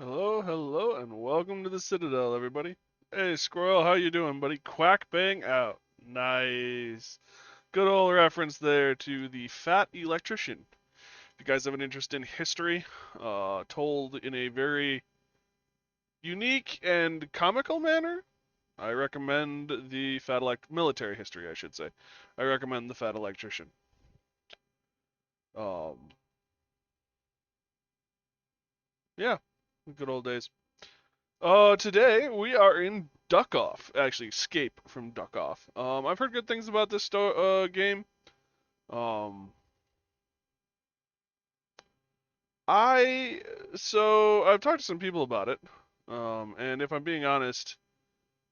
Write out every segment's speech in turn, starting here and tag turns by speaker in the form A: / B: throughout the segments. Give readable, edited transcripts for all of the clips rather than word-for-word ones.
A: Hello, hello, and welcome to the Citadel, everybody. Hey, Squirrel, how you doing, buddy? Quack bang out. Nice. Good old reference there to the fat electrician. If you guys have an interest in history, told in a very unique and comical manner, I recommend the military history, I should say. I recommend the fat electrician. Um, yeah, good old days. Today we are in Duckov. Actually, Escape from Duckov. I've heard good things about this game. Um, I I've talked to some people about it. And if I'm being honest,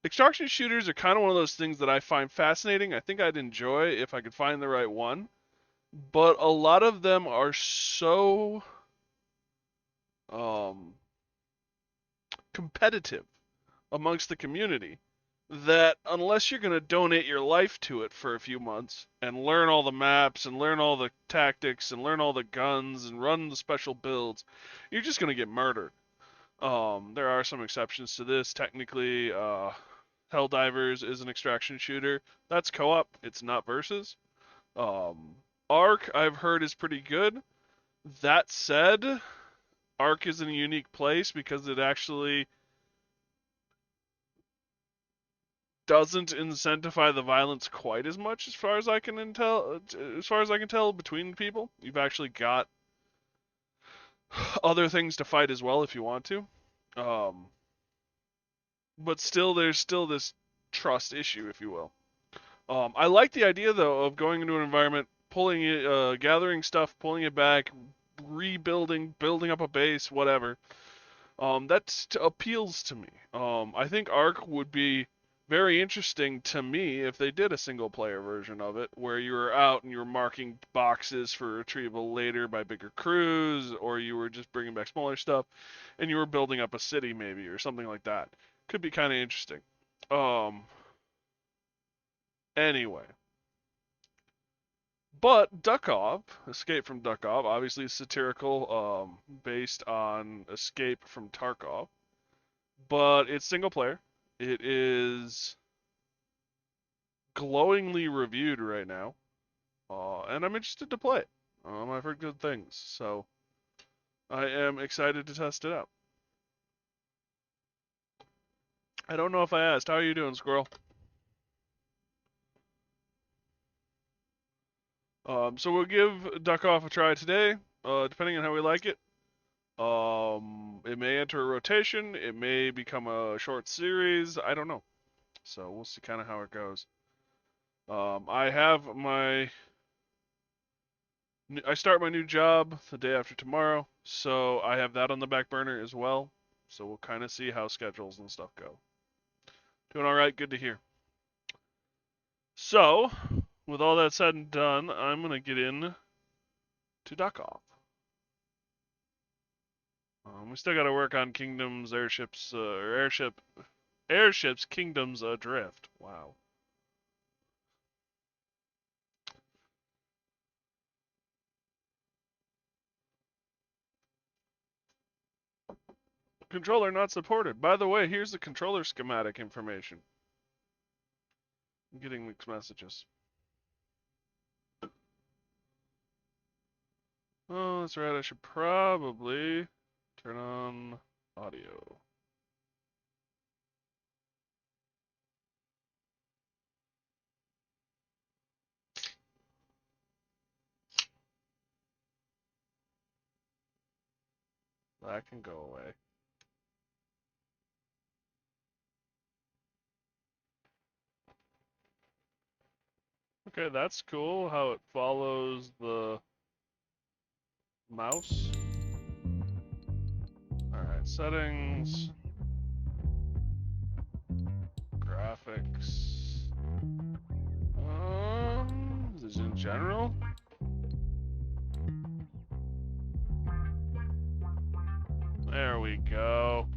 A: extraction shooters are kind of one of those things that I find fascinating. I think I'd enjoy if I could find the right one, but a lot of them are so um competitive amongst the community that unless you're going to donate your life to it for a few months and learn all the maps and learn all the tactics and learn all the guns and run the special builds, you're just going to get murdered. There are some exceptions to this. Technically, Helldivers is an extraction shooter. That's co-op. It's not versus. Um, Ark, I've heard, is pretty good. That said, Ark is in a unique place because it actually doesn't incentivize the violence quite as much as far as I can tell between people. You've actually got other things to fight as well if you want to. Um, but still there's still this trust issue, if you will. I like the idea though of going into an environment, pulling it, gathering stuff, pulling it back, rebuilding, building up a base, whatever. That appeals to me. I think Ark would be very interesting to me if they did a single player version of it where you were out and you were marking boxes for retrieval later by bigger crews, or you were just bringing back smaller stuff and you were building up a city maybe or something like that. Could be kind of interesting. Um, anyway. But Duckov, Escape from Duckov, obviously satirical, based on Escape from Tarkov, but it's single player. It is glowingly reviewed right now, and I'm interested to play it. I've heard good things, so I am excited to test it out. I don't know if I asked. How are you doing, Squirrel? So we'll give Duck Off a try today, depending on how we like it. It may enter a rotation. It may become a short series. I don't know. So we'll see kind of how it goes. I have my I start my new job the day after tomorrow, so I have that on the back burner as well. So we'll kind of see how schedules and stuff go. Doing all right, good to hear. So, with all that said and done, I'm gonna get in to Duckov. We still got to work on Kingdoms, airships, Kingdoms Adrift. Wow. Controller not supported. By the way, here's the controller schematic information. I'm getting mixed messages. Oh, that's right. I should probably turn on audio. That can go away. Okay, that's cool how it follows the mouse. Alright, settings, graphics. This is in general. There we go.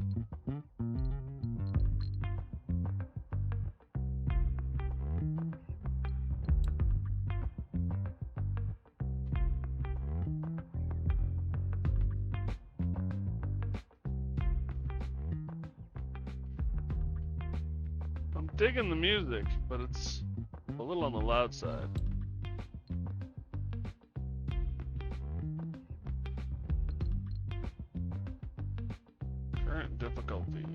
A: digging the music, but it's a little on the loud side. Current difficulty.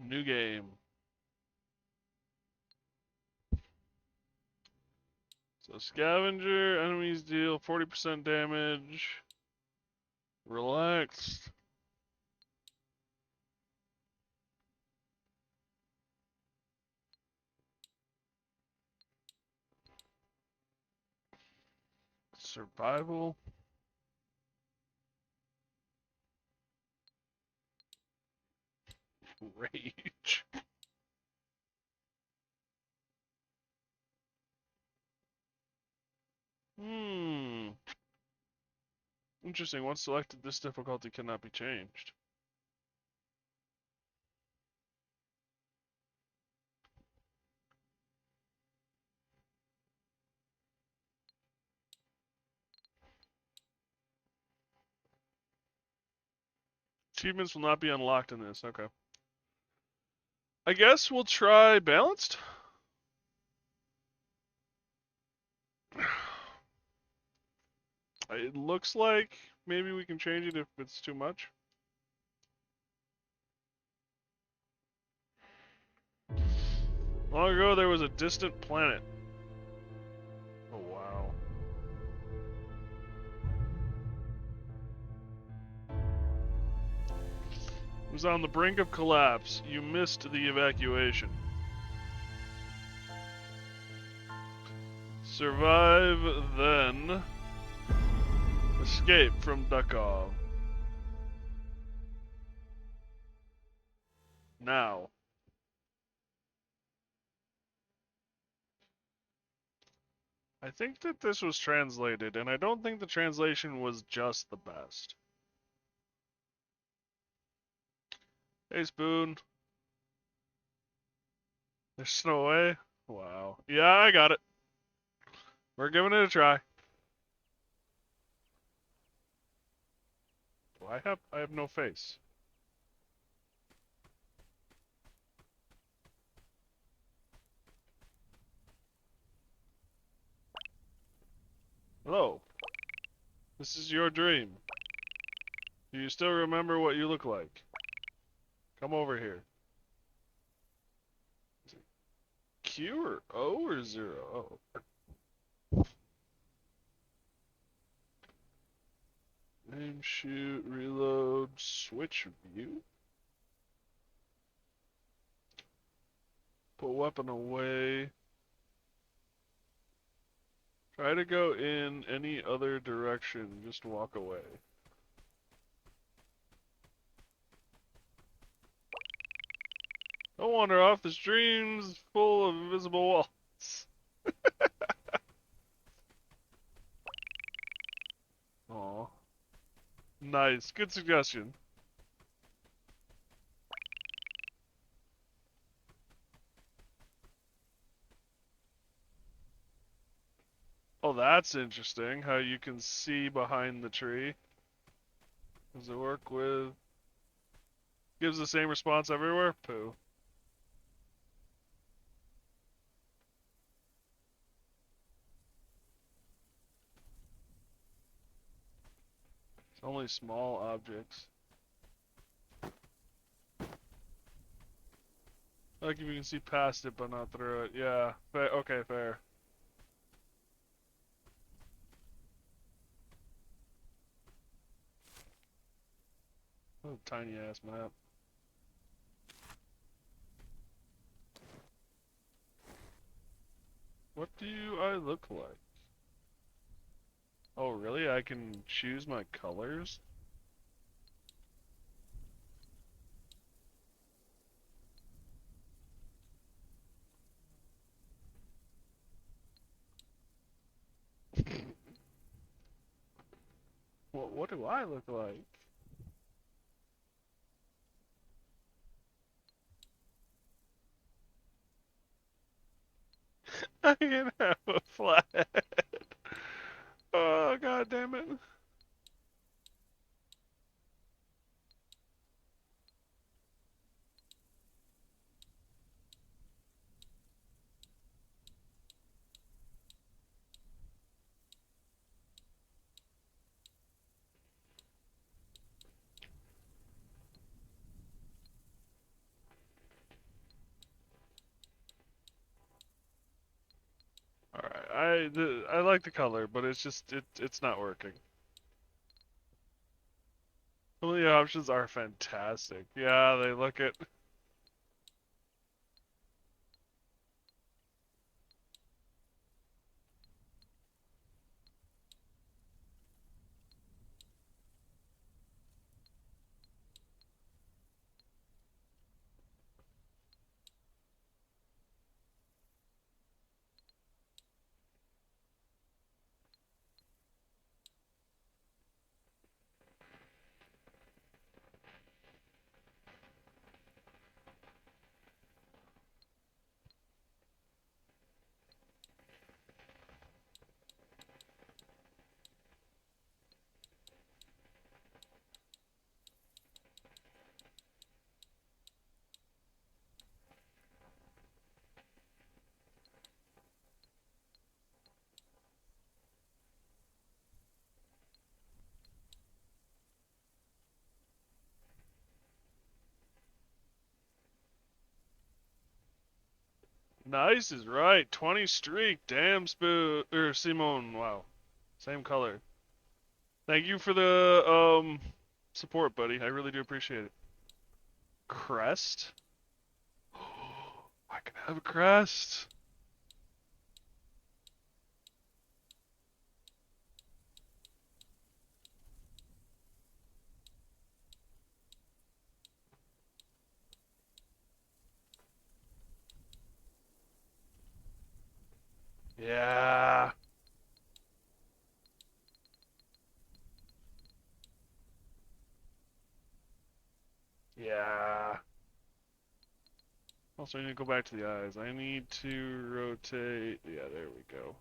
A: New game. So scavenger, enemies deal 40% damage. Relaxed. Survival. Rage. Interesting. Once selected, this difficulty cannot be changed. Achievements will not be unlocked in this. Okay. I guess we'll try balanced. It looks like maybe we can change it if it's too much. Long ago, there was a distant planet. Oh, wow. It was on the brink of collapse. You missed the evacuation. Survive, then escape from Duckov. Now. I think that this was translated, and I don't think the translation was just the best. Hey, Spoon. There's Snow Away? Wow. Yeah, I got it. We're giving it a try. I have no face. Hello. This is your dream. Do you still remember what you look like? Come over here. Q or O or 0? Oh. Aim, shoot, reload, switch view. Put weapon away. Try to go in any other direction. Just walk away. Don't wander off. This dream's full of invisible walls. Aw. Nice. Good suggestion. Oh, that's interesting. How you can see behind the tree. Does it work with... Gives the same response everywhere? Poo. It's only small objects. Like if you can see past it but not through it. Yeah. Okay, fair. Oh, tiny ass map. What do I look like? Oh, really? I can choose my colors? What do I look like? I can have a flat. Oh, god damn it. Alright, I like the color, but it's just it's not working. Some of the options are fantastic. Yeah, they look it. Nice is right. 20 streak. Damn, Simone. Wow. Same color. Thank you for the support, buddy. I really do appreciate it. Crest? I can have a crest. Yeah. Yeah. Also, I need to go back to the eyes. I need to rotate. Yeah, there we go.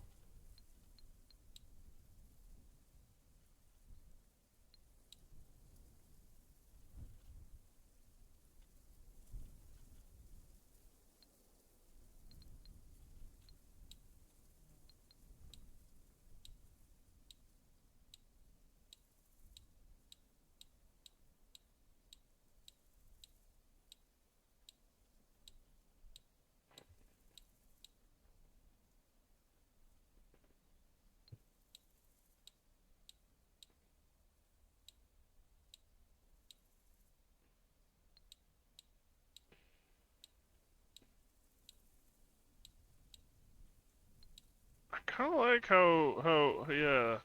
A: I kind of like yeah.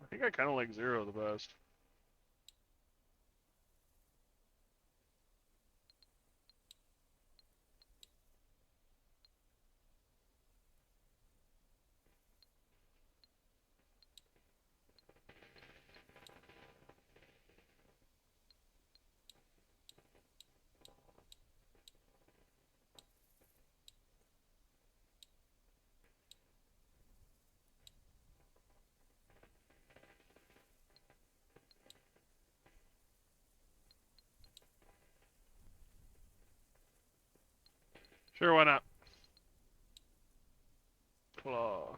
A: I think I kind of like zero the best. Sure, why not? Claw.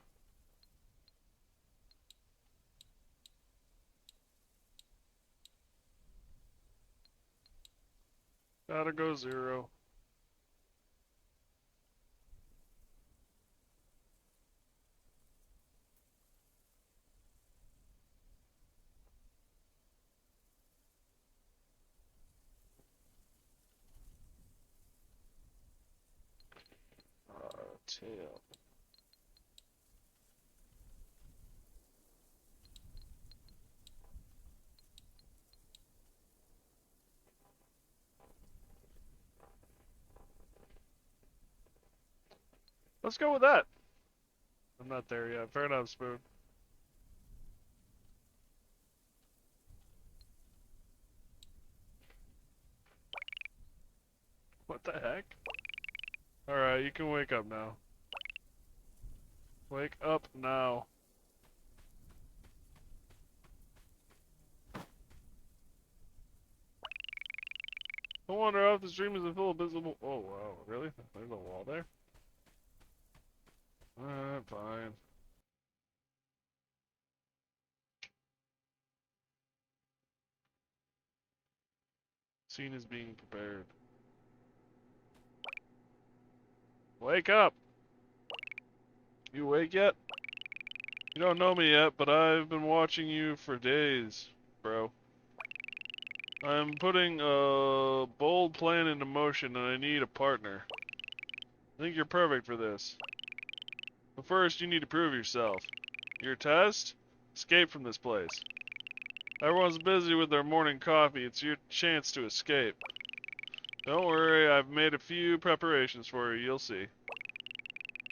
A: Gotta go zero. Tail. Let's go with that. I'm not there yet. Fair enough, Spoon. What the heck? Alright, you can wake up now. Wake up now. I wonder if this dream is a full visible. Oh, wow. Really? There's a wall there? Alright, fine. Scene is being prepared. Wake up! You awake yet? You don't know me yet, but I've been watching you for days, bro. I'm putting a bold plan into motion and I need a partner. I think you're perfect for this. But first, you need to prove yourself. Your test? Escape from this place. Everyone's busy with their morning coffee. It's your chance to escape. Don't worry, I've made a few preparations for you. You'll see.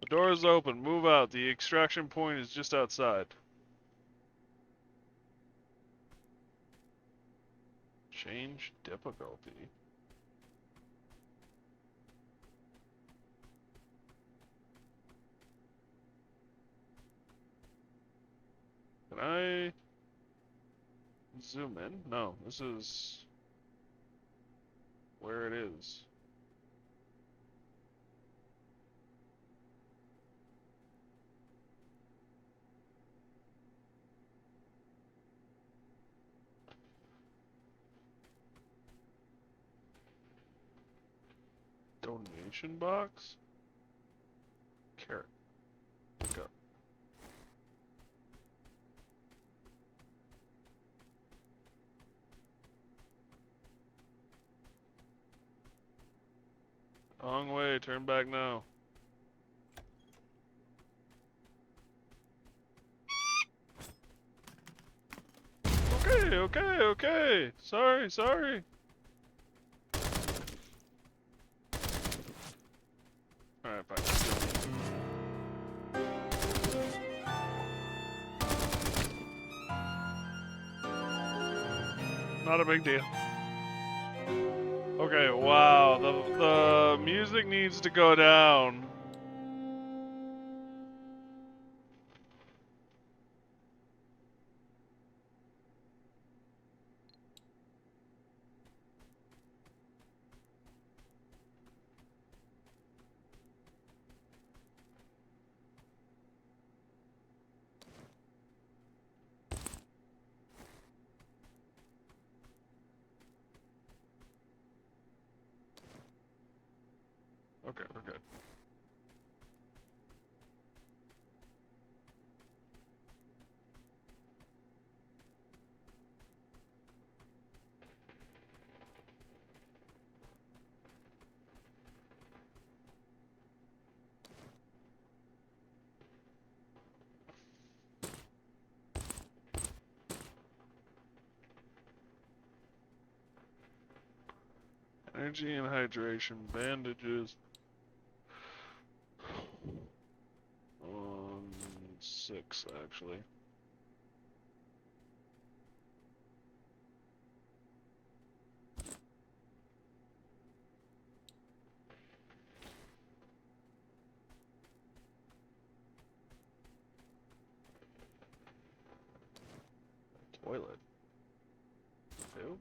A: The door is open. Move out. The extraction point is just outside. Change difficulty. Can I zoom in? No, this is where it is. Donation box? Carrot. Go. Wrong way, turn back now. Okay. Sorry. Alright, fine. Not a big deal. Okay, wow, the music needs to go down. Okay, we're good. Energy and hydration, bandages. On 6, actually. Toilet. 2?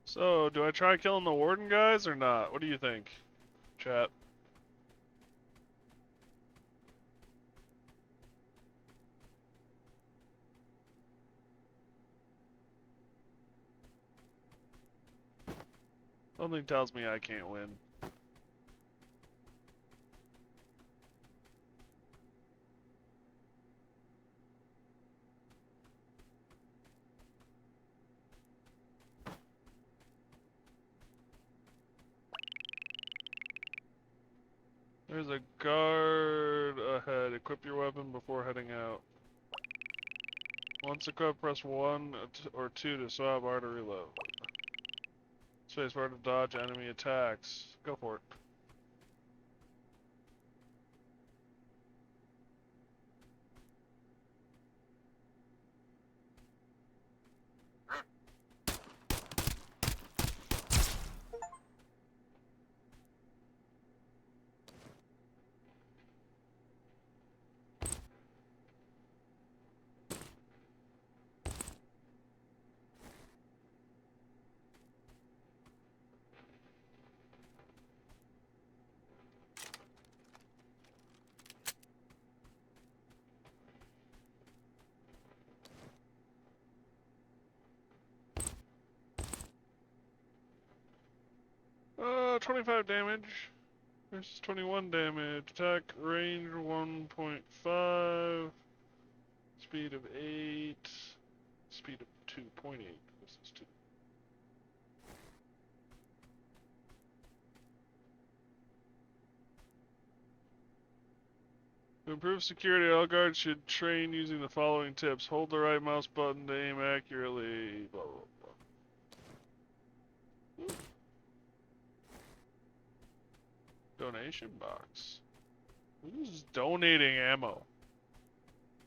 A: So, do I try killing the warden guys or not? What do you think, chat? Something tells me I can't win. There's a guard ahead. Equip your weapon before heading out. Once equipped, press 1 or 2 to swap R to reload. Spacebar to dodge enemy attacks. Go for it. Uh, 25 damage versus 21 damage. Attack range 1.5. Speed of 8. Speed of 2.8. This is 2. To improve security, all guards should train using the following tips. Hold the right mouse button to aim accurately. Blah, blah, blah. Donation box. Who's donating ammo?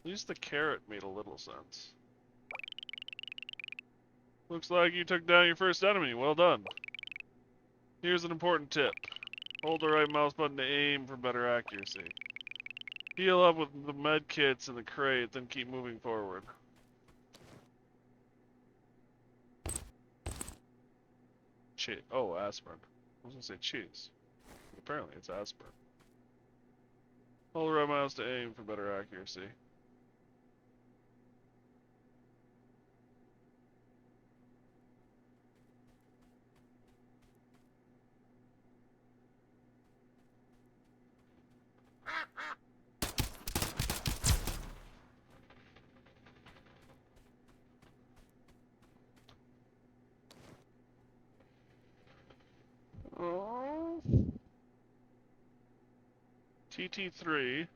A: At least the carrot made a little sense. Looks like you took down your first enemy. Well done. Here's an important tip. Hold the right mouse button to aim for better accuracy. Heal up with the med kits in the crate, then keep moving forward. Oh, aspirin. I was gonna say cheese. Apparently it's aspirin. Hold the right mouse to aim for better accuracy. Oh. TT3.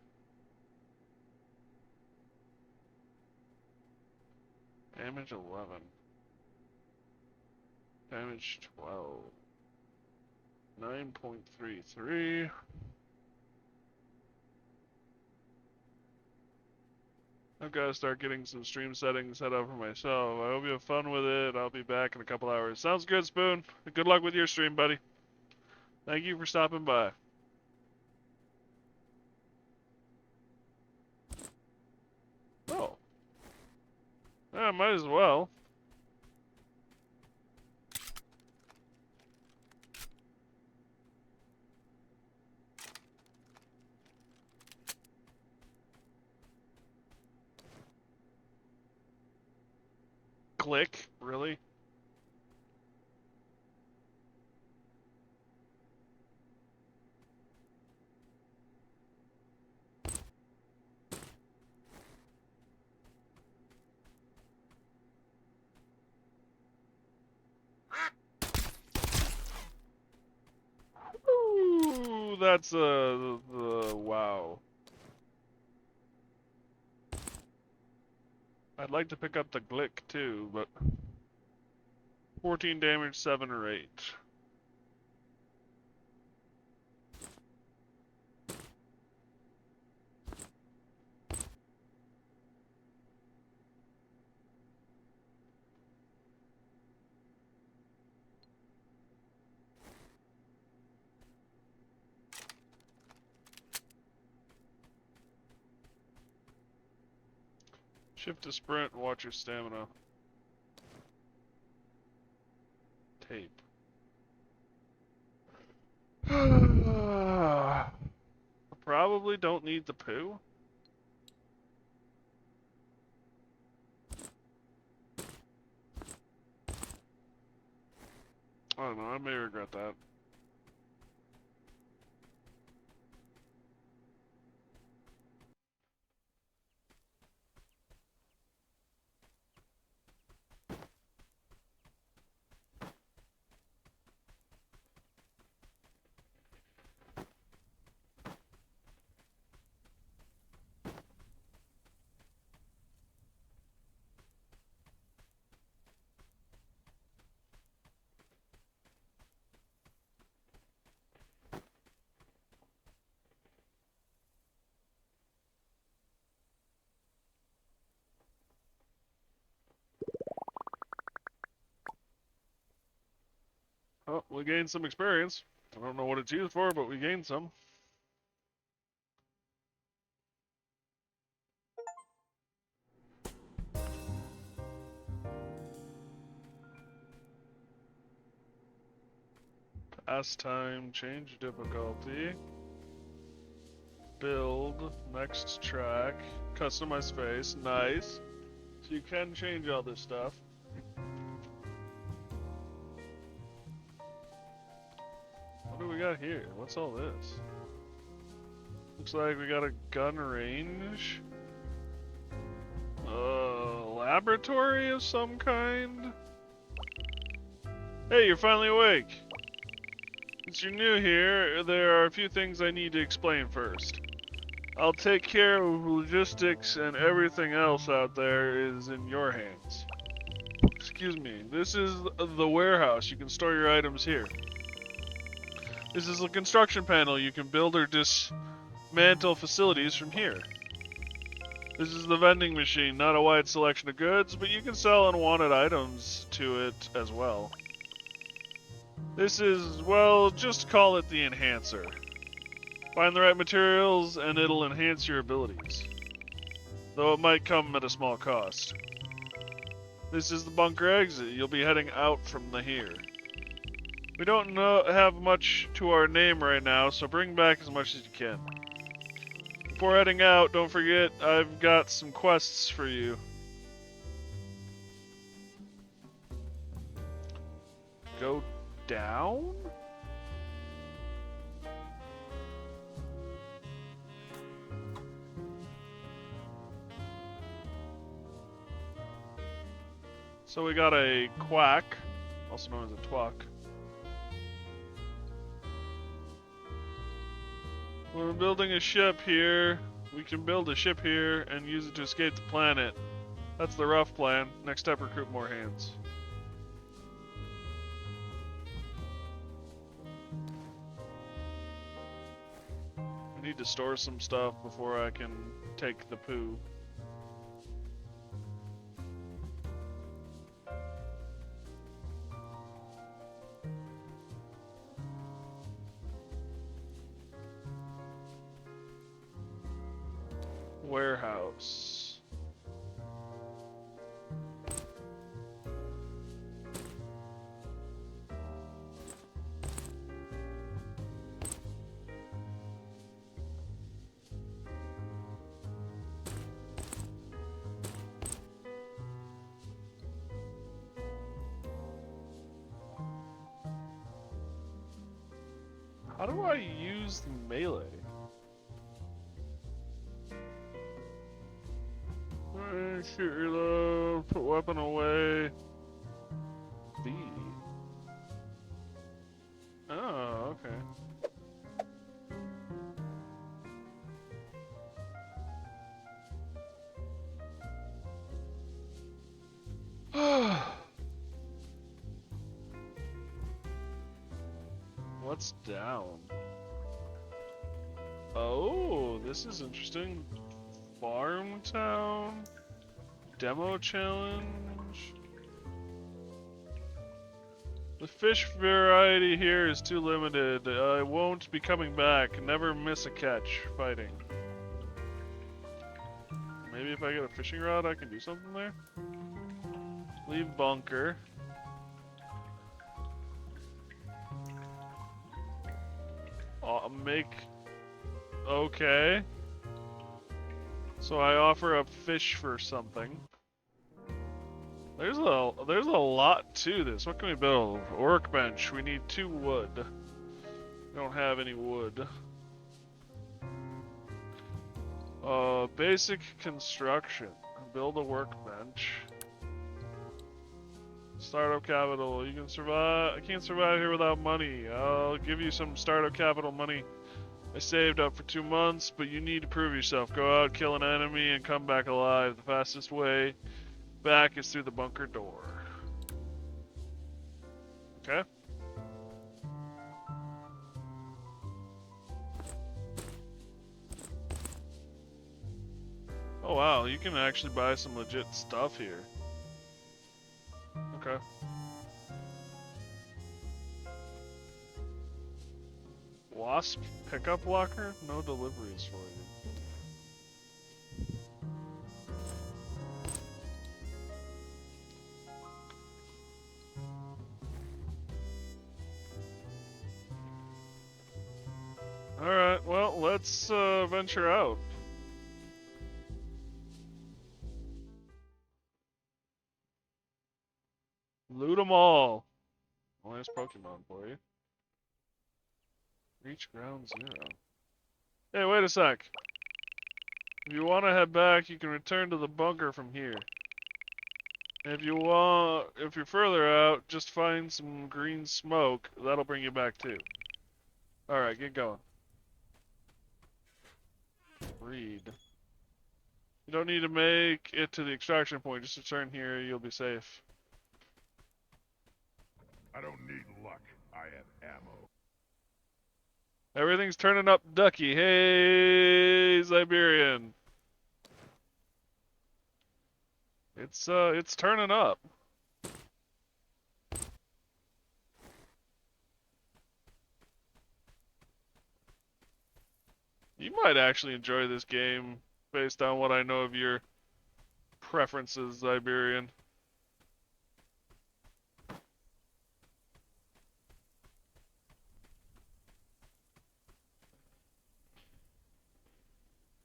A: Damage 11. Damage 12. 9.33. I've got to start getting some stream settings set up for myself. I hope you have fun with it. I'll be back in a couple hours. Sounds good, Spoon. Good luck with your stream, buddy. Thank you for stopping by. Oh. Yeah, might as well. Click? Really? Ooh, that's wow. I'd like to pick up the Glick too, but 14 damage, 7 or 8. Shift to sprint, watch your stamina. Tape. Probably don't need the poo. I don't know, I may regret that. Oh, we gained some experience. I don't know what it's used for, but we gained some. Pastime, change difficulty. Build, next track, customize face, nice. So you can change all this stuff. What do we got here? What's all this? Looks like we got a gun range. Laboratory of some kind? Hey, you're finally awake. Since you're new here, there are a few things I need to explain first. I'll take care of logistics and everything else out there is in your hands. Excuse me, this is the warehouse. You can store your items here. This is a construction panel. You can build or dismantle facilities from here. This is the vending machine, not a wide selection of goods, but you can sell unwanted items to it as well. This is, well, just call it the enhancer. Find the right materials and it'll enhance your abilities. Though it might come at a small cost. This is the bunker exit. You'll be heading out from here. We don't have much to our name right now, so bring back as much as you can. Before heading out, don't forget I've got some quests for you. Go down? So we got a quack, also known as a twuck. We're building a ship here. We can build a ship here and use it to escape the planet. That's the rough plan. Next step, recruit more hands. I need to store some stuff before I can take the poo. Warehouse. How do I use the melee? Shoot reload, put weapon away. B. Oh, okay. What's down? Oh, this is interesting. Farm town. Demo challenge. The fish variety here is too limited. I won't be coming back. Never miss a catch. Fighting. Maybe if I get a fishing rod, I can do something there? Leave bunker. Make... Okay. So I offer a fish for something. There's a lot to this. What can we build? Workbench. We need 2 wood. We don't have any wood. Basic construction. Build a workbench. Startup capital. You can survive. I can't survive here without money. I'll give you some startup capital money. I saved up for 2 months, but you need to prove yourself. Go out, kill an enemy, and come back alive. The fastest way back is through the bunker door. Okay. Oh wow, you can actually buy some legit stuff here. Okay. Wasp pickup locker? No deliveries for you. Alright, well, let's venture out. Loot them all. Well, there's Pokemon for you. Reach ground 0. Hey, wait a sec. If you want to head back, you can return to the bunker from here. And if you're further out, just find some green smoke. That'll bring you back too. Alright, get going. Read. You don't need to make it to the extraction point. Just return here, you'll be safe.
B: I don't need luck. I have ammo.
A: Everything's turning up, Ducky. Hey, Siberian. It's turning up. You might actually enjoy this game based on what I know of your preferences, Siberian.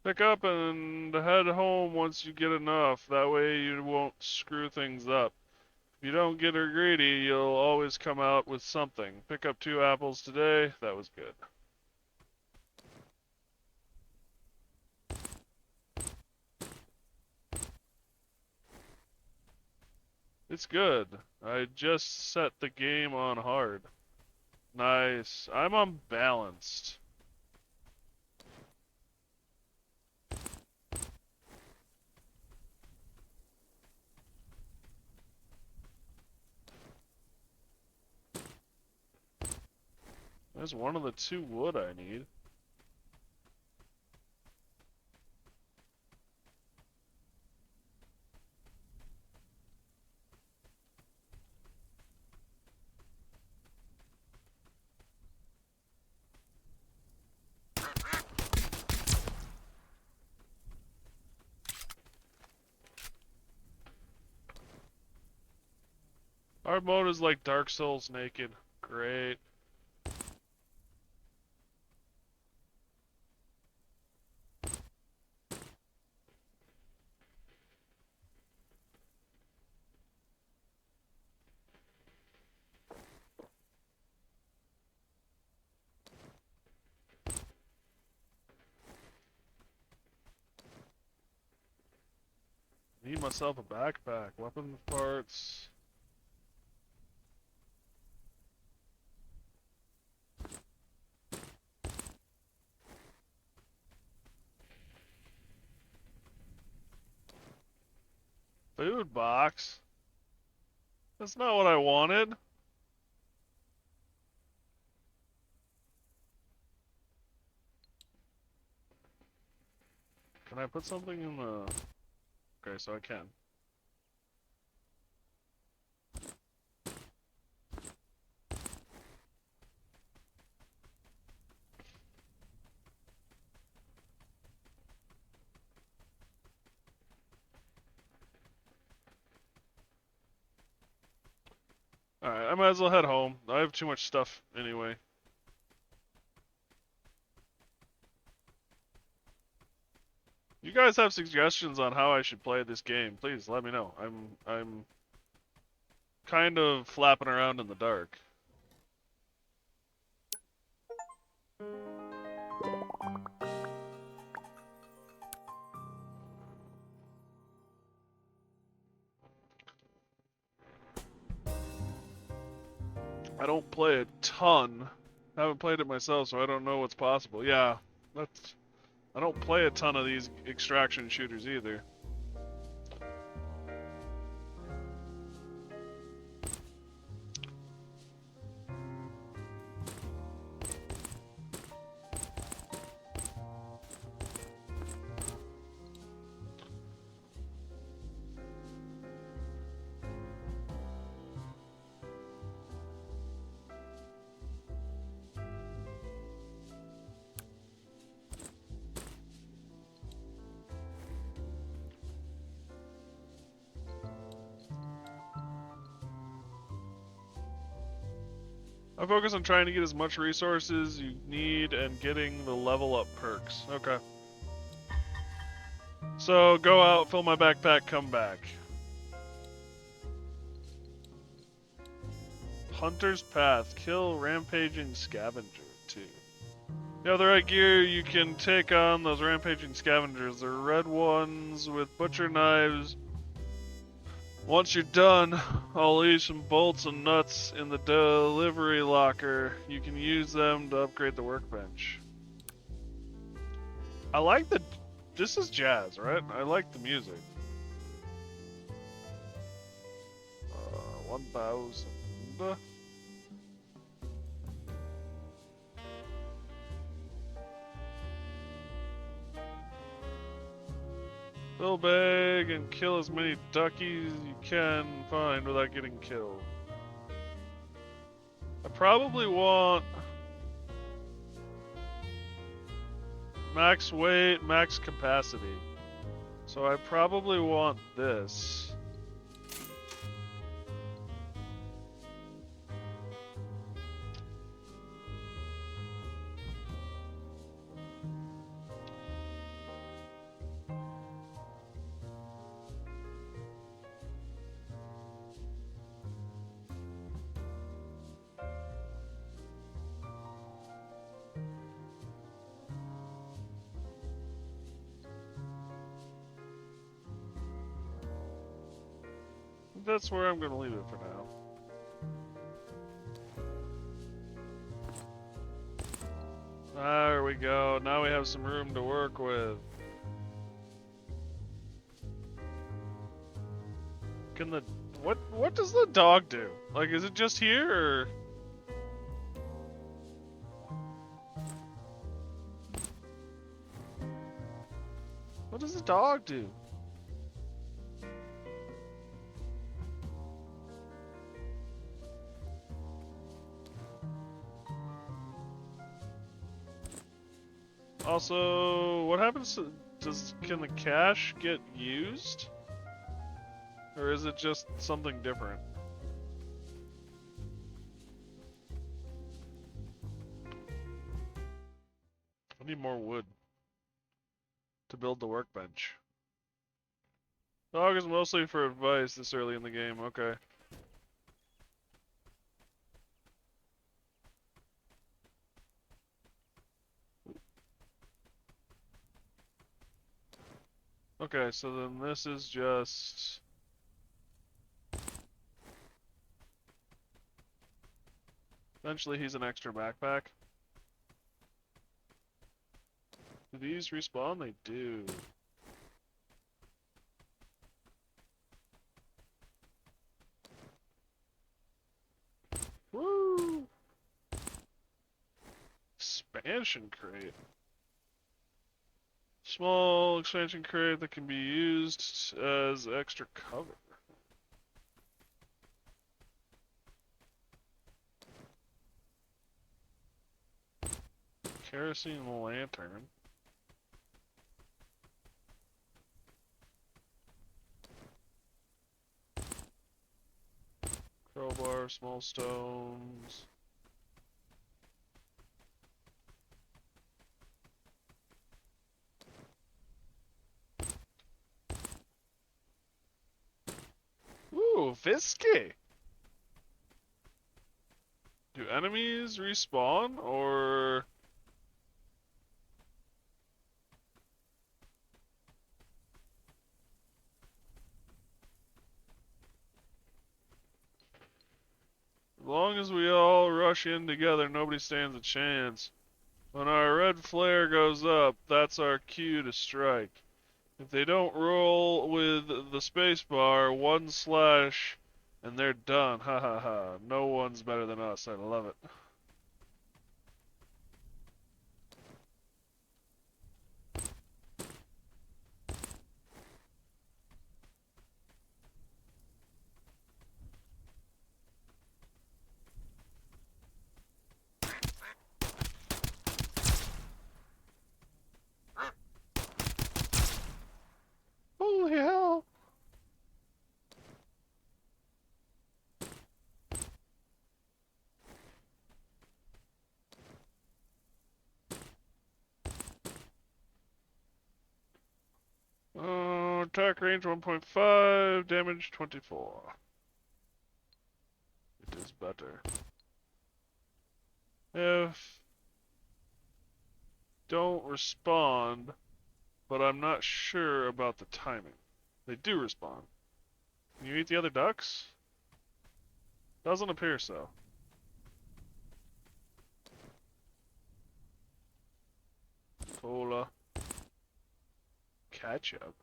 A: Pick up and head home once you get enough. That way you won't screw things up. If you don't get her greedy, you'll always come out with something. Pick up 2 apples today. That was good. It's good. I just set the game on hard. Nice. I'm unbalanced. There's one of the 2 wood I need. Hard mode is like Dark Souls naked. Great. Need myself a backpack. Weapon parts. Food box? That's not what I wanted. Can I put something in the... Okay, so I can. Alright, I might as well head home. I have too much stuff anyway. You guys have suggestions on how I should play this game, please let me know. I'm kind of flapping around in the dark. I don't play a ton. I haven't played it myself, so I don't know what's possible. Yeah, that's. I don't play a ton of these extraction shooters either. I focus on trying to get as much resources you need and getting the level up perks. Okay. So go out, fill my backpack, come back. Hunter's Path. Kill rampaging scavenger 2. You have the right gear, you can take on those rampaging scavengers. They're red ones with butcher knives. Once you're done, I'll leave some bolts and nuts in the delivery locker. You can use them to upgrade the workbench. I like the... This is jazz, right? I like the music. 1,000. Fill bag and kill as many duckies you can find without getting killed. I probably want max weight, max capacity. So I probably want this. That's where I'm gonna leave it for now. There we go. Now we have some room to work with. Can the... What does the dog do? Like, is it just here, or... What does the dog do? Also, what happens to... Can the cash get used? Or is it just something different? I need more wood to build the workbench. Dog is mostly for advice this early in the game, okay. Okay, so then this is just... Eventually he's an extra backpack. Do these respawn? They do. Woo! Expansion crate. Small expansion crate that can be used as extra cover. Kerosene lantern. Crowbar, small stones. Ooh, Visky! Do enemies respawn, or... As long as we all rush in together, nobody stands a chance. When our red flare goes up, that's our cue to strike. If they don't roll with the spacebar, one slash, and they're done. Ha ha ha. No one's better than us. I love it. Holy hell! Attack range 1.5, damage 24. It is better. If don't respond, but I'm not sure about the timing. They do respond. Can you eat the other ducks? Doesn't appear so. Cola. Ketchup.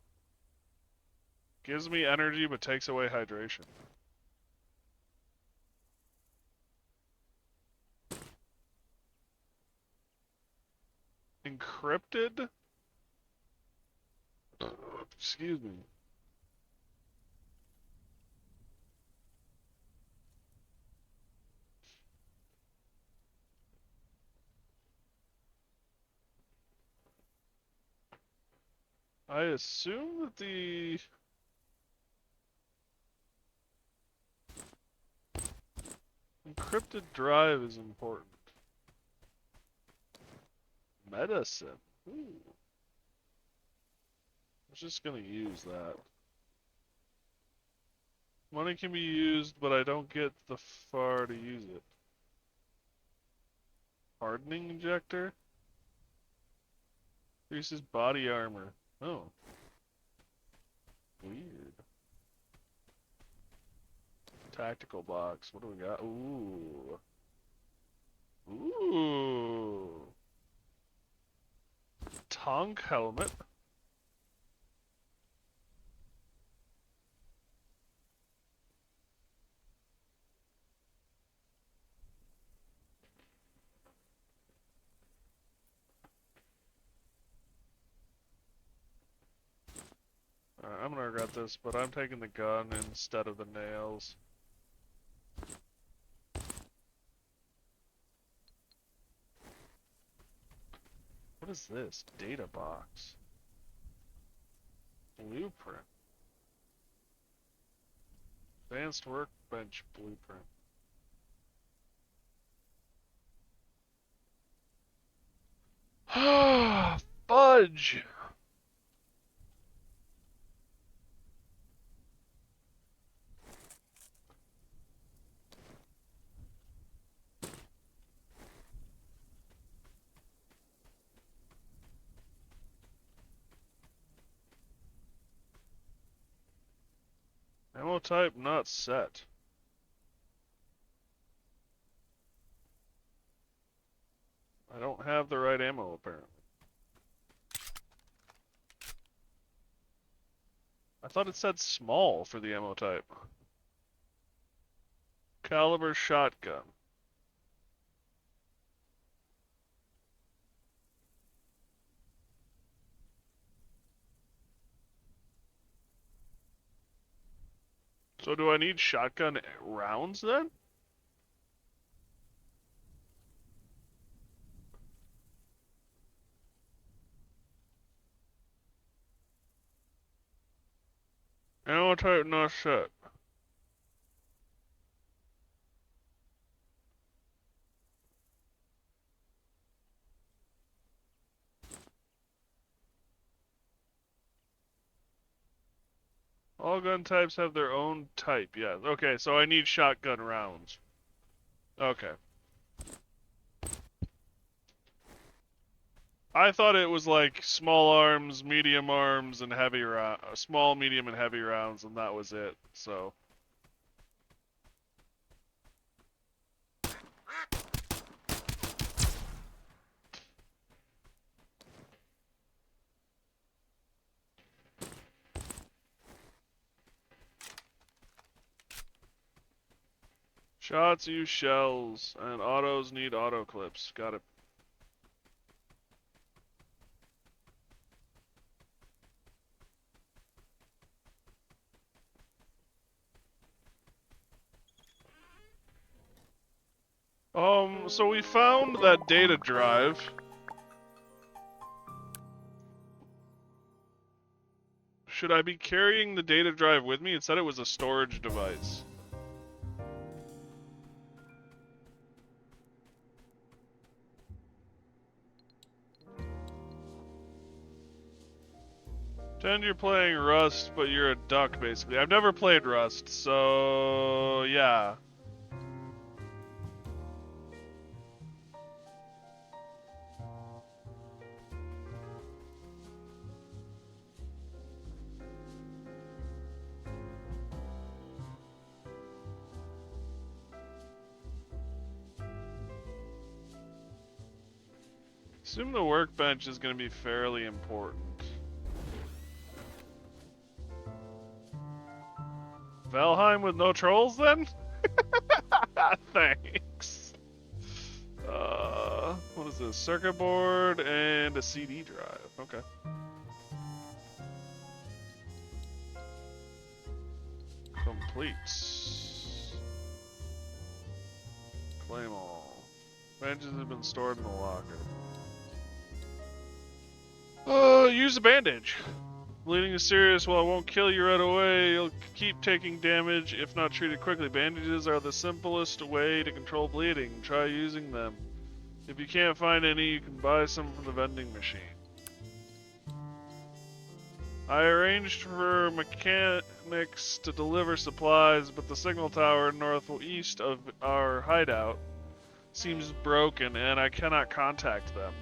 A: Gives me energy but takes away hydration. Encrypted? Excuse me. I assume that the encrypted drive is important. Medicine. Ooh. I'm just gonna use that. Money can be used, but I don't get the far to use it. Hardening injector? Increases body armor. Oh. Weird. Tactical box. What do we got? Ooh. Ooh. Tonk helmet. I'm gonna regret this, but I'm taking the gun instead of the nails. What is this? Data box. Blueprint. Advanced workbench blueprint. Fudge! Ammo type not set. I don't have the right ammo apparently. I thought it said small for the ammo type. Caliber shotgun. So do I need shotgun rounds then? Ammo type not set. All gun types have their own type, yeah. Okay, so I need shotgun rounds. Okay. I thought it was like small arms, medium arms, and heavy small, medium, and heavy rounds, and that was it. So. Shots use shells, and autos need auto clips. Got it. So we found that data drive. Should I be carrying the data drive with me? It said it was a storage device. Pretend you're playing Rust, but you're a duck, basically. I've never played Rust, so yeah. Assume the workbench is going to be fairly important. Valheim with no trolls, then? Thanks. What is this? Circuit board and a CD drive. Okay. Complete. Claim all. Bandages have been stored in the locker. Use a bandage. Bleeding is serious. While it won't kill you right away, you'll keep taking damage if not treated quickly. Bandages are the simplest way to control bleeding. Try using them. If you can't find any, you can buy some from the vending machine. I arranged for mechanics to deliver supplies, but the signal tower northeast of our hideout seems broken and I cannot contact them.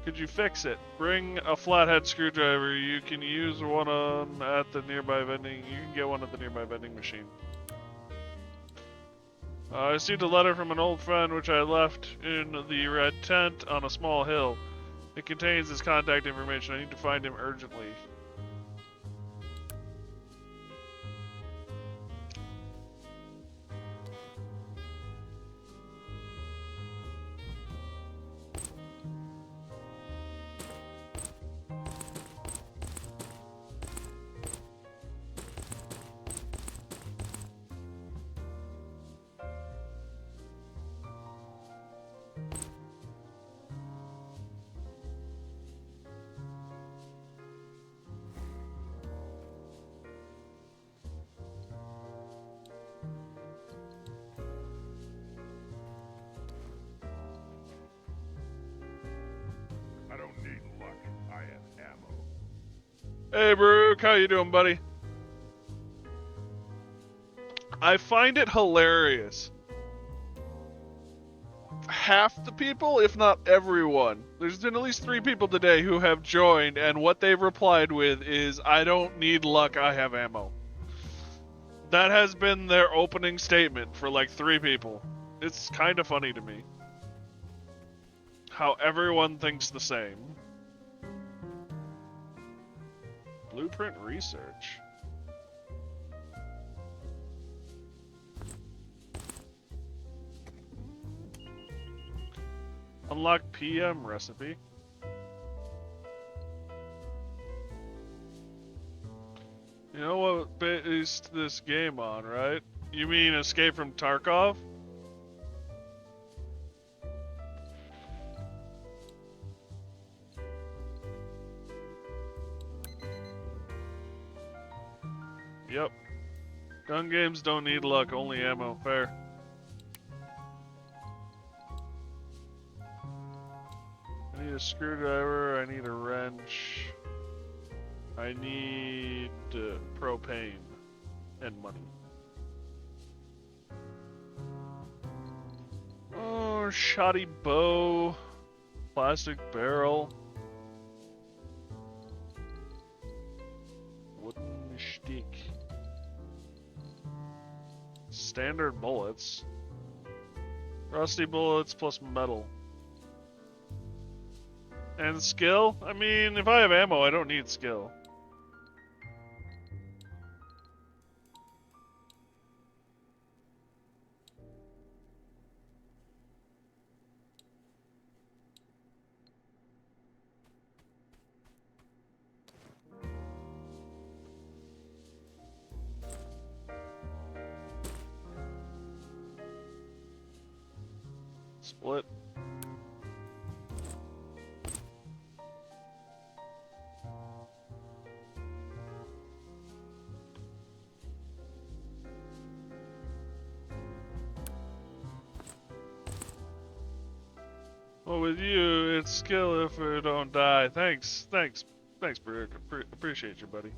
A: Could you fix it? Bring a flathead screwdriver. You can use one at the nearby vending. You can get one at the nearby vending machine. I received a letter from an old friend which I left in the red tent on a small hill. It contains his contact information. I need to find him urgently.
B: I don't need luck. I have ammo.
A: Hey, Brooke, how you doing, buddy? I find it hilarious. Half the people, if not everyone, there's been at least 3 people today who have joined, and what they've replied with is, I don't need luck, I have ammo. That has been their opening statement for like 3 people. It's kind of funny to me. How everyone thinks the same. Blueprint research. Unlock PM recipe. You know what based this game on, right? You mean Escape from Tarkov? Yep. Gun games don't need luck, only ammo. Fair. I need a screwdriver, I need a wrench. I need propane and money. Oh, shoddy bow. Plastic barrel. Standard bullets. Rusty bullets plus metal. And skill? I mean, if I have ammo, I don't need skill. Split. Well, with you, it's skill if we don't die. Thanks, Brick. Appreciate you, buddy.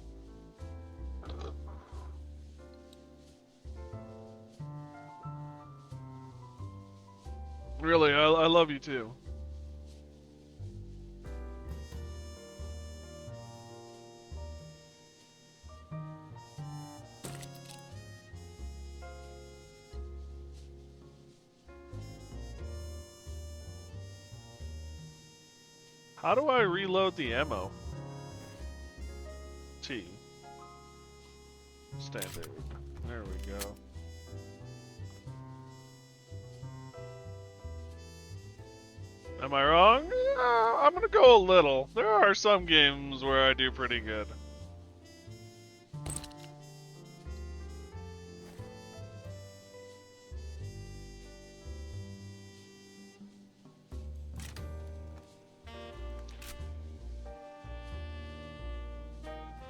A: Really, I love you too. How do I reload the ammo? T. Standard. There we go. Am I wrong? I'm gonna go a little. There are some games where I do pretty good.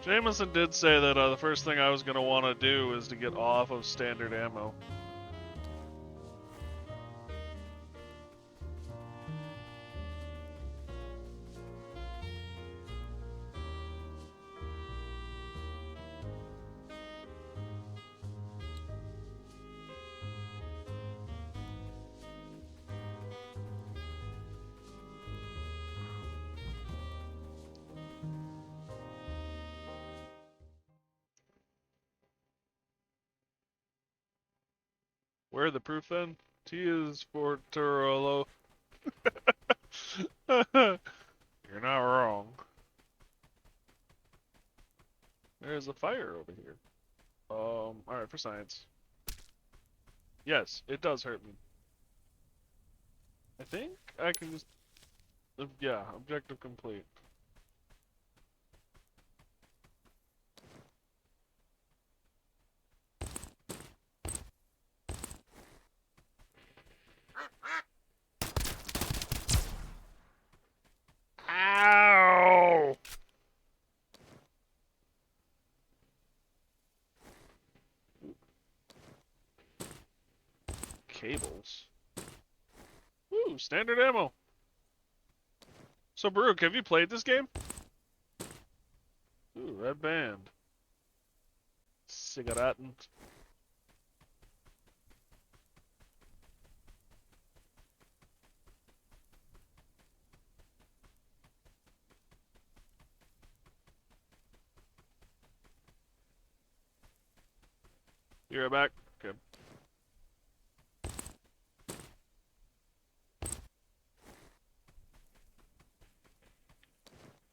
A: Jameson did say that the first thing I was gonna want to do is to get off of standard ammo. Where the proof then? T is for Turolo. You're not wrong. There's a fire over here. Alright, for science. Yes, it does hurt me. I think I can just... yeah, objective complete. Ow! Cables. Ooh, standard ammo. So, Baruch, have you played this game? Ooh, red band. Cigaretten. You right back? Okay.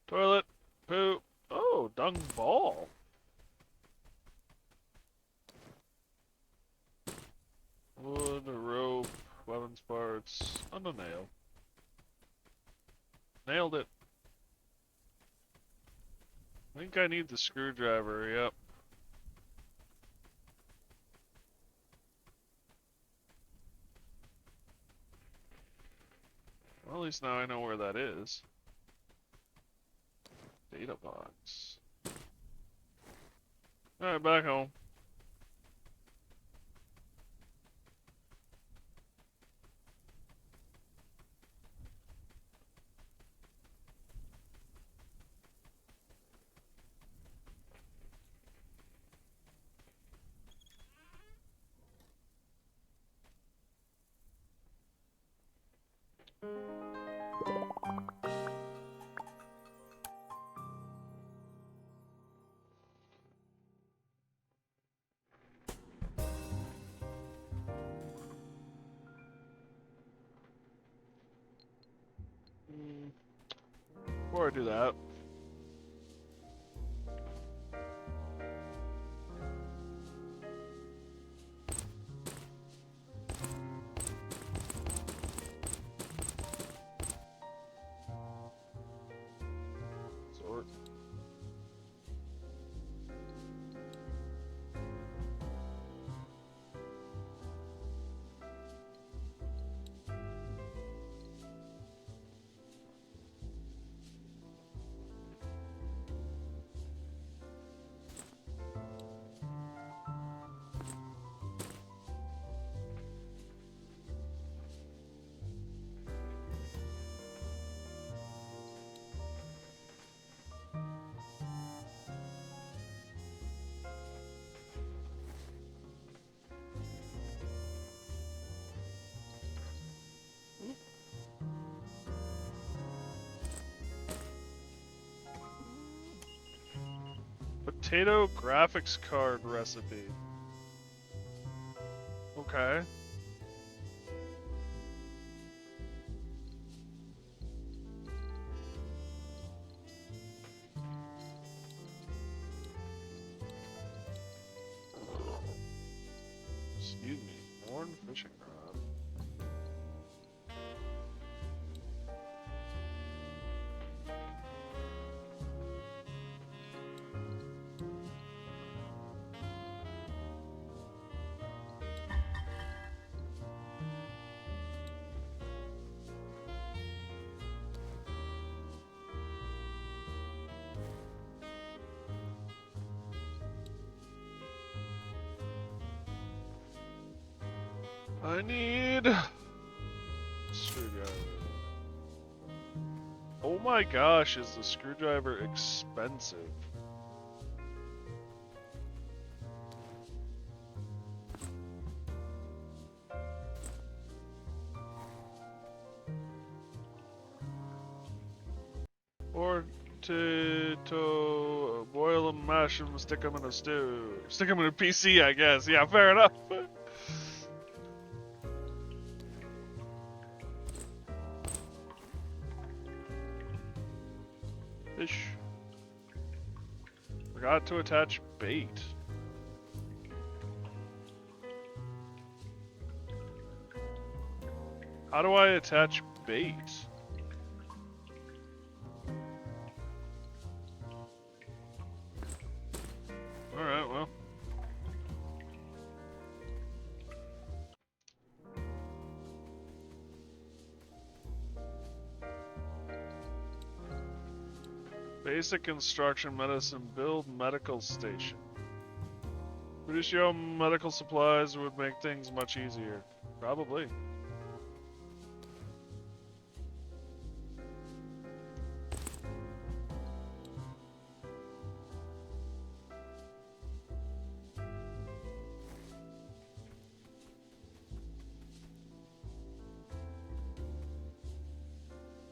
A: Toilet. Poo. Oh, dung ball. Wood, a rope, weapons parts, and a nail. Nailed it. I think I need the screwdriver, yep. Well, at least now I know where that is. Data box. Alright, back home. before I do that. Sort. Potato graphics card recipe. Okay. Excuse me. Horn fishing rod. I need screwdriver. Oh my gosh, is the screwdriver expensive? Or to boil them, mash them, stick them in a stew. Stick them in a PC, I guess. Yeah, fair enough. Fish. Forgot to attach bait. How do I attach bait? Alright, well. Basic instruction medicine, build medical station. Produce your own medical supplies would make things much easier. Probably.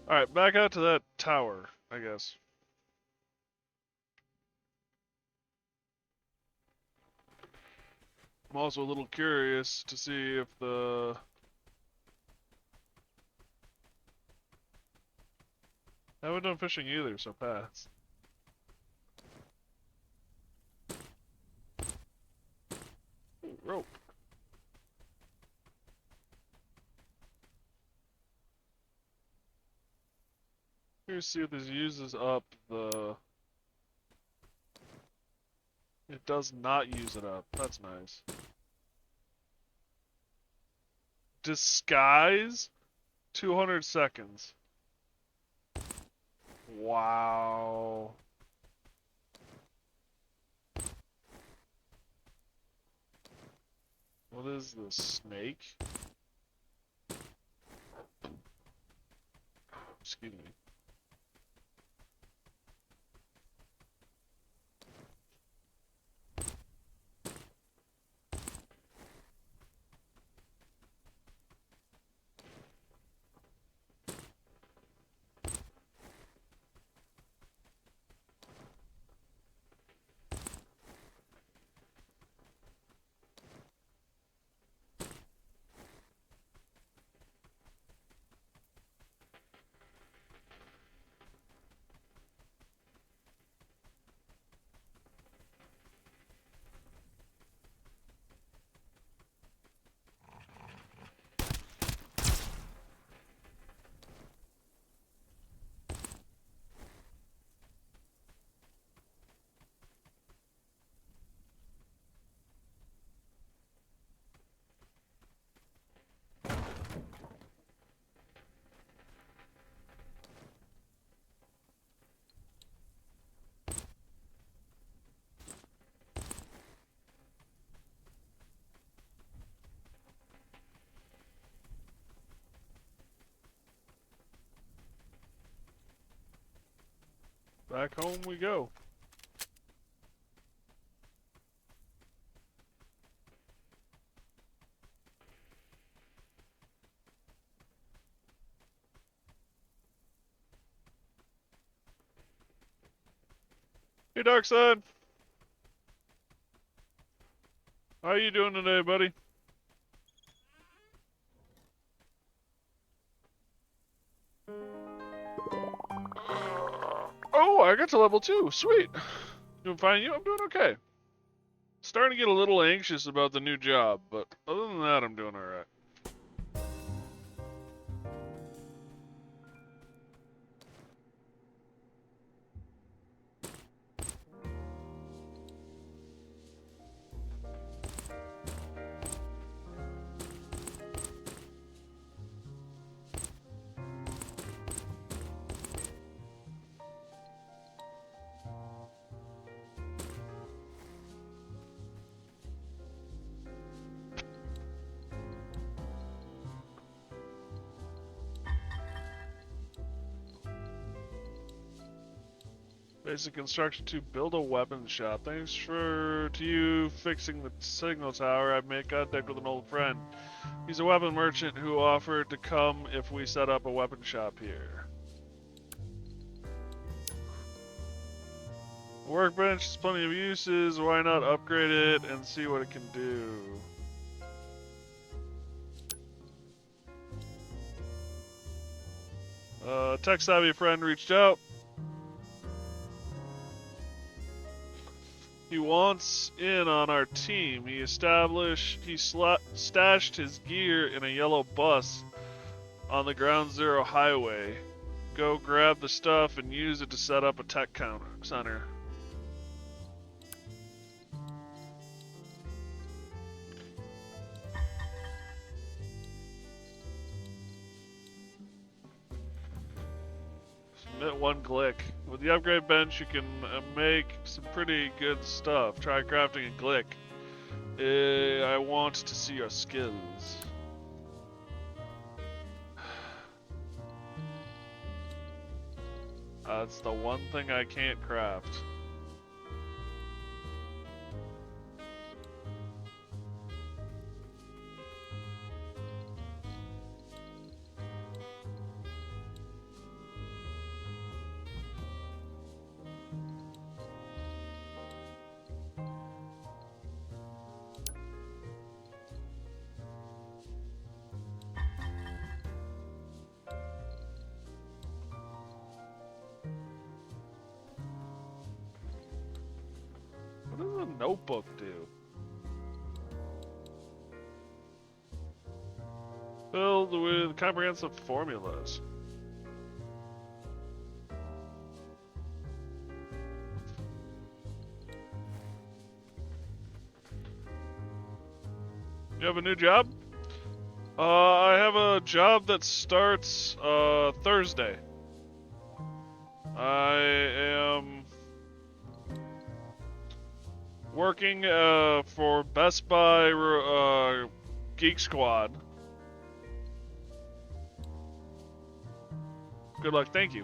A: Alright, back out to that tower, I guess. I'm also a little curious to see if the... I haven't done fishing either, so pass. Ooh, rope. Here's see if this uses up the... It does not use it up. That's nice. Disguise? 200 seconds. Wow. What is this? Snake? Excuse me. Back home we go. Hey, Darkseid. How you doing today, buddy? Oh, I got to level 2. Sweet. Doing fine. I'm doing okay. Starting to get a little anxious about the new job, but other than that, I'm doing alright. Basic instruction to build a weapon shop. Thanks to you fixing the signal tower. I made contact with an old friend. He's a weapon merchant who offered to come if we set up a weapon shop here. The workbench has plenty of uses. Why not upgrade it and see what it can do? Tech-savvy friend reached out. He wants in on our team. He stashed his gear in a yellow bus on the Ground Zero highway. Go grab the stuff and use it to set up a tech center. Submit 1 glick. With the upgrade bench, you can make some pretty good stuff. Try crafting a glick. I want to see your skills. That's the one thing I can't craft. What does a notebook do? Filled with comprehensive formulas. You have a new job? I have a job that starts Thursday. I am working for Best Buy Geek Squad. Good luck, thank you.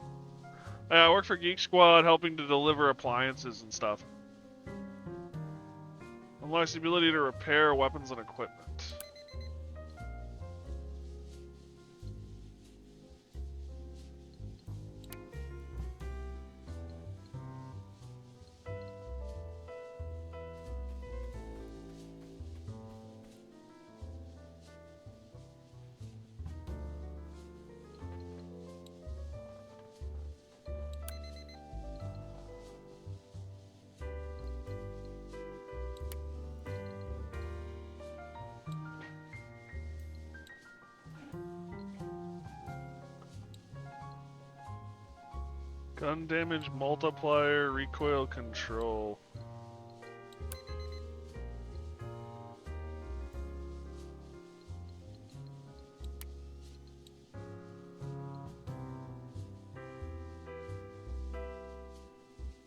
A: I work for Geek Squad helping to deliver appliances and stuff. Unlocks the ability to repair weapons and equipment. Gun damage multiplier, recoil control.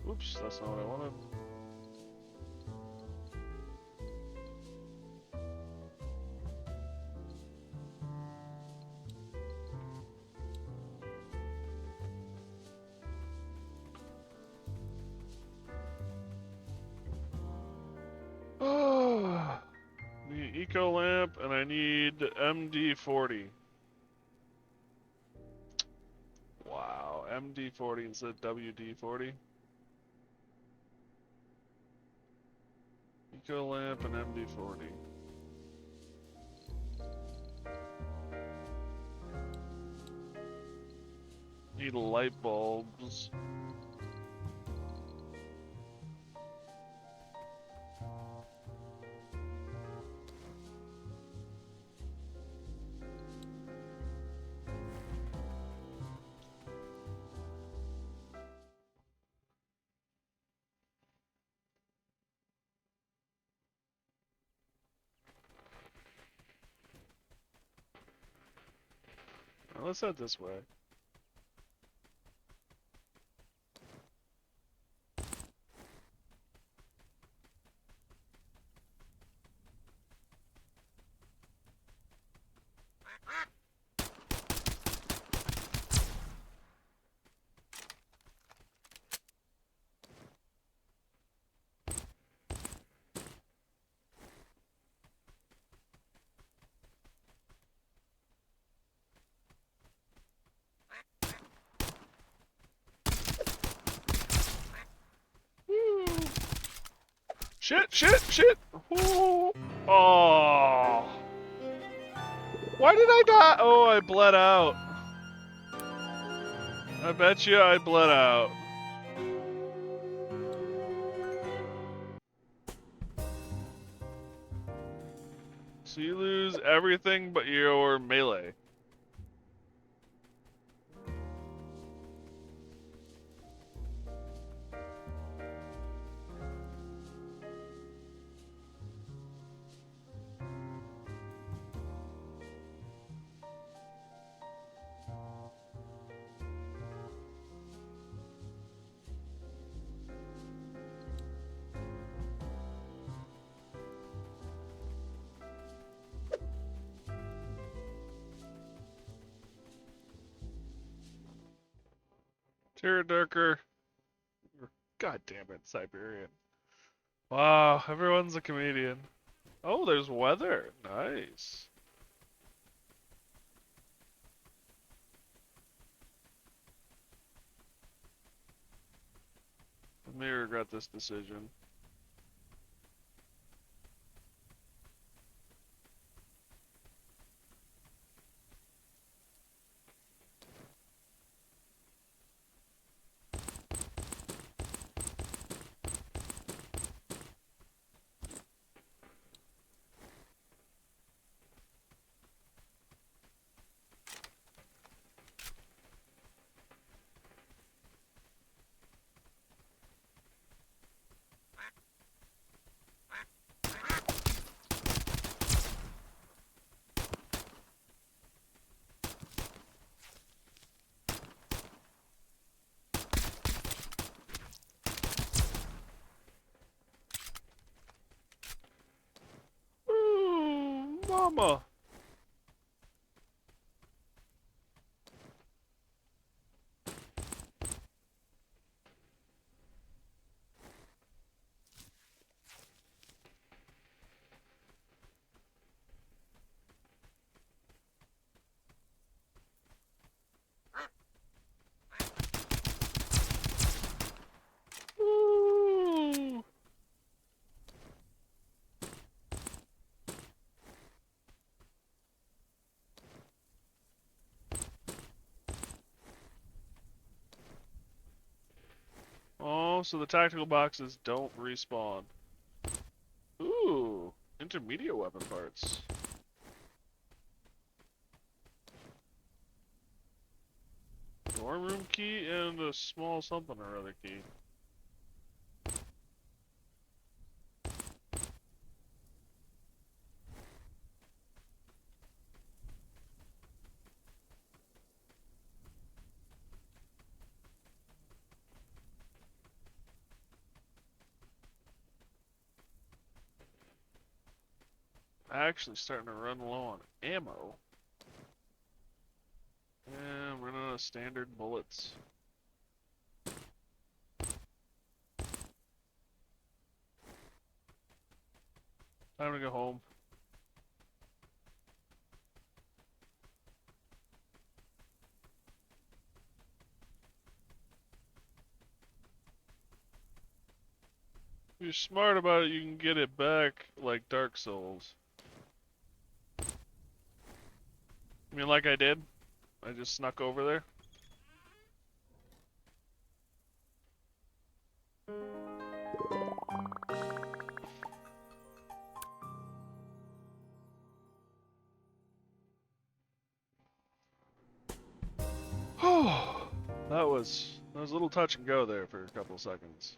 A: Oops, that's not what I wanted. eco lamp, and I need MD40. Wow, MD40 instead of WD40. Eco lamp and MD40. Need light bulbs. Well, let's head this way. Woo. Shit, shit, shit! Ooh. Oh! Why did I die? Oh, I bled out. I bet you I bled out. So you lose everything but your melee. Darker. God damn it, Siberian. Wow, everyone's a comedian. Oh, there's weather. Nice. I may regret this decision. Ooh, mama. Ooh. Oh, so the tactical boxes don't respawn. Ooh, intermediate weapon parts. Dorm room key and a small something or other key. Actually starting to run low on ammo. And I'm running out of standard bullets. Time to go home. you're smart about it, you can get it back like Dark Souls. I mean, like I did. I just snuck over there. That was a little touch and go there for a couple seconds.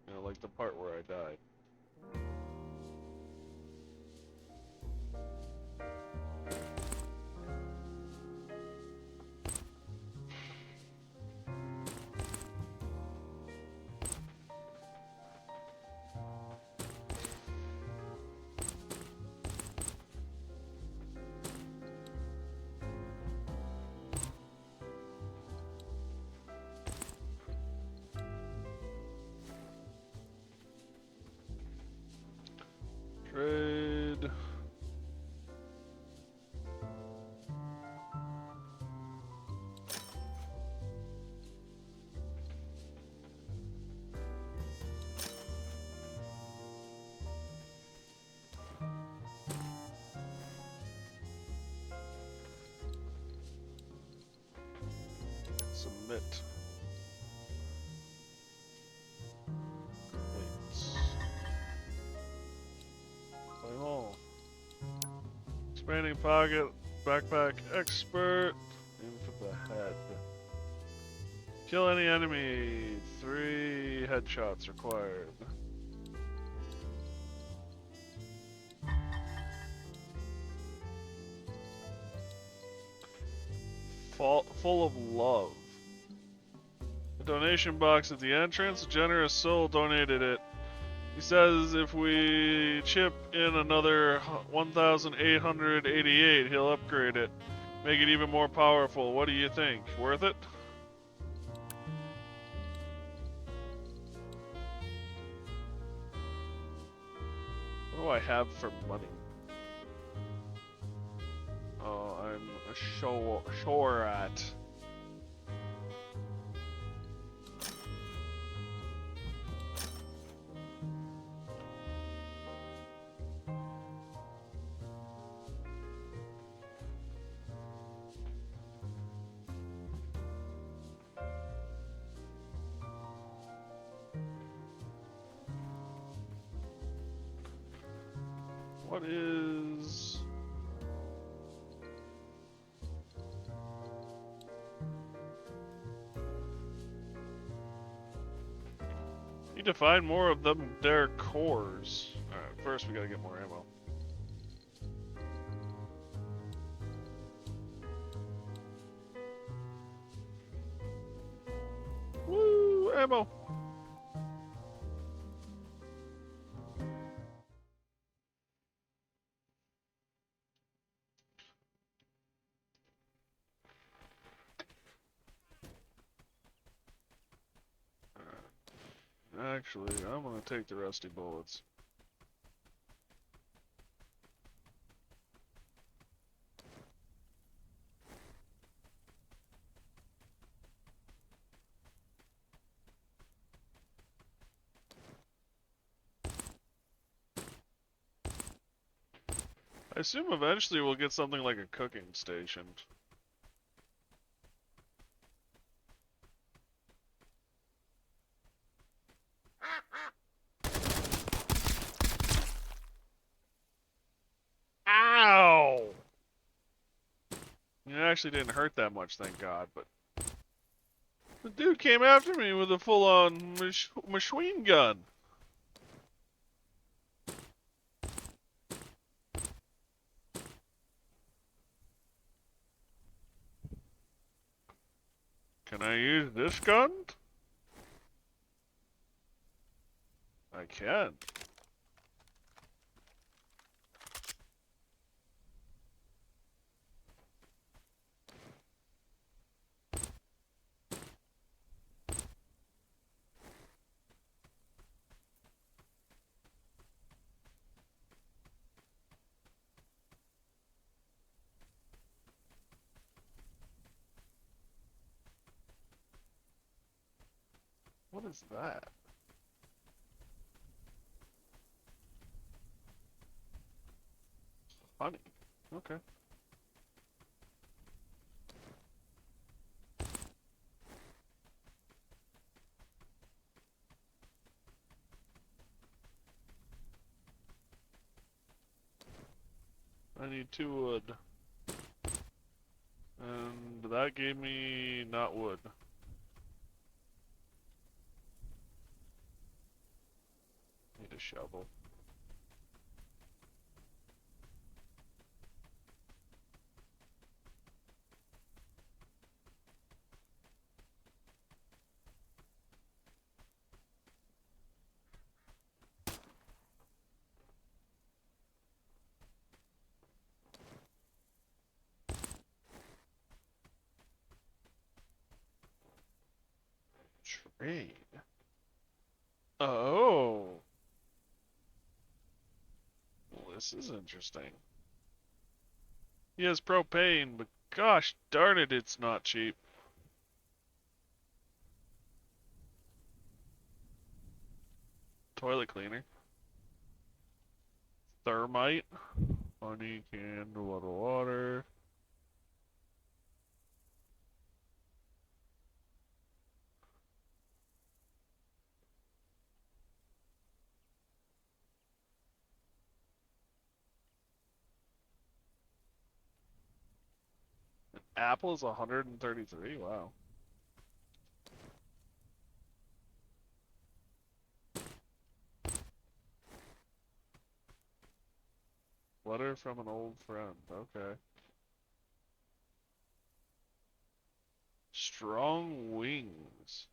A: You know, like the part where I died. Trade. Submit. Wait. Play all. Expanding pocket. Backpack expert. Aim for the head. Kill any enemy. 3 headshots required. Full of love. A donation box at the entrance. A generous soul donated it. He says if we chip in another 1,888, he'll upgrade it. Make it even more powerful. What do you think? Worth it? What do I have for money? Oh, I'm a shore at. What is... Need to find more of them, their cores. Alright, first we gotta get more ammo. Woo! Ammo! Actually, I'm gonna take the rusty bullets. I assume eventually we'll get something like a cooking station. Ow! It actually didn't hurt that much, thank God, but... The dude came after me with a full-on machine gun. Can I use this gun? I can. What is that? Honey. Okay. I need 2 wood. And that gave me not wood. Need a shovel. Trade. Oh. Well, this is interesting. He has propane, but gosh darn it, it's not cheap. Toilet cleaner. Thermite. Honey, canned water. Apple is 133. Wow. Letter from an old friend. Okay. Strong wings.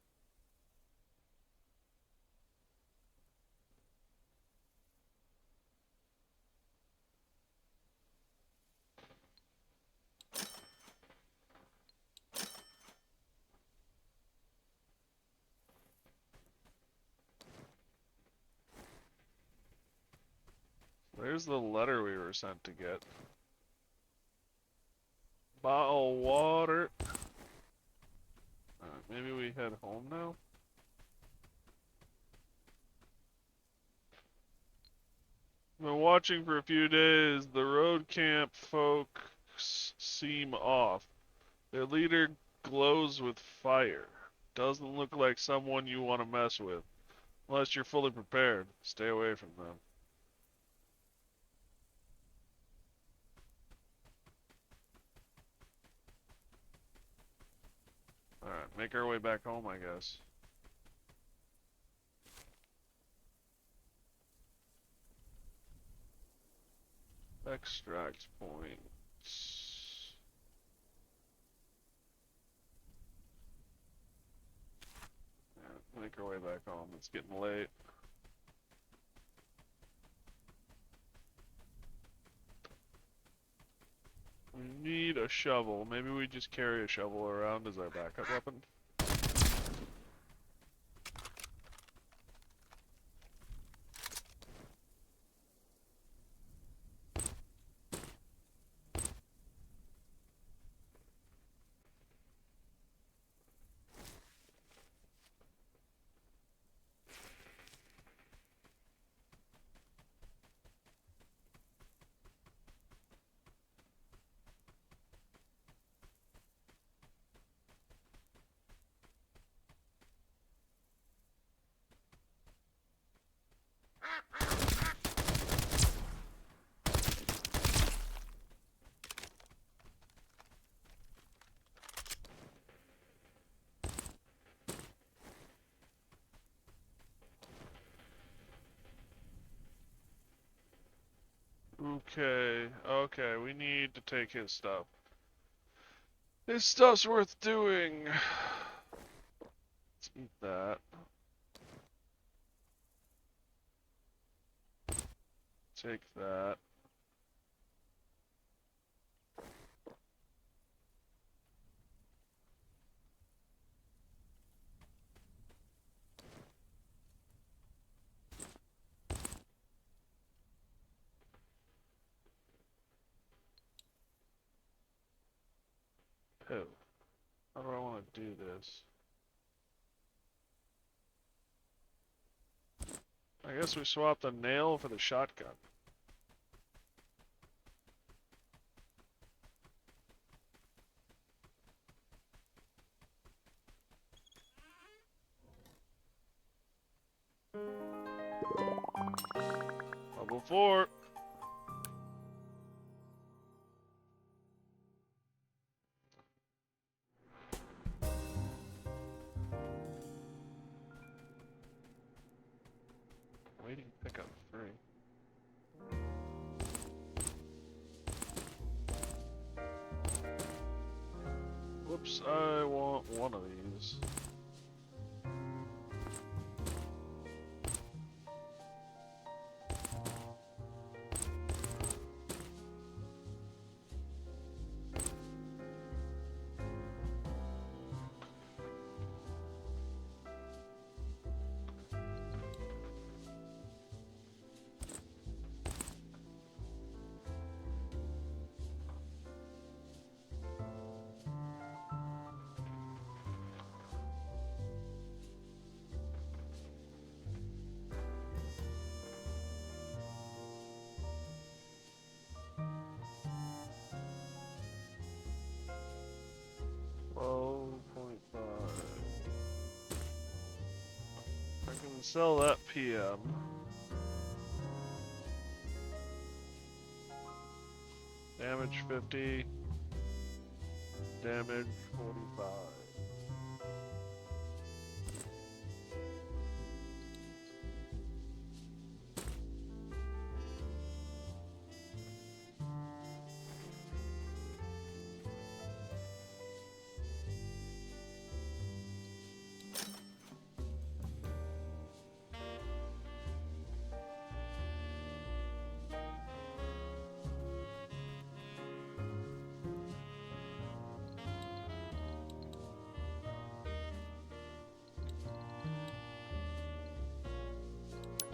A: There's the letter we were sent to get. Bottle water. Maybe we head home now? Been watching for a few days. The road camp folks seem off. Their leader glows with fire. Doesn't look like someone you want to mess with. Unless you're fully prepared. Stay away from them. Alright, make our way back home, I guess. Extract points. Yeah, make our way back home. It's getting late. We need a shovel. Maybe we just carry a shovel around as our backup weapon. Okay, we need to take his stuff. His stuff's worth doing. Let's eat that. Take that. Oh, how do I want to do this? I guess we swapped the nail for the shotgun. Level 4. Waiting pickup 3. Whoops, I want one of these. I can sell that PM. Damage 50. Damage 45.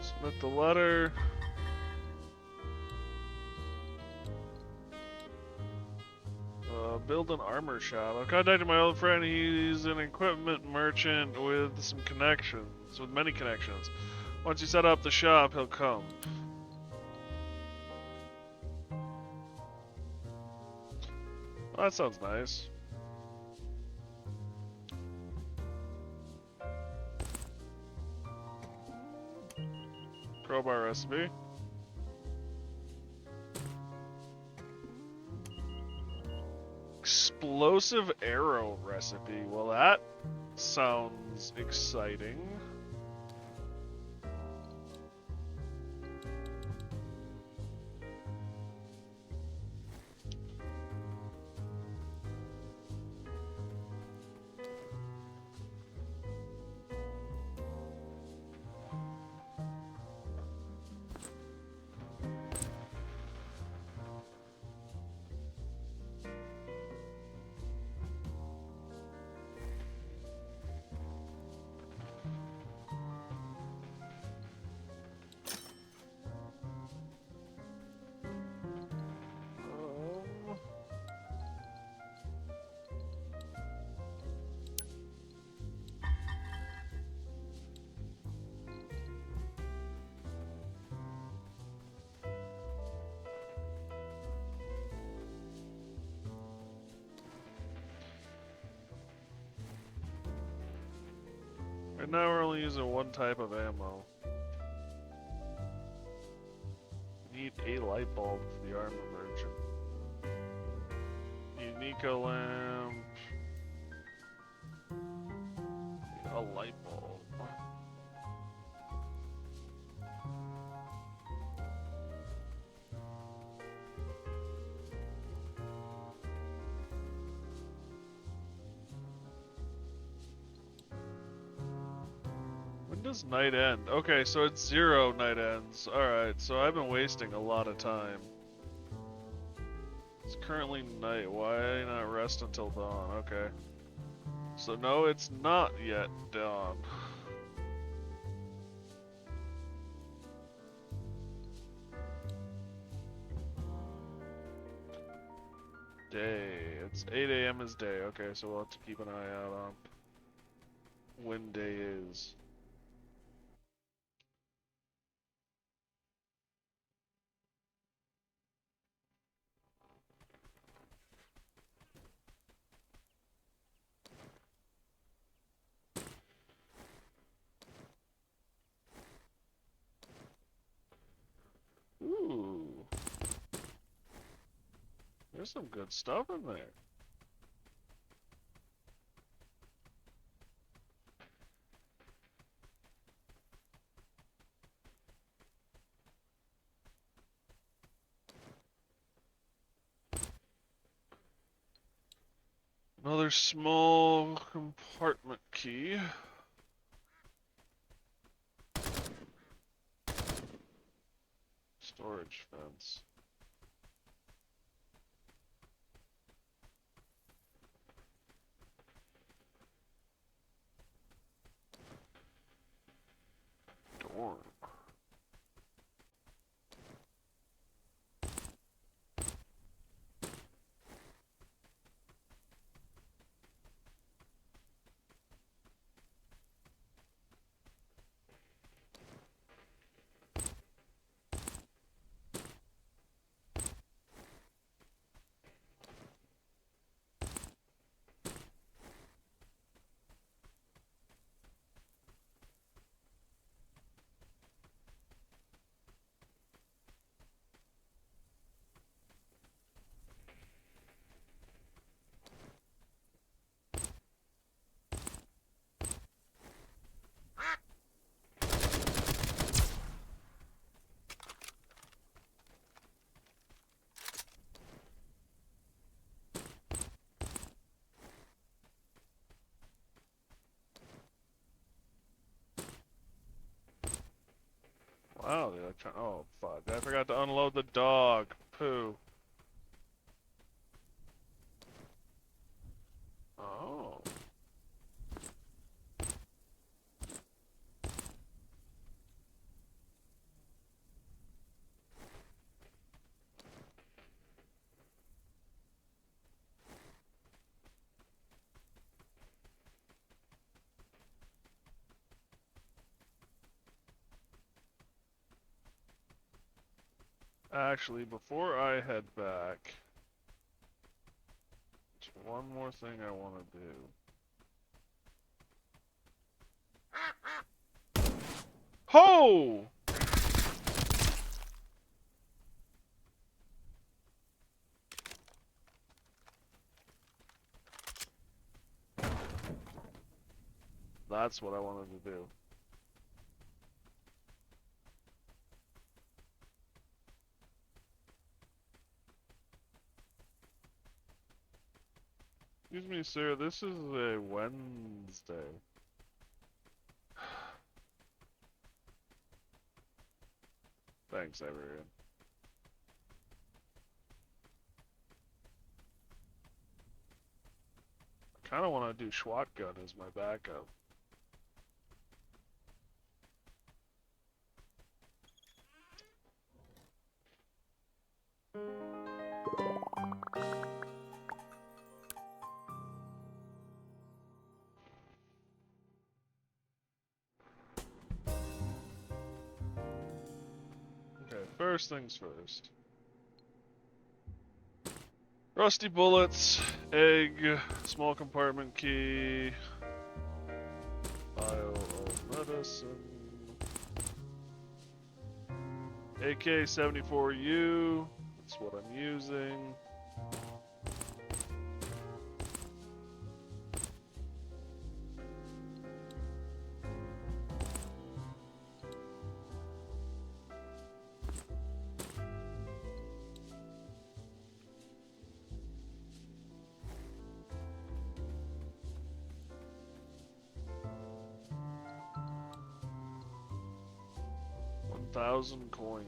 A: Submit the letter. Build an armor shop. I contacted my old friend. He's an equipment merchant with some connections, with many connections. Once you set up the shop, he'll come. Well, that sounds nice. Crowbar recipe. Explosive arrow recipe. Well, that sounds exciting. Right now we're only using one type of ammo. Need a light bulb for the armor merchant. Need an eco lamp. Need a light bulb. When does night end? Okay, so it's 0 night ends. Alright, so I've been wasting a lot of time. It's currently night. Why not rest until dawn? Okay. So no, it's not yet dawn. Day. It's 8 a.m. is day. Okay, so we'll have to keep an eye out on when day is. There's some good stuff in there. Another small compartment key. Storage fence. Dorm. Wow, the electron. Oh, fuck. I forgot to unload the dog. Poo. Oh. Actually, before I head back, there's one more thing I want to do. Ho! That's what I wanted to do. Excuse me, sir, this is a Wednesday. Thanks, Iverian. I kind of want to do shotgun as my backup. Okay, first things first. Rusty bullets, egg, small compartment key, vial of medicine, AK-74U, that's what I'm using. $1,000 coin.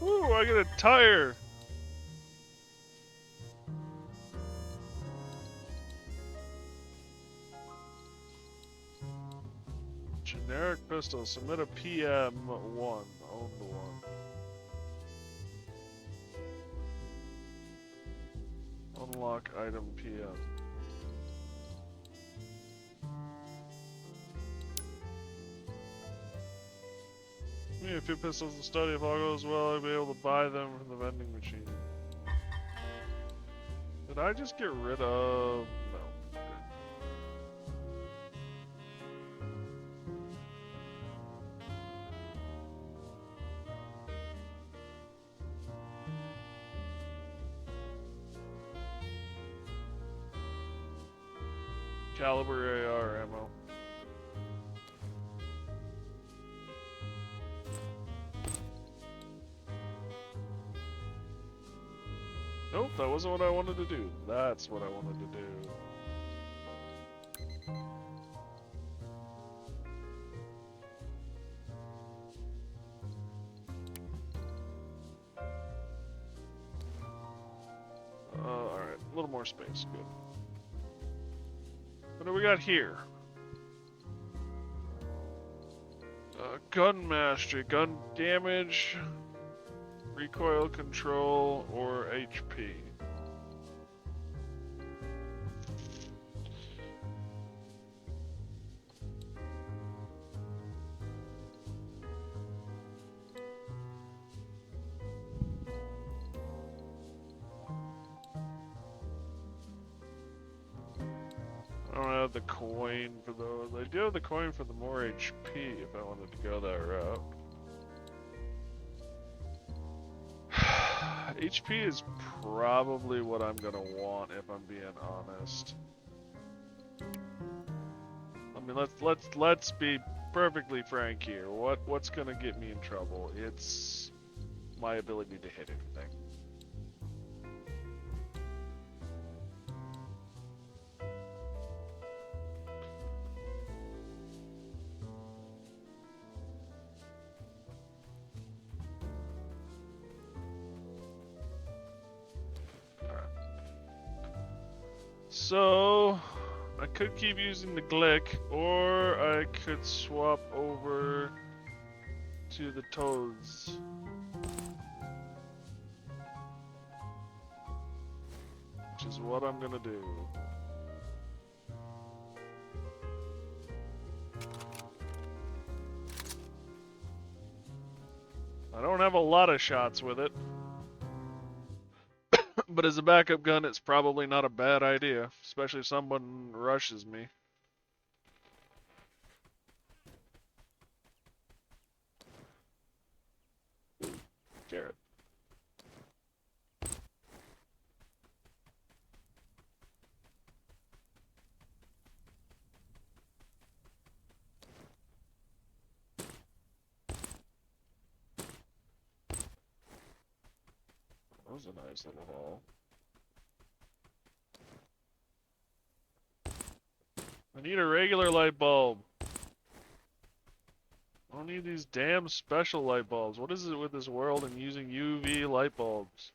A: Ooh, I get a tire. Generic pistol. Submit a PM1. Own the one. Unlock item PM. Give me a few pistols to study. If all goes well, I'll be able to buy them from the vending machine. Did I just get rid of... No. Okay. Caliber AR ammo. Nope, that wasn't what I wanted to do. That's what I wanted to do. Alright, a little more space, good. What do we got here? Gun mastery, gun damage, recoil control, or HP. I don't have the coin for those. I do have the coin for the more HP if I wanted to go that route. HP is probably what I'm gonna want if I'm being honest. I mean, let's be perfectly frank here. What's gonna get me in trouble? It's my ability to hit anything. So, I could keep using the Glick, or I could swap over to the Toads. Which is what I'm gonna do. I don't have a lot of shots with it. But as a backup gun, it's probably not a bad idea, especially if someone rushes me. Garrett. That was a nice little haul. I need a regular light bulb. I don't need these damn special light bulbs. What is it with this world and using UV light bulbs?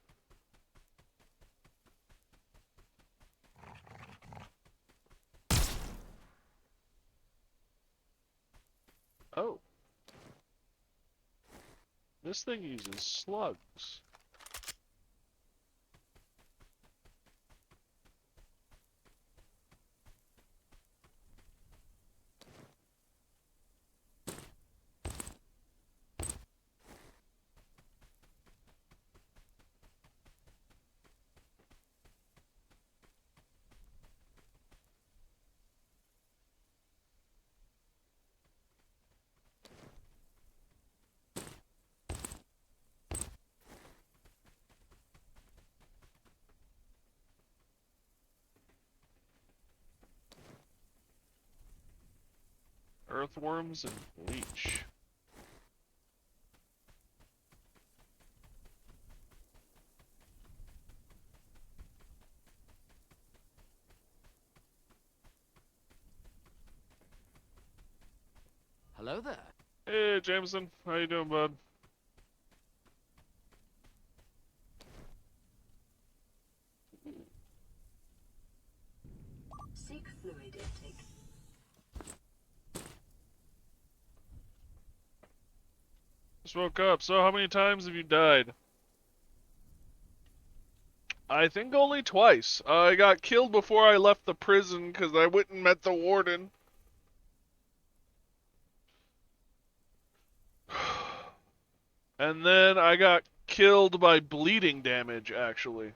A: Oh. This thing uses slugs. Earthworms and bleach.
C: Hello there.
A: Hey, Jameson. How you doing, bud?
D: Seek fluid intake.
A: Just woke up. So how many times have you died? I think only twice. I got killed before I left the prison because I went and met the warden. And then I got killed by bleeding damage, actually.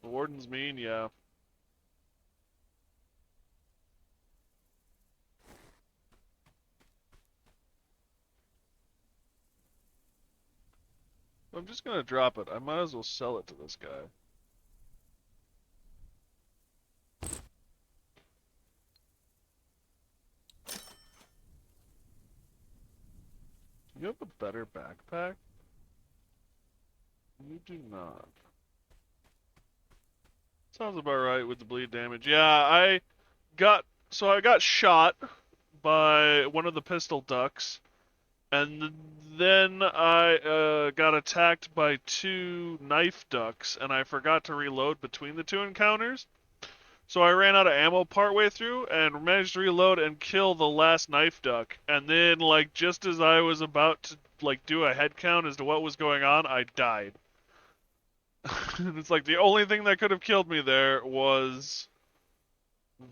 A: The warden's mean, yeah. I'm just gonna drop it. I might as well sell it to this guy. You have a better backpack? You do not. Sounds about right with the bleed damage. Yeah, I got shot by one of the pistol ducks, and then I got attacked by two knife ducks, and I forgot to reload between the two encounters. So I ran out of ammo partway through and managed to reload and kill the last knife duck. And then, like, just as I was about to, like, do a head count as to what was going on, I died. It's like the only thing that could have killed me there was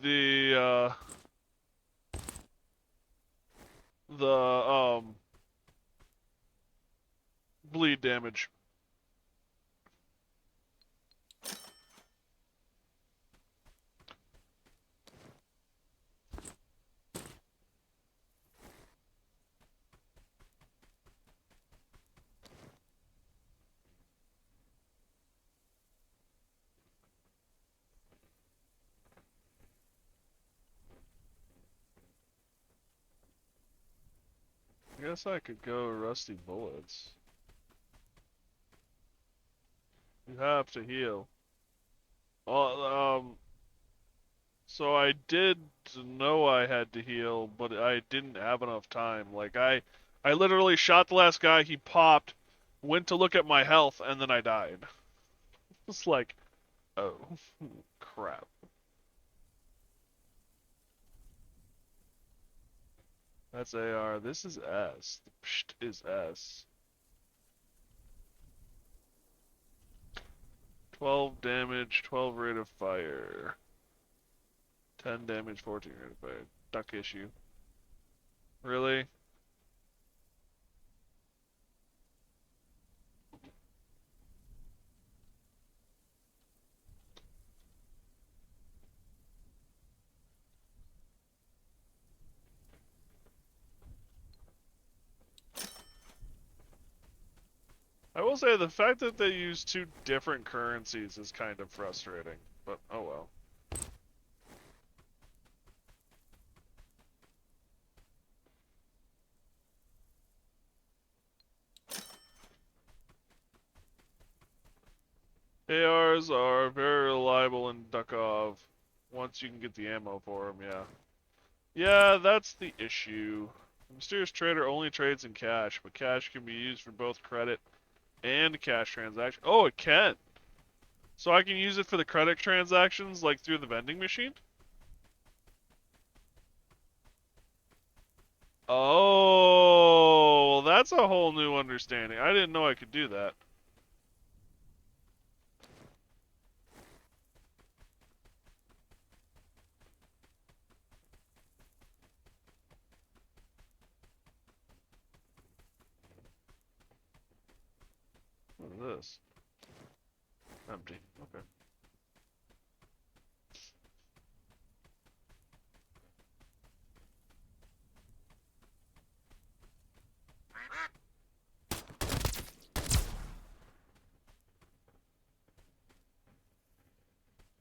A: the the bleed damage. I guess I could go rusty bullets. You have to heal. Well, so I did know I had to heal, but I didn't have enough time. Like I literally shot the last guy, he popped, went to look at my health, and then I died. It's like, oh, crap. That's AR. This is S. The psht is S. 12 damage, 12 rate of fire. 10 damage, 14 rate of fire. Duck issue. Really? I will say the fact that they use two different currencies is kind of frustrating, but oh well. ARs are very reliable in Duckov once you can get the ammo for them, yeah. Yeah, that's the issue. The mysterious trader only trades in cash, but cash can be used for both credit and cash transactions. Oh, it can! So I can use it for the credit transactions, like through the vending machine? Oh, well, that's a whole new understanding. I didn't know I could do that. What is this? Empty. Okay.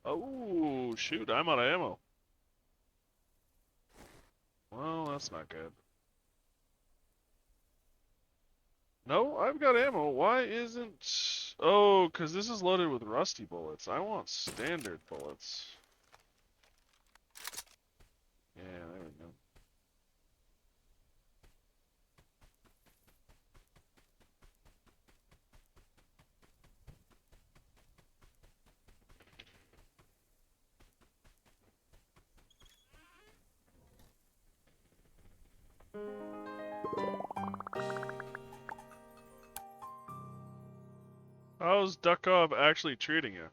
A: Oh, shoot, I'm out of ammo. Well, that's not good. No, I've got ammo. Why isn't... Oh, because this is loaded with rusty bullets. I want standard bullets. Yeah, there we go. How's Duckov actually treating you?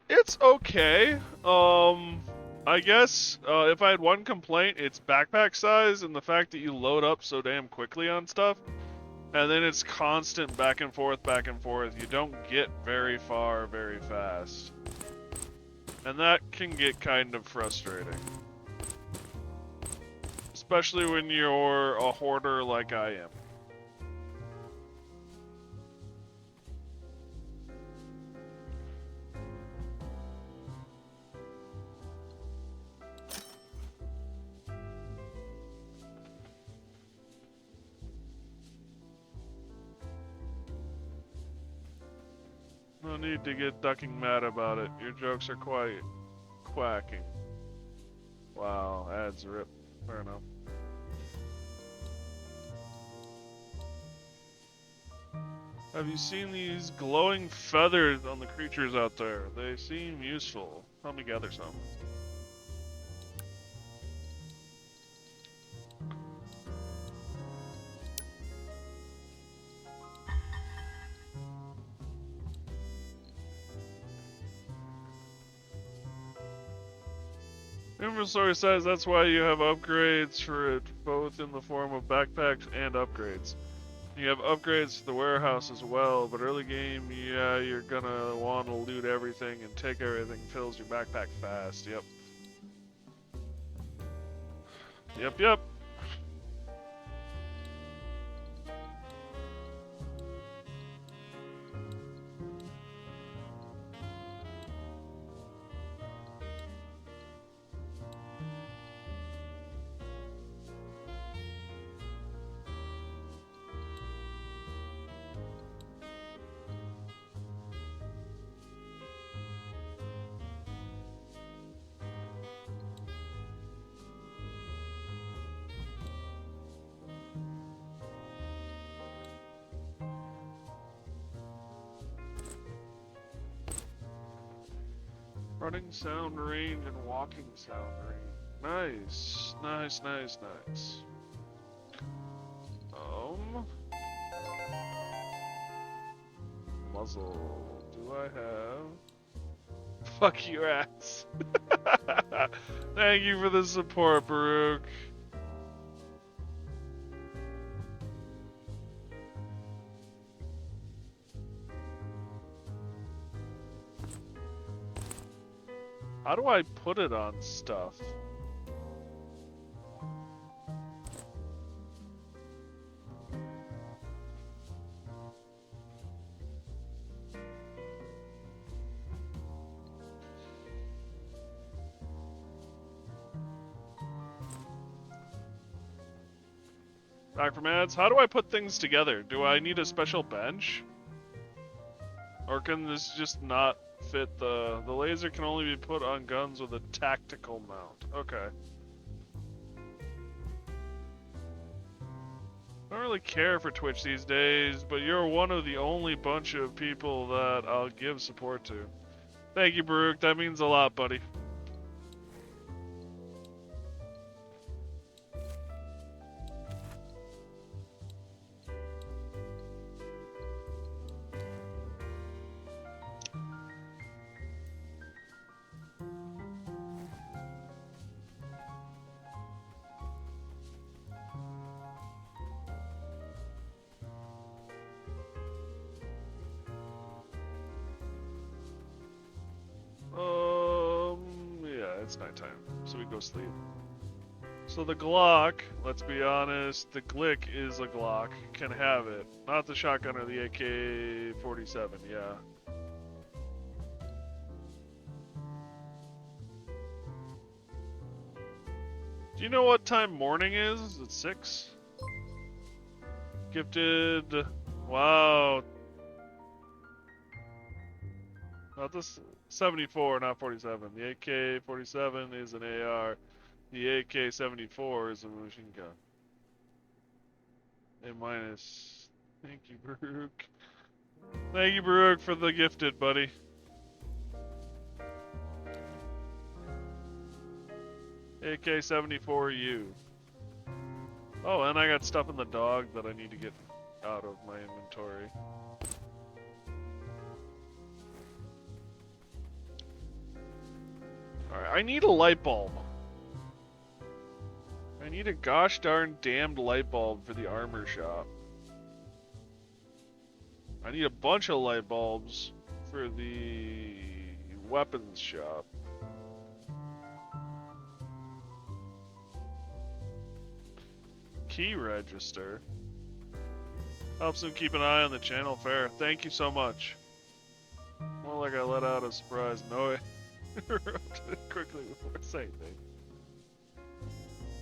A: It's okay. I guess if I had one complaint, it's backpack size and the fact that you load up so damn quickly on stuff. And then it's constant back and forth, back and forth. You don't get very far very fast. And that can get kind of frustrating. Especially when you're a hoarder like I am. No need to get ducking mad about it. Your jokes are quite quacking. Wow, ads rip. Fair enough. Have you seen these glowing feathers on the creatures out there? They seem useful. Help me gather some. Inventory says that's why you have upgrades for it, both in the form of backpacks and upgrades. You have upgrades to the warehouse as well, but early game, yeah, you're gonna want to loot everything and take everything, fills your backpack fast, yep. Yep. Running sound range and walking sound range. Nice. Muzzle. Do I have? Fuck your ass. Thank you for the support, Baruch. How do I put it on stuff? Back from ads. How do I put things together? Do I need a special bench? Or can this just not fit the laser can only be put on guns with a tactical mount. Okay. I don't really care for Twitch these days, but you're one of the only bunch of people that I'll give support to. Thank you, Baruch. That means a lot, buddy. Yeah, it's nighttime, so we go sleep. So the Glock, let's be honest, the Glick is a Glock, can have it. Not the shotgun or the AK-47, yeah. Do you know what time morning is? Is it 6? Gifted, wow. Not this, 74, not 47. The AK-47 is an AR. The AK-74 is a machine gun. A minus. Thank you, Baruch. Thank you, Baruch, for the gifted, buddy. AK-74U. Oh, and I got stuff in the dog that I need to get out of my inventory. Alright, I need a light bulb. I need a gosh darn damned light bulb for the armor shop. I need a bunch of light bulbs for the weapons shop. Key register. Helps him keep an eye on the channel. Fair. Thank you so much. More like I let out a surprise noise. Quickly before saying anything.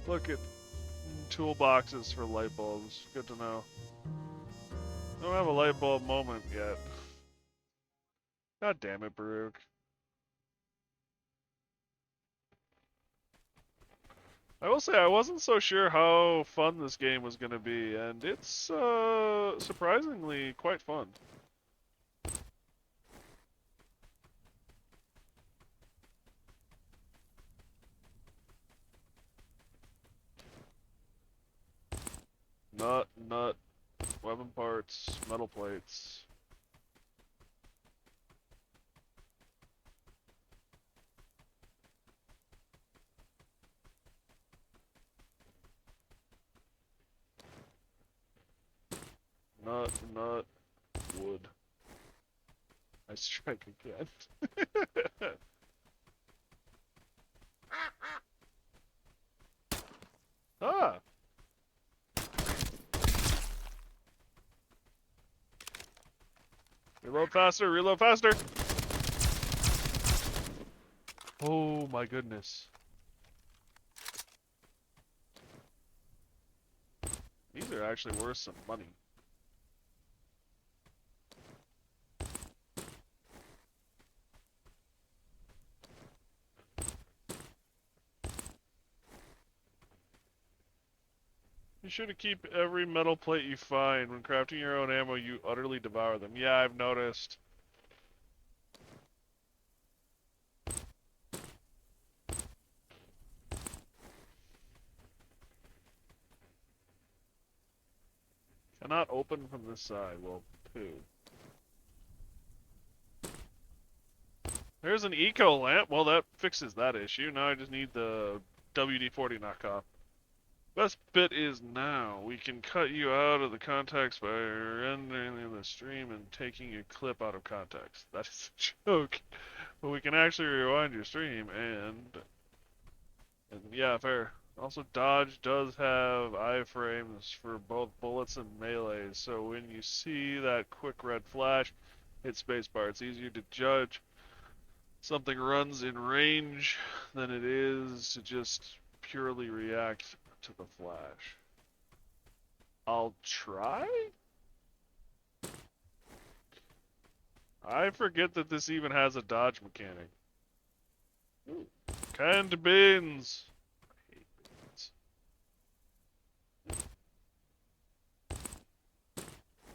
A: Look at toolboxes for light bulbs. Good to know. Don't have a light bulb moment yet. God damn it, Baruch. I will say I wasn't so sure how fun this game was going to be, and it's surprisingly quite fun. Nut, weapon parts, metal plates. Nut, wood. I strike again. Ah! Reload faster, reload faster! Oh my goodness. These are actually worth some money. Be sure to keep every metal plate you find. When crafting your own ammo, you utterly devour them. Yeah, I've noticed. Cannot open from this side. Well, poo. There's an eco lamp. Well, that fixes that issue. Now I just need the WD-40 knockoff. Best bit is now. We can cut you out of the context by rendering the stream and taking your clip out of context. That is a joke. But we can actually rewind your stream and yeah, fair. Also, dodge does have iframes for both bullets and melees, so when you see that quick red flash, hit spacebar. It's easier to judge something runs in range than it is to just purely react to the flash. I'll try? I forget that this even has a dodge mechanic. Ooh. Canned beans! I hate beans.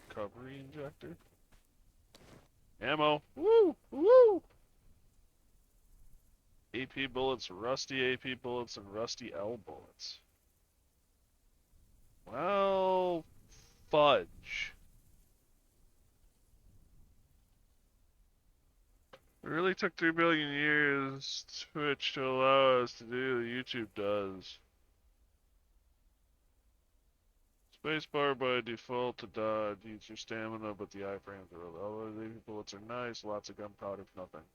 A: Recovery injector. Ammo. Woo! Woo! AP bullets, rusty AP bullets, and rusty L bullets. Well, fudge. It really took 3 billion years Twitch to allow us to do what YouTube does. Spacebar by default to dodge, eats your stamina, but the iframes are low. The bullets are nice, lots of gunpowder, nothing.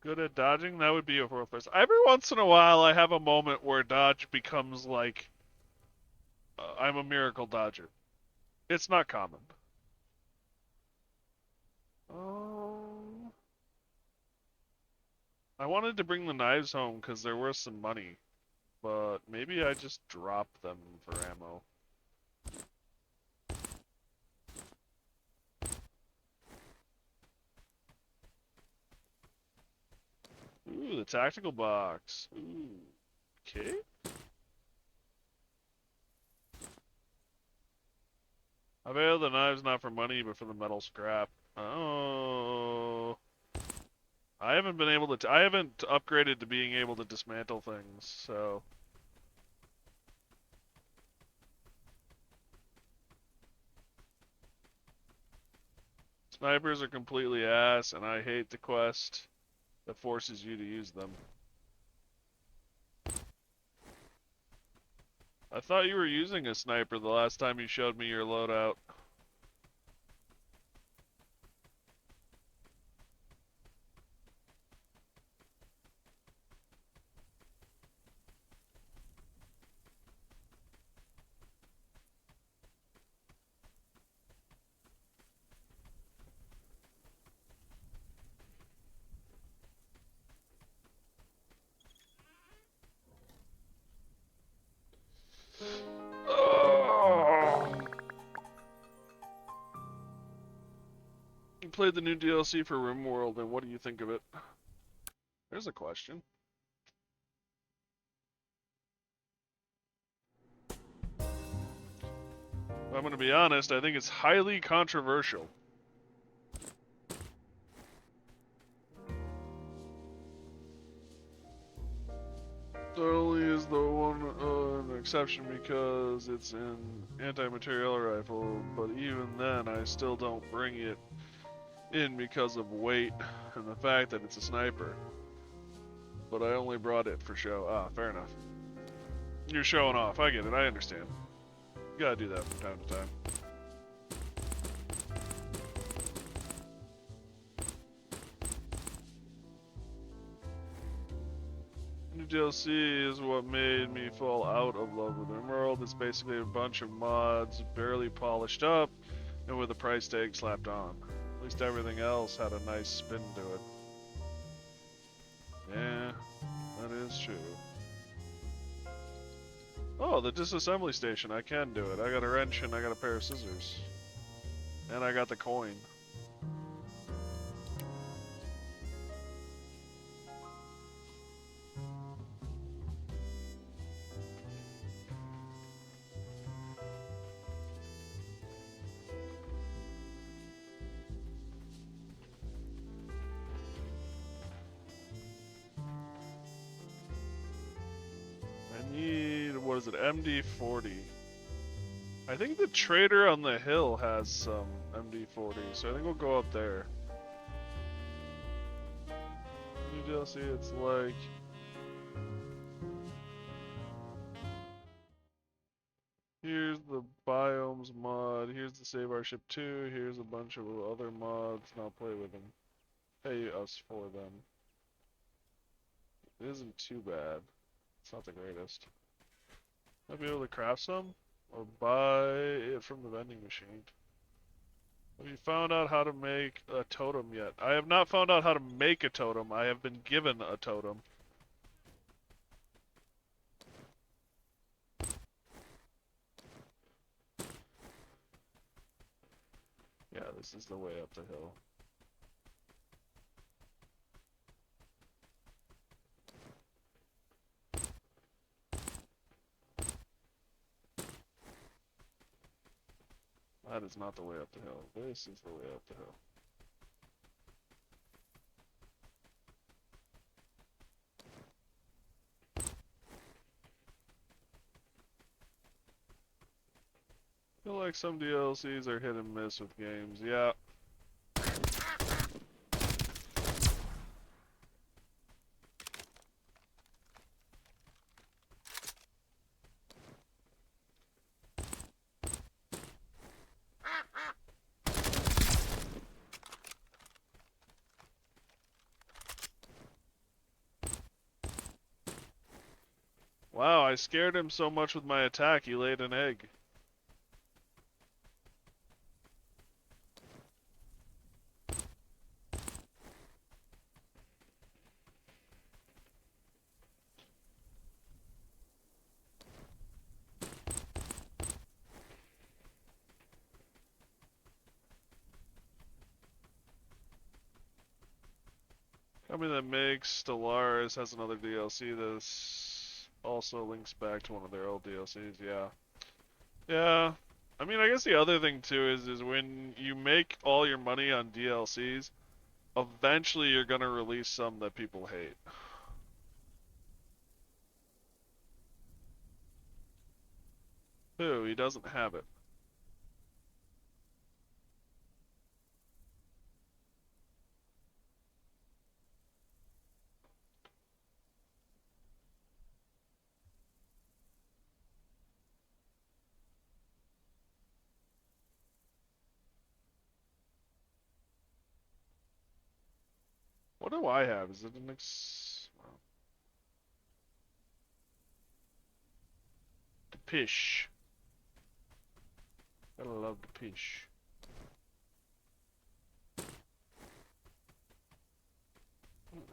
A: Good at dodging? That would be a fourth place. Every once in a while, I have a moment where dodge becomes like, I'm a miracle dodger. It's not common. Oh. I wanted to bring the knives home because they're worth some money, but maybe I just drop them for ammo. Ooh, the tactical box. Ooh. Okay. Avail the knives not for money, but for the metal scrap. Oh. I haven't been able to. I haven't upgraded to being able to dismantle things, so. Snipers are completely ass, and I hate the quest that forces you to use them. I thought you were using a sniper the last time you showed me your loadout. played the new DLC for RimWorld, and what do you think of it? There's a question. I'm going to be honest, I think it's highly controversial. There only is the one an exception because it's an anti-material rifle, but even then I still don't bring it in because of weight and the fact that it's a sniper. But I only brought it for show. Ah, fair enough. You're showing off. I get it. I understand. You gotta do that from time to time. New DLC is what made me fall out of love with Emerald. It's basically a bunch of mods, barely polished up, and with a price tag slapped on. At least everything else had a nice spin to it. Yeah, that is true. Oh, the disassembly station. I can do it. I got a wrench and I got a pair of scissors. And I got the coin. I need, what is it, MD40. I think the trader on the hill has some MD40, so I think we'll go up there. New DLC, it's like... Here's the biomes mod, here's the Save Our Ship 2, here's a bunch of other mods, now play with them. Pay us for them. It isn't too bad. It's not the greatest. Might be able to craft some? Or buy it from the vending machine. Have you found out how to make a totem yet? I have not found out how to make a totem. I have been given a totem. Yeah, this is the way up the hill. That is not the way up the hill. This is the way up the hill. I feel like some DLCs are hit and miss with games. Yeah. Wow, I scared him so much with my attack, he laid an egg. Company that makes Stellaris has another DLC that also links back to one of their old DLCs, yeah. Yeah. I mean, I guess the other thing too is when you make all your money on DLCs, eventually you're gonna release some that people hate. Who? He doesn't have it. What do I have? Is it an well, the pish. Gotta love the pish.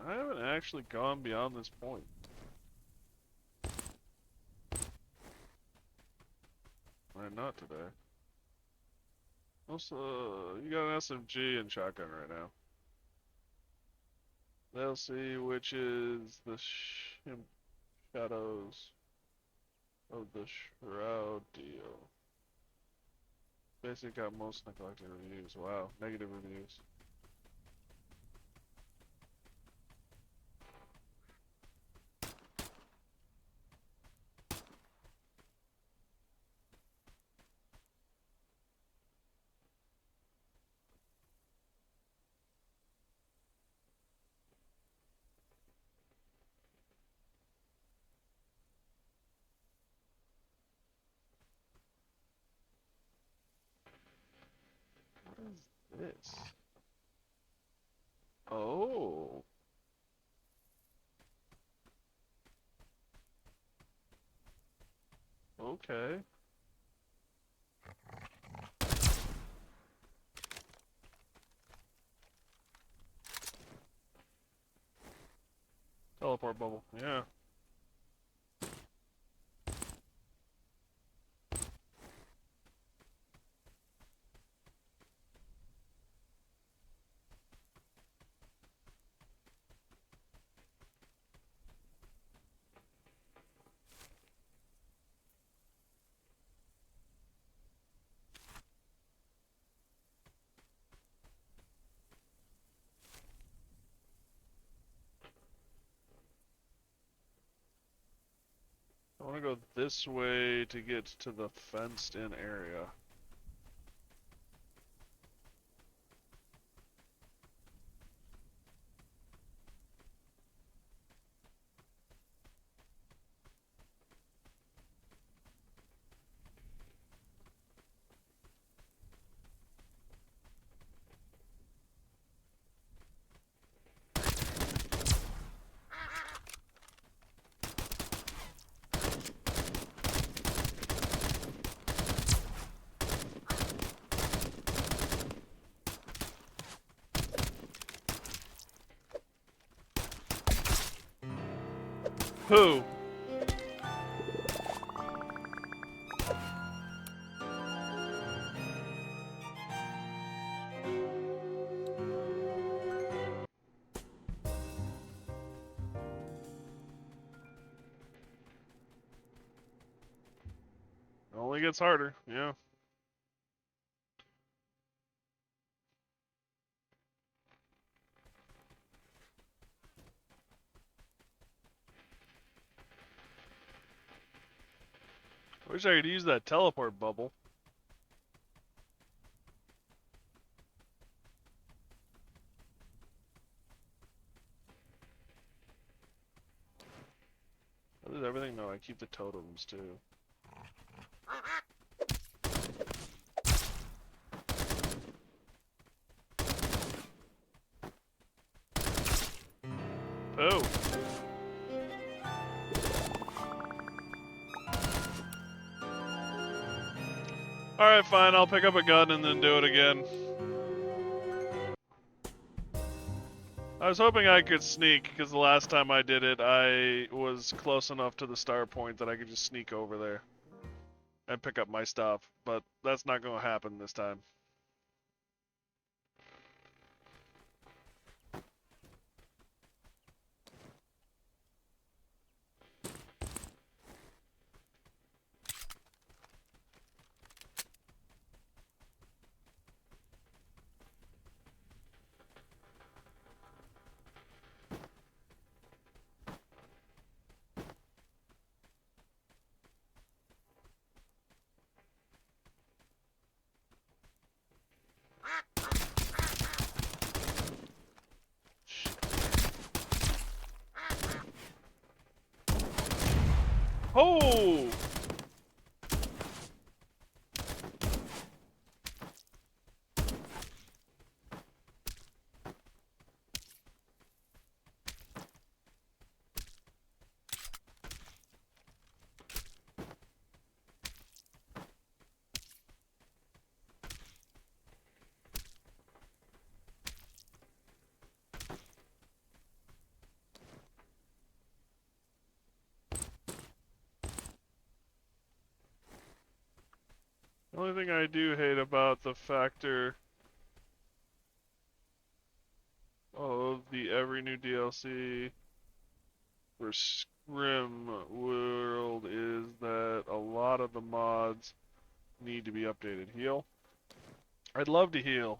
A: I haven't actually gone beyond this point. Right, not today. Also, you got an SMG and shotgun right now. They'll see which is the shadows of the shroud deal. Basically got most neglected reviews. Wow, negative reviews. What is this? Oh. Okay. Teleport bubble. Yeah. I want to go this way to get to the fenced-in area. Who? It only gets harder. Yeah. I wish I could use that teleport bubble. What is everything? No, I keep the totems too. Oh. Alright, fine. I'll pick up a gun and then do it again. I was hoping I could sneak, because the last time I did it, I was close enough to the star point that I could just sneak over there and pick up my stuff, but that's not going to happen this time. Oh! thing I do hate about the factor of the every new DLC for Scrim world is that a lot of the mods need to be updated. Heal. I'd love to heal.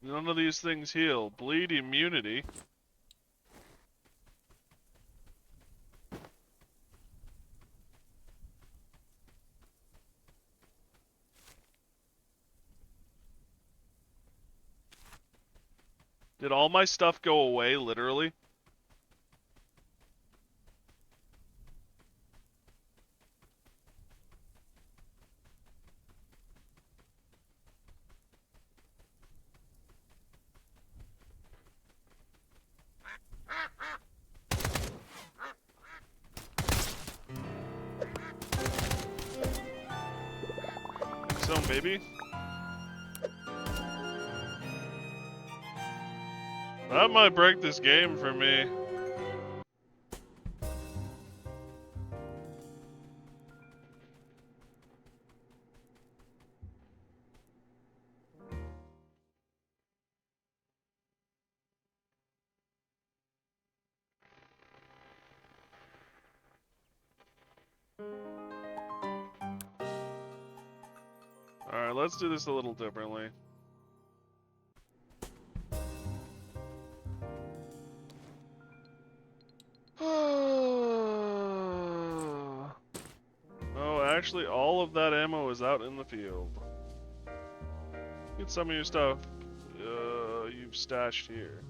A: None of these things heal. Bleed immunity. Did all my stuff go away, literally? So maybe? That might break this game for me. Alright, let's do this a little differently. Oh, actually, all of that ammo is out in the field. Get some of your stuff you've stashed here.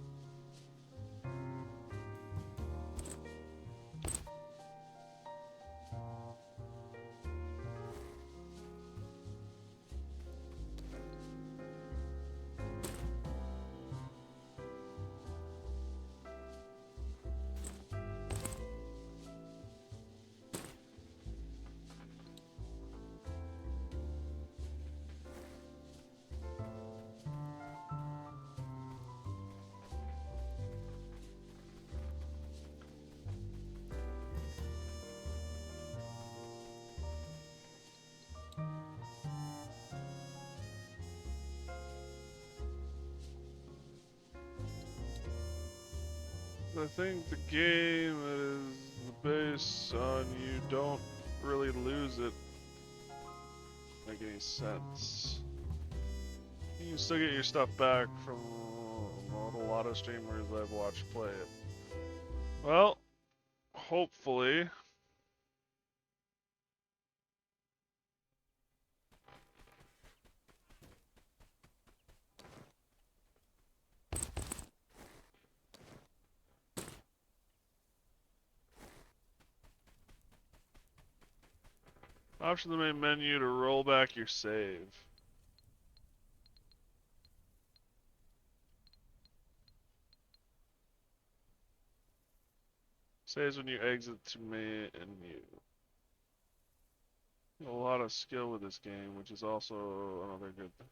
A: I think the game is the base on you don't really lose it. Make any sense. You can still get your stuff back from a lot of streamers I've watched play it. Well, hopefully. Option the main menu to roll back your save. Saves when you exit to menu. A lot of skill with this game, which is also another good thing.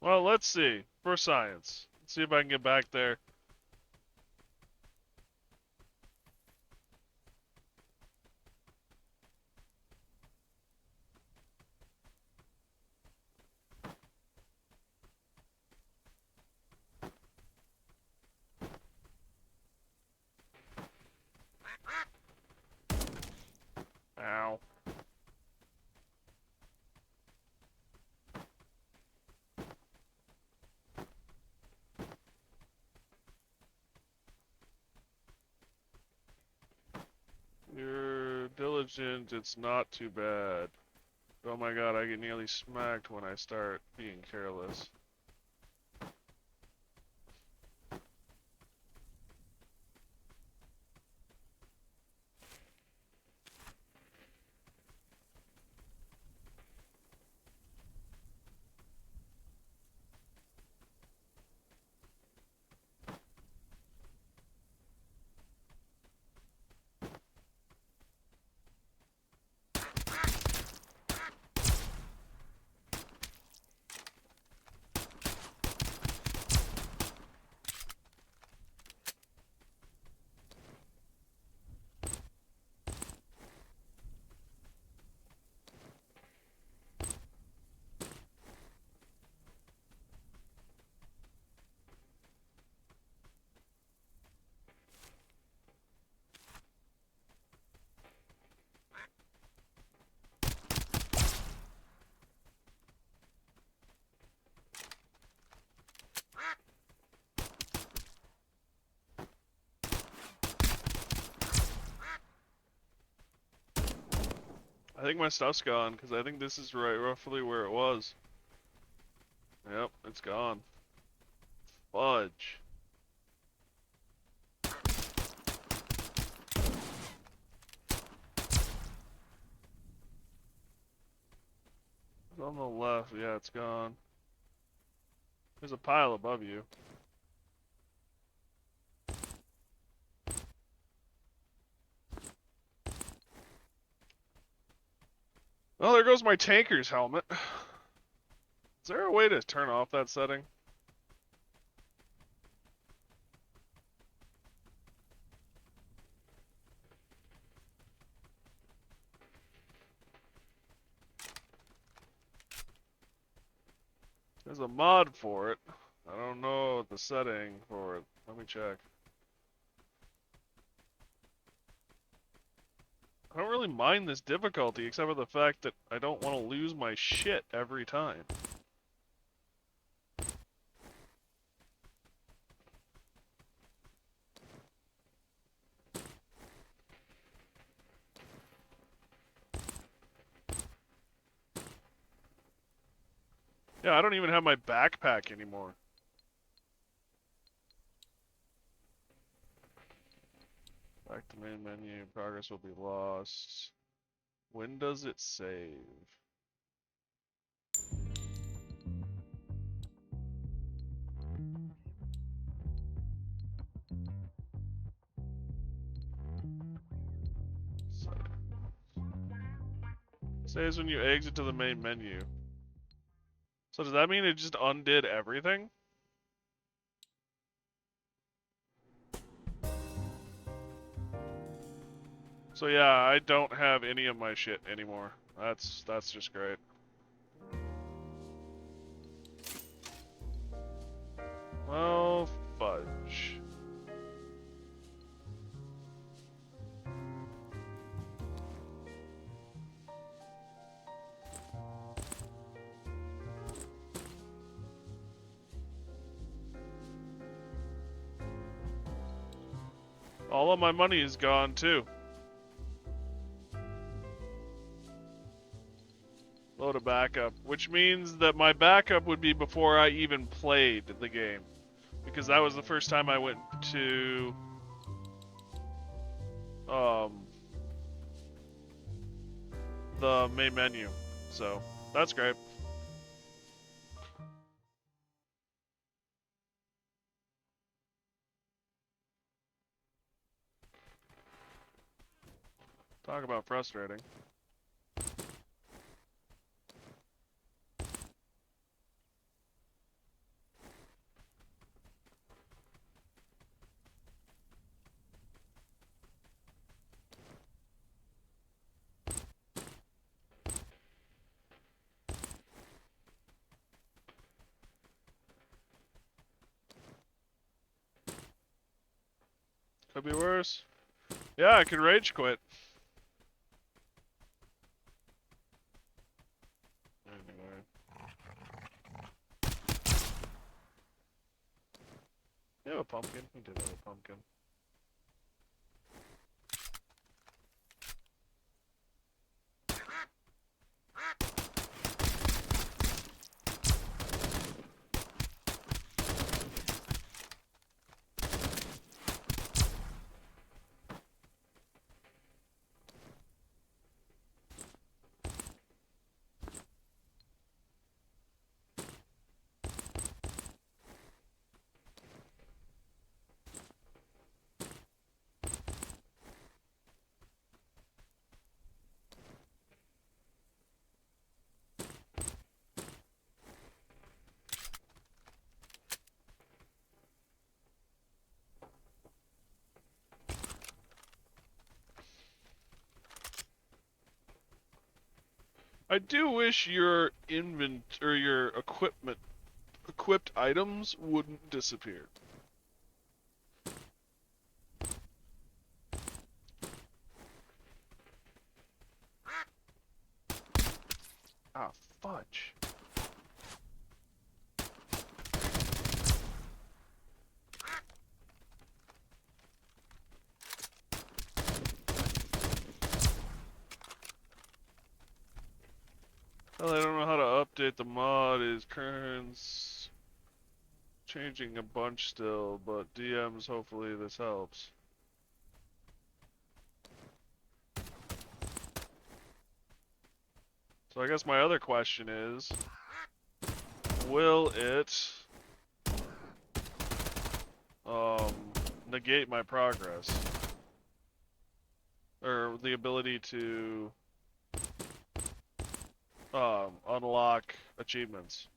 A: Well, let's see. For science. Let's see if I can get back there. Ow. You're diligent, it's not too bad. Oh my god, I get nearly smacked when I start being careless. I think my stuff's gone, because I think this is right roughly where it was. Yep, it's gone. Fudge. It's on the left, yeah, it's gone. There's a pile above you. Oh, there goes my tanker's helmet. Is there a way to turn off that setting? There's a mod for it. I don't know the setting for it. Let me check. I don't really mind this difficulty, except for the fact that I don't want to lose my shit every time. Yeah, I don't even have my backpack anymore. Back to main menu. Progress will be lost. When does it save? Saves when you exit to the main menu. So does that mean it just undid everything? So yeah, I don't have any of my shit anymore. That's just great. Oh, fudge. All of my money is gone too. Load a backup, which means that my backup would be before I even played the game. Because that was the first time I went to the main menu. So, that's great. Talk about frustrating. Could be worse. Yeah, I could rage quit. Anyway. You have a pumpkin? You did have a pumpkin. I do wish your your equipped items wouldn't disappear. Ah, fudge. Well, I don't know how to update the mod. Is currents changing a bunch still, but DMs, hopefully this helps. So I guess my other question is, will it um, negate my progress? Or the ability to unlock achievements?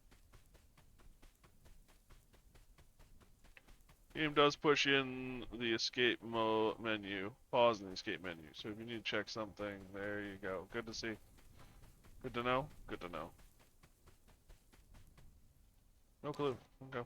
A: Game does push in the escape menu, pause in the escape menu. So if you need to check something, there you go. Good to see. Good to know. Good to know. No clue. Okay.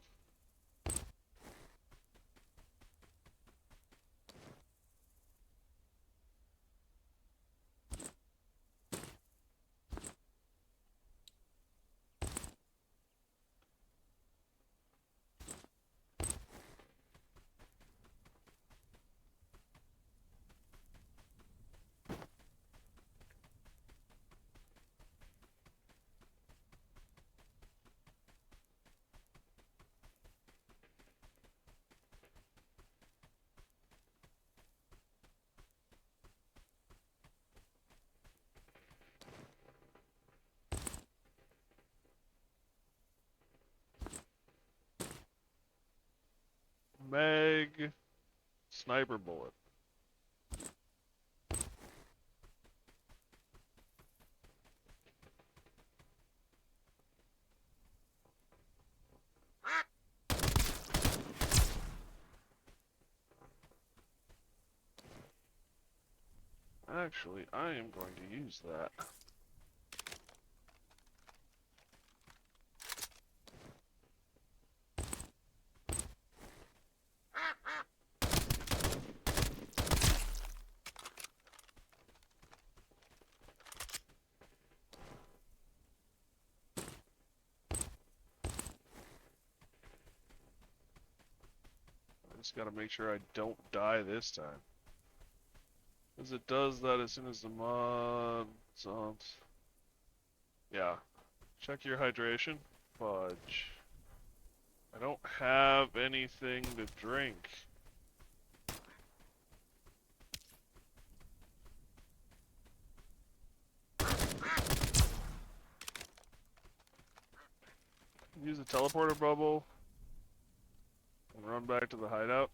A: Meg sniper bullet. Actually, I am going to use that. I just gotta make sure I don't die this time. Because it does that as soon as the mod on. Yeah. Check your hydration. Fudge. I don't have anything to drink. Use a teleporter bubble and run back to the hideout.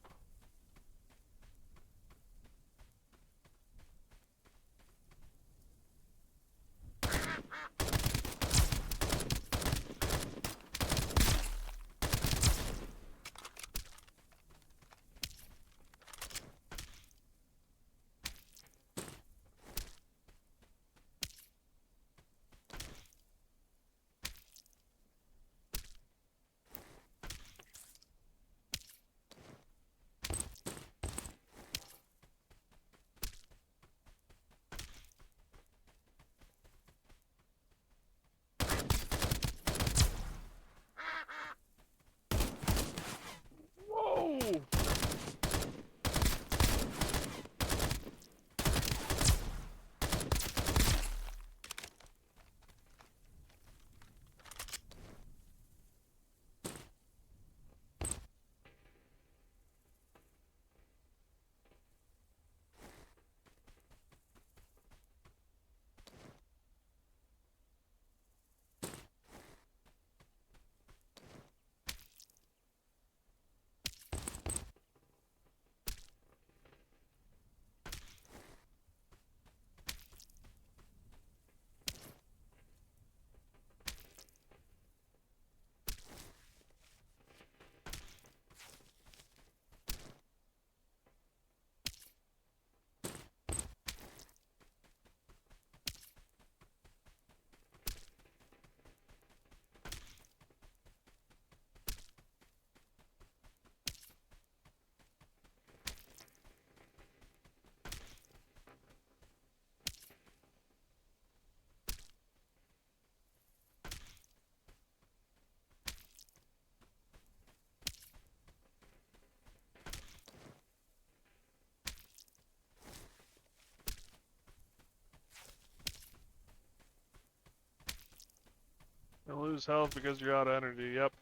A: lose health because you're out of energy. Yep.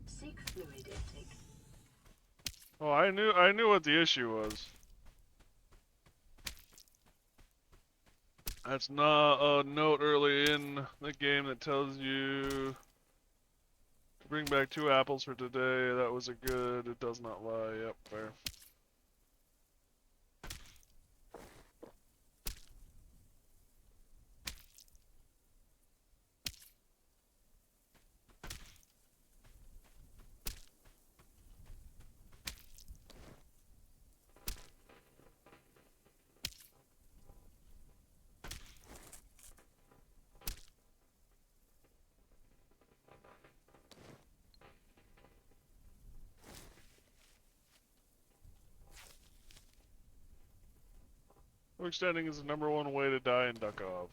C: Seek fluid intake.
A: Oh, I knew what the issue was. That's not a note early in the game that tells you to bring back 2 apples for today. That was a good. It does not lie. Yep, fair. Extending is the #1 way to die in Duckov.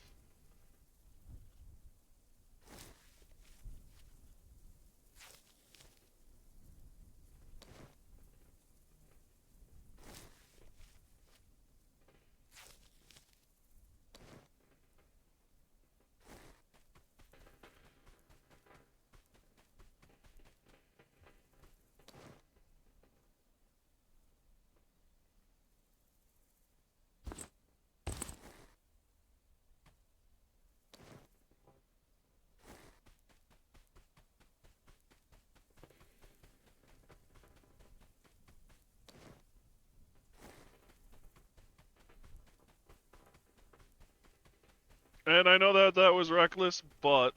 A: And I know that that was reckless, but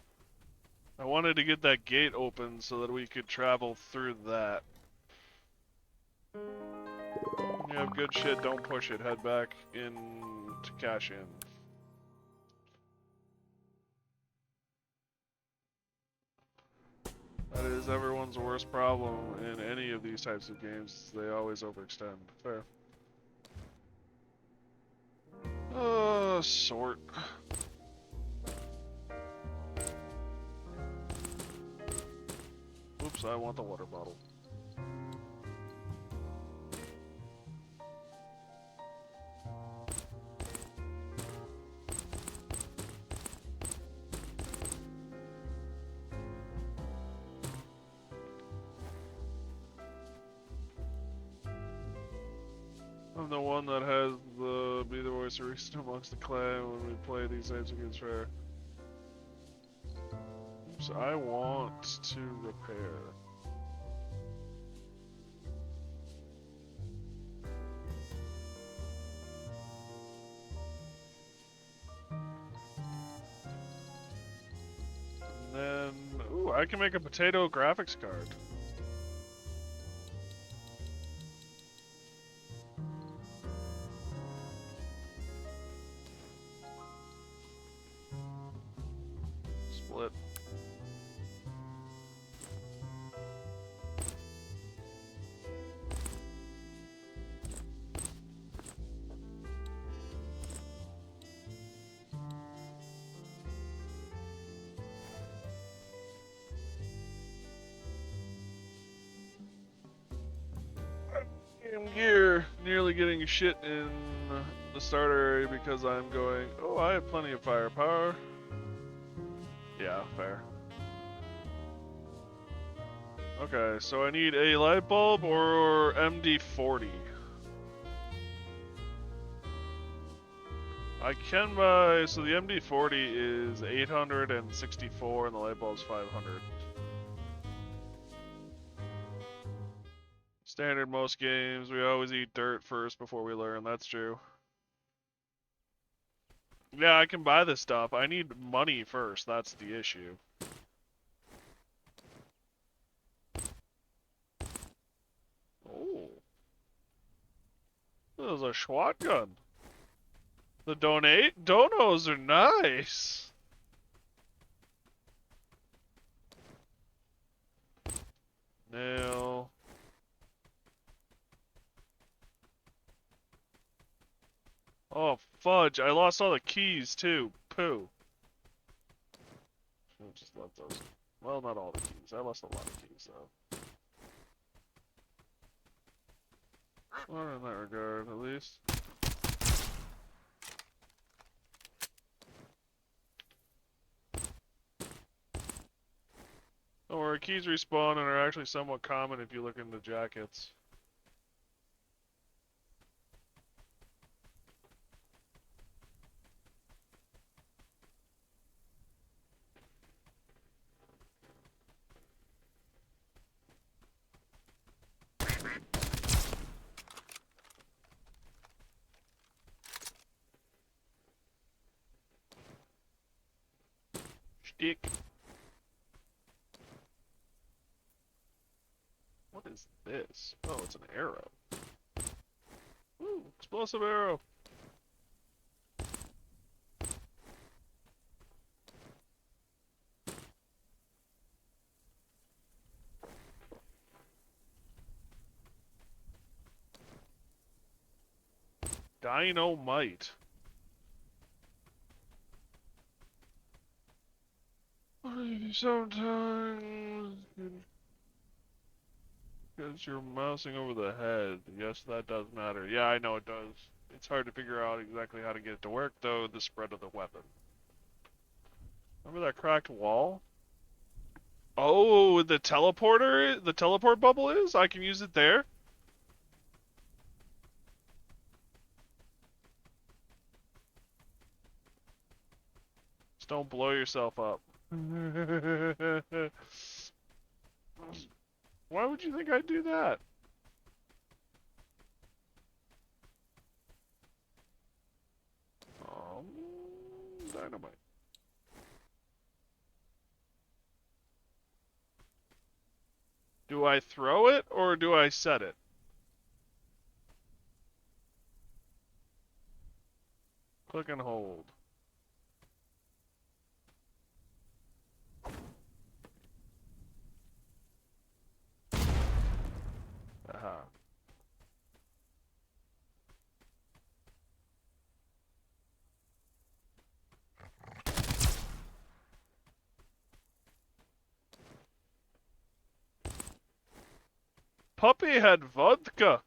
A: I wanted to get that gate open so that we could travel through that. When you have good shit, don't push it. Head back in to cash in. That is everyone's worst problem in any of these types of games. They always overextend. Fair. Sort. Oops, I want the water bottle. I'm the one that has the be the voice of reason amongst the clan when we play these types of games fair. Oops, I want to repair. And then, ooh, I can make a potato graphics card. Split. Gear, nearly getting shit in the starter area because I'm going, oh, I have plenty of firepower. Yeah, fair. Okay, so I need a light bulb or MD40. I can buy, so the MD40 is 864 and the light bulb's 500. Standard most games, we always eat dirt first before we learn, that's true. Yeah, I can buy this stuff. I need money first, that's the issue. Oh. This is a shotgun. The donos are nice. Nail. Oh, fudge. I lost all the keys, too. Poo. Should've just left those. Well, not all the keys. I lost a lot of keys, though. Well, in that regard, at least. keys respawn and are actually somewhat common if you look into jackets. Stick. What is this? Oh, it's an arrow. Ooh, explosive arrow. Dynamite. Sometimes because you're mousing over the head. Yes, that does matter. Yeah, I know it does. It's hard to figure out exactly how to get it to work, though, the spread of the weapon. Remember that cracked wall? Oh, the teleporter, the teleport bubble is? I can use it there? Just don't blow yourself up. Why would you think I'd do that? Dynamite. Do I throw it or do I set it? Click and hold. Aha. Puppy had vodka.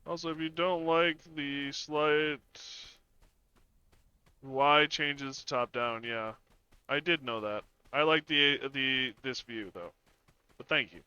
A: Also, if you don't like the slight Y changes to top down, yeah. I did know that. I like this view though. But thank you.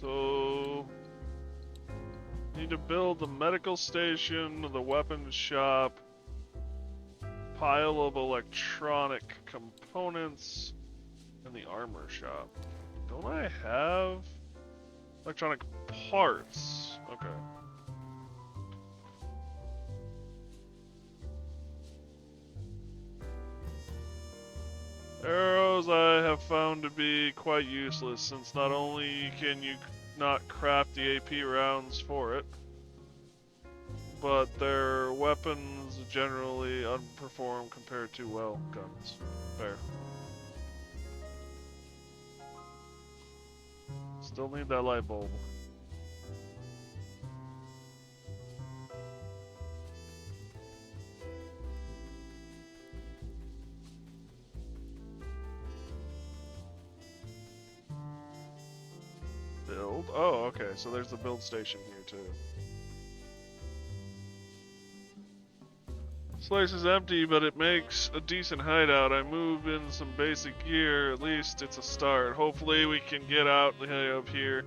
A: So, need to build the medical station, the weapons shop, pile of electronic components, and the armor shop. Don't I have electronic parts? Okay. Arrows I have found to be quite useless, since not only can you not craft the AP rounds for it, but their weapons generally underperform compared to, well, guns. Fair. Still need that light bulb. Build? Oh, okay, so there's the build station here too. This place is empty, but it makes a decent hideout. I move in some basic gear. At least it's a start. Hopefully we can get out of here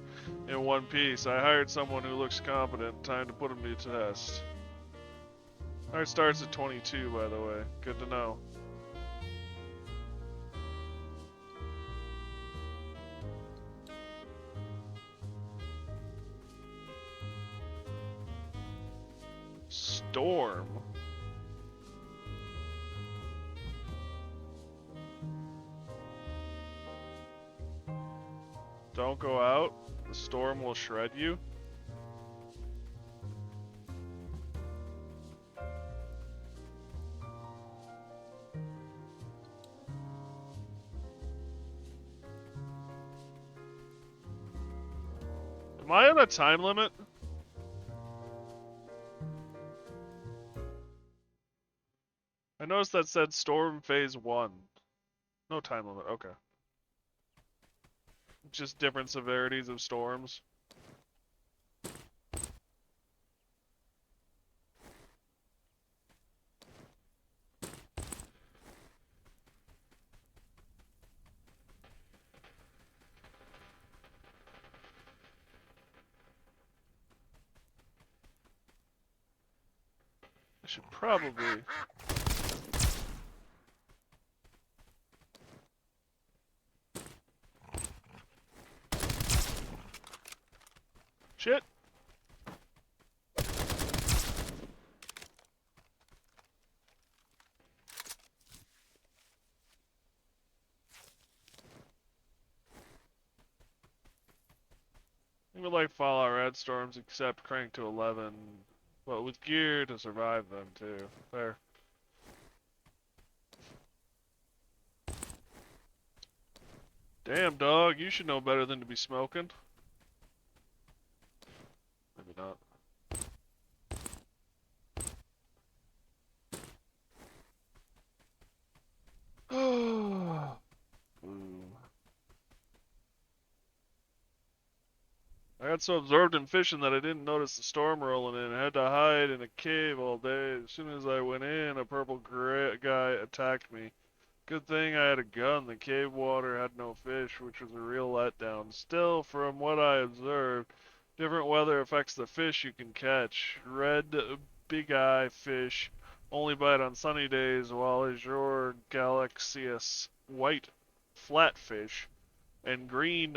A: in one piece. I hired someone who looks competent. Time to put him to test. Our starts at 22, by the way. Good to know. Storm. don't go out. The storm will shred you. Am I on a time limit? I noticed that said storm phase 1. No time limit, okay. Just different severities of storms. I should probably... Shit! I would like Fallout Red Storms except crank to 11, but with gear to survive them too. Fair. Damn, dog, you should know better than to be smoking. Maybe not. Ooh. I got so absorbed in fishing that I didn't notice the storm rolling in. I had to hide in a cave all day. As soon as I went in, a purple guy attacked me. Good thing I had a gun. The cave water had no fish, which was a real letdown. Still, from what I observed, different weather affects the fish you can catch. Red big eye fish only bite on sunny days, while azure galaxius white flatfish and green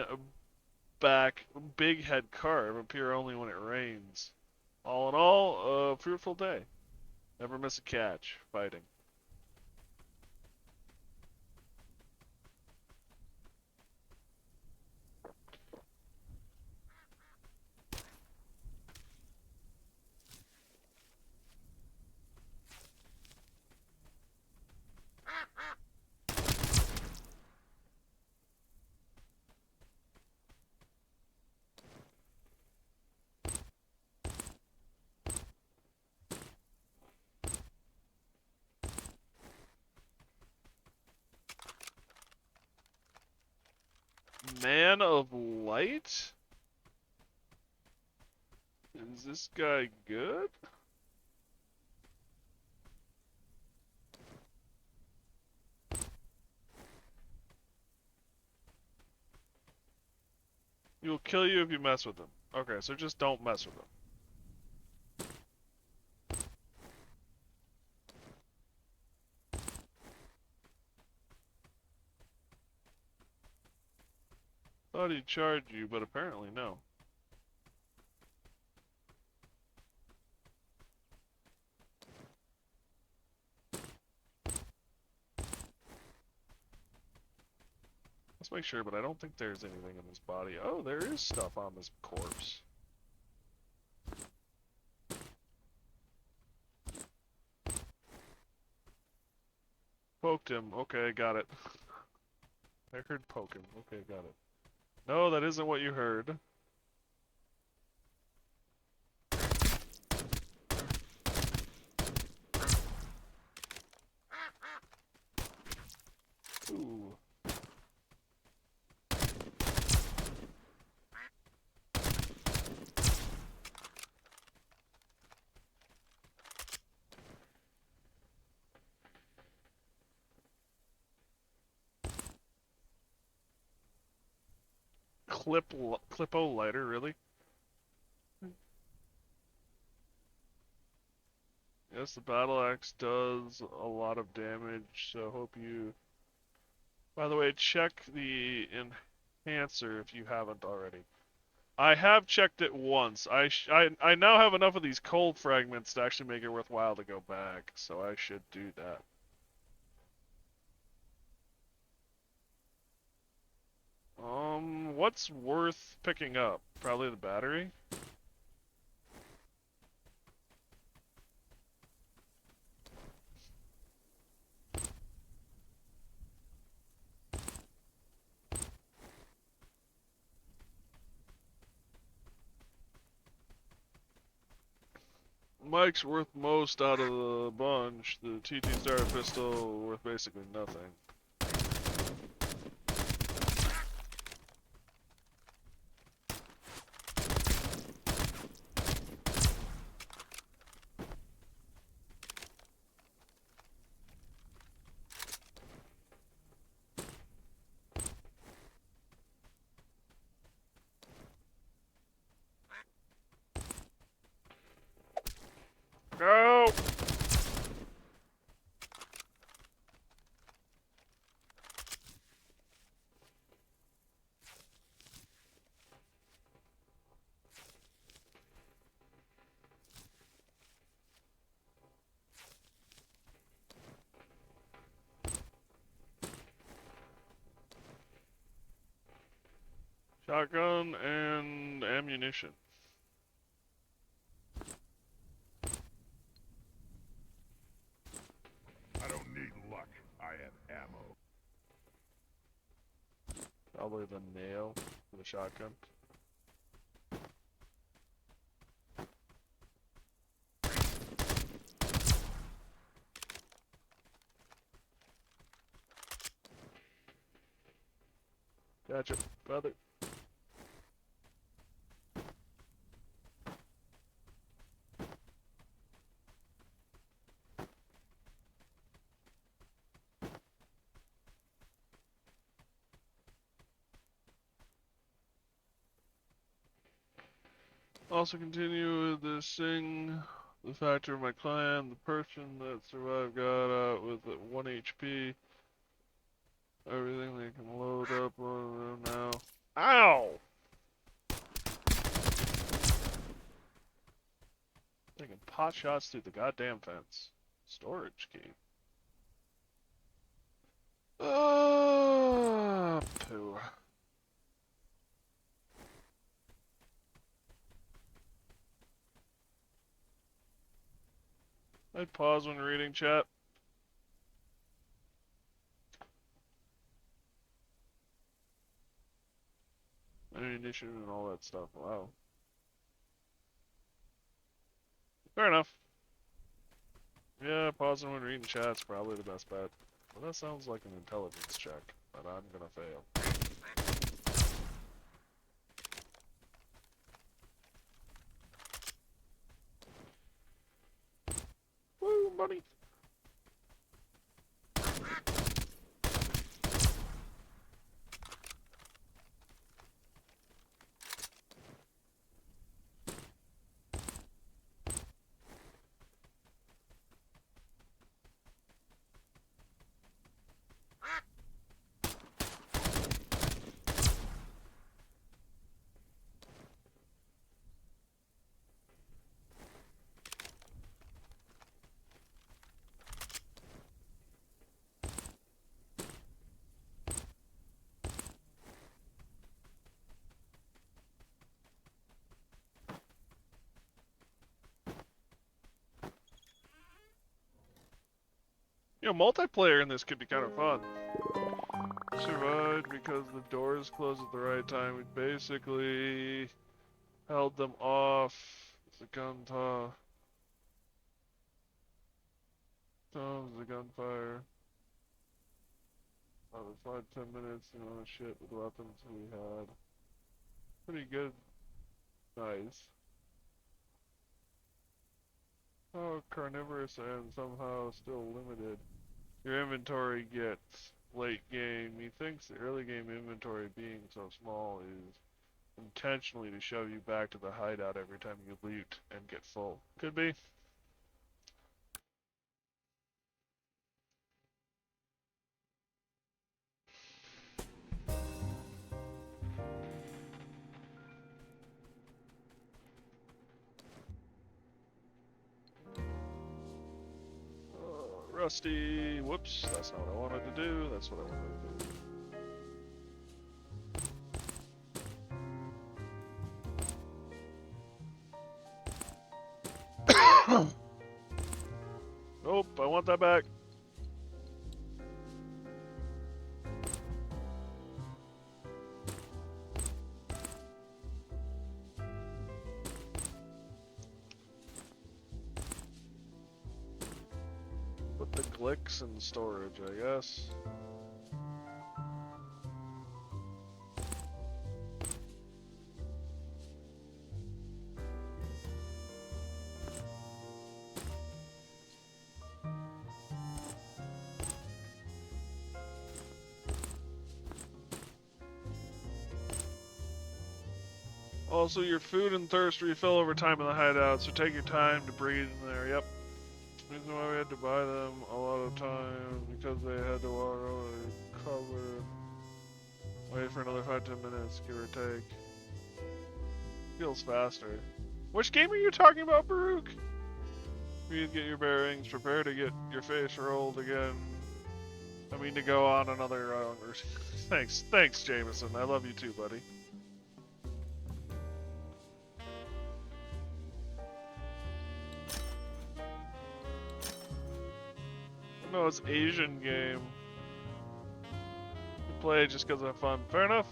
A: back big head carp appear only when it rains. All in all, a fruitful day. Never miss a catch. Fighting. Man of Light? Is this guy good? He will kill you if you mess with him. Okay, so just don't mess with him. Thought he'd charge you, but apparently no. Let's make sure, but I don't think there's anything in this body. Oh, there is stuff on this corpse. Poked him. Okay, got it. I heard poke him. Okay, got it. No, that isn't what you heard. Ooh. Clippo lighter, really? Yes, the battle axe does a lot of damage, so hope you... By the way, check the enhancer if you haven't already. I have checked it once. I now have enough of these cold fragments to actually make it worthwhile to go back, so I should do that. What's worth picking up? Probably the battery. Mike's worth most out of the bunch. The TT Star pistol worth basically nothing. Go! Shotgun and ammunition.
B: I don't need luck. I have ammo.
A: Probably the nail for the shotgun. Gotcha, brother. Also continue with this thing. The factor of my clan, the person that survived got out with 1 HP. Everything they can load up on them now. Ow! Taking pot shots through the goddamn fence. Storage key. Poo. I'd pause when reading chat. Ammunition and all that stuff. Wow. Fair enough. Yeah, pausing when reading chat's probably the best bet. Well, that sounds like an intelligence check, but I'm gonna fail. Woo, buddy! You know, multiplayer in this could be kind of fun. Survived because the doors closed at the right time. We basically held them off. It's a gun toss. The gunfire. About 5-10 minutes, you know, shit with weapons we had. Pretty good. Nice. Oh, carnivorous and somehow still limited. Your inventory gets late game. Methinks the early game inventory being so small is intentionally to shove you back to the hideout every time you loot and get full. Could be. Rusty. Whoops, that's not what I wanted to do. That's what I wanted to do. Nope, I want that back. Put the glicks in storage, I guess. Also, your food and thirst refill over time in the hideout, so take your time to breathe in there. Yep. Reason why we had to buy them a lot of time because they had to water over the cover. Wait for another 5-10 minutes, give or take. Feels faster. Which game are you talking about, Baruch? You get your bearings, prepare to get your face rolled again. I mean to go on another thanks, Jameson. I love you too, buddy. No, it's Asian game. You play it just because of fun. Fair enough.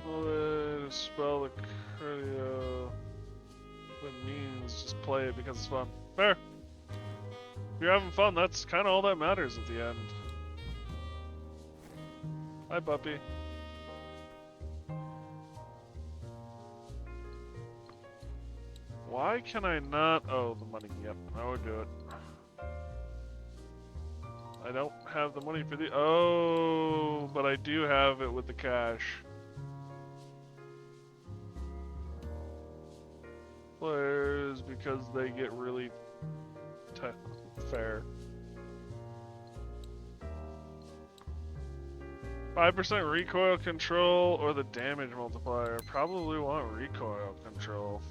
A: Well, spell the cardio. What it means, just play it because it's fun. Fair. If you're having fun, that's kind of all that matters at the end. Hi, puppy. Why can I not? Oh, the money. Yep, I would do it. I don't have the money for the. Oh, but I do have it with the cash. Players, because they get really fair. 5% recoil control or the damage multiplier. Probably want recoil control.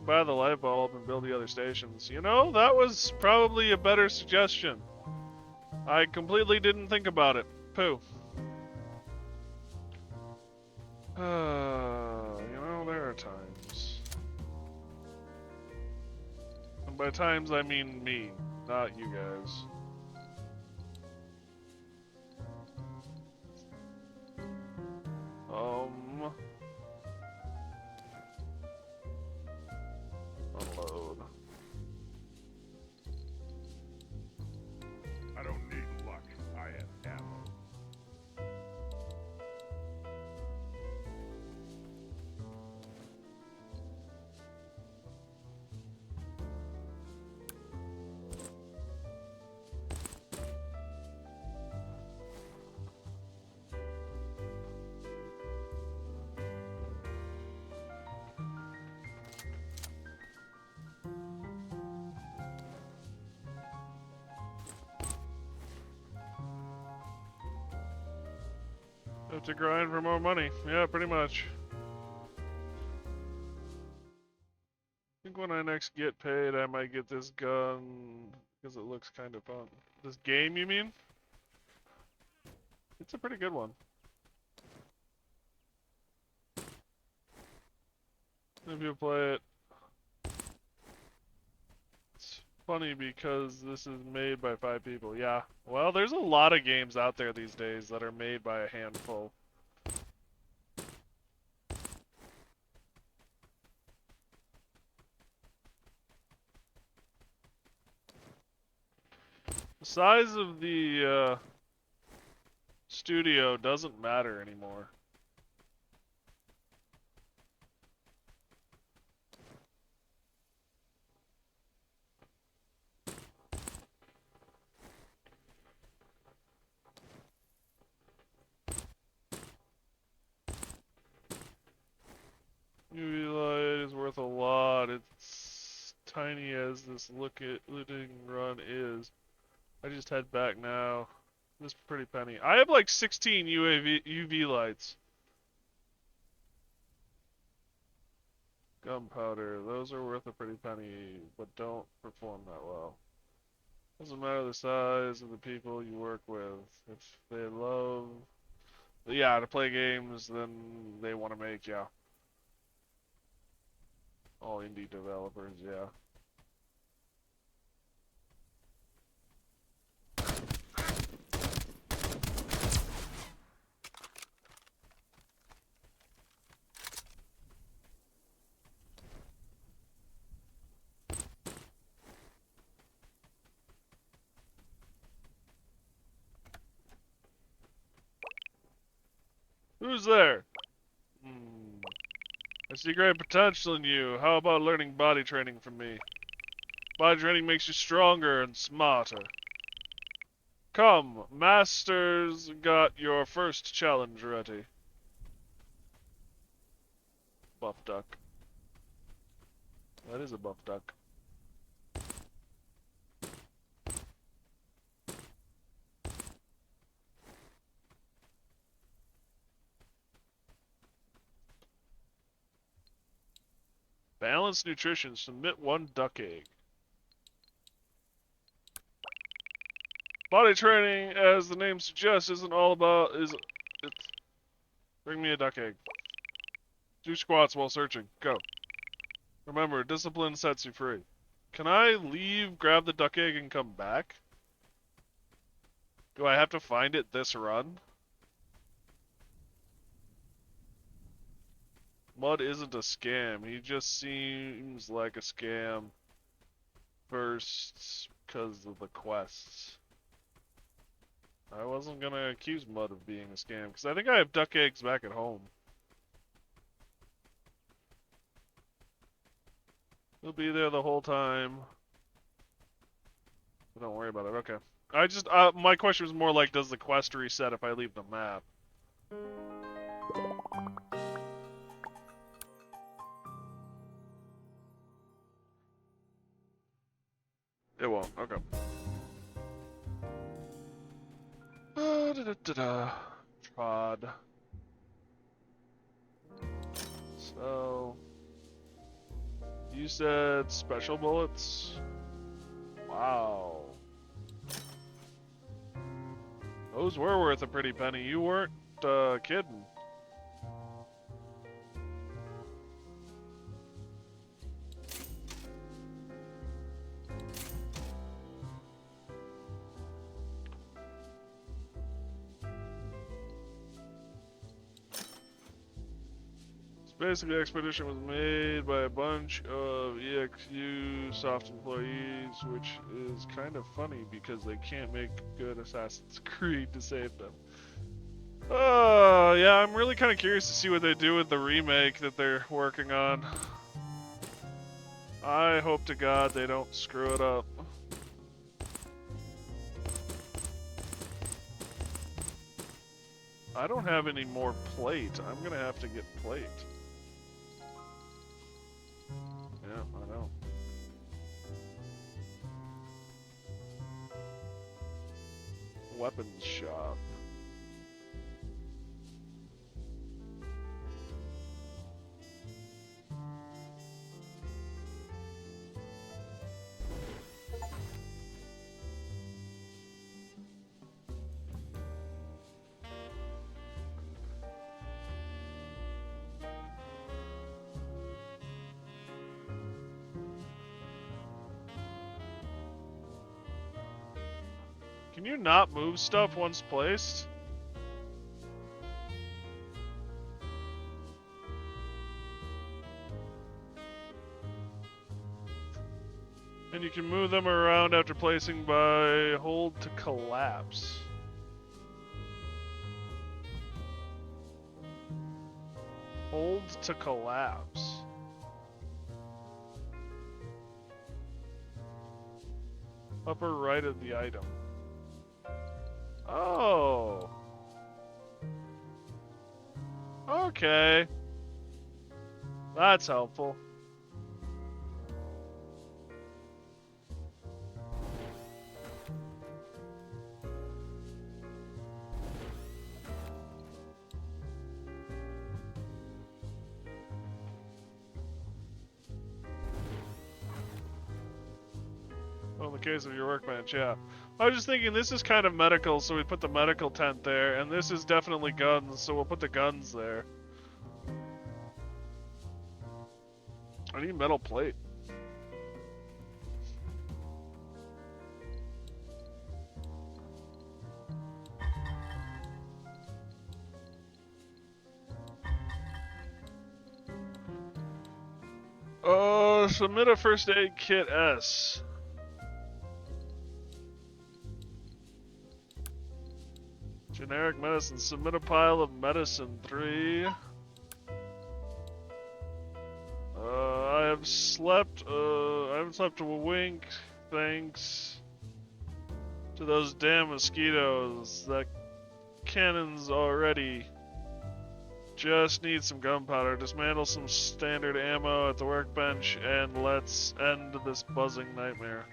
A: Buy the light bulb and build the other stations. You know, that was probably a better suggestion. I completely didn't think about it. Pooh. You know, there are times. And by times, I mean me, not you guys. Unload.
B: I don't need luck. I have ammo.
A: Have to grind for more money. Yeah, pretty much. I think when I next get paid, I might get this gun because it looks kind of fun. This game, you mean? It's a pretty good one. If you play it, it's funny because this is made by 5 people. Yeah. Well, there's a lot of games out there these days that are made by a handful. The size of the studio doesn't matter anymore. UV light is worth a lot. It's tiny as this looting run is. I just head back now. This pretty penny. I have like 16 UV lights. Gunpowder. Those are worth a pretty penny, but don't perform that well. Doesn't matter the size of the people you work with. If they love Yeah, to play games then they want to make, yeah. All indie developers, yeah. Who's there? Hmm. I see great potential in you. How about learning body training from me? Body training makes you stronger and smarter. Come, Master's got your first challenge ready. Buff duck. That is a buff duck. Balanced nutrition. Submit 1 duck egg. Body training, as the name suggests, isn't all about it's bring me a duck egg. Do squats while searching. Go. Remember, discipline sets you free. Can I leave, grab the duck egg, and come back? Do I have to find it this run? Mud isn't a scam. He just seems like a scam first because of the quests. I wasn't gonna accuse Mud of being a scam because I think I have duck eggs back at home. He'll be there the whole time. But don't worry about it. Okay. I just my question was more like, does the quest reset if I leave the map? It won't. Okay. Trod. So, you said special bullets? Wow. Those were worth a pretty penny. You weren't kidding. Basically, the expedition was made by a bunch of EXU soft employees, which is kind of funny because they can't make good Assassin's Creed to save them. Yeah, I'm really kind of curious to see what they do with the remake that they're working on. I hope to God they don't screw it up. I don't have any more plate. I'm gonna have to get plate. Yeah, I know. Weapons shop. Can you not move stuff once placed? And you can move them around after placing by hold to collapse. Hold to collapse. Upper right of the item. Oh. Okay. That's helpful. Well, in the case of your workbench, yeah. I was just thinking this is kind of medical, so we put the medical tent there, and this is definitely guns, so we'll put the guns there. I need metal plate. Submit a first aid kit S. Generic medicine. Submit a pile of medicine 3. I haven't slept a wink, thanks to those damn mosquitoes. That cannon's already. Just need some gunpowder. Dismantle some standard ammo at the workbench, and let's end this buzzing nightmare.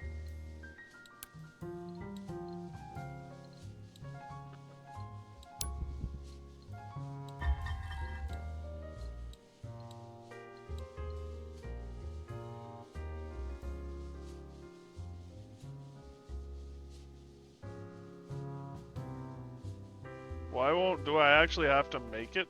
A: Do I actually have to make it?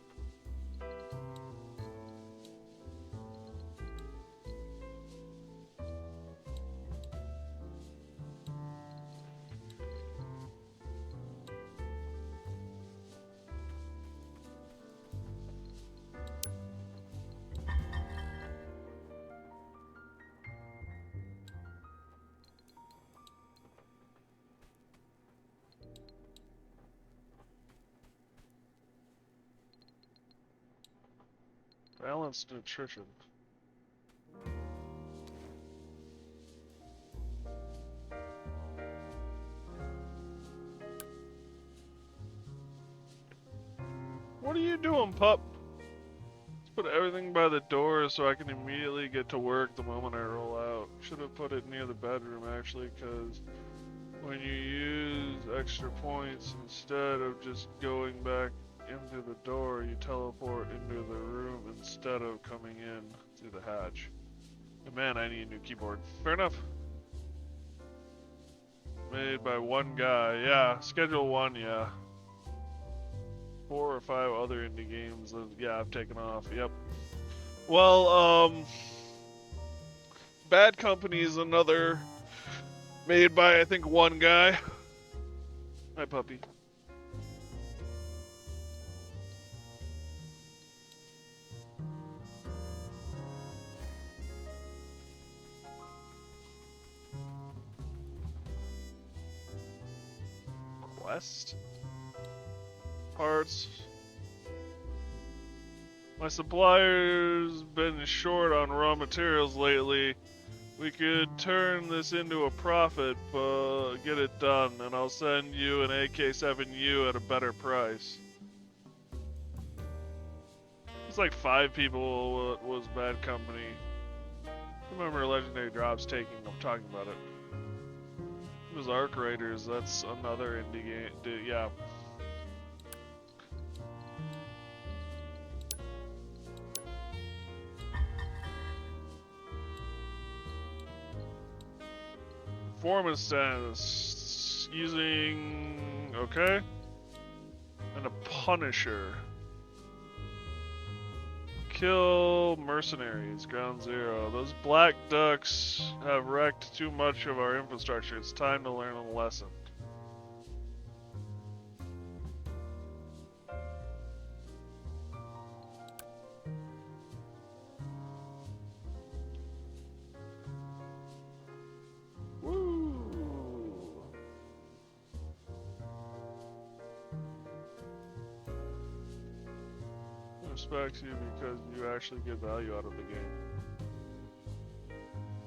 A: Balanced nutrition. What are you doing, pup? Let's put everything by the door so I can immediately get to work the moment I roll out. Should have put it near the bedroom, actually, because when you use extra points, instead of just going back into the door, you teleport into the room instead of coming in through the hatch. And man, I need a new keyboard. Fair enough. Made by one guy. Yeah, Schedule 1, yeah. 4 or 5 other indie games that, yeah, I've taken off. Yep. Well, Bad Company is another made by, I think, one guy. Hi, puppy. Quest? Parts. My supplier's been short on raw materials lately. We could turn this into a profit, but get it done, and I'll send you an AK-7U at a better price. It's like 5 people was Bad Company. Remember Legendary Drops I'm talking about it. It was Arc Raiders, that's another indie game, yeah. Performance status using okay, and a Punisher. Kill mercenaries, ground 0. Those black ducks have wrecked too much of our infrastructure. It's time to learn a lesson. Respect you because you actually get value out of the game.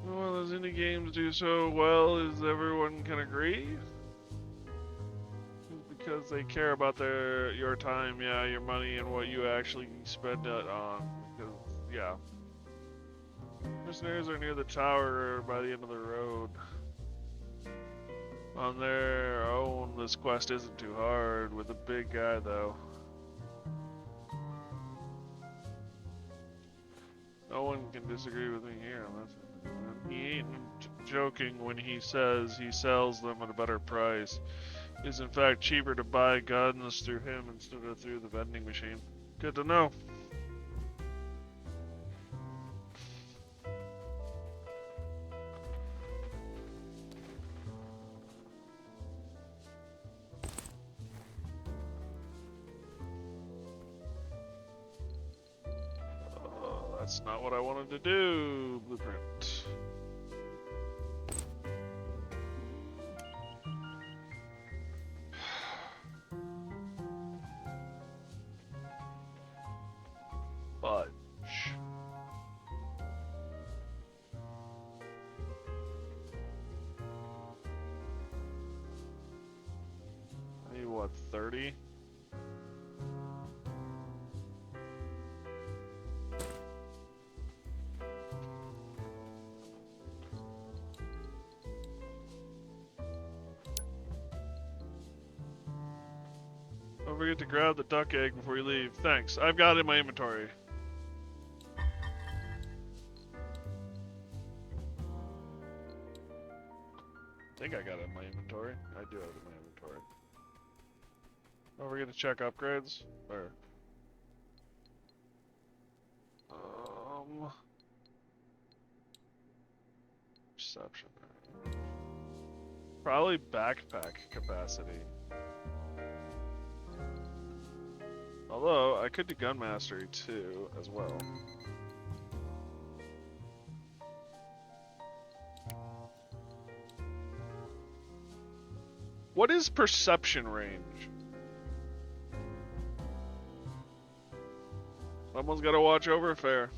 A: Well, those indie games do so well as everyone can agree. Because they care about your time, yeah, your money, and what you actually spend it on. Because, yeah. Mercenaries are near the tower by the end of the road. On their own, this quest isn't too hard. With a big guy, though. No one can disagree with me here. He ain't joking when he says he sells them at a better price. It is in fact cheaper to buy guns through him instead of through the vending machine. Good to know. That's not what I wanted to do. Blueprint. Fudge. I need what, 30? Don't forget to grab the duck egg before you leave. Thanks. I've got it in my inventory. I think I got it in my inventory. I do have it in my inventory. Don't forget to check upgrades. Or perception. Probably backpack capacity. Although I could do gun mastery too as well. What is perception range? Someone's got to watch over fair.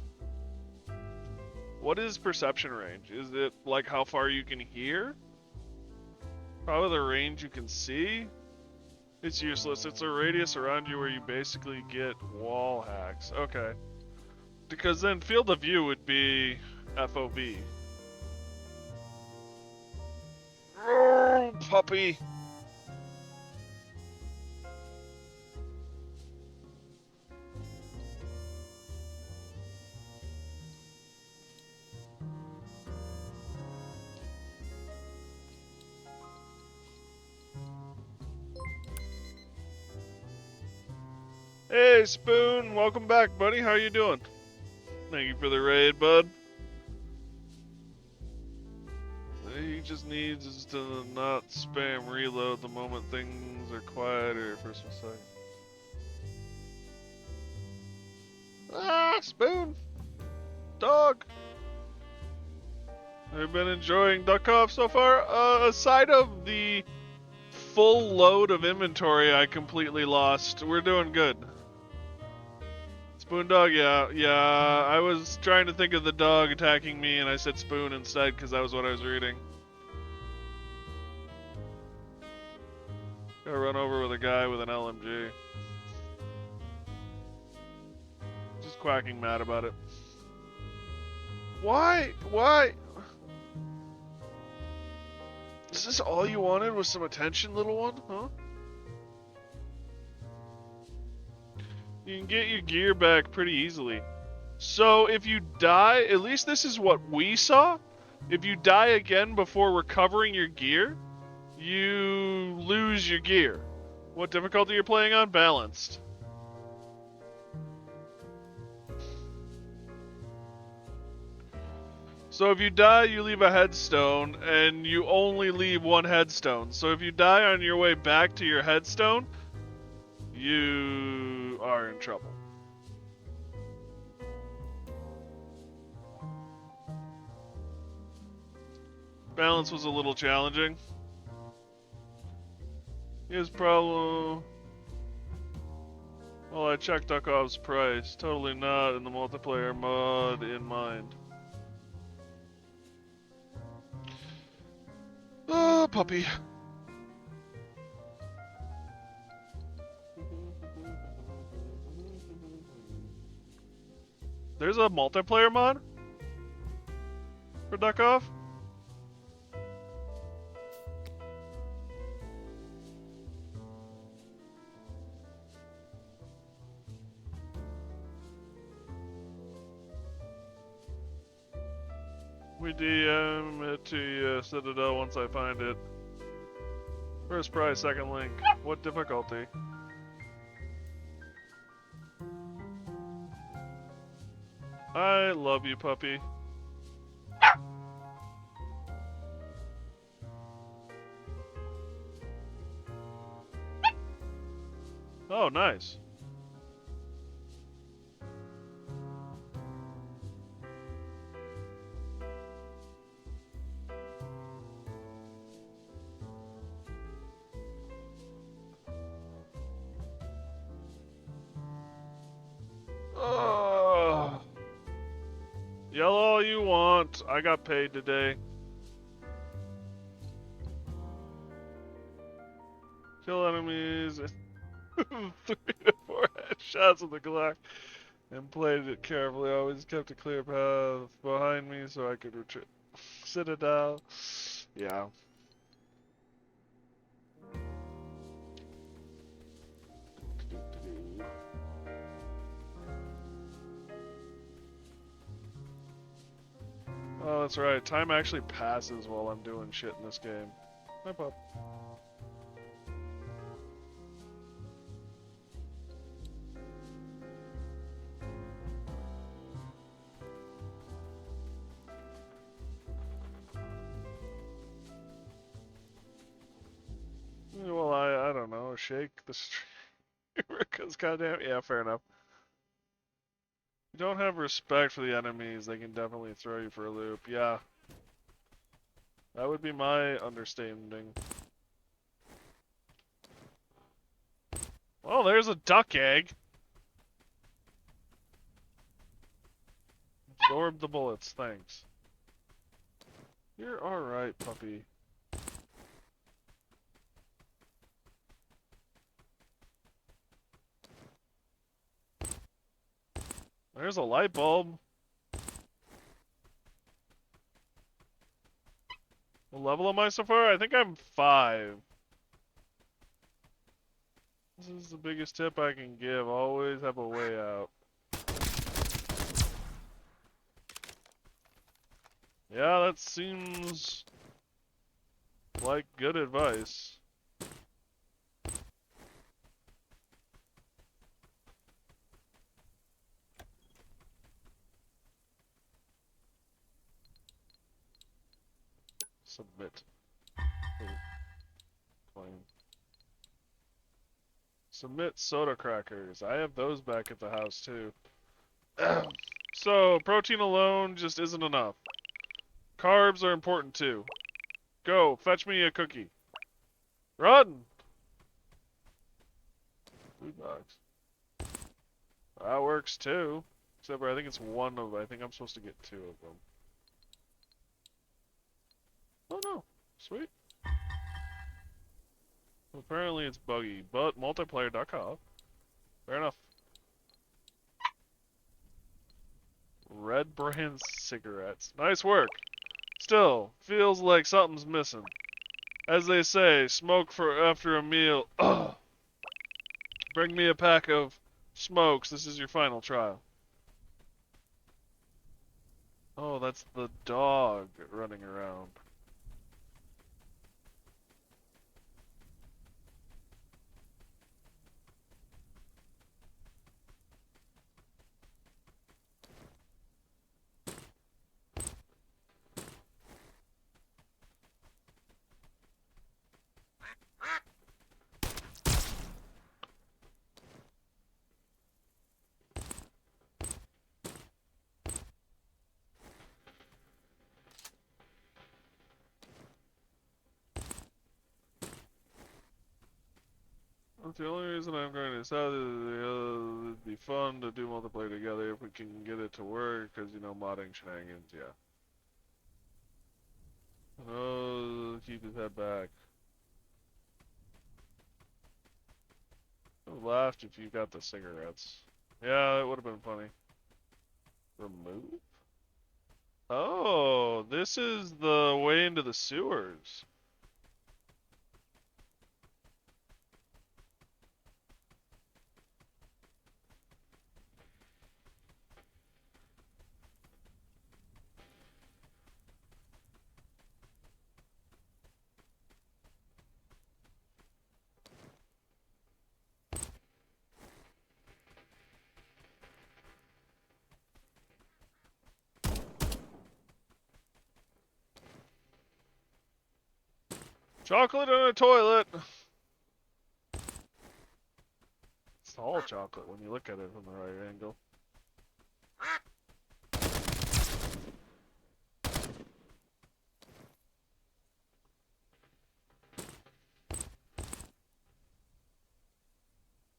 A: What is perception range? Is it like how far you can hear? Probably the range you can see? It's useless. It's a radius around you where you basically get wall hacks. Okay. Because then field of view would be FOV. Oh, puppy! Hey, Spoon! Welcome back, buddy. How you doing? Thank you for the raid, bud. He just needs is to not spam reload the moment things are quieter for some second. Ah, Spoon! Dog! Have you been enjoying Duckov so far? Aside of the full load of inventory I completely lost, we're doing good. Spoon dog, yeah. I was trying to think of the dog attacking me and I said Spoon instead because that was what I was reading. Got run over with a guy with an LMG. Just quacking mad about it. Why? Is this all you wanted was some attention, little one? Huh? You can get your gear back pretty easily. So if you die, at least this is what we saw. If you die again before recovering your gear, you lose your gear. What difficulty you're playing on? Balanced. So if you die, you leave a headstone, and you only leave one headstone. So if you die on your way back to your headstone, you are in trouble. Balance was a little challenging. His problem... Well, I checked Duckov's price. Totally not in the multiplayer mod in mind. Oh, puppy. There's a multiplayer mod for Duckov? We DM it to you, Citadel, once I find it. First prize, second link. What difficulty? I love you, puppy. Oh, nice. Oh. Yell all you want. I got paid today. Kill enemies. 3 to 4 headshots with the Glock. And played it carefully. Always kept a clear path behind me so I could retreat. Citadel. Yeah. Oh, that's right. Time actually passes while I'm doing shit in this game. Hi, pup. Well, I don't know. Shake the streamer, because goddamn, yeah, fair enough. You don't have respect for the enemies, they can definitely throw you for a loop. Yeah. That would be my understanding. Well, there's a duck egg. Absorb the bullets, thanks. You're alright, puppy. There's a light bulb. What level am I so far? I think I'm 5. This is the biggest tip I can give. Always have a way out. Yeah, that seems like good advice. Submit. Claim. Submit soda crackers. I have those back at the house too. So, protein alone just isn't enough. Carbs are important too. Go, fetch me a cookie. Run! Food box. That works too. Except for I think it's one of I think I'm supposed to get 2 of them. Oh no. Sweet. Well, apparently it's buggy, but multiplayer Duckov. Fair enough. Red brand cigarettes. Nice work. Still, feels like something's missing. As they say, smoke for after a meal. Ugh. Bring me a pack of smokes. This is your final trial. Oh, that's the dog running around. That's the only reason I'm going to South it'd be fun to do multiplayer together if we can get it to work, because, you know, modding shenanigans, yeah. Oh, keep his head back. I would have laughed if you got the cigarettes. Yeah, it would have been funny. Remove? Oh, this is the way into the sewers. Chocolate on a toilet. It's all chocolate when you look at it from the right angle.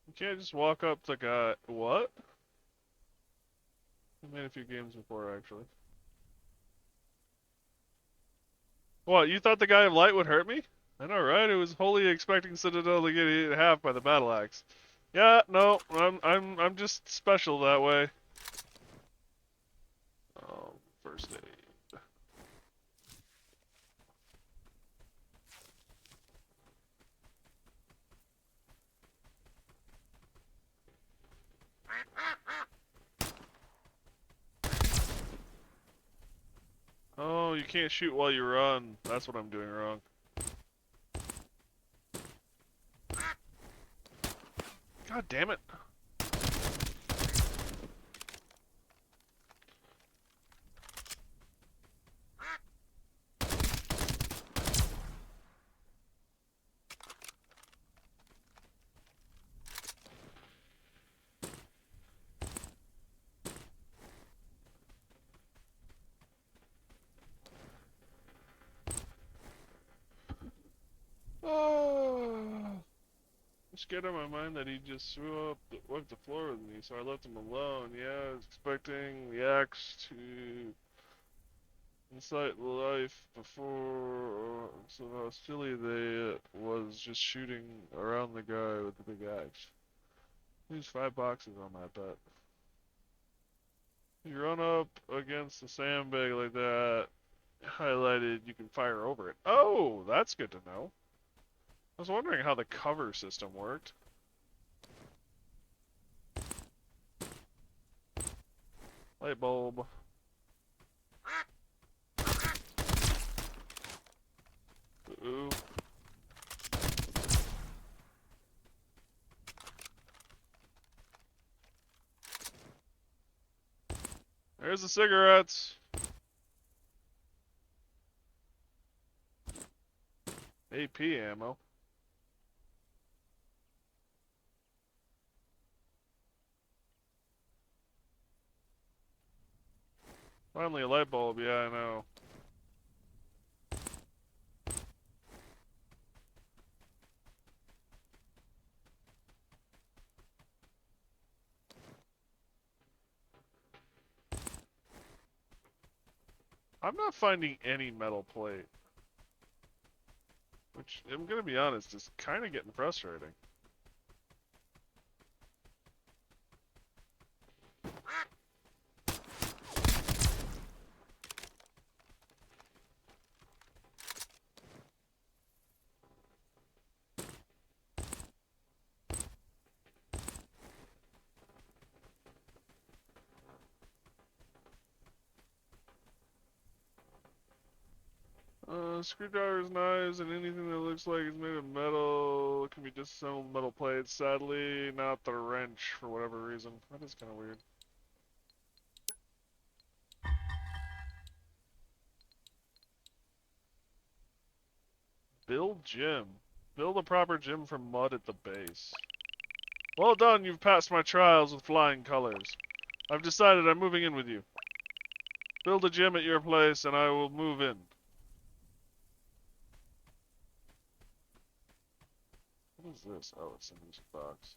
A: You can't just walk up to the guy. What? I made a few games before, actually. What, you thought the guy in light would hurt me? I know, right? I was wholly expecting Citadel to get hit in half by the battle axe. Yeah, no, I'm just special that way. Oh, first aid. Oh, you can't shoot while you run. That's what I'm doing wrong. God damn it. Oh. Just get on my mind that he just wiped the floor with me, so I left him alone. Yeah, I was expecting the axe to incite life before, so how silly they was just shooting around the guy with the big axe. Lose 5 boxes on that bet. You run up against the sandbag like that, highlighted, you can fire over it. Oh, that's good to know. I was wondering how the cover system worked. Light bulb. Ooh. There's the cigarettes. AP ammo. Finally a light bulb, yeah, I know. I'm not finding any metal plate. Which, I'm gonna be honest, is kinda getting frustrating. Screwdrivers, knives, and anything that looks like it's made of metal can be disassembled metal plates. Sadly, not the wrench for whatever reason. That is kinda weird. Build gym. Build a proper gym from mud at the base. Well done, you've passed my trials with flying colors. I've decided I'm moving in with you. Build a gym at your place and I will move in. What is this? Oh, it's a music box.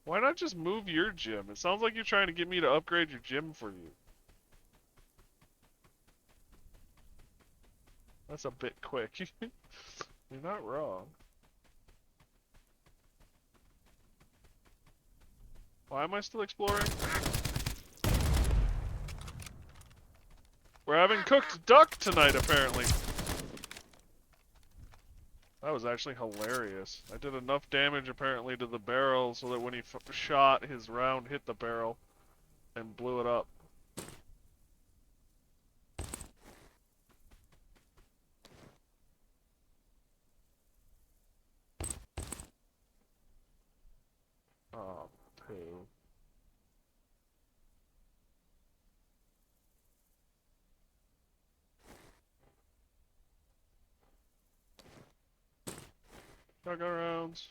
A: Why not just move your gym? It sounds like you're trying to get me to upgrade your gym for you. That's a bit quick. You're not wrong. Why am I still exploring? We're having cooked duck tonight, apparently. That was actually hilarious. I did enough damage, apparently, to the barrel so that when he shot, his round hit the barrel and blew it up. Oh, poo. Shotgun rounds.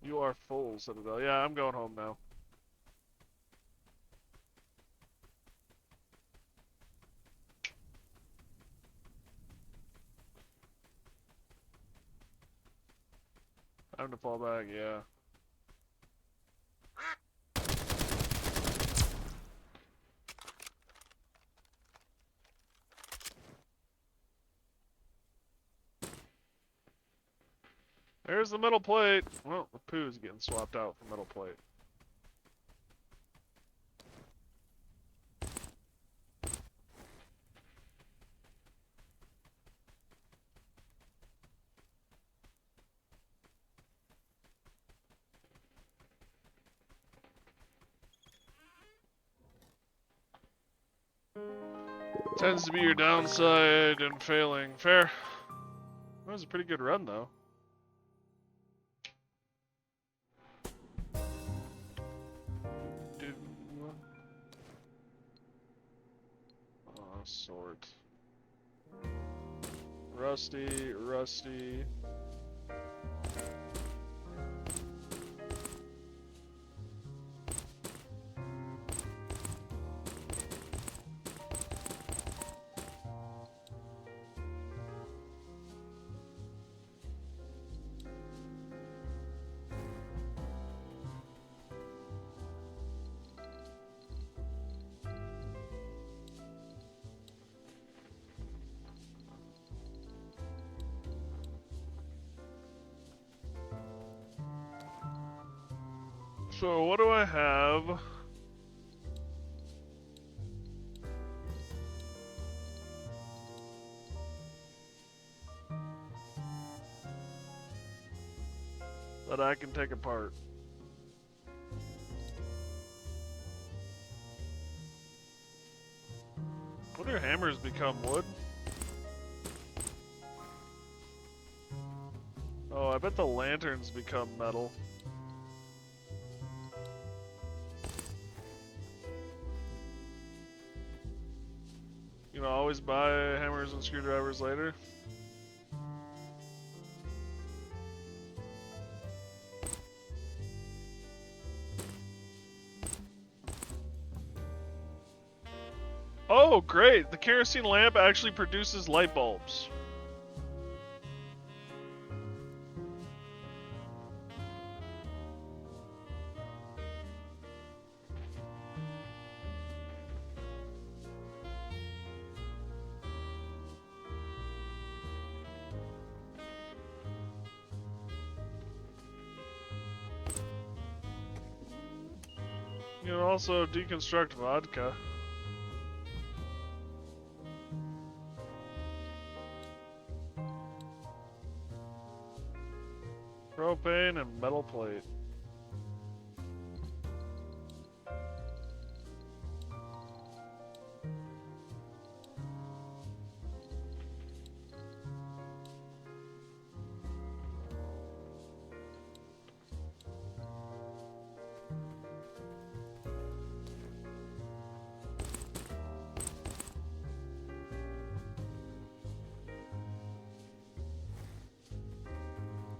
A: You are full, Citadel. Yeah, I'm going home now. Time to fall back, yeah. There's the metal plate. Well, the poo's getting swapped out for metal plate. Tends to be your downside in failing. Fair. That was a pretty good run, though. Sort. Rusty, rusty. So what do I have? That I can take apart. What do hammers become? Wood? Oh, I bet the lanterns become metal. You know, always buy hammers and screwdrivers later. Oh, great! The kerosene lamp actually produces light bulbs. You can also deconstruct vodka. Propane and metal plate.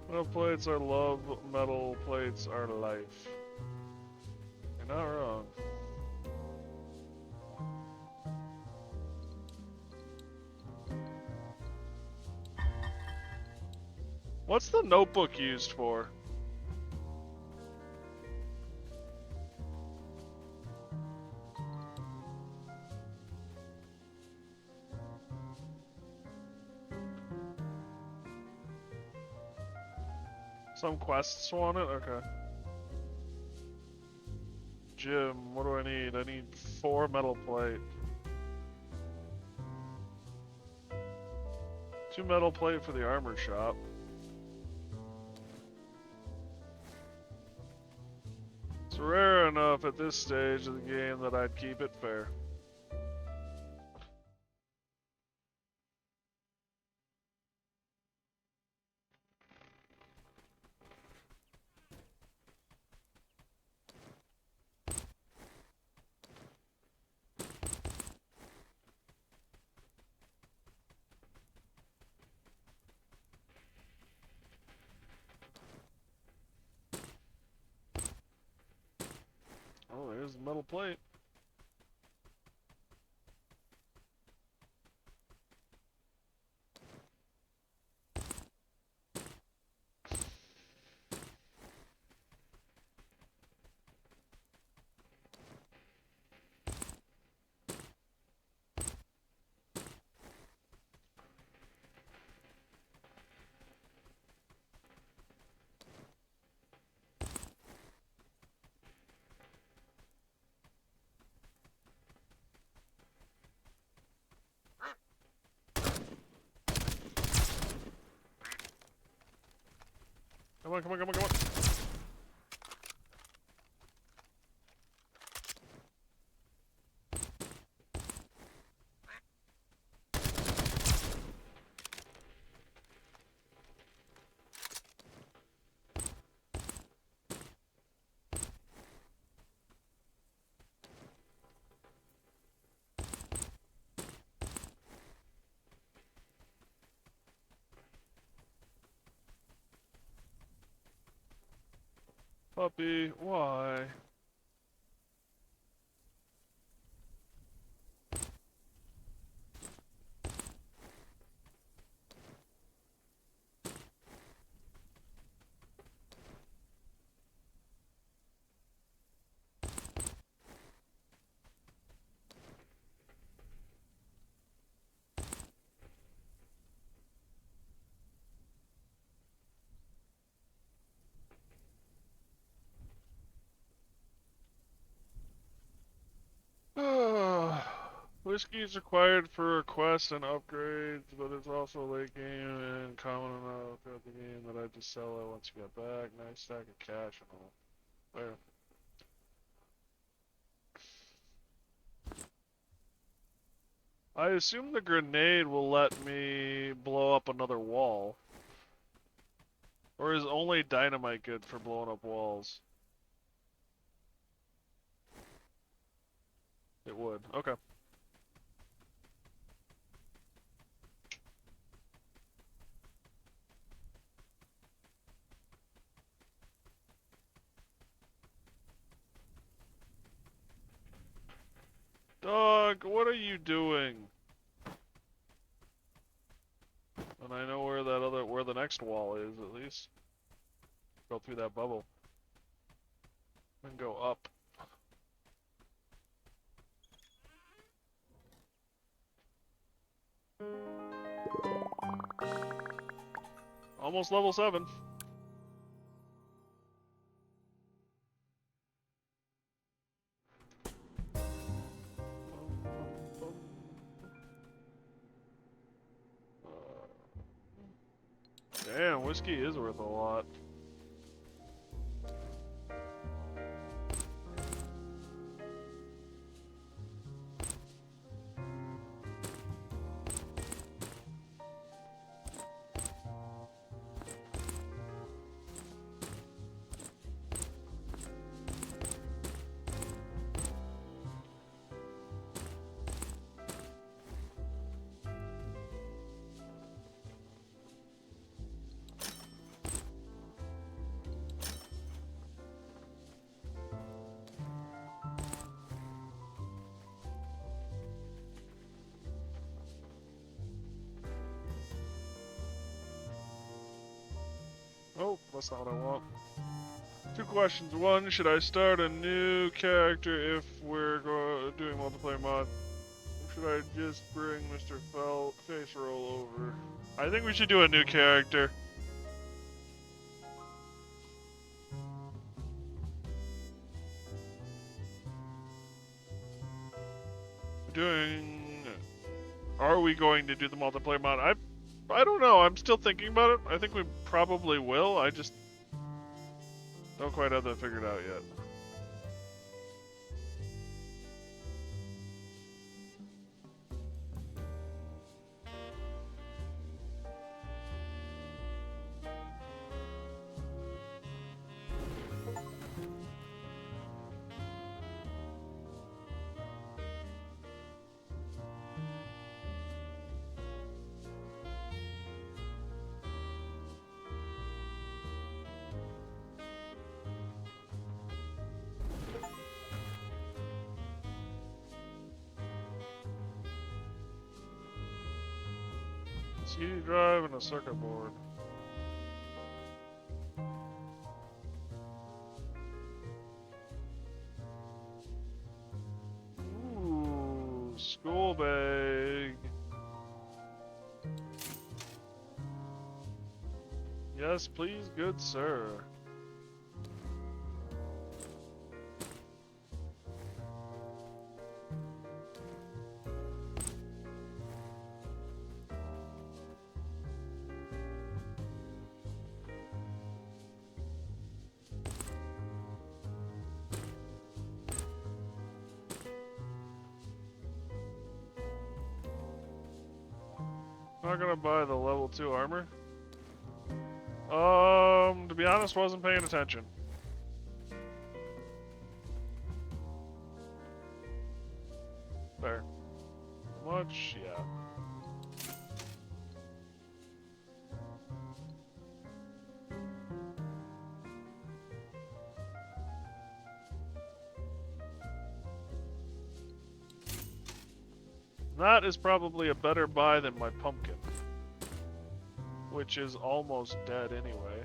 A: Metal plates are love, metal plates are life. You're not wrong. What's the notebook used for? Some quests want it? Okay. Jim, what do I need? I need 4 metal plate. 2 metal plate for the armor shop. It's rare enough at this stage of the game that I'd keep it fair. metal plate. Come on, come on, come on, come on. Puppy, why? Whiskey is required for quests and upgrades, but it's also late game and common enough at the game that I just sell it once you get back. Nice stack of cash and all. There. I assume the grenade will let me blow up another wall. Or is only dynamite good for blowing up walls? It would. Okay. Dog, what are you doing? And I know where the next wall is, at least. Go through that bubble. And go up. Almost level 7. Damn, whiskey is worth a lot. Oh, that's not what I want. 2 questions. 1, should I start a new character if we're doing multiplayer mod? Or should I just bring Mr. Face Roll over? I think we should do a new character. Are we going to do the multiplayer mod? I don't know. I'm still thinking about it. I think we probably will. I just don't quite have that figured out yet. CD drive and a circuit board. Ooh, school bag. Yes, please, good sir. Not gonna buy the level 2 armor. To be honest, wasn't paying attention. Fair. Much, yeah. That is probably a better buy than my pumpkin, which is almost dead anyway.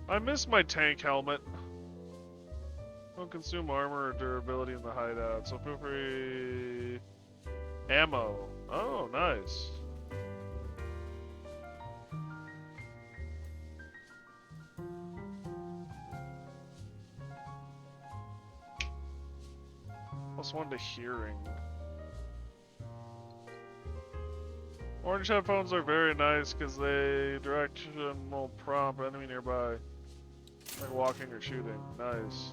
A: I miss my tank helmet. Don't consume armor or durability in the hideout, so feel free. Ammo. Oh, nice. +1 to hearing. Orange headphones are very nice because they directional prompt enemy nearby. Like walking or shooting. Nice.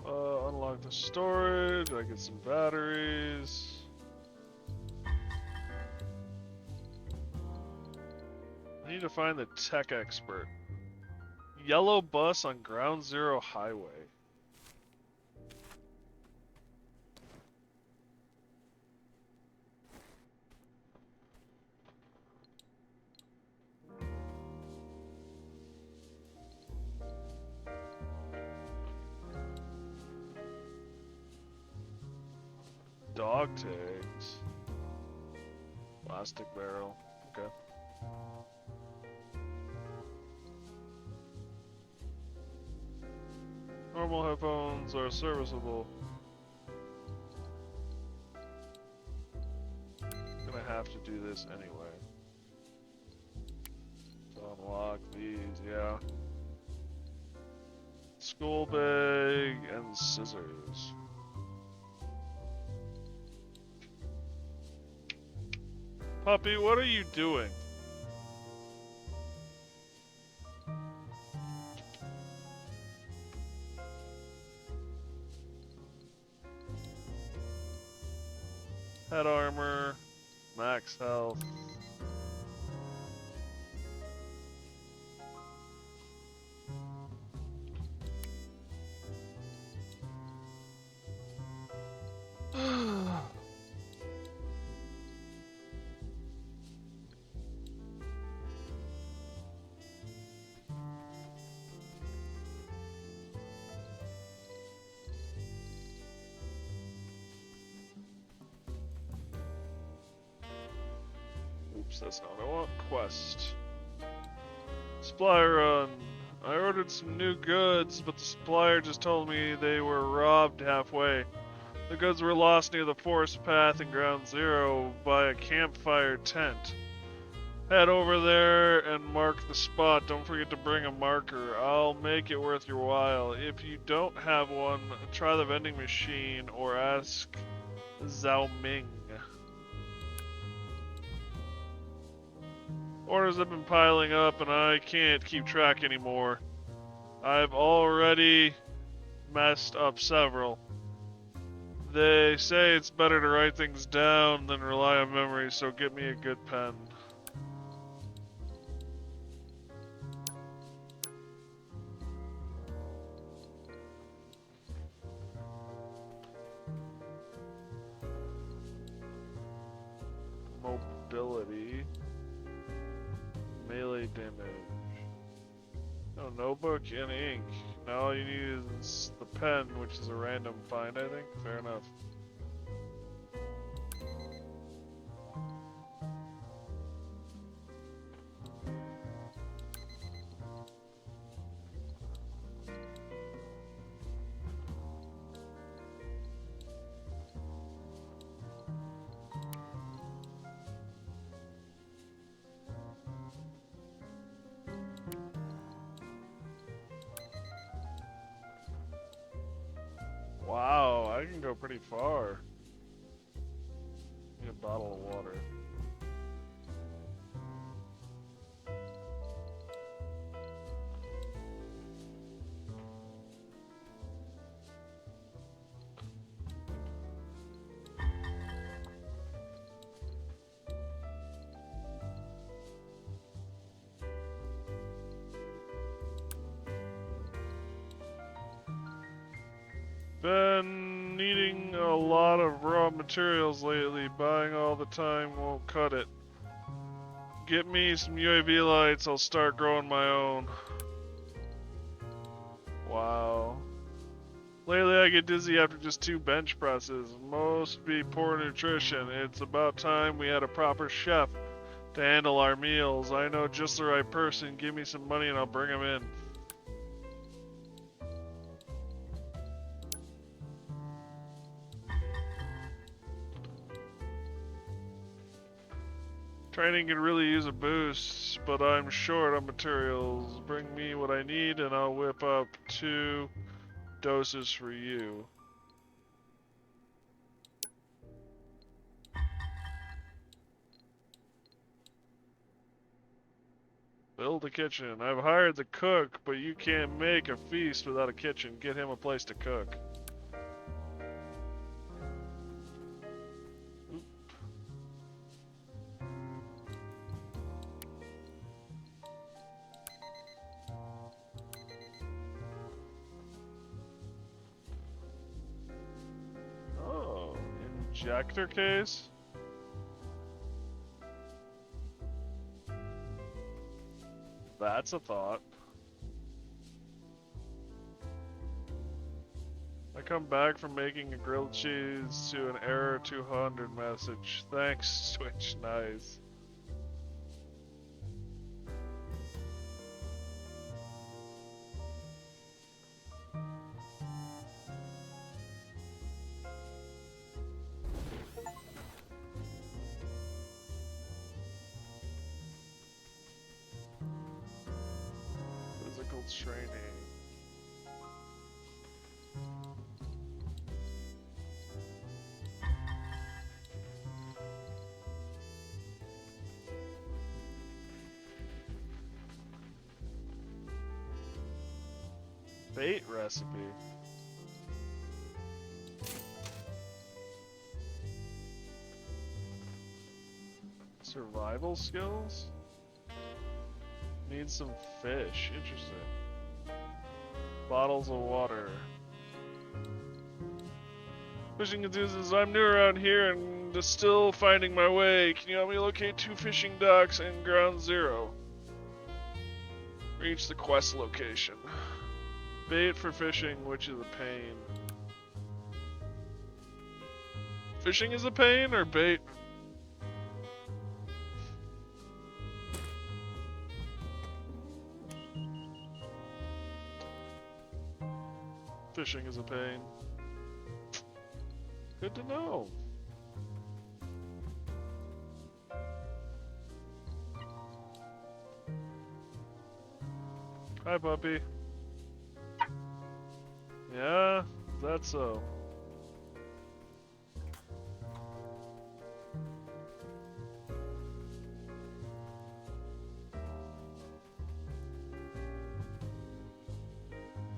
A: Unlock the storage. I get some batteries. I need to find the tech expert. Yellow bus on Ground Zero Highway. Dog tags. Plastic barrel. Okay. Normal headphones are serviceable. Gonna have to do this anyway. To unlock these, yeah. School bag and scissors. Puppy, what are you doing? Head armor, max health. Oops, that's not what I want. Quest. Supply run. I ordered some new goods, but the supplier just told me they were robbed halfway. The goods were lost near the forest path in Ground Zero by a campfire tent. Head over there and mark the spot. Don't forget to bring a marker. I'll make it worth your while. If you don't have one, try the vending machine or ask Zhao Ming. Orders have been piling up and I can't keep track anymore. I've already messed up several. They say it's better to write things down than rely on memory, so get me a good pen. notebook and ink. Now all you need is the pen, which is a random find, I think. Fair enough. Wow, I can go pretty far. Need a bottle of water. Been needing a lot of raw materials lately. Buying all the time won't cut it. Get me some UAV lights, I'll start growing my own. Wow. Lately I get dizzy after just 2 bench presses. Must be poor nutrition. It's about time we had a proper chef to handle our meals. I know just the right person. Give me some money and I'll bring him in. Training can really use a boost, but I'm short on materials. Bring me what I need and I'll whip up 2 doses for you. Build a kitchen. I've hired the cook, but you can't make a feast without a kitchen. Get him a place to cook. Oh, injector case? That's a thought. I come back from making a grilled cheese to an error 200 message. Thanks, Switch. Nice. Physical training. Bait recipe. Survival skills? Need some fish. Interesting. Bottles of water. Fishing enthusiasts, I'm new around here and still finding my way. Can you help me locate 2 fishing docks and ground 0? Reach the quest location. Bait for fishing, which is a pain. Fishing is a pain or bait? Fishing is a pain. Good to know. Hi, puppy. Yeah, that's so.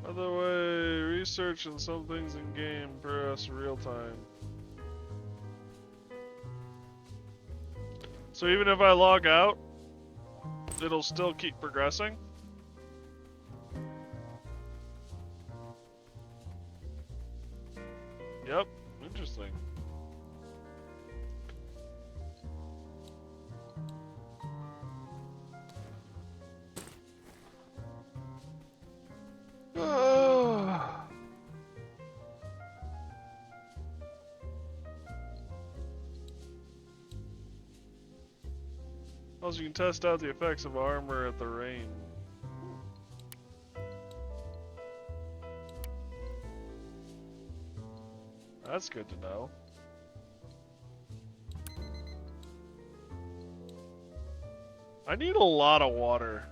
A: By the way, research and some things in game press real time. So even if I log out, it'll still keep progressing? Yep, interesting. Also, you can test out the effects of armor at the range. That's good to know. I need a lot of water.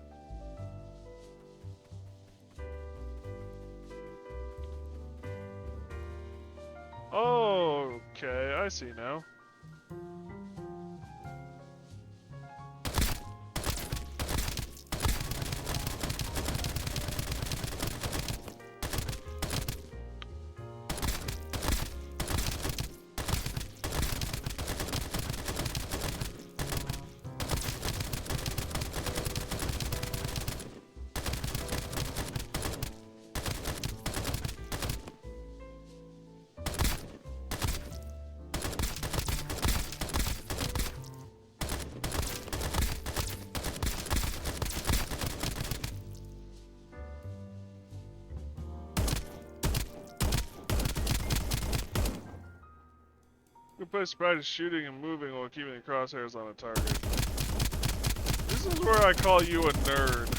A: Oh, okay, I see now. Good place to practice shooting and moving while keeping the crosshairs on a target. This is where I call you a nerd.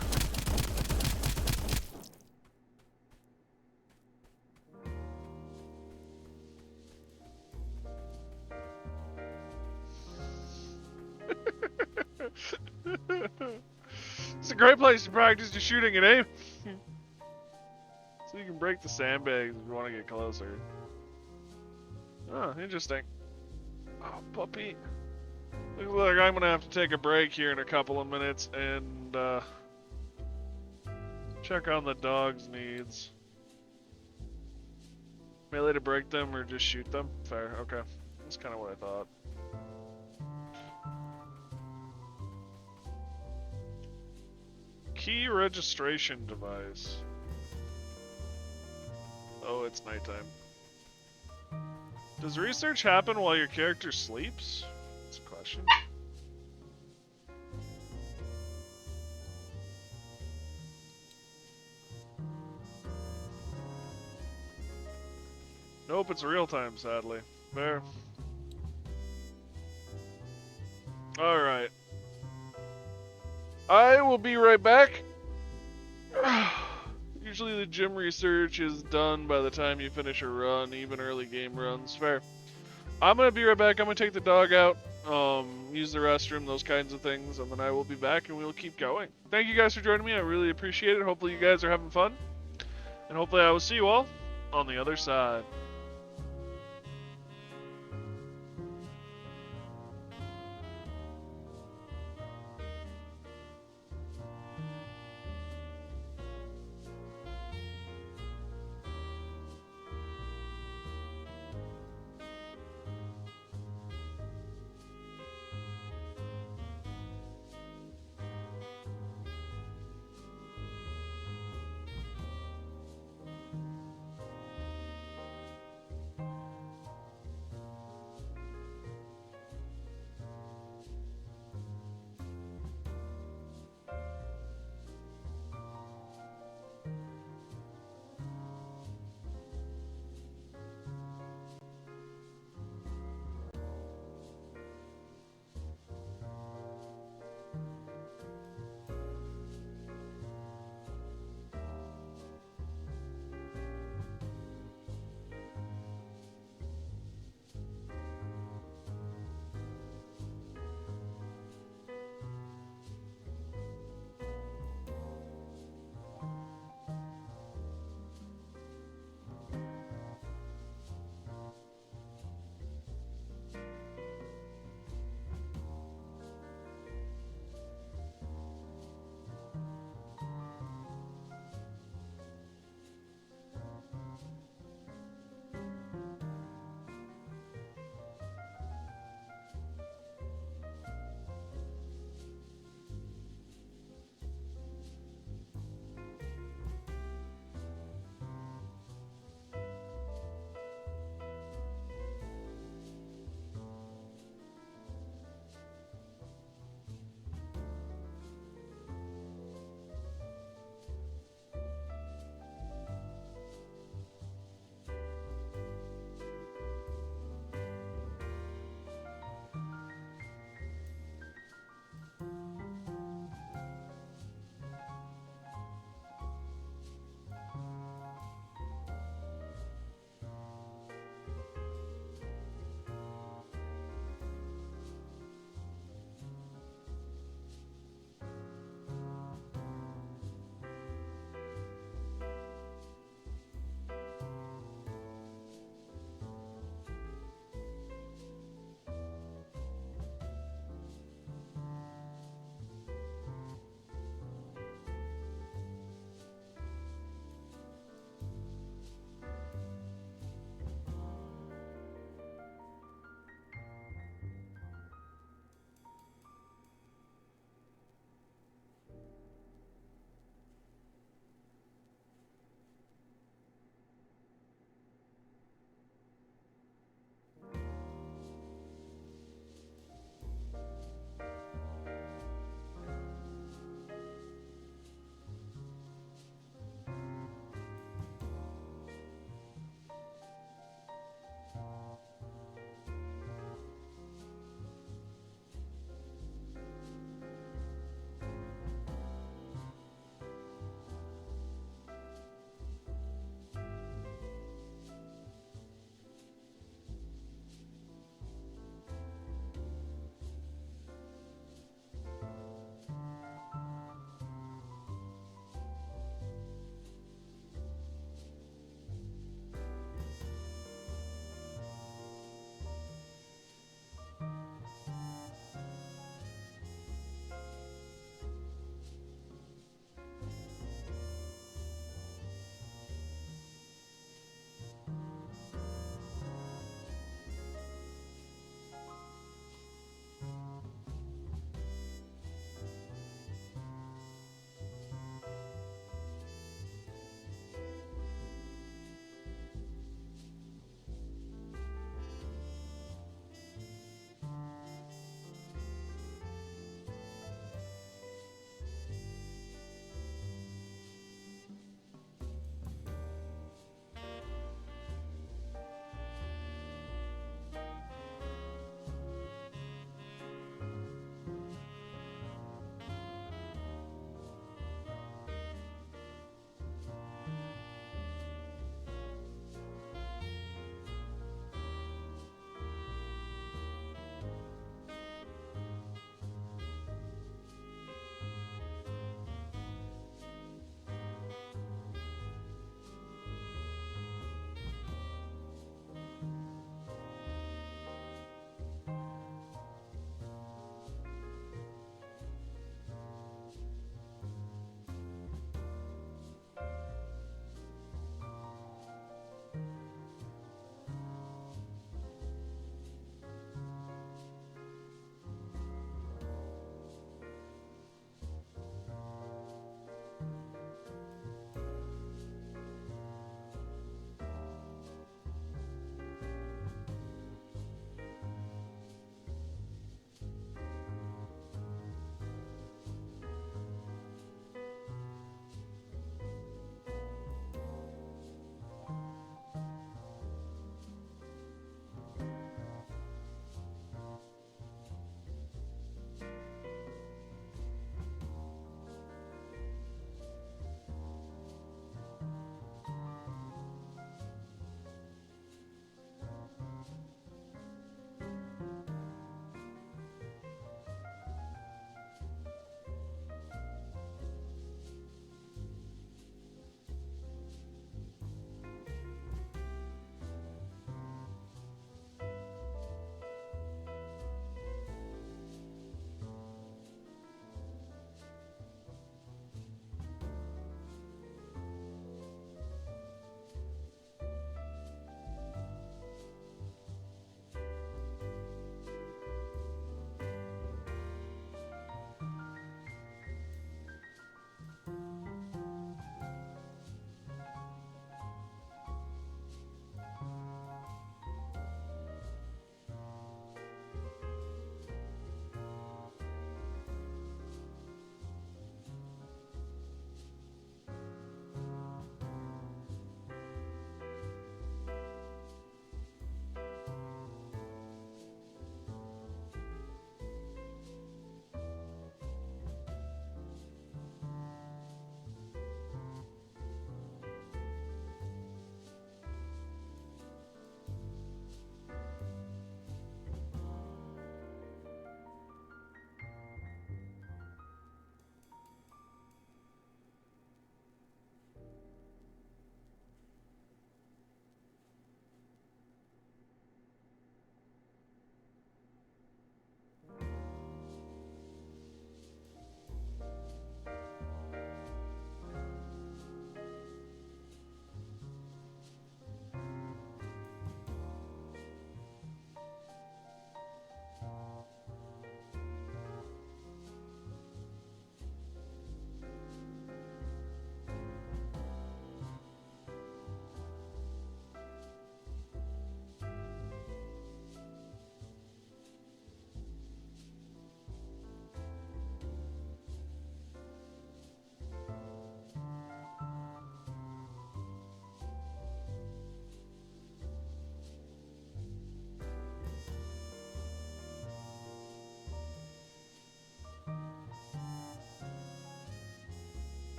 A: It's a great place to practice your shooting and aim. So you can break the sandbags if you want to get closer. Oh, interesting. Oh, puppy. Looks like I'm gonna have to take a break here in a couple of minutes and check on the dog's needs. Melee to break them or just shoot them? Fair, okay. That's kind of what I thought. Key registration device. Oh, it's nighttime. Does research happen while your character sleeps? That's a question. Nope, it's real time, sadly. Fair. Alright. I will be right back. Usually the gym research is done by the time you finish a run, even early game runs. Fair. I'm gonna be right back. I'm gonna take the dog out, use the restroom, those kinds of things, and then I will be back and we'll keep going. Thank you guys for joining me. I really appreciate it. Hopefully you guys are having fun. And hopefully I will see you all on the other side.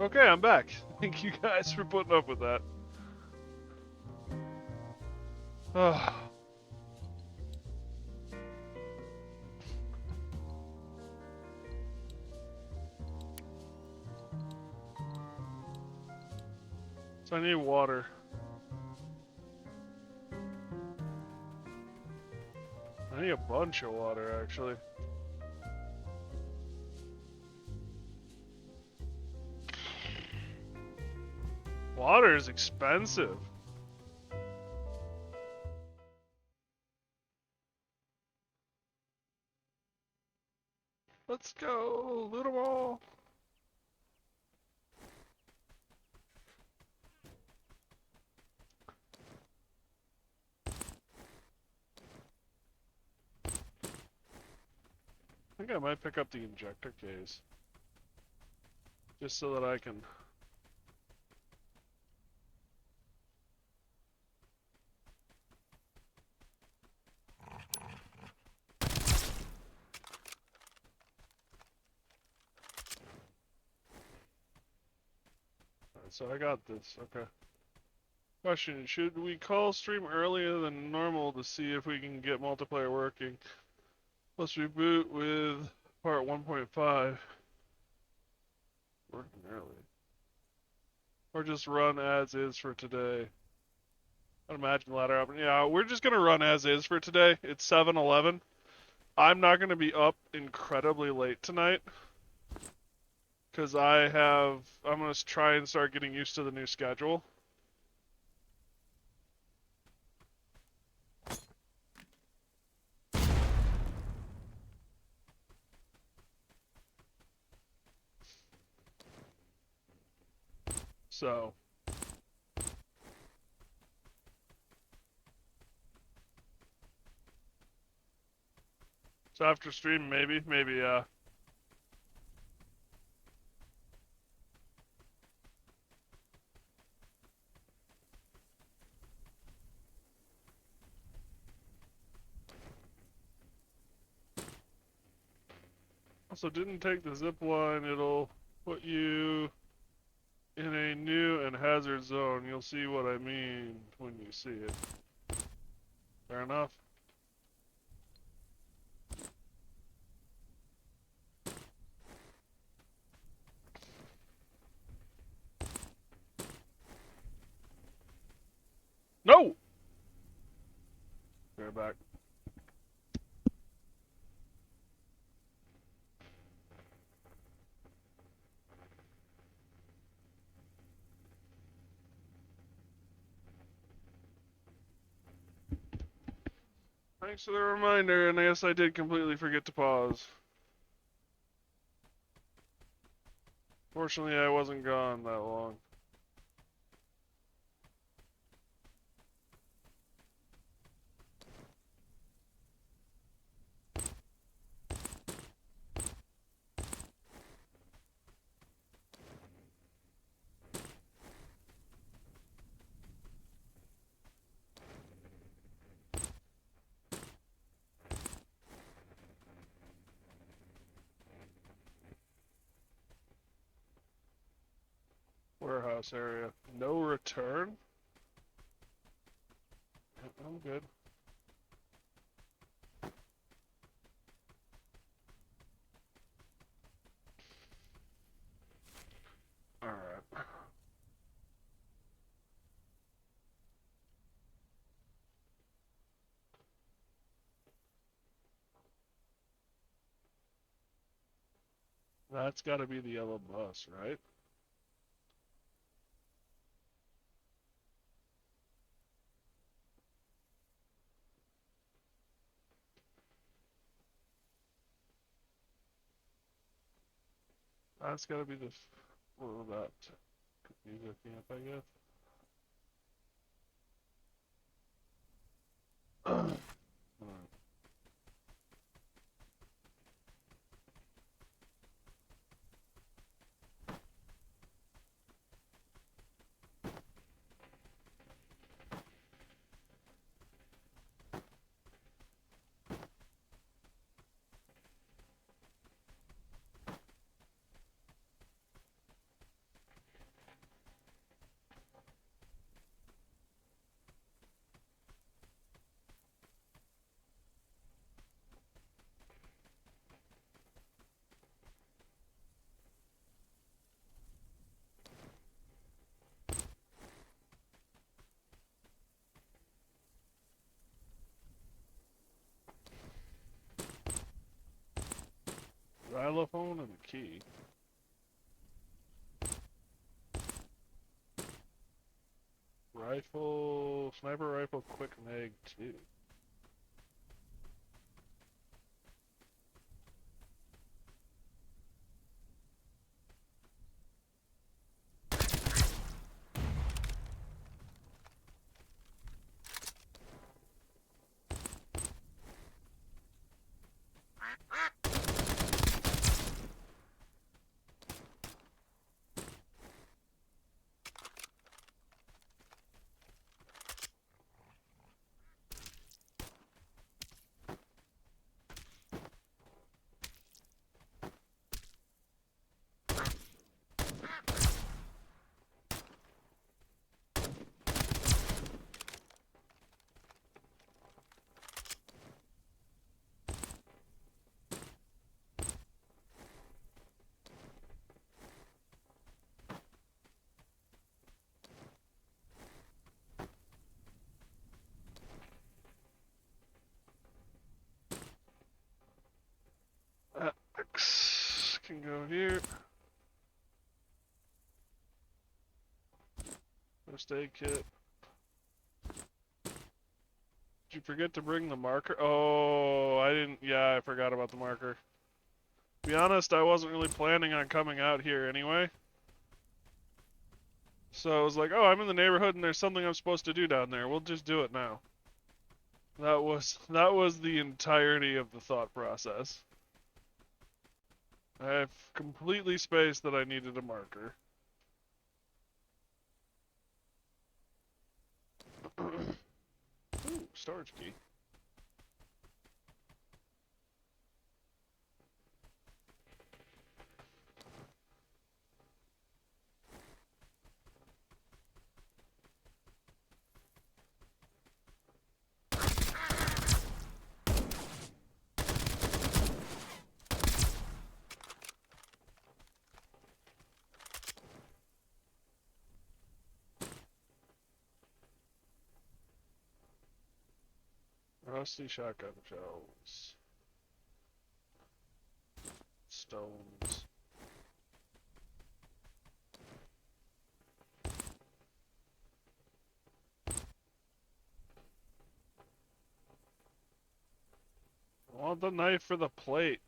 A: Okay, I'm back. Thank you guys for putting up with that. Oh. So I need water. I need a bunch of water, actually. Water is expensive. Let's go, little ball. I think I might pick up the injector case. Just so that I can... Alright, so I got this, okay. Question, should we call stream earlier than normal to see if we can get multiplayer working? Let's reboot with part 1.5. Working early. Or just run as is for today. I'd imagine the latter option. Yeah, we're just gonna run as is for today. It's 7:11. I'm not gonna be up incredibly late tonight. Cause I'm gonna try and start getting used to the new schedule. So after stream, maybe, Also, didn't take the zip line. It'll put you in a new and hazard zone. You'll see what I mean when you see it. Fair enough. No! They're back. Thanks for the reminder, and I guess I did completely forget to pause. Fortunately, I wasn't gone that long. Warehouse area. No return? I'm good. Alright. That's gotta be the yellow bus, right? That's gotta be the... What that music camp, I guess. Alright. telephone and a key. Rifle, sniper rifle, quick mag 2. X can go here. First aid kit. Did you forget to bring the marker? Oh, I didn't. Yeah, I forgot about the marker. To be honest, I wasn't really planning on coming out here anyway. So I was like, oh, I'm in the neighborhood and there's something I'm supposed to do down there. We'll just do it now. That was the entirety of the thought process. I have completely spaced that I needed a marker. Ooh, storage key. Rusty shotgun shells. Stones. I want the knife for the plate.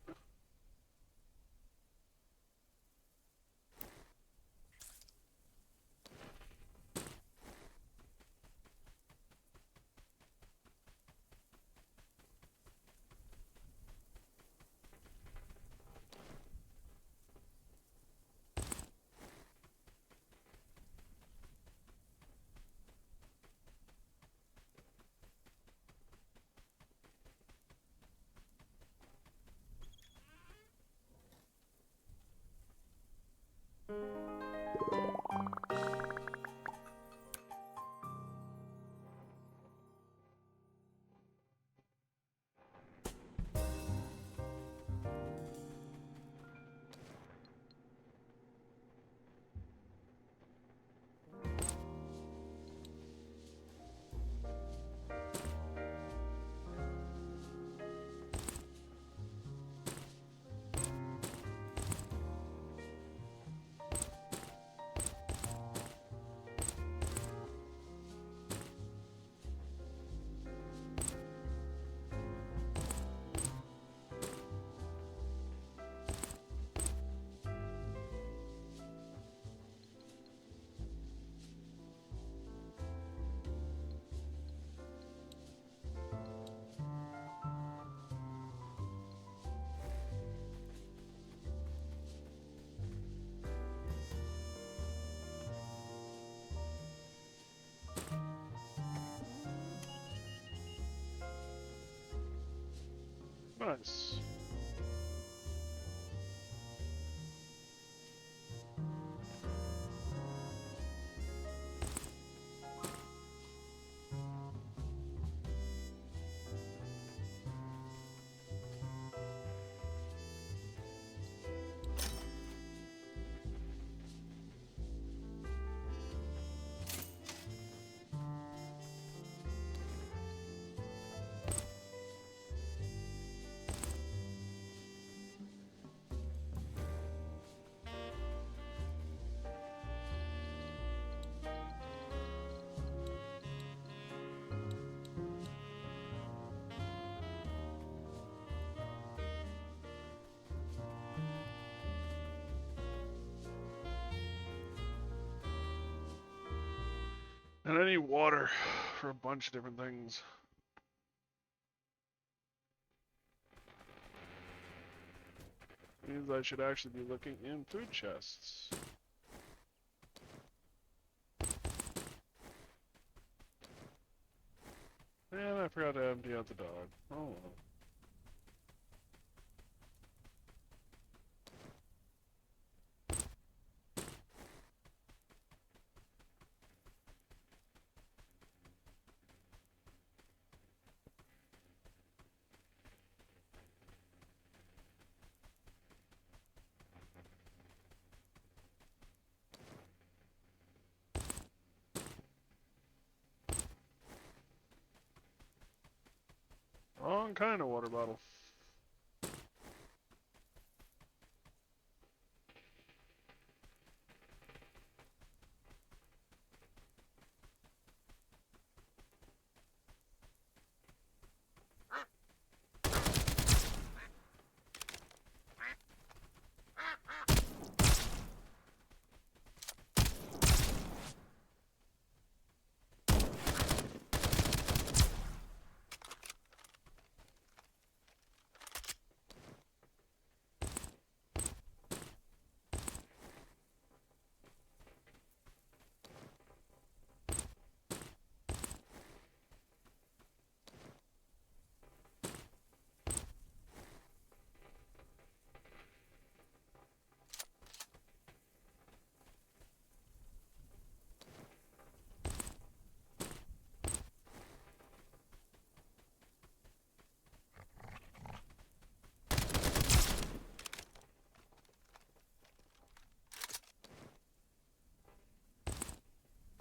A: Nice. And I need water for a bunch of different things. Means I should actually be looking in food chests. And I forgot to empty out the dog. Oh well. Wrong kind of water bottle.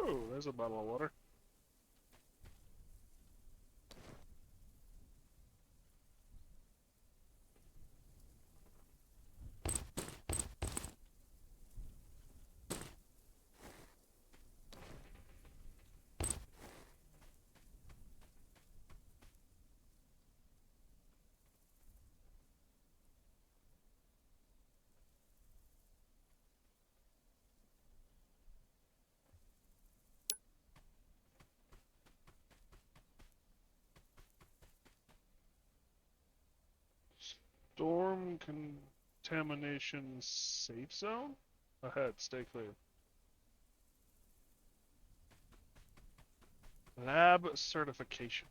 A: Oh, there's a bottle of water. Storm contamination safe zone? Ahead, stay clear. Lab certification.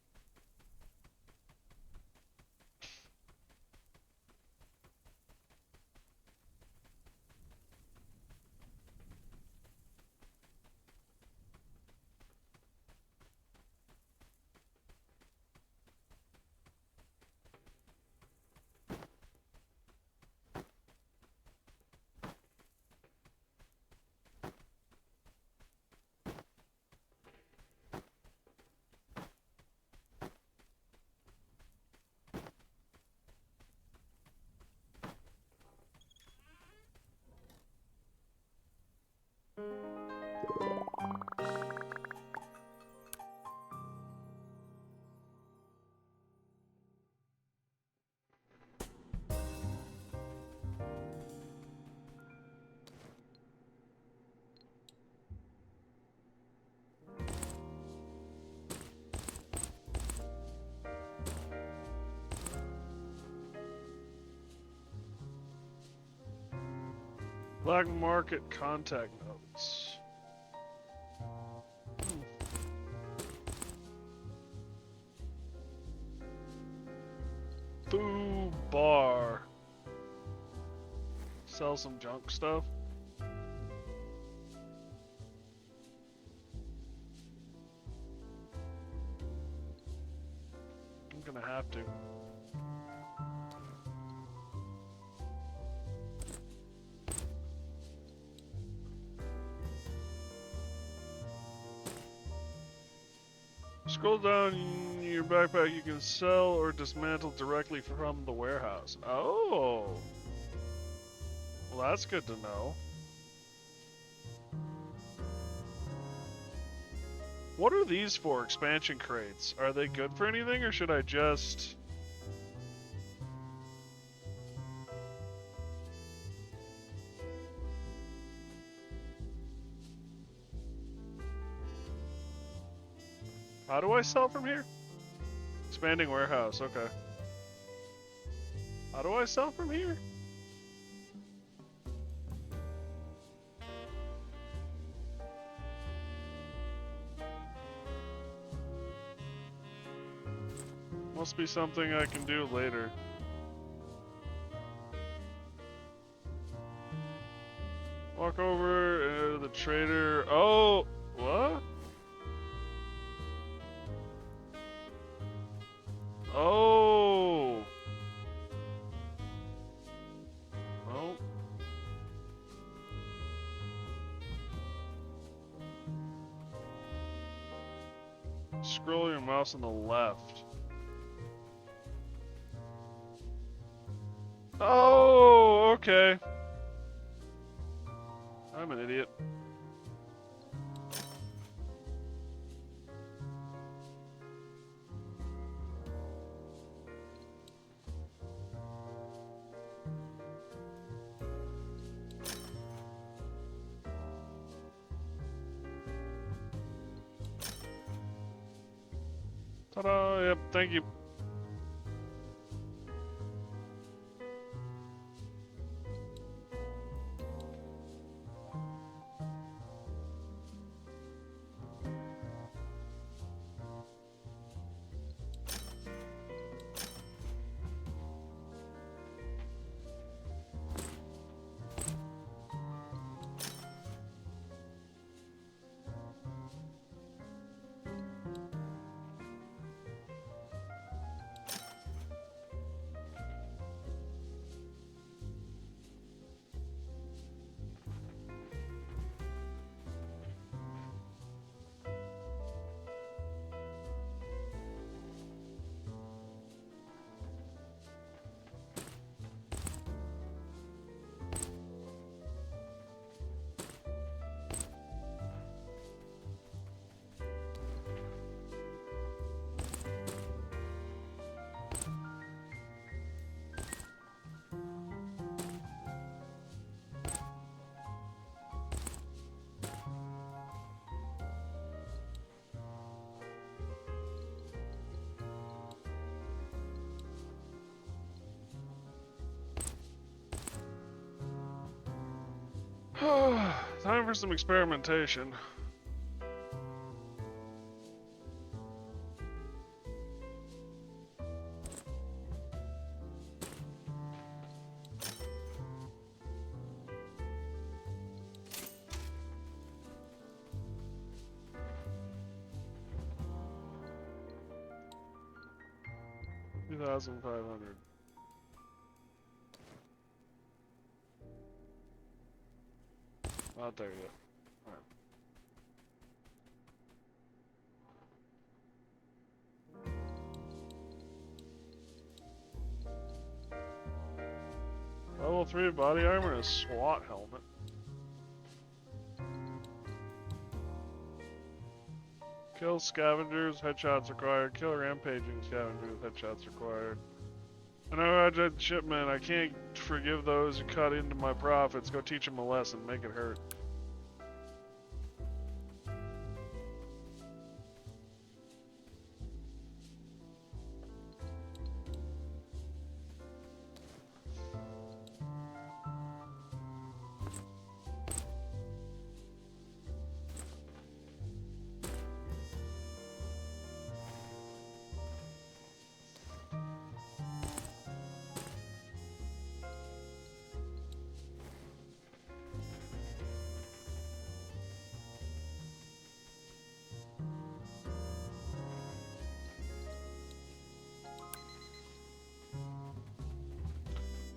A: Black market contact notes. Foo bar. Sell some junk stuff. I'm gonna have to. Scroll down in your backpack, you can sell or dismantle directly from the warehouse. Oh! Well, that's good to know. What are these for, expansion crates? Are they good for anything, or should I just... How do I sell from here? Expanding warehouse, okay. How do I sell from here? Must be something I can do later. Walk over the trader. Oh, what? Oh. Oh. Scroll your mouse on the left. Oh, okay. I'm an idiot. Ta-da! Yep, thank you. Time for some experimentation. $2,500. Not there yet. Alright. Level 3 body armor and a SWAT helmet. Kill scavengers, headshots required. Kill rampaging scavengers, headshots required. I know I did shipment. I can't forgive those who cut into my profits. Go teach them a lesson. Make it hurt.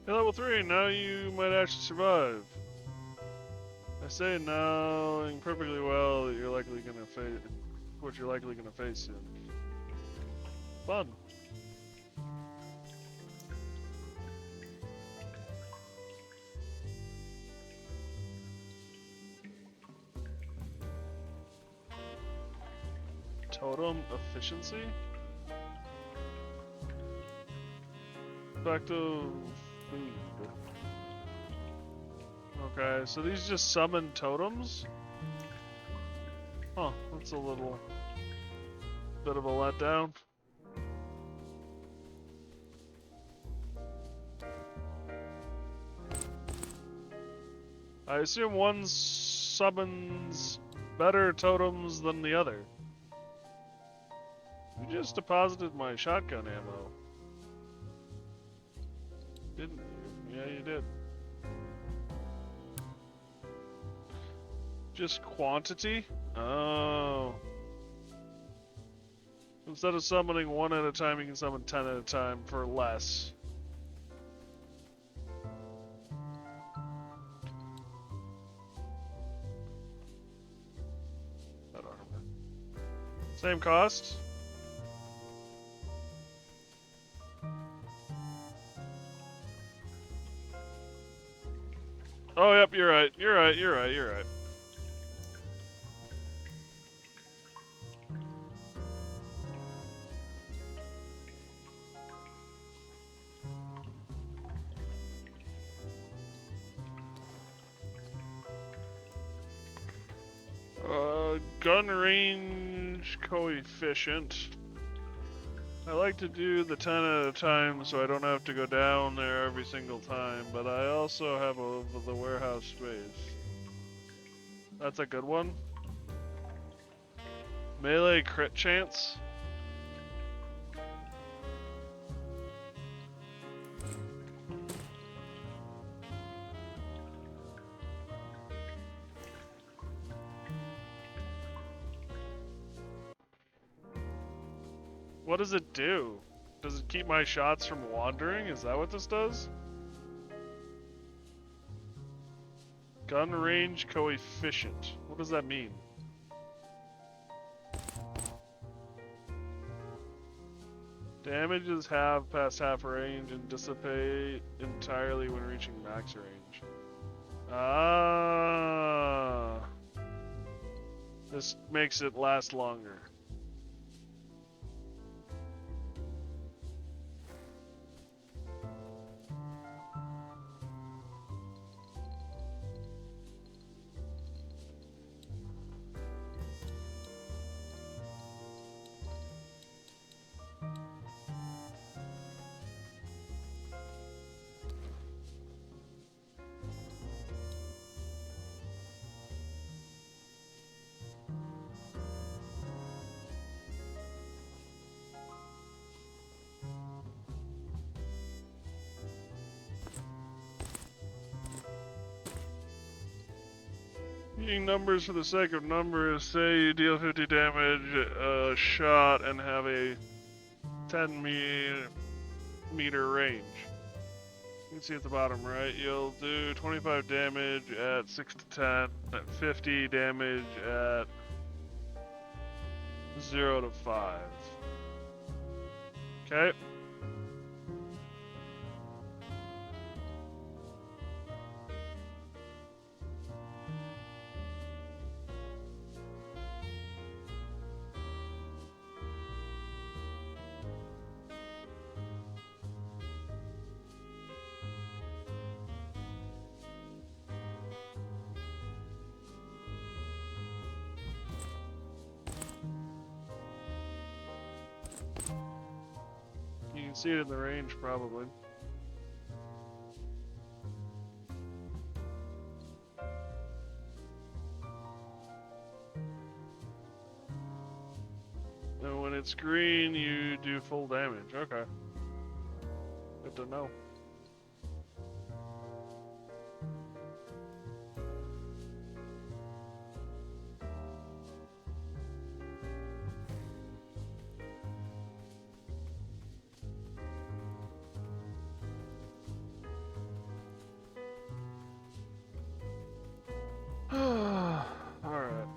A: Hey, level 3, now you might actually survive. I say knowing perfectly well that you're likely gonna face what you're likely gonna face soon. Fun. Totem efficiency? Effective food. Okay, so these just summon totems? Huh, that's a little bit of a letdown. I assume one summons better totems than the other. You just deposited my shotgun ammo. Didn't you? Yeah, you did. Just quantity? Oh. Instead of summoning one at a time, you can summon 10 at a time for less. I don't know. Same cost? Oh, yep, you're right. You're right. You're right. You're right. Gun range coefficient. I like to do the 10 at a time so I don't have to go down there every single time, but I also have the warehouse space. That's a good one. Melee crit chance. What does it do? Does it keep my shots from wandering? Is that what this does? Gun range coefficient. What does that mean? Damages have past half range and dissipate entirely when reaching max range. Ah. This makes it last longer. Using numbers for the sake of numbers, say you deal 50 damage a shot and have a 10 meter range. You can see at the bottom right, you'll do 25 damage at 6 to 10, 50 damage at 0 to 5. Okay. You can see it in the range, probably. And when it's green, you do full damage. Okay. Good to know. Alright.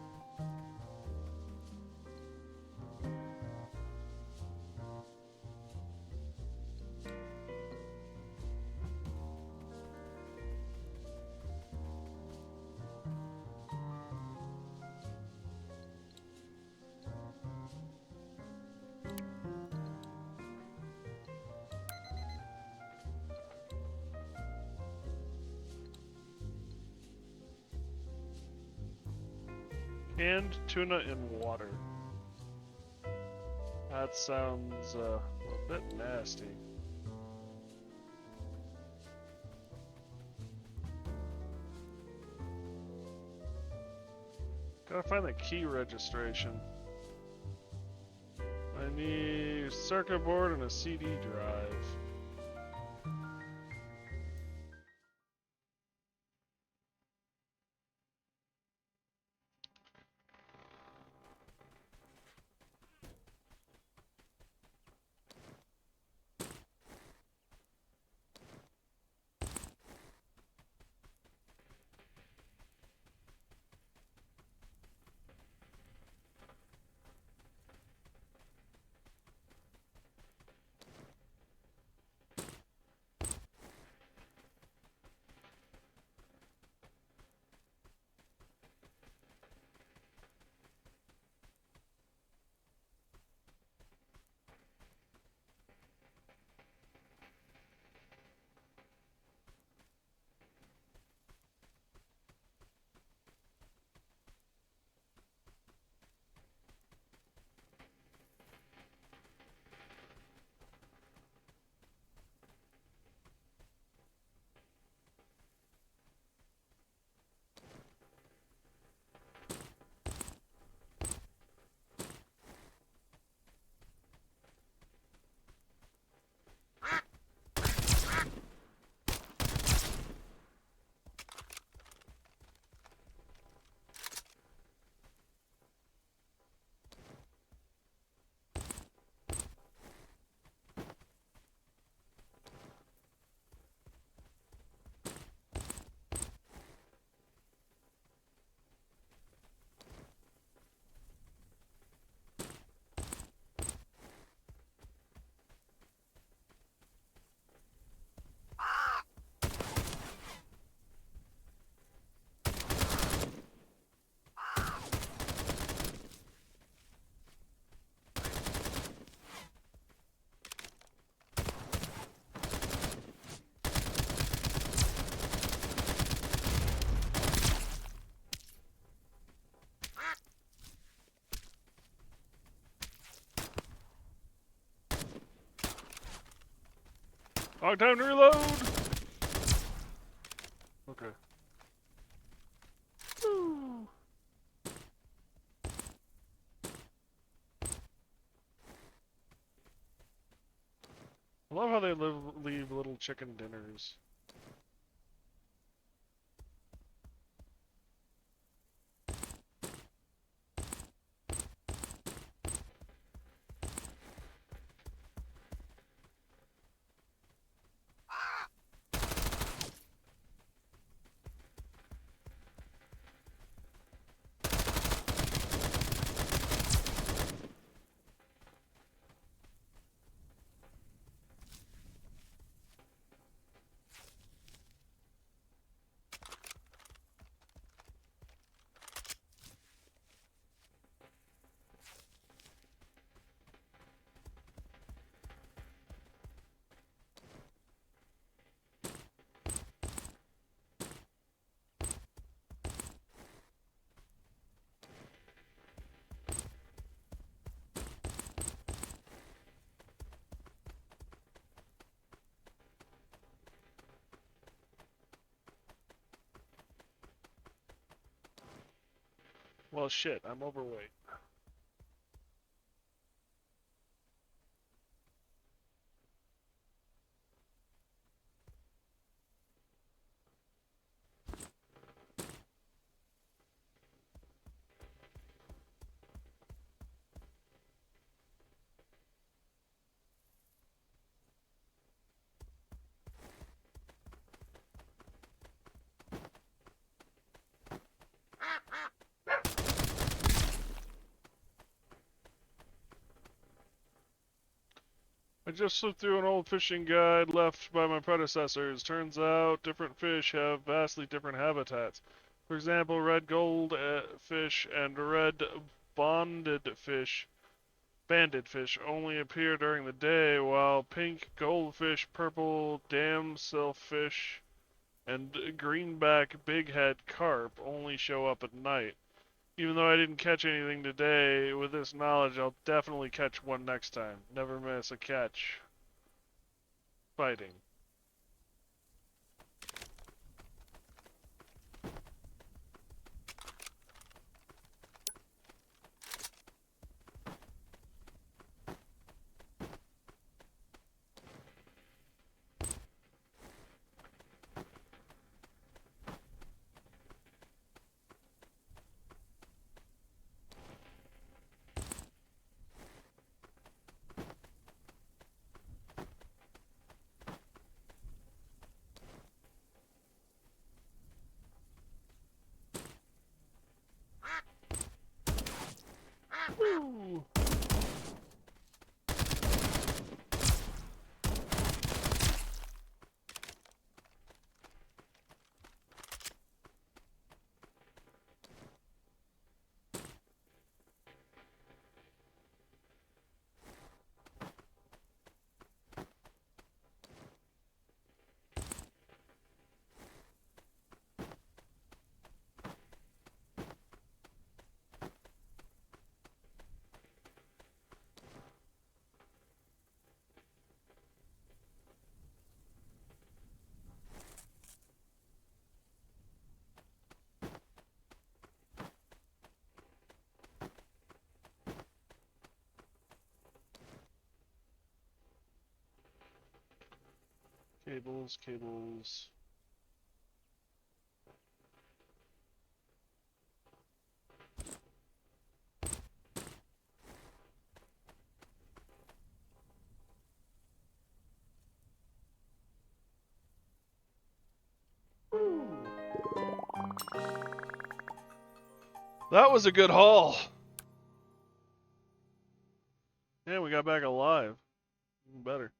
A: Canned tuna in water. That sounds a bit nasty. Gotta find the key registration. I need a circuit board and a CD drive. Long time to reload! Okay. Woo. I love how they leave little chicken dinners. Well, shit, I'm overweight. I just flipped through an old fishing guide left by my predecessors. Turns out different fish have vastly different habitats. For example, red gold fish and red banded fish only appear during the day, while pink goldfish, purple damselfish, and greenback bighead carp only show up at night. Even though I didn't catch anything today, with this knowledge, I'll definitely catch one next time. Never miss a catch. Fighting. Woo! Cables, cables. That was a good haul. Yeah, we got back alive. Even better.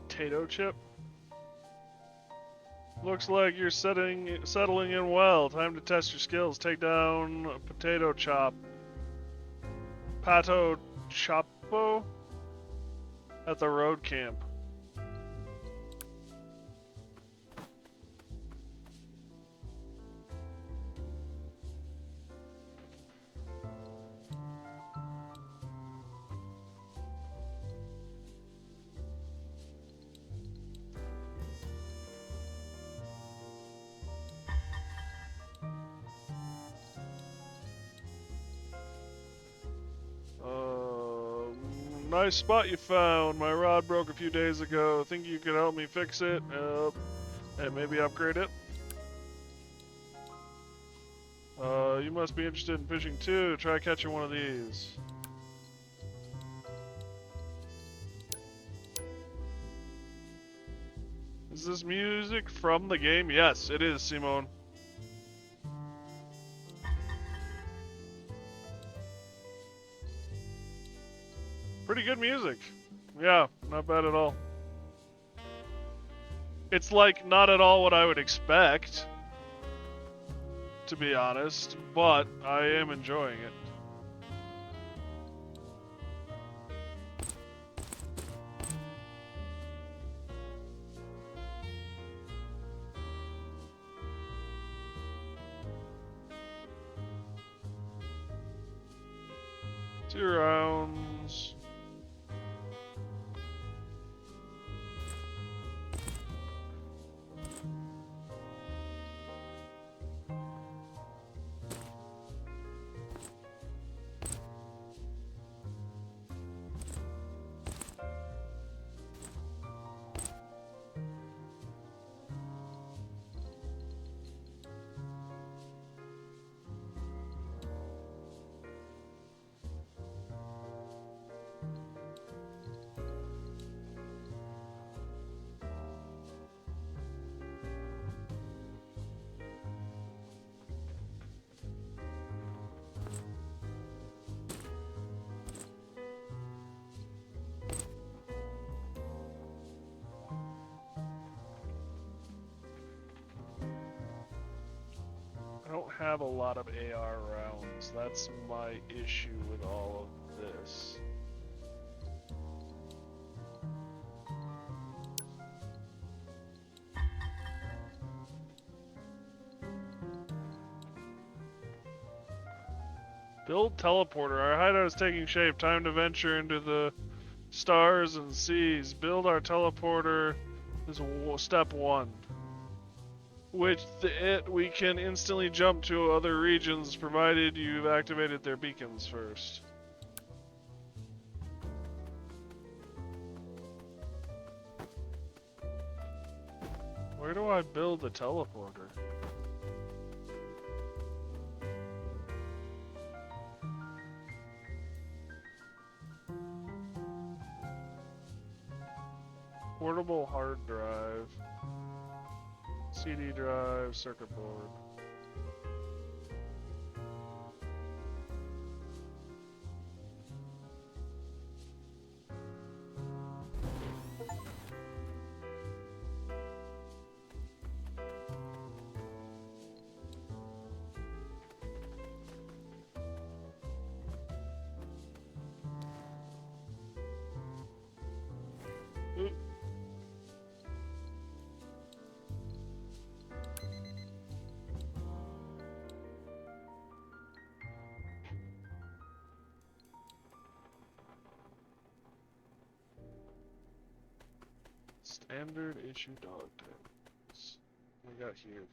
A: Potato chip. Looks like you're settling in well. Time to test your skills. Take down a potato chop. Pato Chopo at the road camp. Nice spot you found. My rod broke a few days ago. Think you could help me fix it? And maybe upgrade it? You must be interested in fishing too. Try catching one of these. Is this music from the game? Yes, it is, Simone. Pretty good music. Yeah, not bad at all. It's like not at all what I would expect, to be honest, but I am enjoying it. Two rounds. have a lot of AR rounds. That's my issue with all of this. Build teleporter. Our hideout is taking shape. Time to venture into the stars and seas. Build our teleporter is step 1. Which we can instantly jump to other regions provided you've activated their beacons first. Where do I build the teleporter? Portable hard drive, CD drive, circuit board. Standard issue dog tags. What we got here?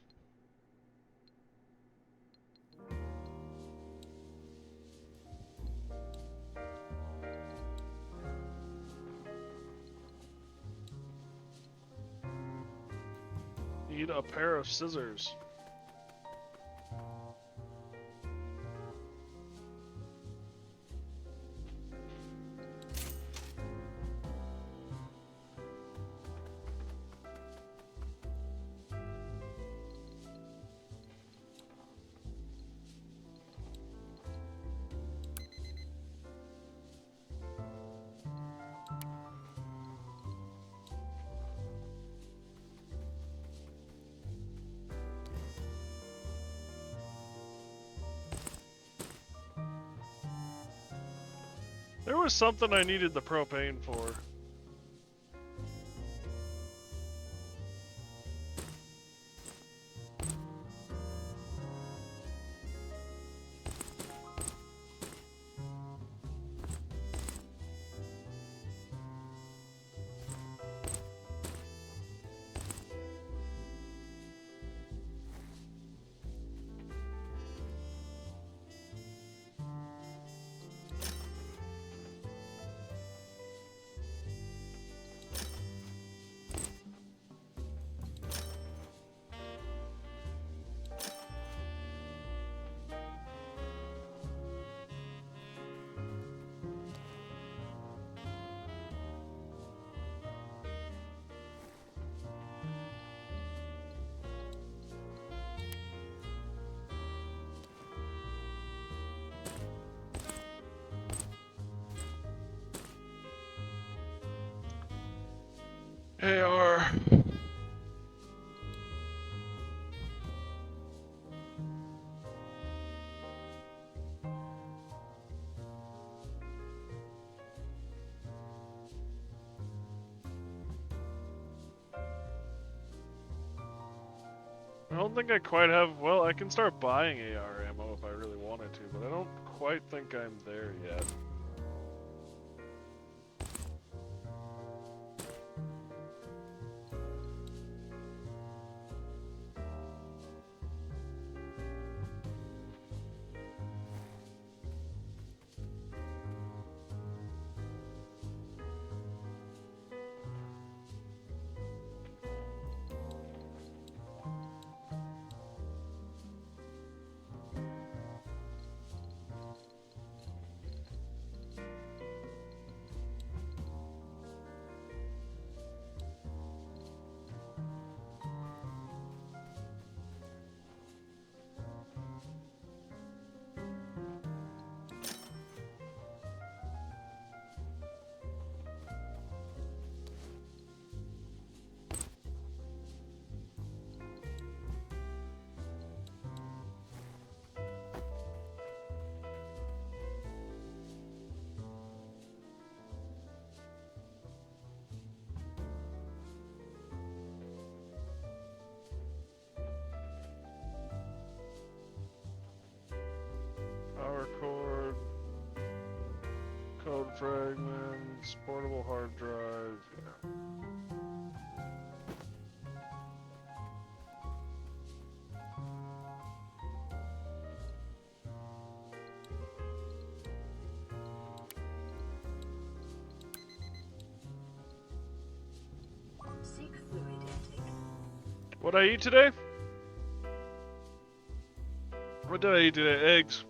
A: Need a pair of scissors. There was something I needed the propane for. AR. I don't think I quite have. Well, I can start buying AR ammo if I really wanted to, but I don't quite think I'm there yet. fragments, portable hard drive. Yeah.
C: Seek fluid intake.
A: What did I eat today? What did I eat today? Eggs.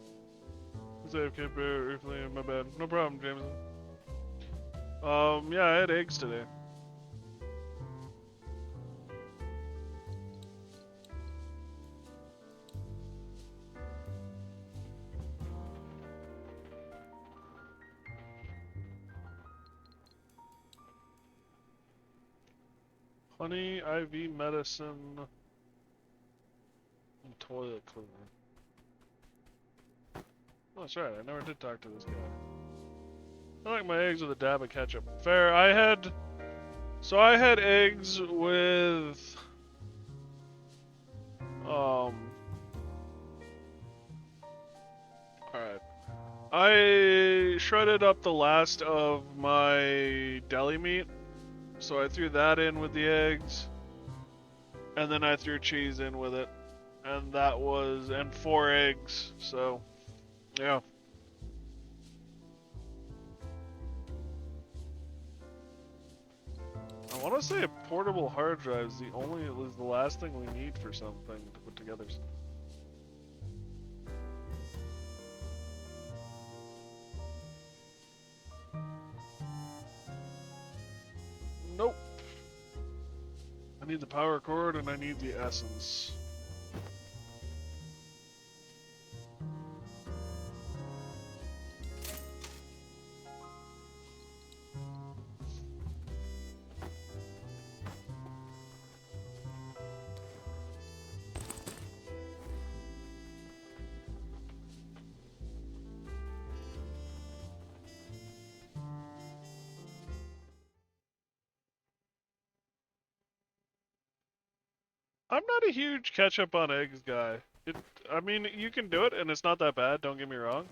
A: Okay, my bad. No problem, Jameson. Yeah, I had eggs today. Honey, IV medicine, and toilet cleaner. Oh, that's right, I never did talk to this guy. I like my eggs with a dab of ketchup. Fair, I had eggs with, alright. I shredded up the last of my deli meat, so I threw that in with the eggs, and then I threw cheese in with it, and and 4 eggs, so, yeah. I want to say a portable hard drive is the last thing we need for something to put together. Nope. I need the power cord and I need the essence. I'm not a huge ketchup on eggs guy. I mean, you can do it and it's not that bad, don't get me wrong.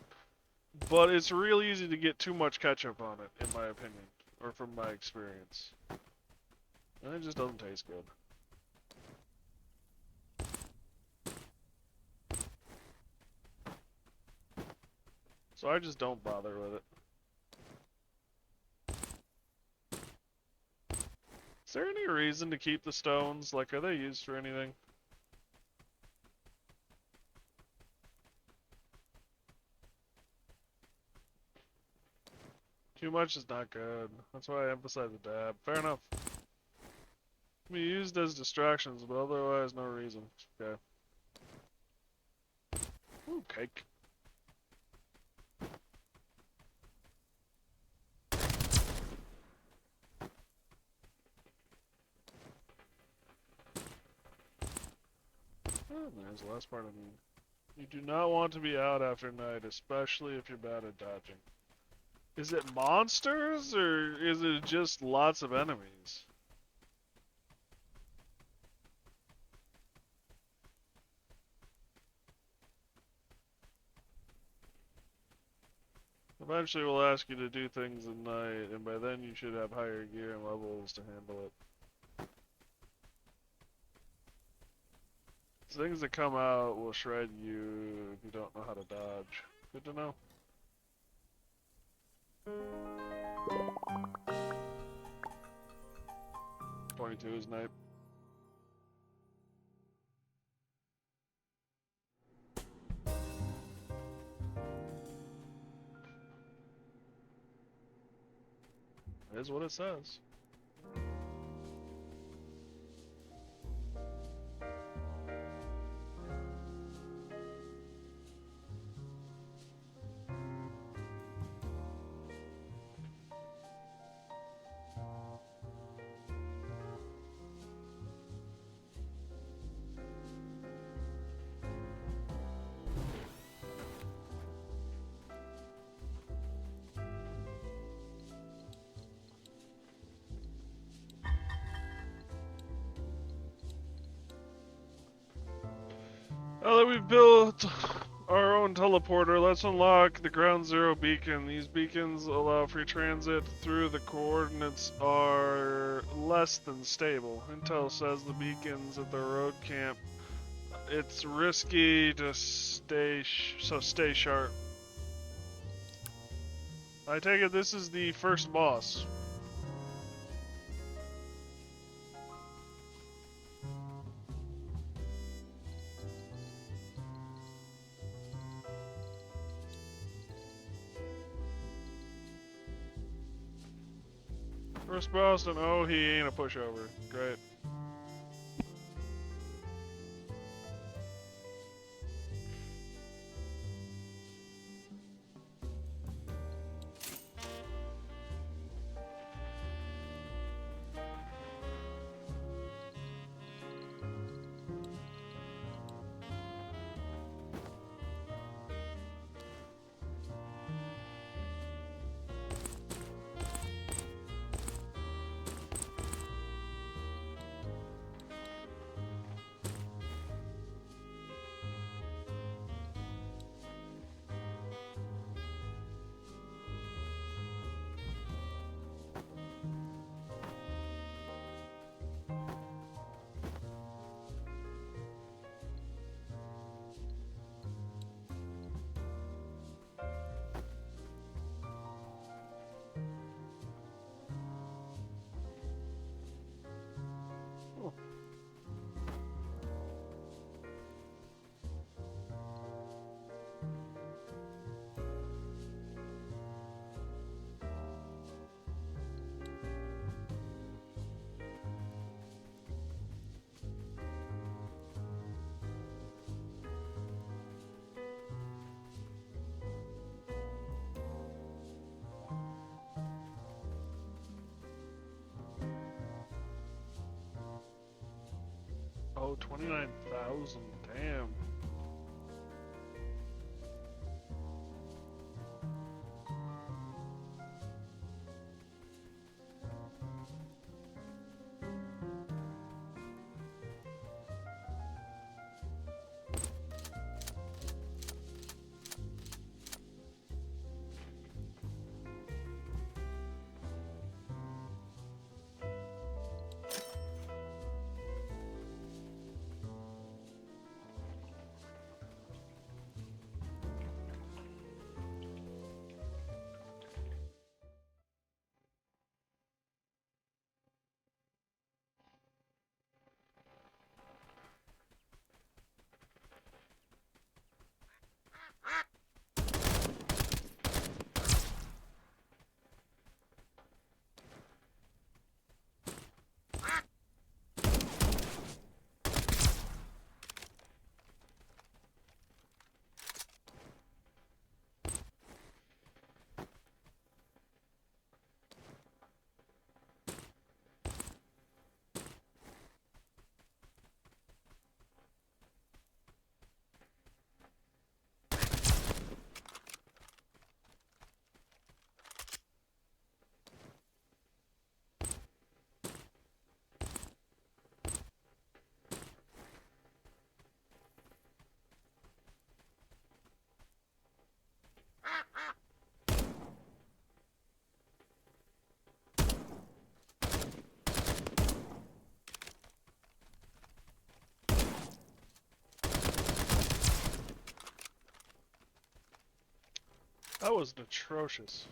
A: But it's real easy to get too much ketchup on it, in my opinion. Or from my experience. And it just doesn't taste good. So I just don't bother with it. Is there any reason to keep the stones? Like, are they used for anything? Too much is not good. That's why I emphasize the dab. Fair enough. Can be used as distractions, but otherwise no reason. Okay. Ooh, cake. Oh, there's the last part of me. You do not want to be out after night, especially if you're bad at dodging. Is it monsters, or is it just lots of enemies? Eventually we'll ask you to do things at night, and by then you should have higher gear and levels to handle it. Things that come out will shred you if you don't know how to dodge. Good to know. .22 is night. That is what it says. Now that we've built our own teleporter. Let's unlock the ground zero beacon. These beacons allow free transit through the coordinates are less than stable. Intel says the beacons at the road camp. It's risky to so stay sharp. I take it this is the first boss. First boss, and oh, he ain't a pushover. Great. Oh, 29,000. Damn. That was atrocious.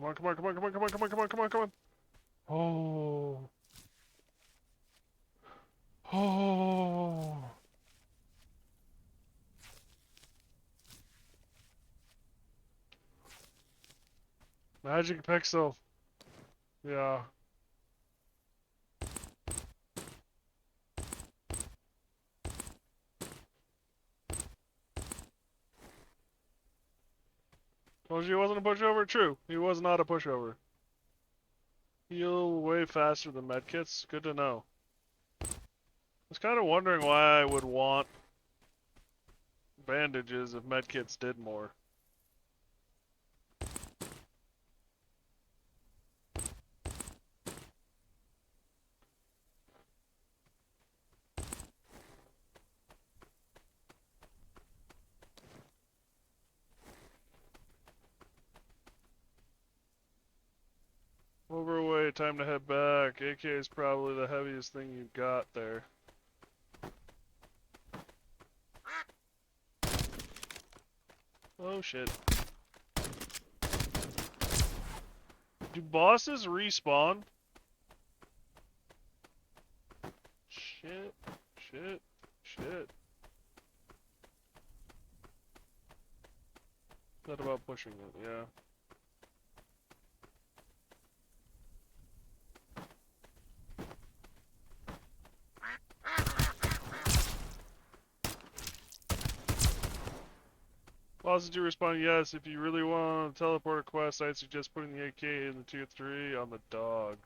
A: Come on, come on, come on, come on, come on, come on, come on, come on, come on. Oh. Oh. Magic pixel. Yeah. Told you he wasn't a pushover? True. He was not a pushover. Heal way faster than medkits? Good to know. I was kind of wondering why I would want bandages if medkits did more. Overweight, time to head back. AK is probably the heaviest thing you've got there. Oh shit. Do bosses respawn? Shit, shit, shit. Not about pushing it, yeah. Bosses do respond, yes. If you really want to teleport a quest, I'd suggest putting the AK in the tier 3 on the dog.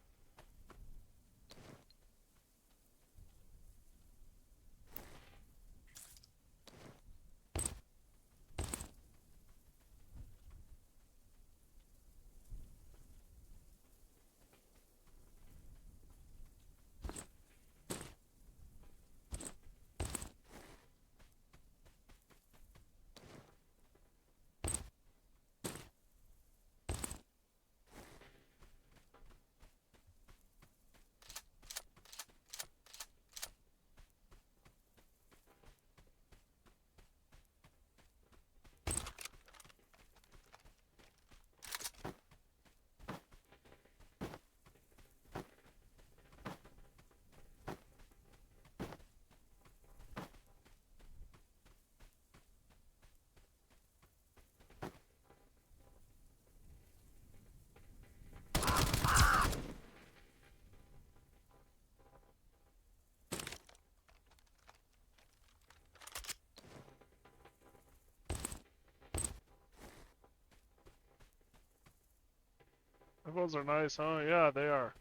A: Headphones are nice, huh? Yeah, they are.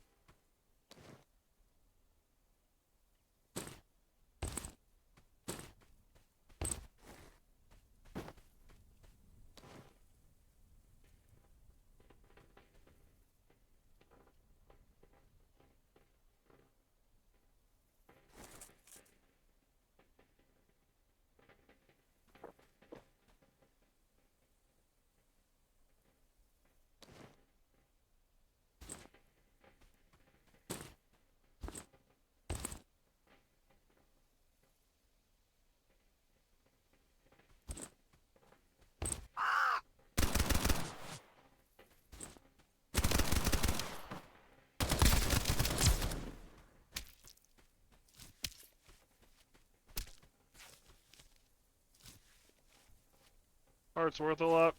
A: Heart's worth a lot.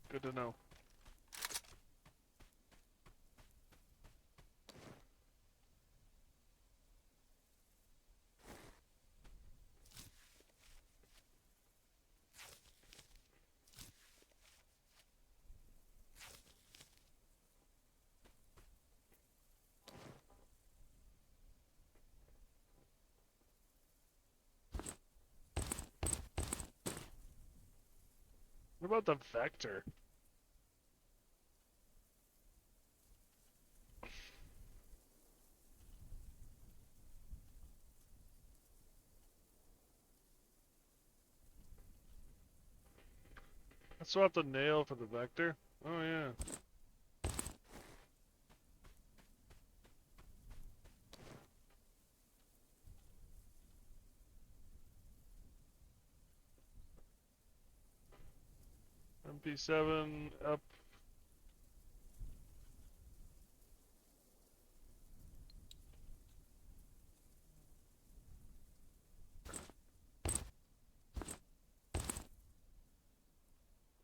A: Good to know. What about the vector? I swapped the nail for the vector. Oh yeah. MP7 up.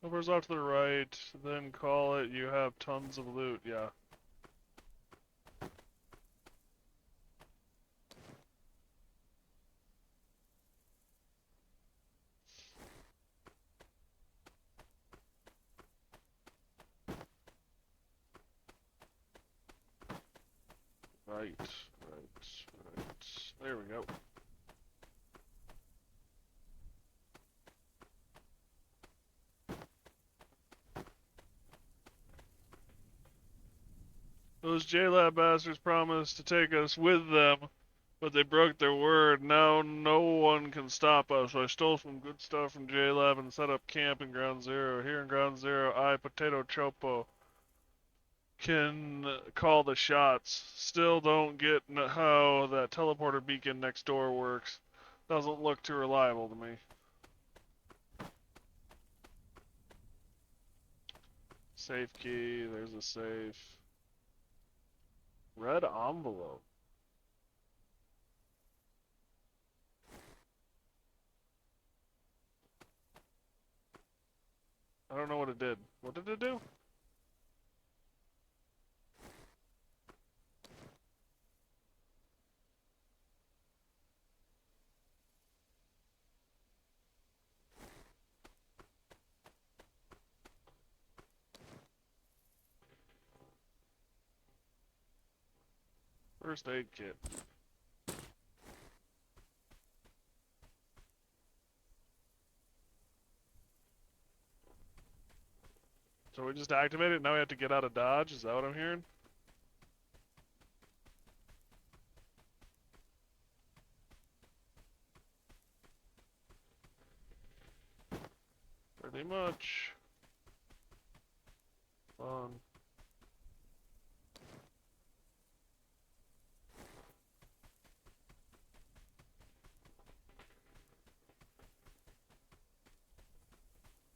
A: Numbers off to the right, then call it. You have tons of loot, yeah. Right. There we go. Those JLab bastards promised to take us with them, but they broke their word. Now no one can stop us. I stole some good stuff from JLab and set up camp in Ground Zero. Here in Ground Zero, I, Potato Chopo, can call the shots. Still don't get how that teleporter beacon next door works. Doesn't look too reliable to me. Safe key, there's a safe. Red envelope. I don't know what it did. What did it do? First aid kit. So we just activated it, now we have to get out of Dodge? Is that what I'm hearing? Pretty much. Fun.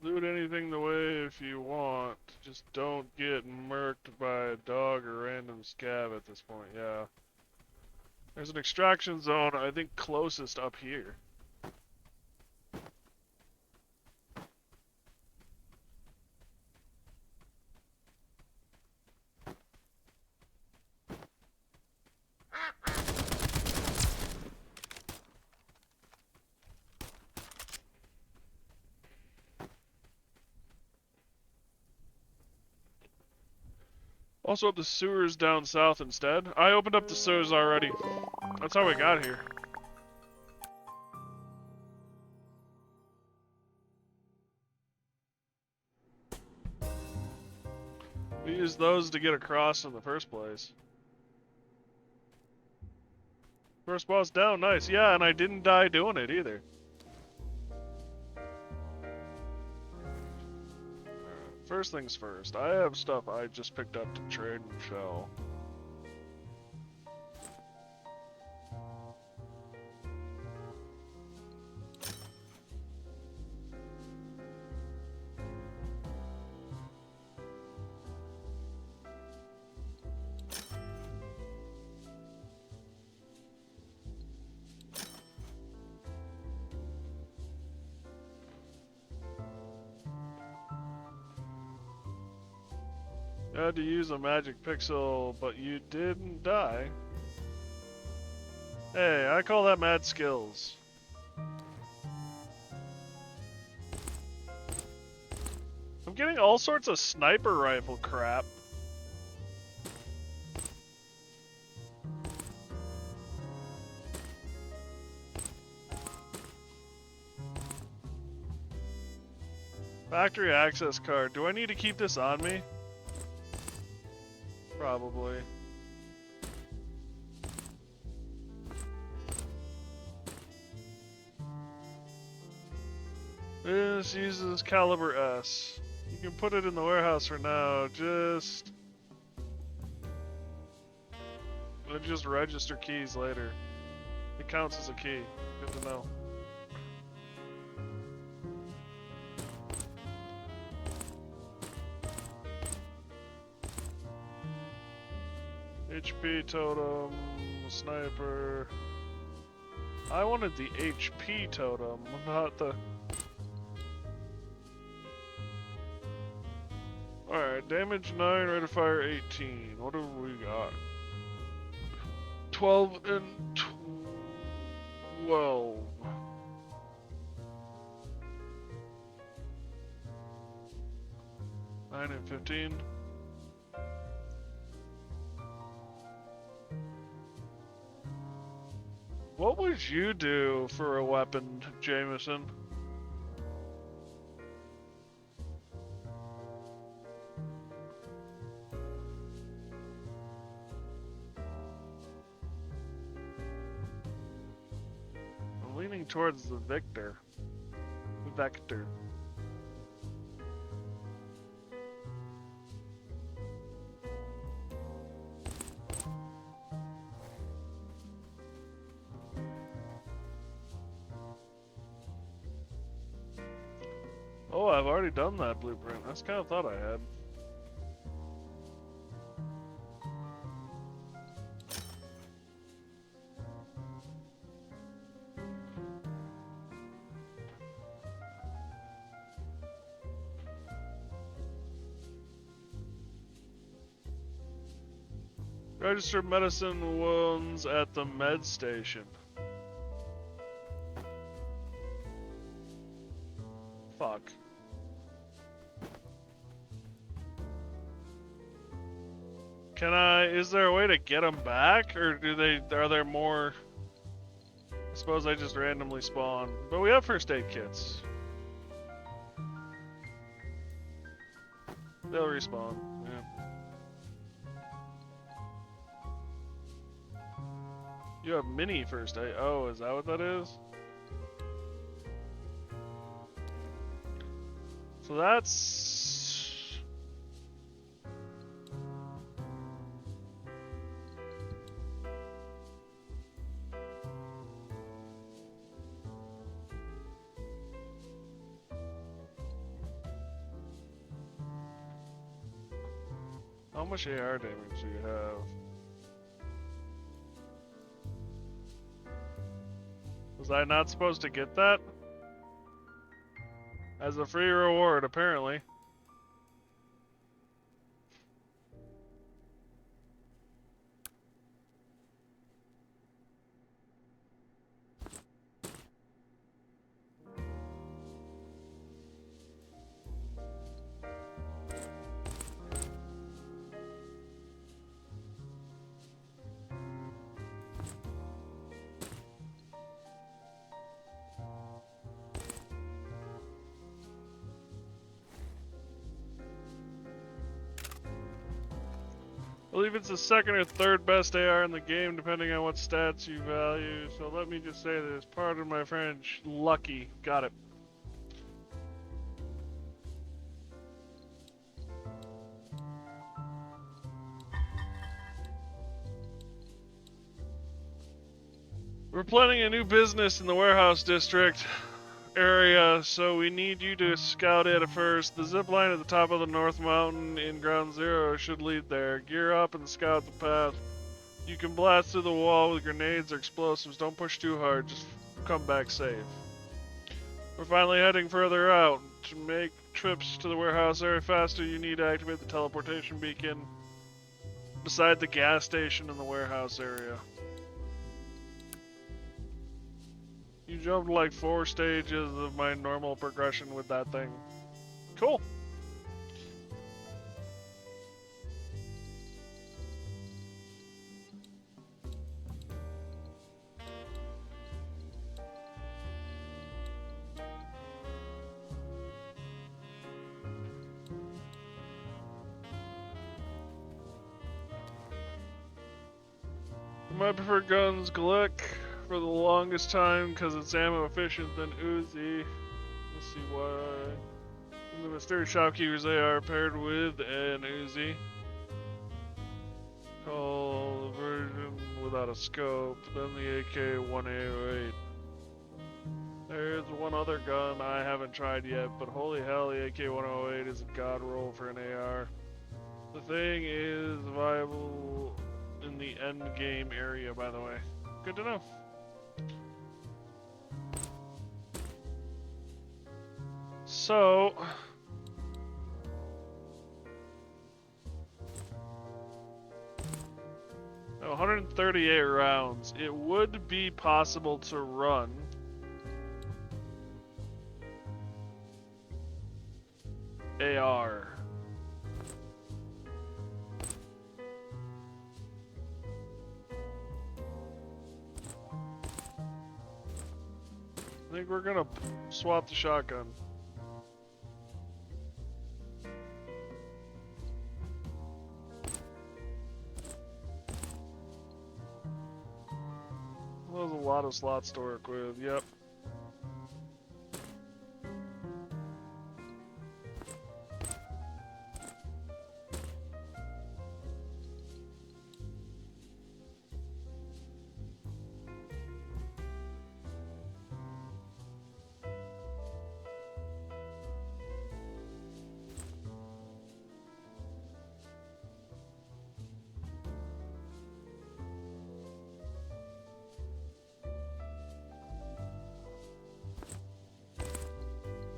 A: Loot anything the way if you want. Just don't get murked by a dog or random scab at this point, yeah. There's an extraction zone, I think, closest up here. Also up the sewers down south instead. I opened up the sewers already. That's how we got here. We used those to get across in the first place. First boss down, nice. Yeah, and I didn't die doing it either. First things first, I have stuff I just picked up to trade and sell. You had to use a magic pixel, but you didn't die. Hey, I call that mad skills. I'm getting all sorts of sniper rifle crap. Factory access card. Do I need to keep this on me? Probably. This uses caliber S. You can put it in the warehouse for now. Just register keys later. It counts as a key. Good to know. HP totem, sniper. I wanted the HP totem, not the... Alright, damage 9, rate of fire 18. What have we got? 12 and 12. Nine and 15. What would you do for a weapon, Jameson? I'm leaning towards the Victor. Vector. Oh, I've already done that blueprint. That's kind of thought I had. Register medicine wounds at the med station. Fuck. Can I, is there a way to get them back? Or are there more? I suppose I just randomly spawn. But we have first aid kits. They'll respawn, yeah. You have mini first aid. Oh, is that what that is? So that's... How much AR damage do you have? Was I not supposed to get that? As a free reward, apparently. I believe it's the second or third best AR in the game, depending on what stats you value. So let me just say this. Pardon my French. Lucky. Got it. We're planning a new business in the warehouse district area, so we need you to scout it first. The zip line at the top of the North Mountain in Ground Zero should lead there. Gear up and scout the path. You can blast through the wall with grenades or explosives. Don't push too hard, just come back safe. We're finally heading further out. To make trips to the warehouse area faster, you need to activate the teleportation beacon beside the gas station in the warehouse area. You jumped like 4 stages of my normal progression with that thing. Cool. My preferred gun's Glick for the longest time because it's ammo efficient than Uzi. Let's see why. The mysterious shopkeeper's AR paired with an Uzi. Call the version without a scope. Then the AK-108. There's one other gun I haven't tried yet, but holy hell, the AK-108 is a god roll for an AR. The thing is in the end game area, by the way. Good to know. So, 138 rounds. It would be possible to run AR. I think we're gonna swap the shotgun. There's a lot of slots to work with, yep.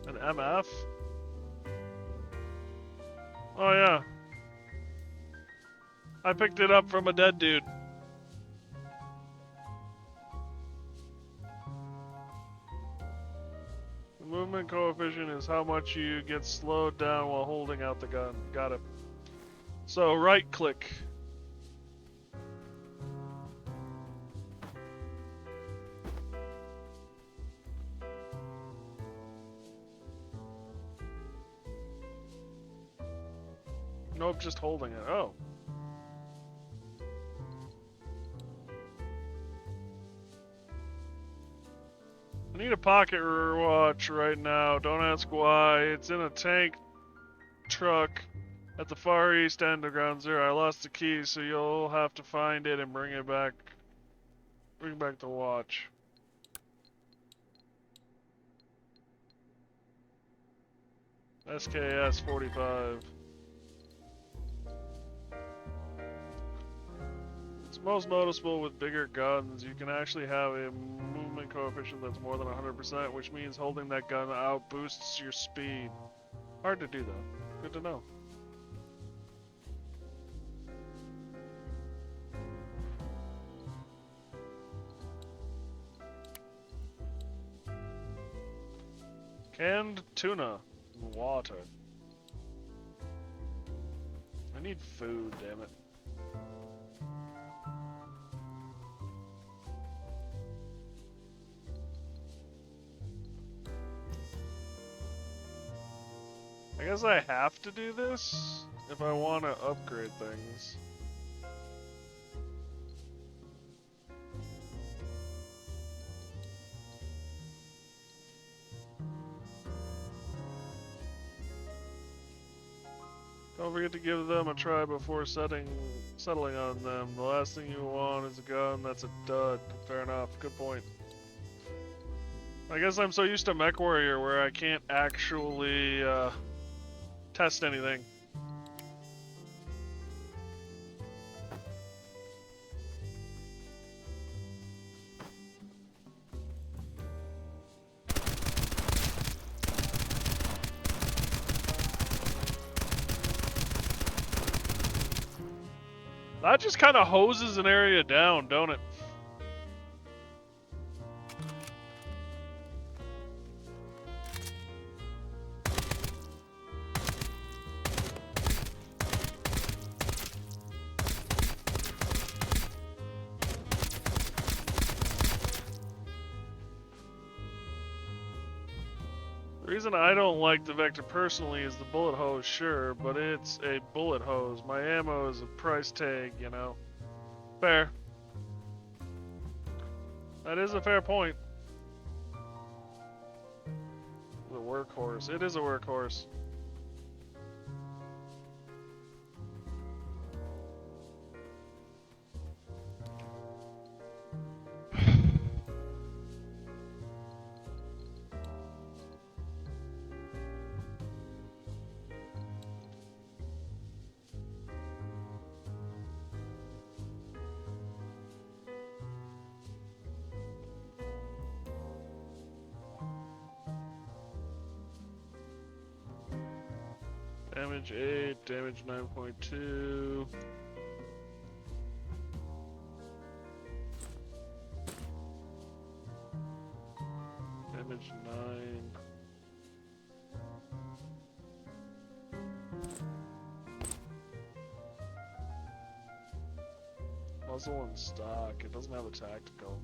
A: An MF? Oh yeah. I picked it up from a dead dude. The movement coefficient is how much you get slowed down while holding out the gun. Got it. So right click. Nope, just holding it. Oh. I need a pocket watch right now. Don't ask why. It's in a tank truck at the far east end of Ground Zero. I lost the key, so you'll have to find it and bring it back. Bring back the watch. SKS 45. It's most noticeable with bigger guns. You can actually have a movement coefficient that's more than 100%, which means holding that gun out boosts your speed. Hard to do though. Good to know. Canned tuna. Water. I need food, damn it. I guess I have to do this if I want to upgrade things. Don't forget to give them a try before settling on them. The last thing you want is a gun that's a dud. Fair enough. Good point. I guess I'm so used to MechWarrior where I can't actually test anything. That just kind of hoses an area down, don't it? The reason I don't like the Vector personally is the bullet hose, sure, but it's a bullet hose. My ammo is a price tag, you know. Fair. That is a fair point. The workhorse. It is a workhorse. Damage 8, damage 9.2. Damage 9. Muzzle and stock. It doesn't have a tactical.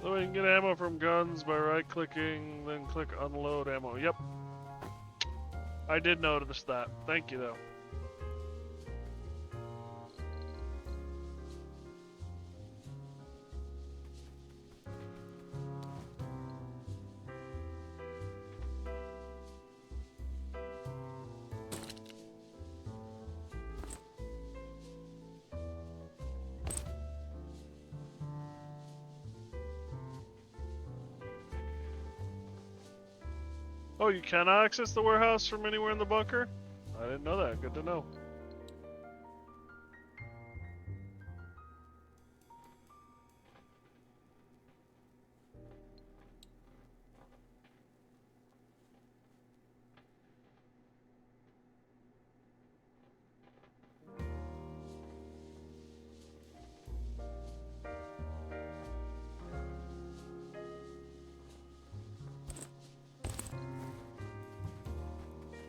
A: So we can get ammo from guns by right-clicking, then click unload ammo. Yep. I did notice that. Thank you, though. Oh, you can access the warehouse from anywhere in the bunker? I didn't know that. Good to know.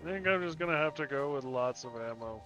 A: I think I'm just gonna have to go with lots of ammo.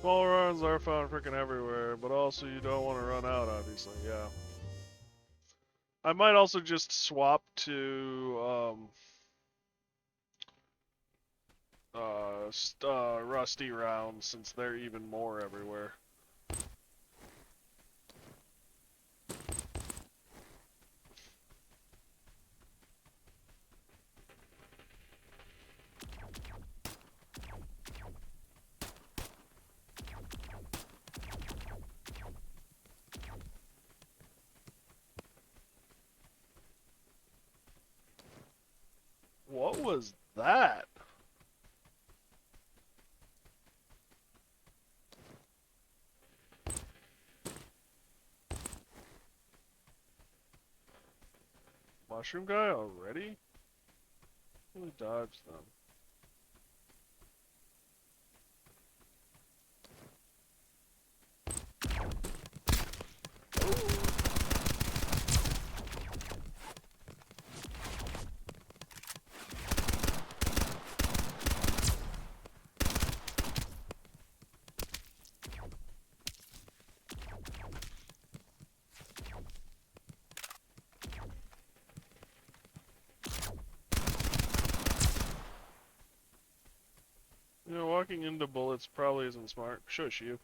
A: Small runs are found freaking everywhere, but also you don't want to run out, obviously, yeah. I might also just swap to, rusty rounds, since they're even more everywhere. What was that? Mushroom guy already? Really dodged them. You know, walking into bullets probably isn't smart. Shush you.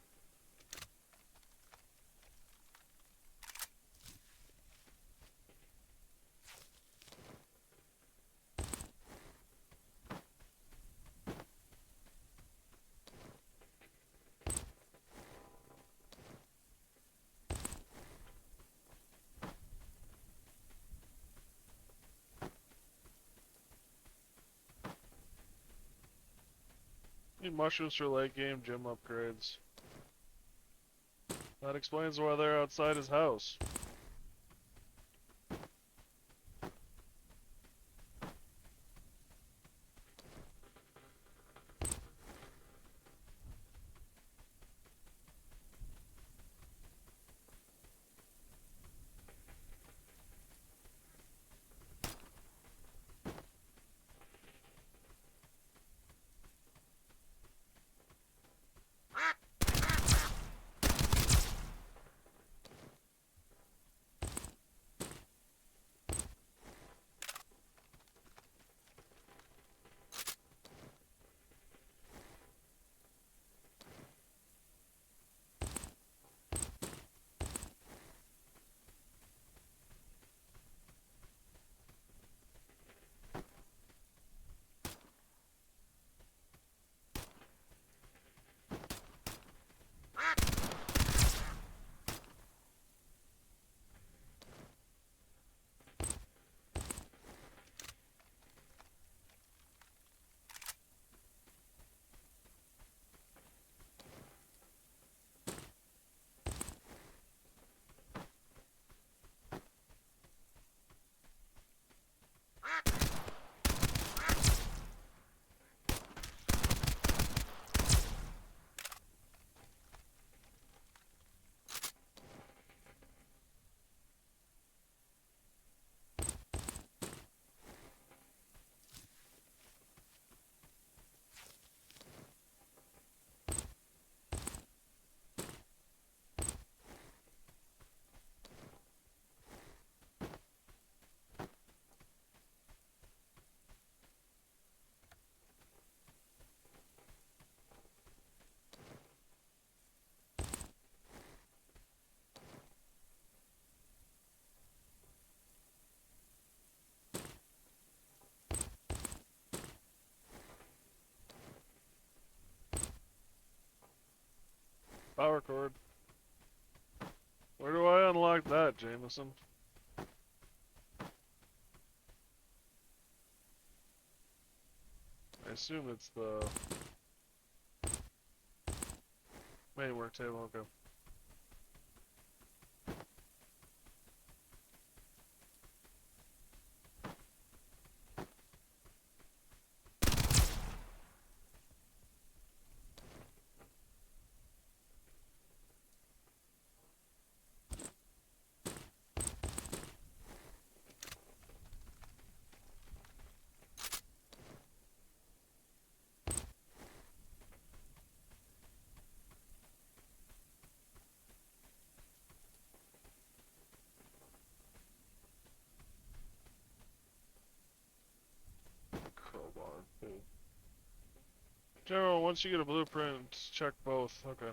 A: Need mushrooms for late game gym upgrades. That explains why they're outside his house. cord. Where do I unlock that, Jameson? I assume it's the main work table. Okay. Crowbar. Cool. General, once you get a blueprint, check both. Okay.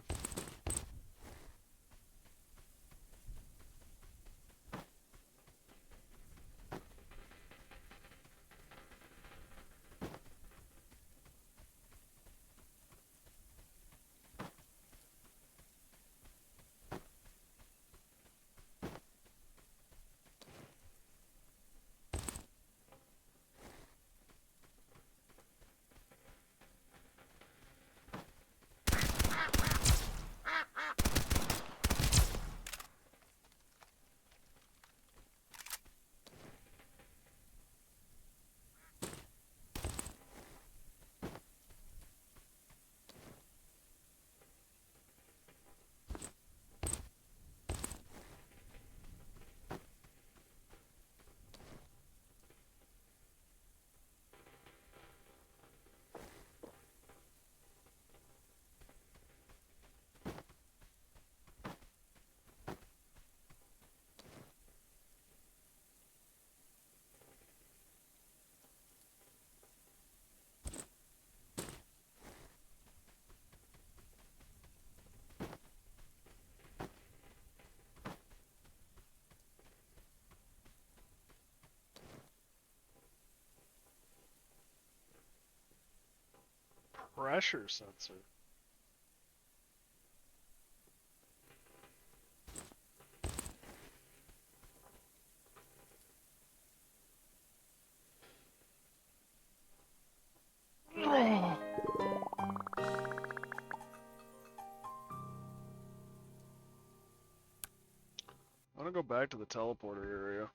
A: Pressure sensor. I want to go back to the teleporter area.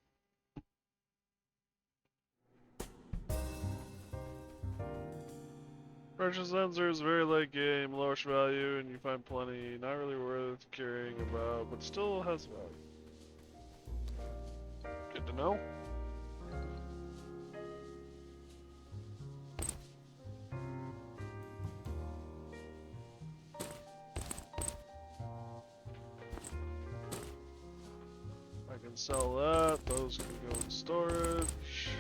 A: Pressure sensor is very late game, lowish value, and you find plenty. Not really worth caring about, but still has value. Good to know. I can sell that. Those can go in storage.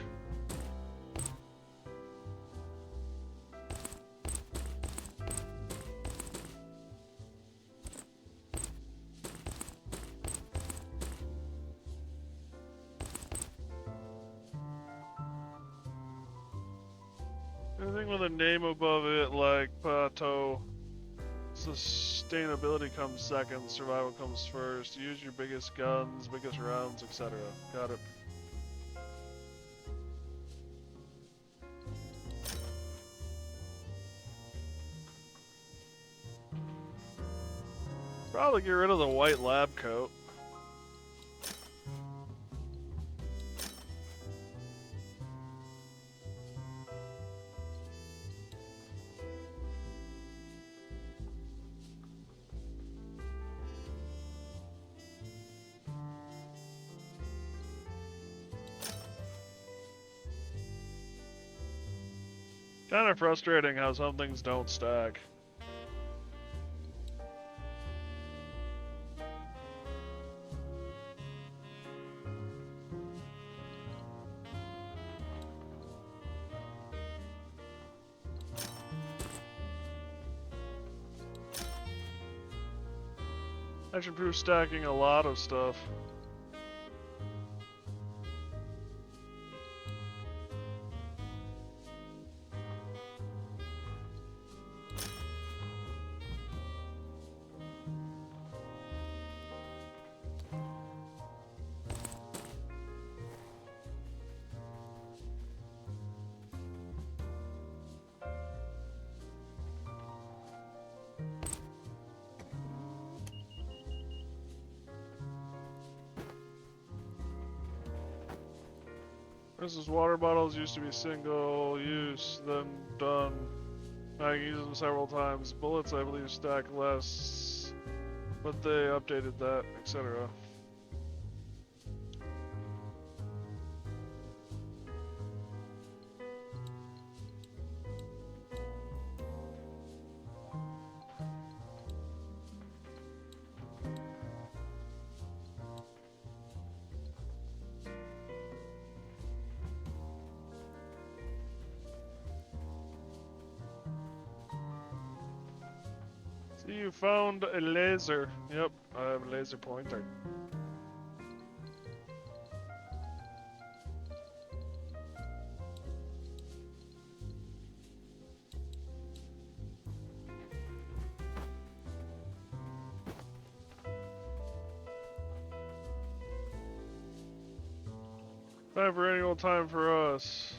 A: Anything with a name above it, like Pato. Sustainability comes second, survival comes first. Use your biggest guns, biggest rounds, etc. Got it. Probably get rid of the white lab coat. Kind of frustrating how some things don't stack. I should prove stacking a lot of stuff. Versus water bottles used to be single use, then done. I can use them several times. Bullets, I believe, stack less, but they updated that, etc. See, you found a laser. Yep, I have a laser pointer. Time for any old time for us.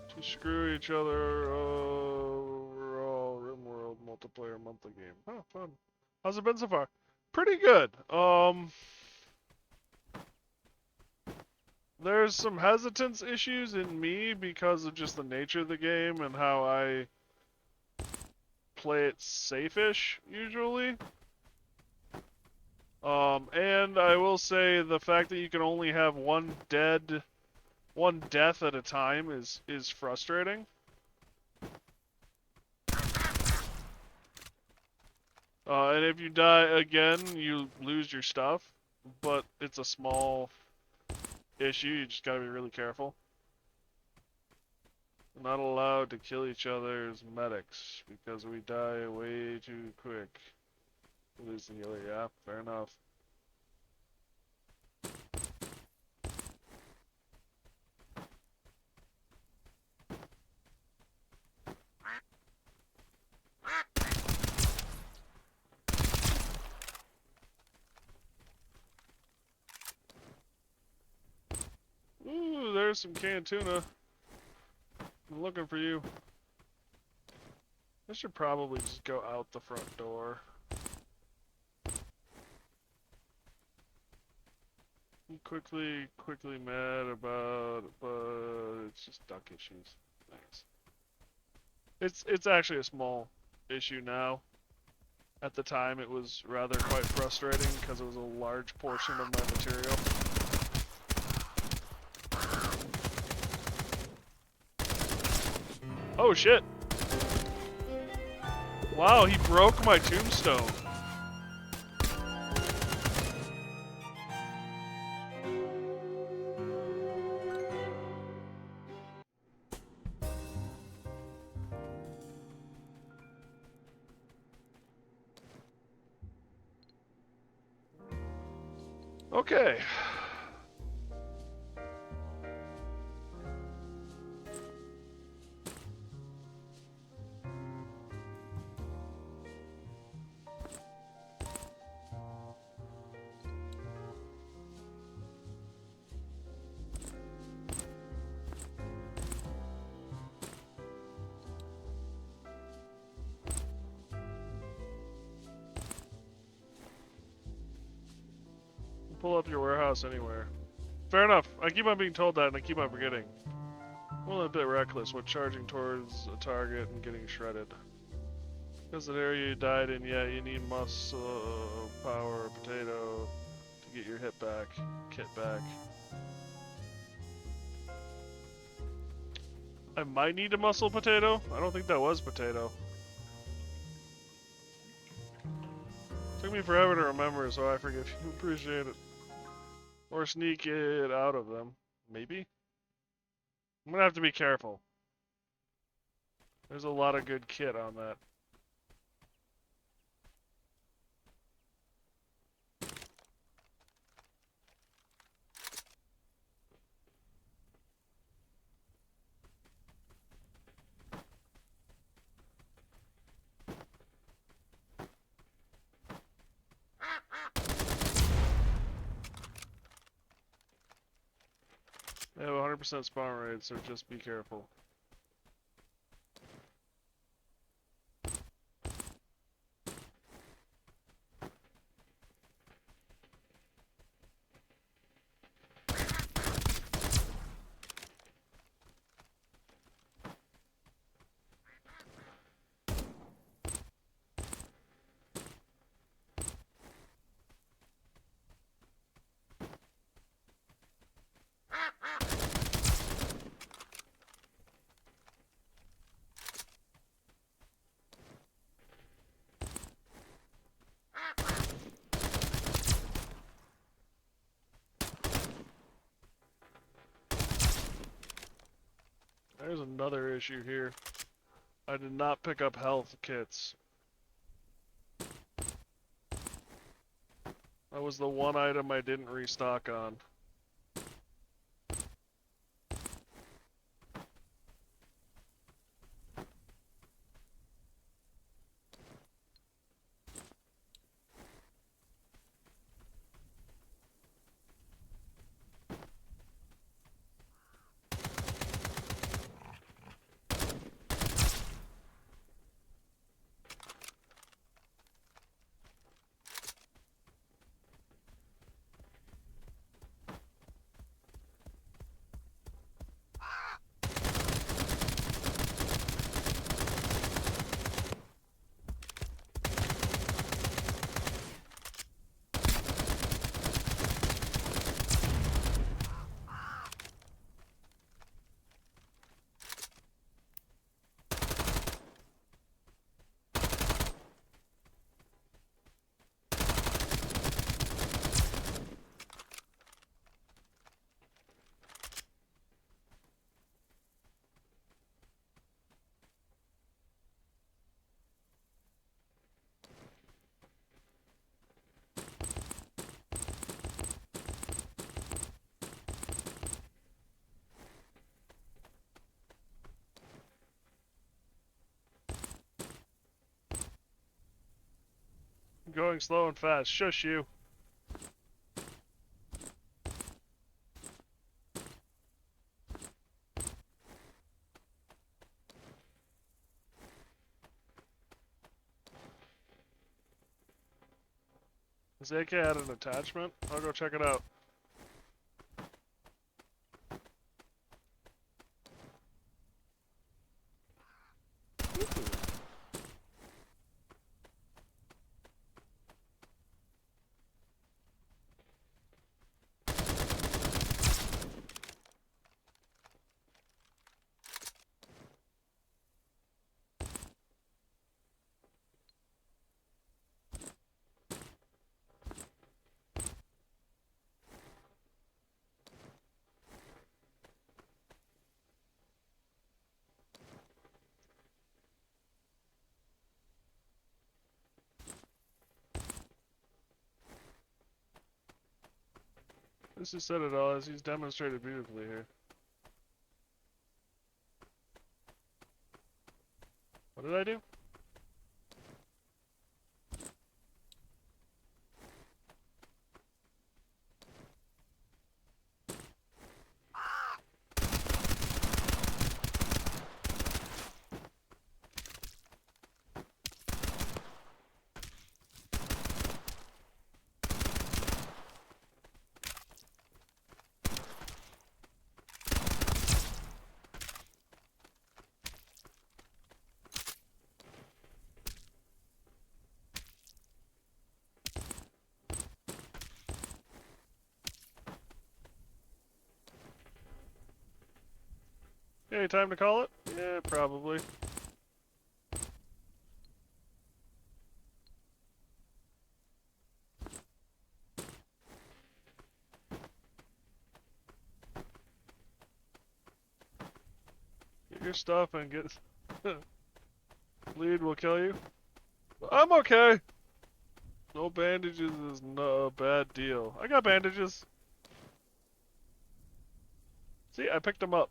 A: To screw each other overall RimWorld multiplayer monthly game. Oh, fun. How's it been so far? Pretty good. There's some hesitance issues in me because of just the nature of the game and how I play it safe-ish, usually. And I will say the fact that you can only have one death at a time is frustrating. And if you die again, you lose your stuff, but it's a small issue, you just gotta be really careful. We're not allowed to kill each other as medics, because we die way too quick. Lose the healer, yeah, fair enough. Ooh, there's some canned tuna. I'm looking for you. I should probably just go out the front door. I'm quickly mad about it, but it's just duck issues. Thanks. It's actually a small issue now. At the time, it was rather quite frustrating because it was a large portion of my material. Oh shit! Wow, he broke my tombstone. Okay. Pull up your warehouse anywhere. Fair enough. I keep on being told that and I keep on forgetting. Well, a bit reckless with charging towards a target and getting shredded. Because the area you died in, yeah, you need muscle, power, potato to get your kit back. I might need a muscle potato. I don't think that was potato. Took me forever to remember, so I forgive you. Appreciate it. Or sneak it out of them. Maybe? I'm gonna have to be careful. There's a lot of good kit on that. They have 100% spawn rate, so just be careful. another issue here. I did not pick up health kits. That was the one item I didn't restock on. I'm going slow and fast. Shush you. Does AK add an attachment? I'll go check it out. This is said it all as he's demonstrated beautifully here. What did I do? Okay, time to call it? Yeah, probably. Get your stuff and get... Bleed will kill you. I'm okay. No bandages is no bad deal. I got bandages. See, I picked them up.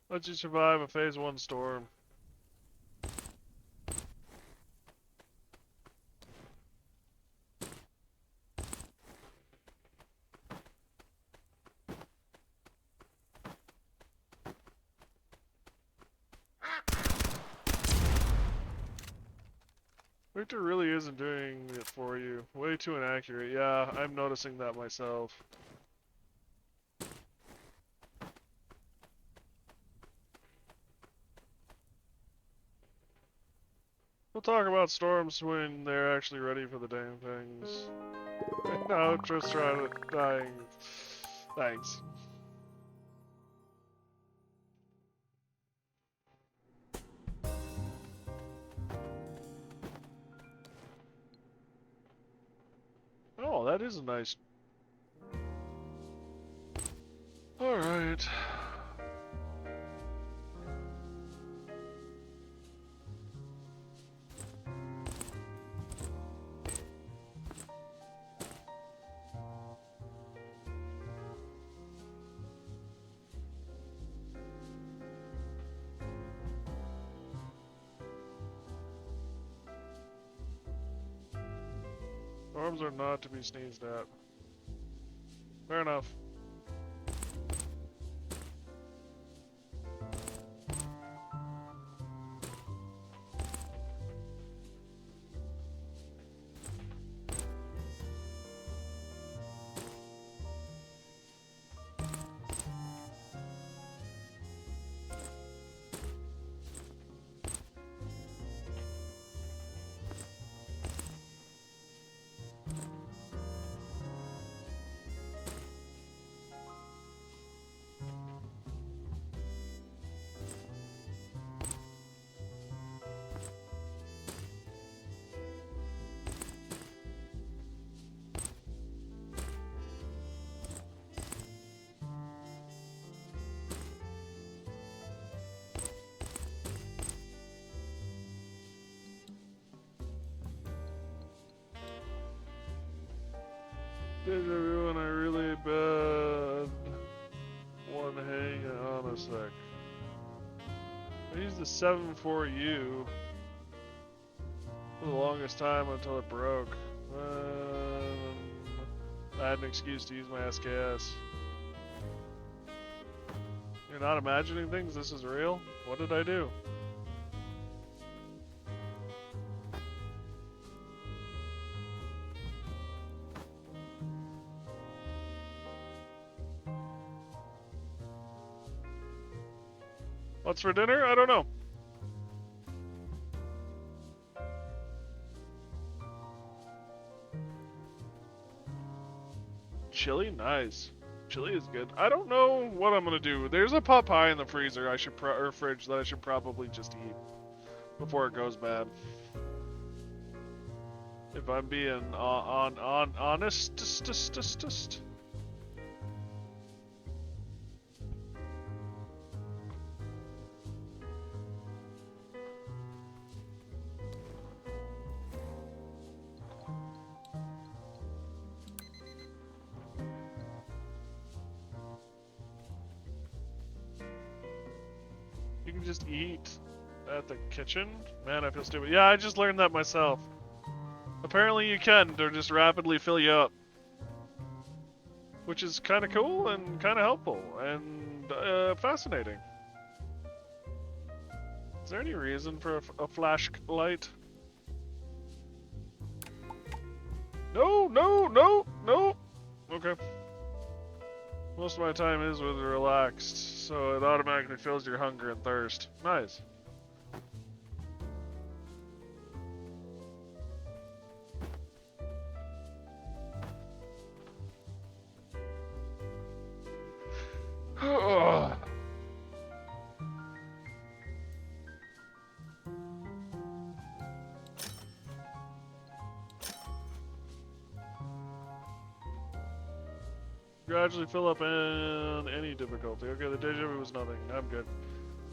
A: Let you survive a phase 1 storm. Victor really isn't doing it for you. Way too inaccurate. Yeah, I'm noticing that myself. We'll talk about storms when they're actually ready for the damn things. No, just trying to dying. Thanks. Oh, that is a nice. Alright. Storms are not to be sneezed at. Fair enough. Did everyone a really bad one? Hang on a sec. I used the 7-4U for the longest time until it broke. I had an excuse to use my SKS. You're not imagining things? This is real? What did I do? What's for dinner? I don't know. Chili? Nice. Chili is good. I don't know what I'm gonna do. There's a pot pie in the freezer I should or fridge that I should probably just eat before it goes bad. If I'm being honest. You can just eat at the kitchen? Man, I feel stupid. Yeah, I just learned that myself. Apparently you can, to just rapidly fill you up. Which is kind of cool and kind of helpful and fascinating. Is there any reason for a flashlight? No, no, no, no. Okay. Most of my time is with relaxed, so it automatically fills your hunger and thirst. Nice. Gradually fill up in any difficulty. Okay, the deja vu was nothing. I'm good.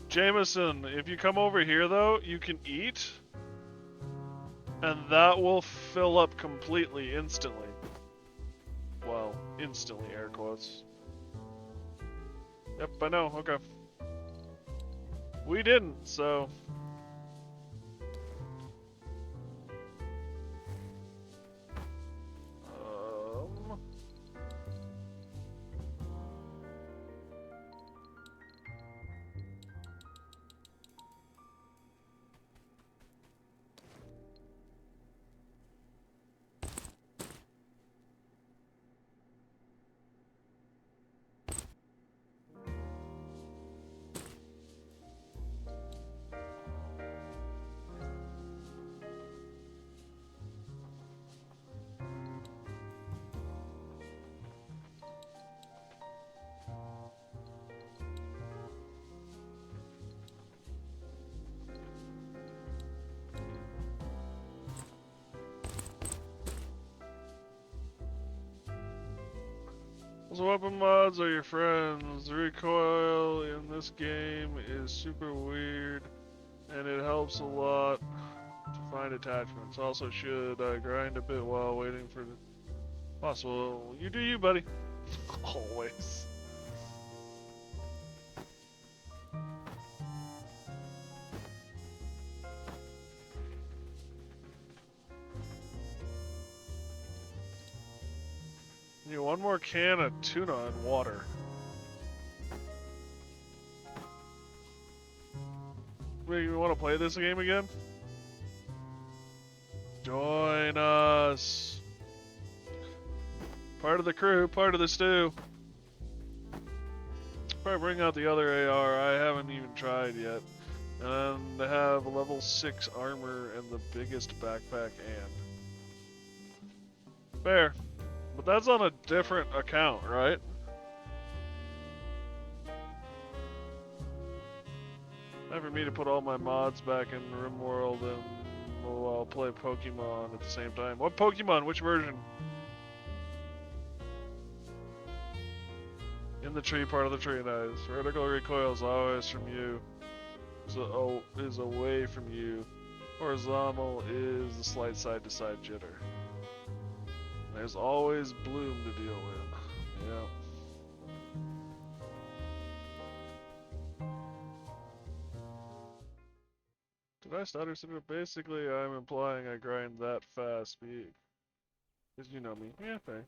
A: Jameson, if you come over here though, you can eat, and that will fill up completely instantly. Well, instantly, air quotes. Yep, I know. Okay. We didn't, so. Those weapon mods are your friends. The recoil in this game is super weird, and it helps a lot to find attachments. Also should grind a bit while waiting for the possible. You do you, buddy. Always. Need one more can of tuna and water. Wait, you want to play this game again? Join us. Part of the crew, part of the stew. Probably bring out the other AR. I haven't even tried yet. And they have level 6 armor and the biggest backpack and. Fair. But that's on a different account, right? Time for me to put all my mods back in RimWorld and I'll play Pokemon at the same time. What Pokemon? Which version? In the tree, part of the tree, nice. Vertical recoil is always from you. So, is away from you. Horizontal is the slight side-to-side jitter. There's always bloom to deal with. Yeah. Did I stutter? Basically, I'm implying I grind that fast. Because you know me. Yeah, fair.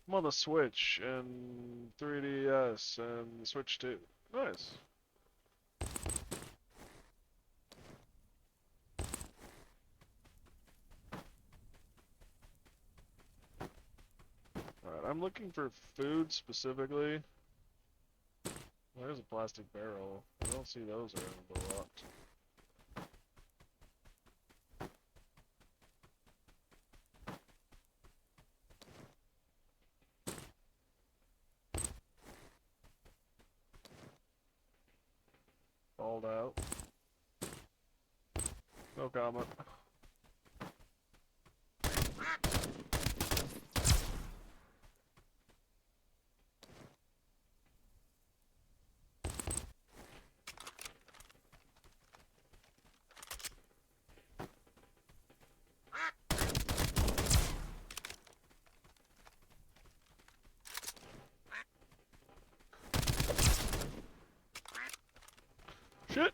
A: I'm on the Switch and 3DS and the Switch 2. Nice. Alright, I'm looking for food specifically. There's a plastic barrel. I don't see those around a lot. Called out. No comment. Shit!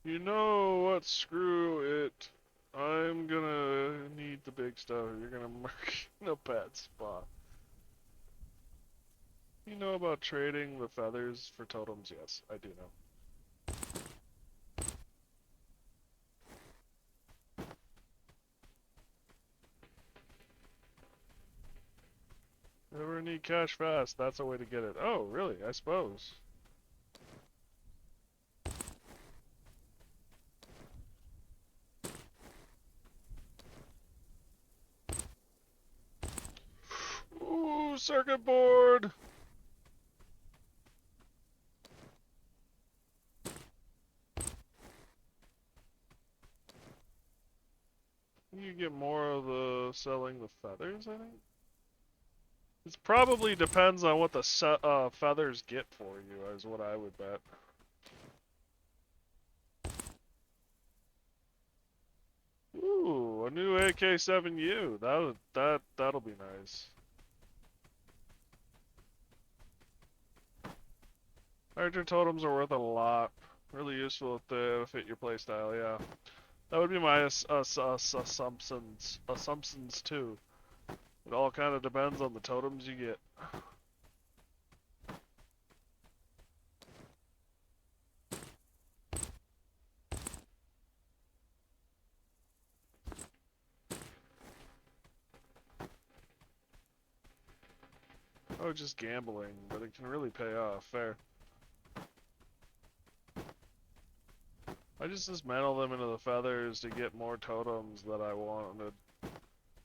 A: You know what? Screw it. I'm gonna need the big stuff. You're gonna mark in a bad spot. You know about trading the feathers for totems? Yes, I do know. Ever need cash fast? That's a way to get it. Oh, really? I suppose. Ooh, circuit board! You get more of the selling the feathers, I think? It probably depends on what the feathers get for you, is what I would bet. Ooh, a new AK-7U. That'll be nice. Larger totems are worth a lot. Really useful if they fit your playstyle, yeah. That would be my assumptions too. It all kind of depends on the totems you get. Oh, just gambling, but it can really pay off. Fair. I I just dismantle them into the feathers to get more totems that I wanted.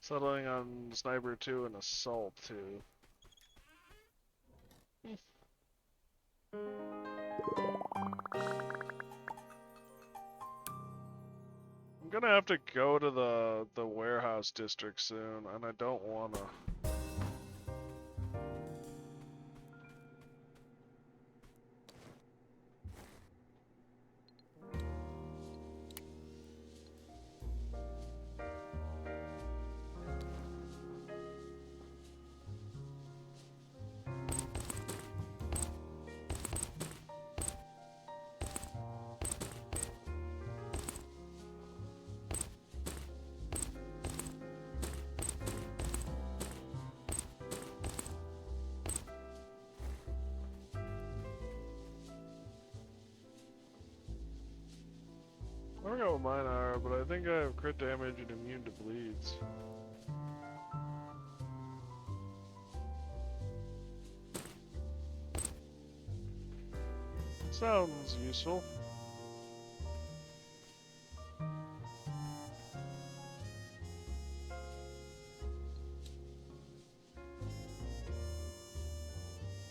A: Settling on Sniper 2 and Assault 2. I'm gonna have to go to the warehouse district soon, and I don't wanna. I forgot what mine are, but I think I have crit damage and immune to bleeds. Sounds useful.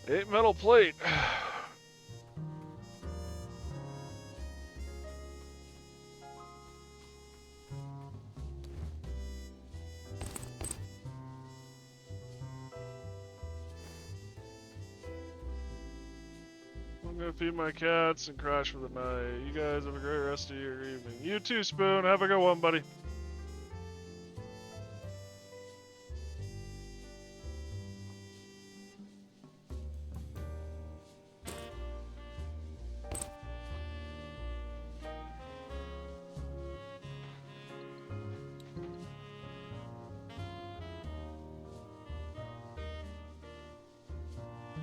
A: Eight metal plate. I'm gonna feed my cats and crash for the night. You guys have a great rest of your evening. You too, Spoon. Have a good one, buddy.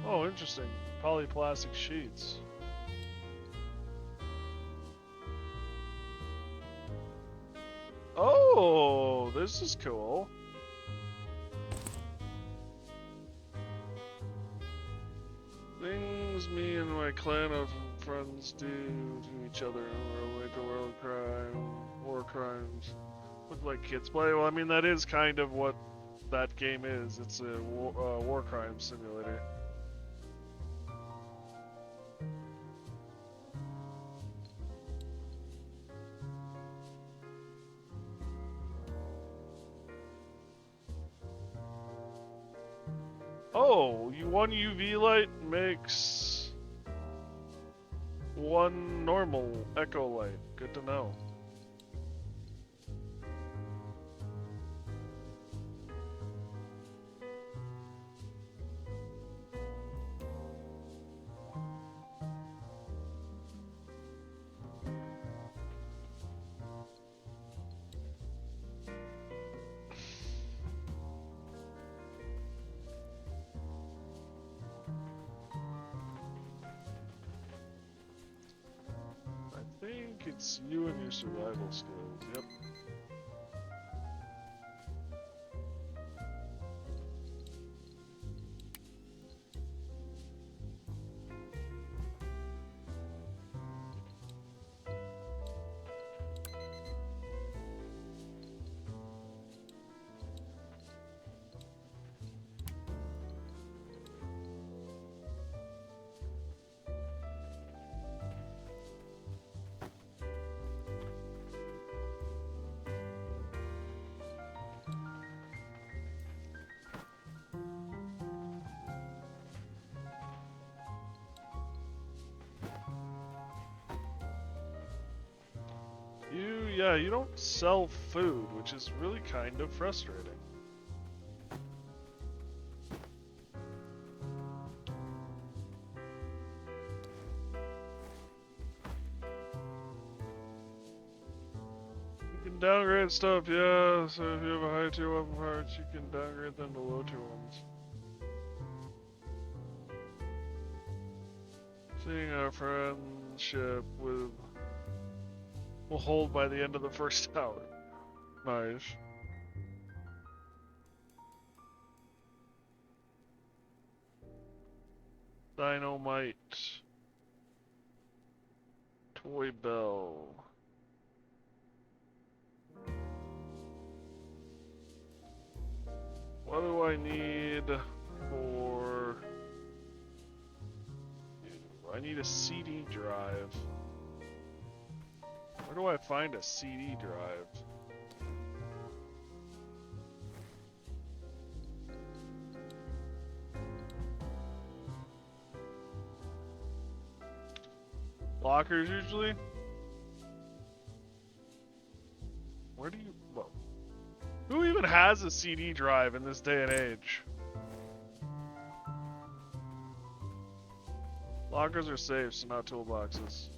A: Oh, interesting. Polyplastic sheets. Oh, this is cool. Things me and my clan of friends do to each other relate to world crime, war crimes. Look like kids play. Well, I mean, that is kind of what that game is. It's a war crime simulator. Oh, one UV light makes one normal echo light. Good to know. I think it's you and your survival skills. Yep. Yeah, you don't sell food, which is really kind of frustrating. You can downgrade stuff, yeah, so if you have a high tier weapon parts, you can downgrade them to low tier ones. Seeing our friendship will hold by the end of the first hour. Nice. Dynamite. Toy Bell. What do I need for... I need a CD drive. Where do I find a CD drive? Lockers usually? Where do you... Whoa. Who even has a CD drive in this day and age? Lockers are safes, not toolboxes.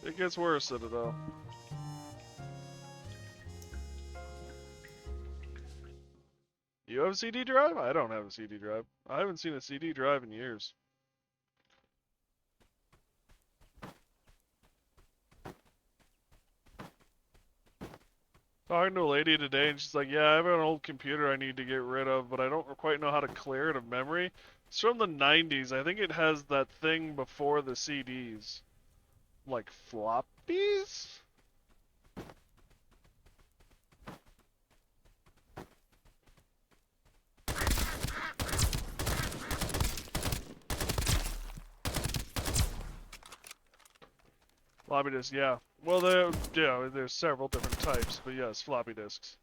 A: It gets worse, Citadel. You have a CD drive? I don't have a CD drive. I haven't seen a CD drive in years. Talking to a lady today, and she's like, yeah, I have an old computer I need to get rid of, but I don't quite know how to clear it of memory. It's from the 90s. I think it has that thing before the CDs. Like floppies? Floppy disk, yeah. Well, there's several different types, but yes, floppy disks.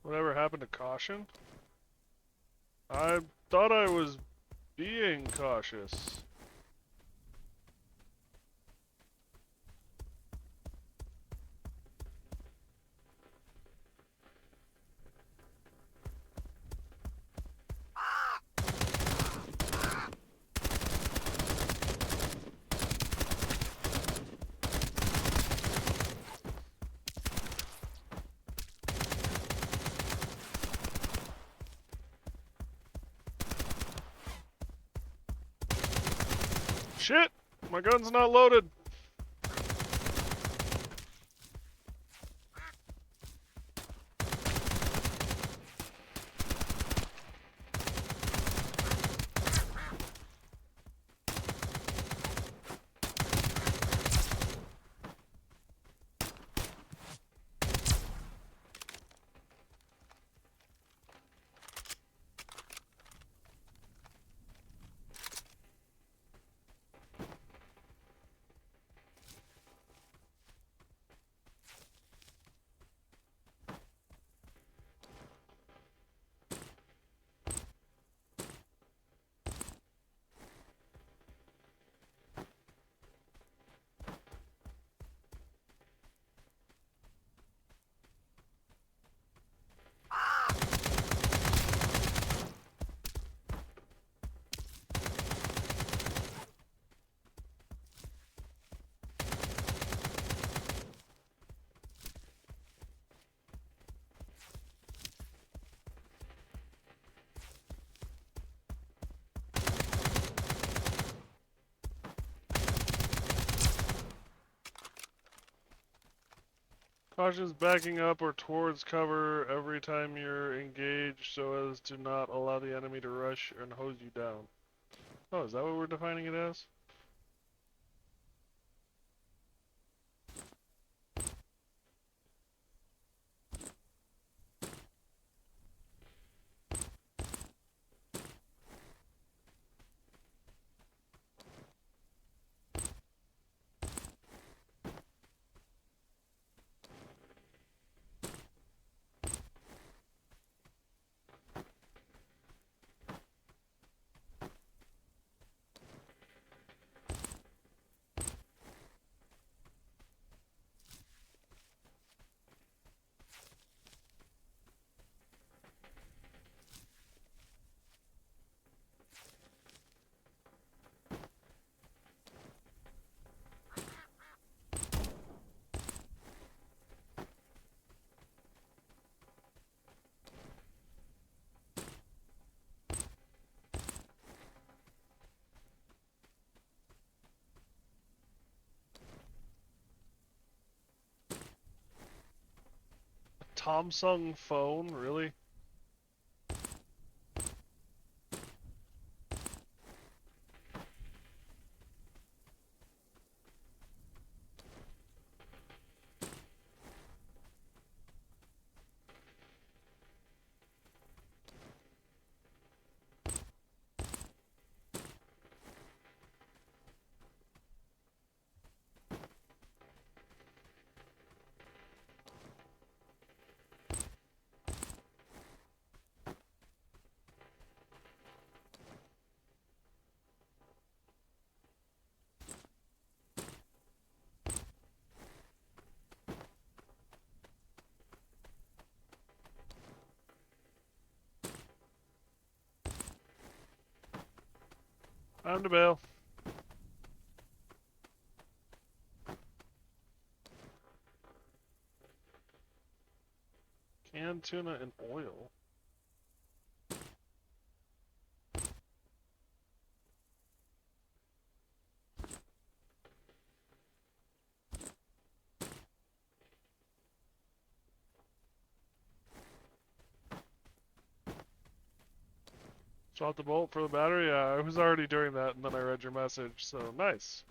A: Whatever happened to caution? I thought I was being cautious. Shit! My gun's not loaded! Caution's backing up or towards cover every time you're engaged so as to not allow the enemy to rush and hose you down. Oh, is that what we're defining it as? Samsung phone, really? Time to bail. Canned tuna and oil. Swap the bolt for the battery? Yeah, I was already doing that and then I read your message, so nice.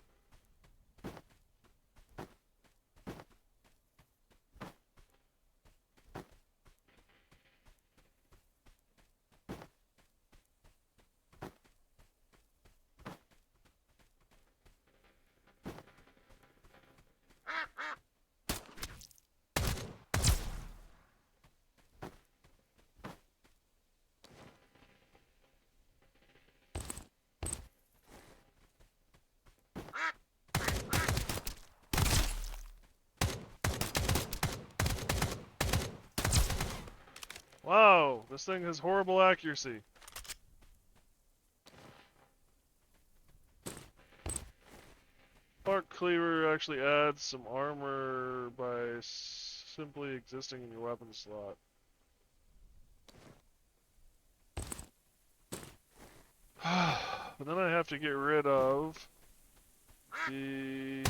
A: Wow, this thing has horrible accuracy. Spark Cleaver actually adds some armor by simply existing in your weapon slot. But then I have to get rid of the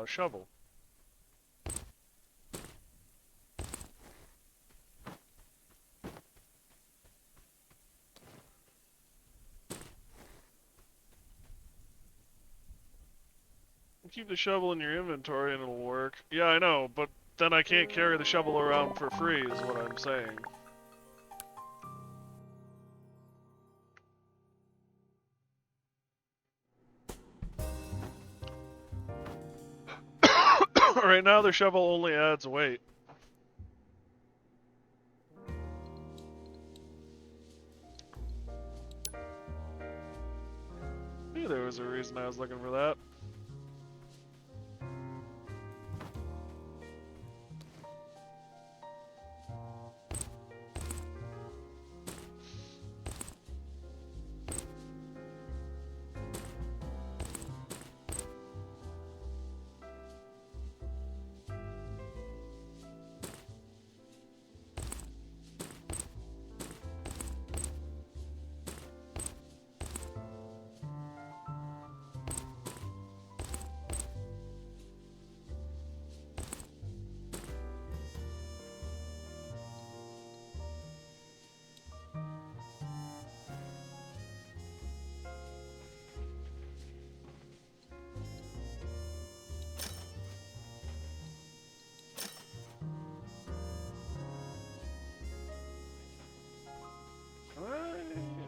A: shovel. Keep the shovel in your inventory and it'll work. Yeah, I know, but then I can't carry the shovel around for free is what I'm saying. Right now the shovel only adds weight. Knew there was a reason I was looking for that.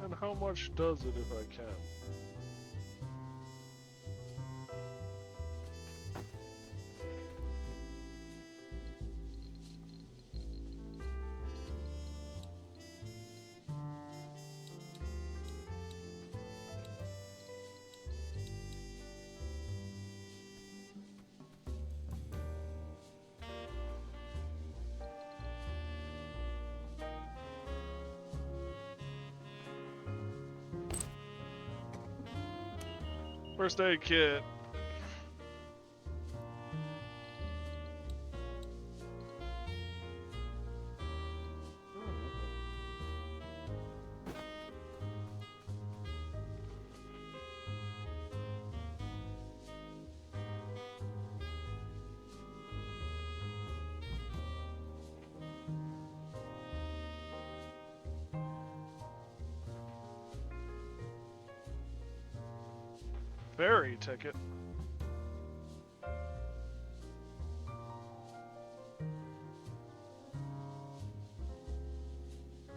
A: And how much does it if I can? First aid kit. Ferry ticket.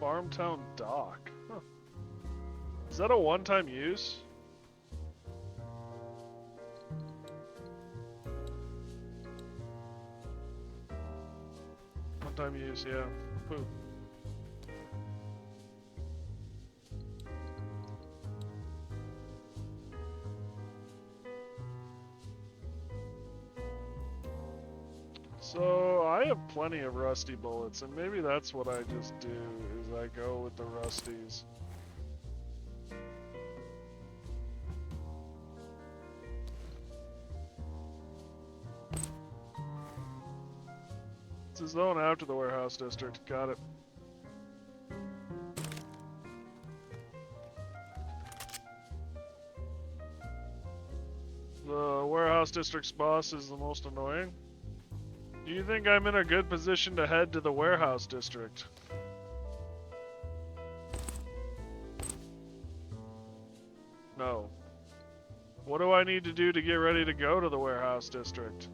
A: Farmtown Dock. Huh. Is that a one-time use? One-time use, yeah. Poop. So I have plenty of rusty bullets, and maybe that's what I just do, is I go with the rusties. It's a zone after the warehouse district. Got it. The warehouse district's boss is the most annoying. Do you think I'm in a good position to head to the warehouse district? No. What do I need to do to get ready to go to the warehouse district?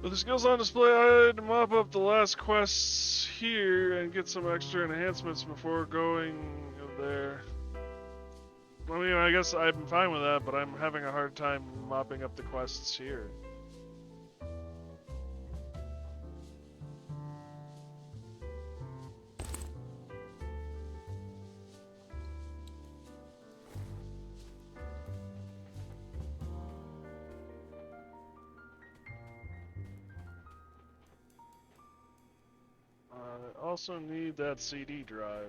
A: With the skills on display, I had to mop up the last quests here and get some extra enhancements before going there. I mean, I guess I'm fine with that, but I'm having a hard time mopping up the quests here. I also need that CD drive.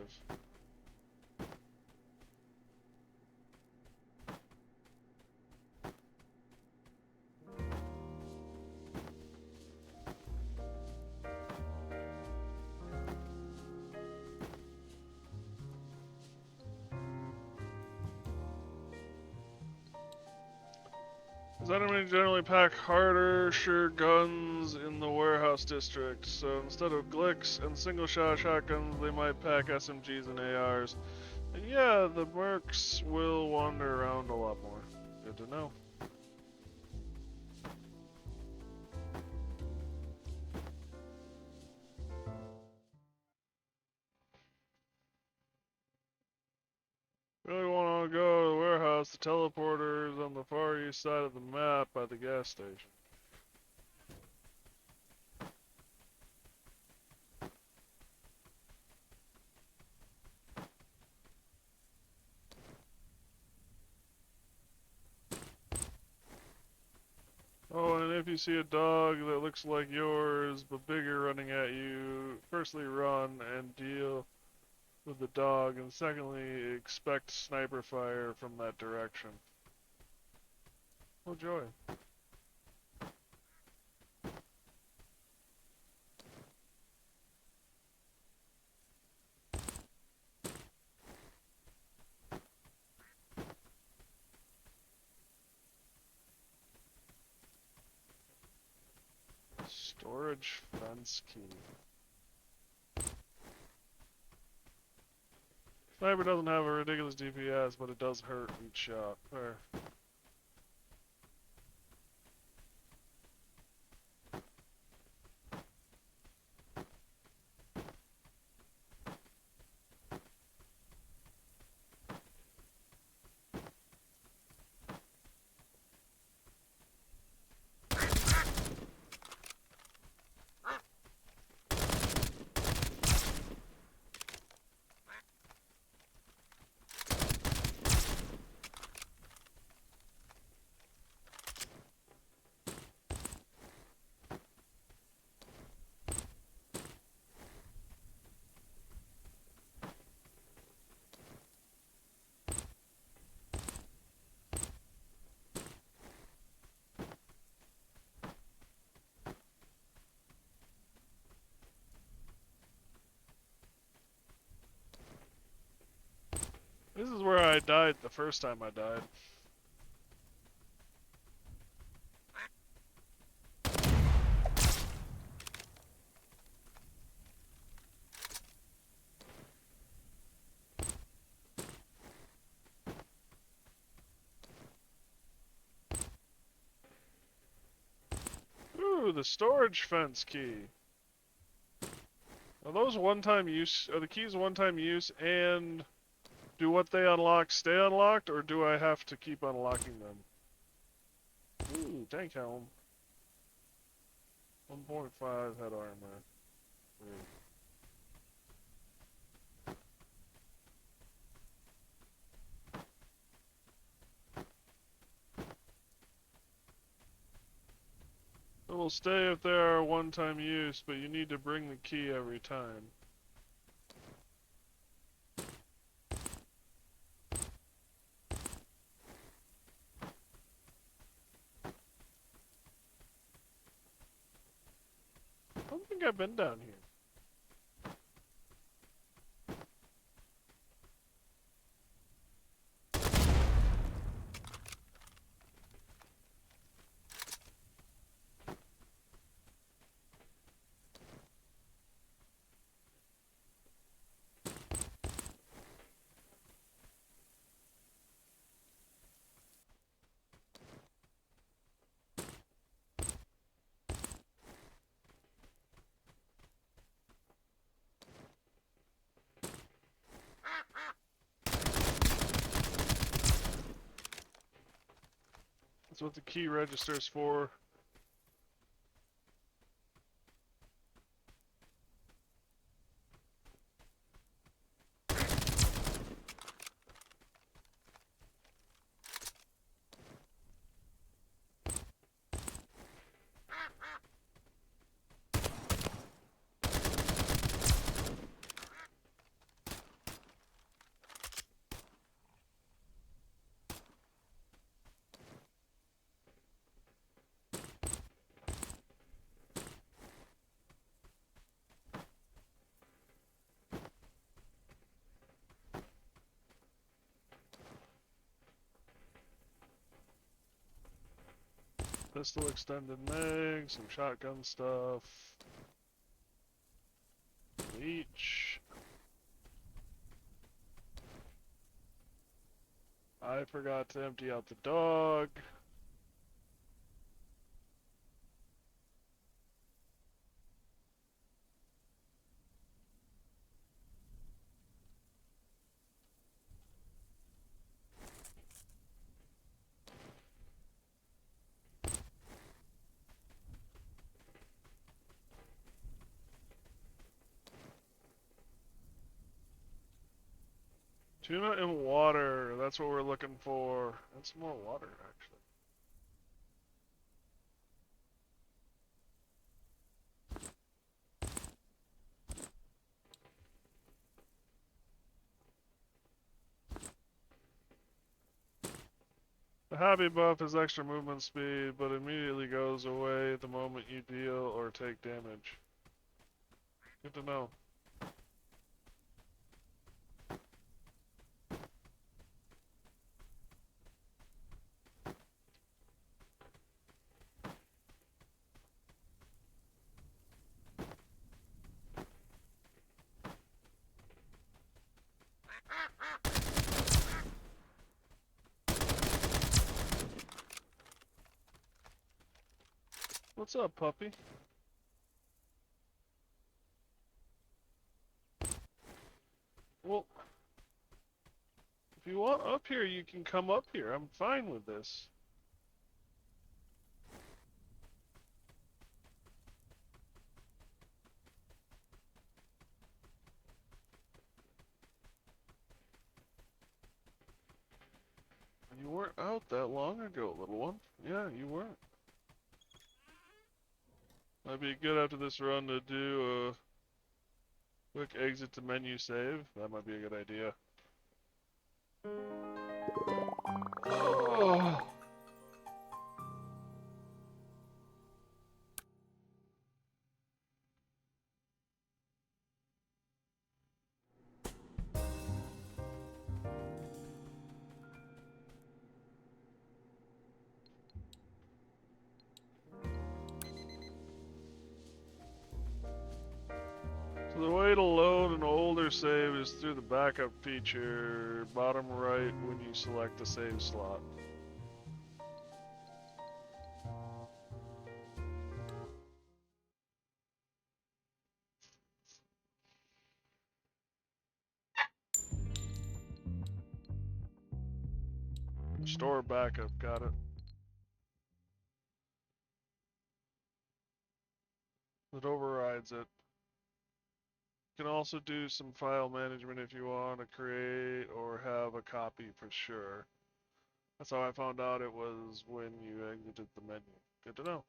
A: Because enemies generally pack harder, sure guns in the warehouse district, so instead of glicks and single-shot shotguns, they might pack SMGs and ARs. And yeah, the mercs will wander around a lot more. Good to know. Really want to go to the warehouse. The teleporter is on the far east side of the map by the gas station. Oh, and if you see a dog that looks like yours but bigger running at you, firstly run and deal with the dog, and secondly expect sniper fire from that direction. Oh joy. Storage fence key. Sniper doesn't have a ridiculous DPS, but it does hurt each shot. Fair. I died the first time I died. Ooh, the storage fence key. Are those one-time use? Are the keys one-time use? And do what they unlock stay unlocked, or do I have to keep unlocking them? Ooh, tank helm. 1.5 head armor. Ooh. It will stay if there are one-time use, but you need to bring the key every time. I don't think I've been down here. That's what the key register's for. Pistol extended mag, some shotgun stuff. Leech. I forgot to empty out the dog. Tuna and water, that's what we're looking for. And some more water, actually. The hobby buff is extra movement speed, but immediately goes away the moment you deal or take damage. Good to know. What's up, puppy? Well, if you want up here, you can come up here. I'm fine with this. You weren't out that long ago, little one. Yeah, you weren't. Might be good after this run to do a quick exit to menu save. That might be a good idea. Oh. The way to load an older save is through the backup feature, bottom right when you select a save slot. Restore backup, got it. It overrides it. You can also do some file management if you want to create or have a copy for sure. That's how I found out it was when you exited the menu. Good to know.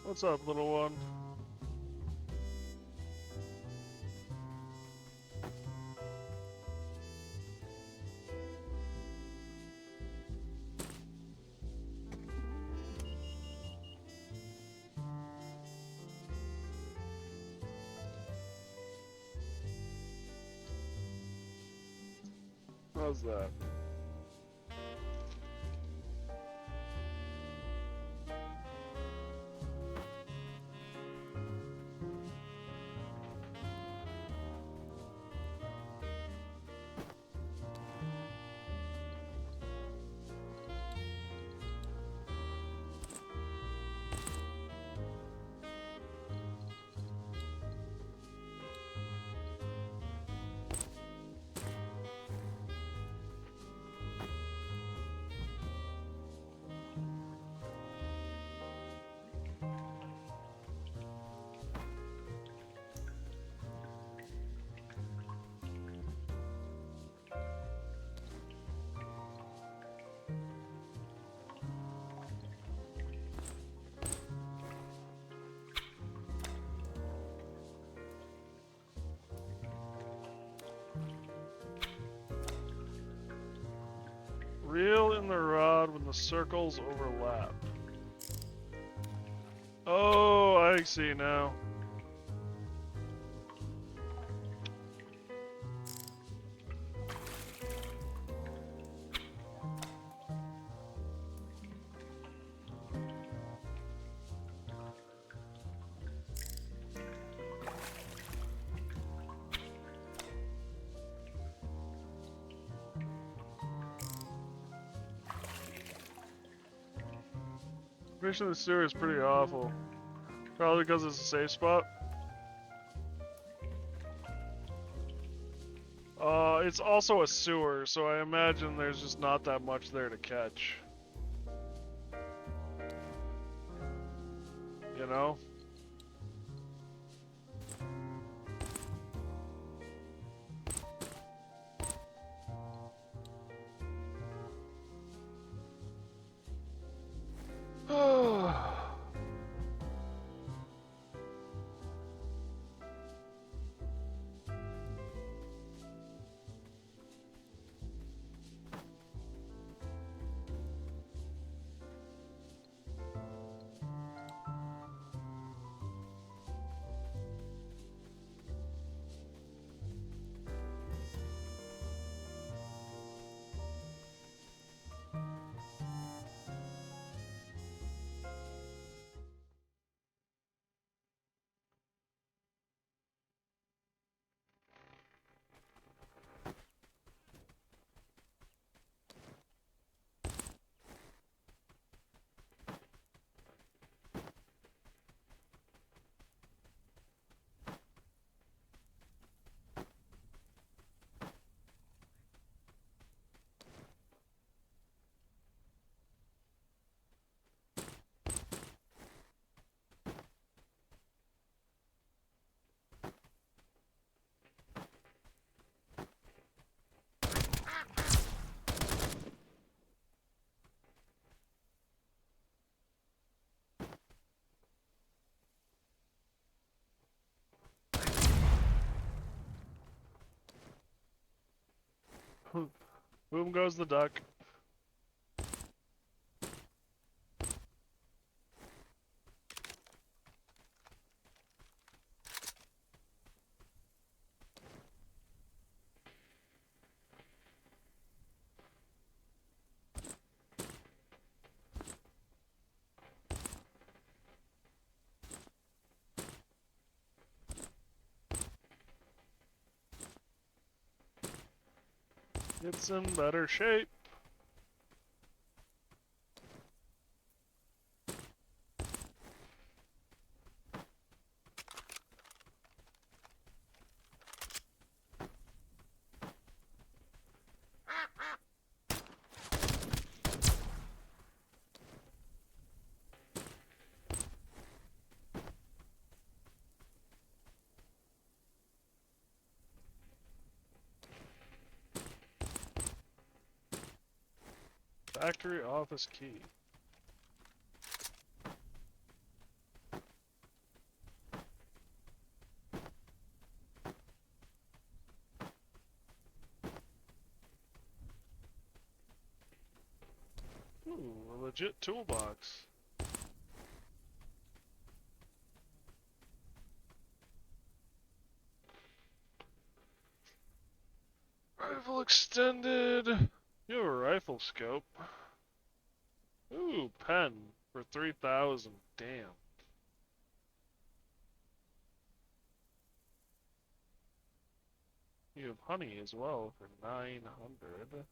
A: What's up, little one? How's that? Reel in the rod when the circles overlap. Oh, I see now. Mission of the sewer is pretty awful. Probably because it's a safe spot. It's also a sewer, so I imagine there's just not that much there to catch. You know? Boom goes the duck. It's in better shape. Factory office key. Ooh, a legit toolbox. Rifle extended. You have a rifle scope. Ooh, pen for 3,000. Damn. You have honey as well for 900.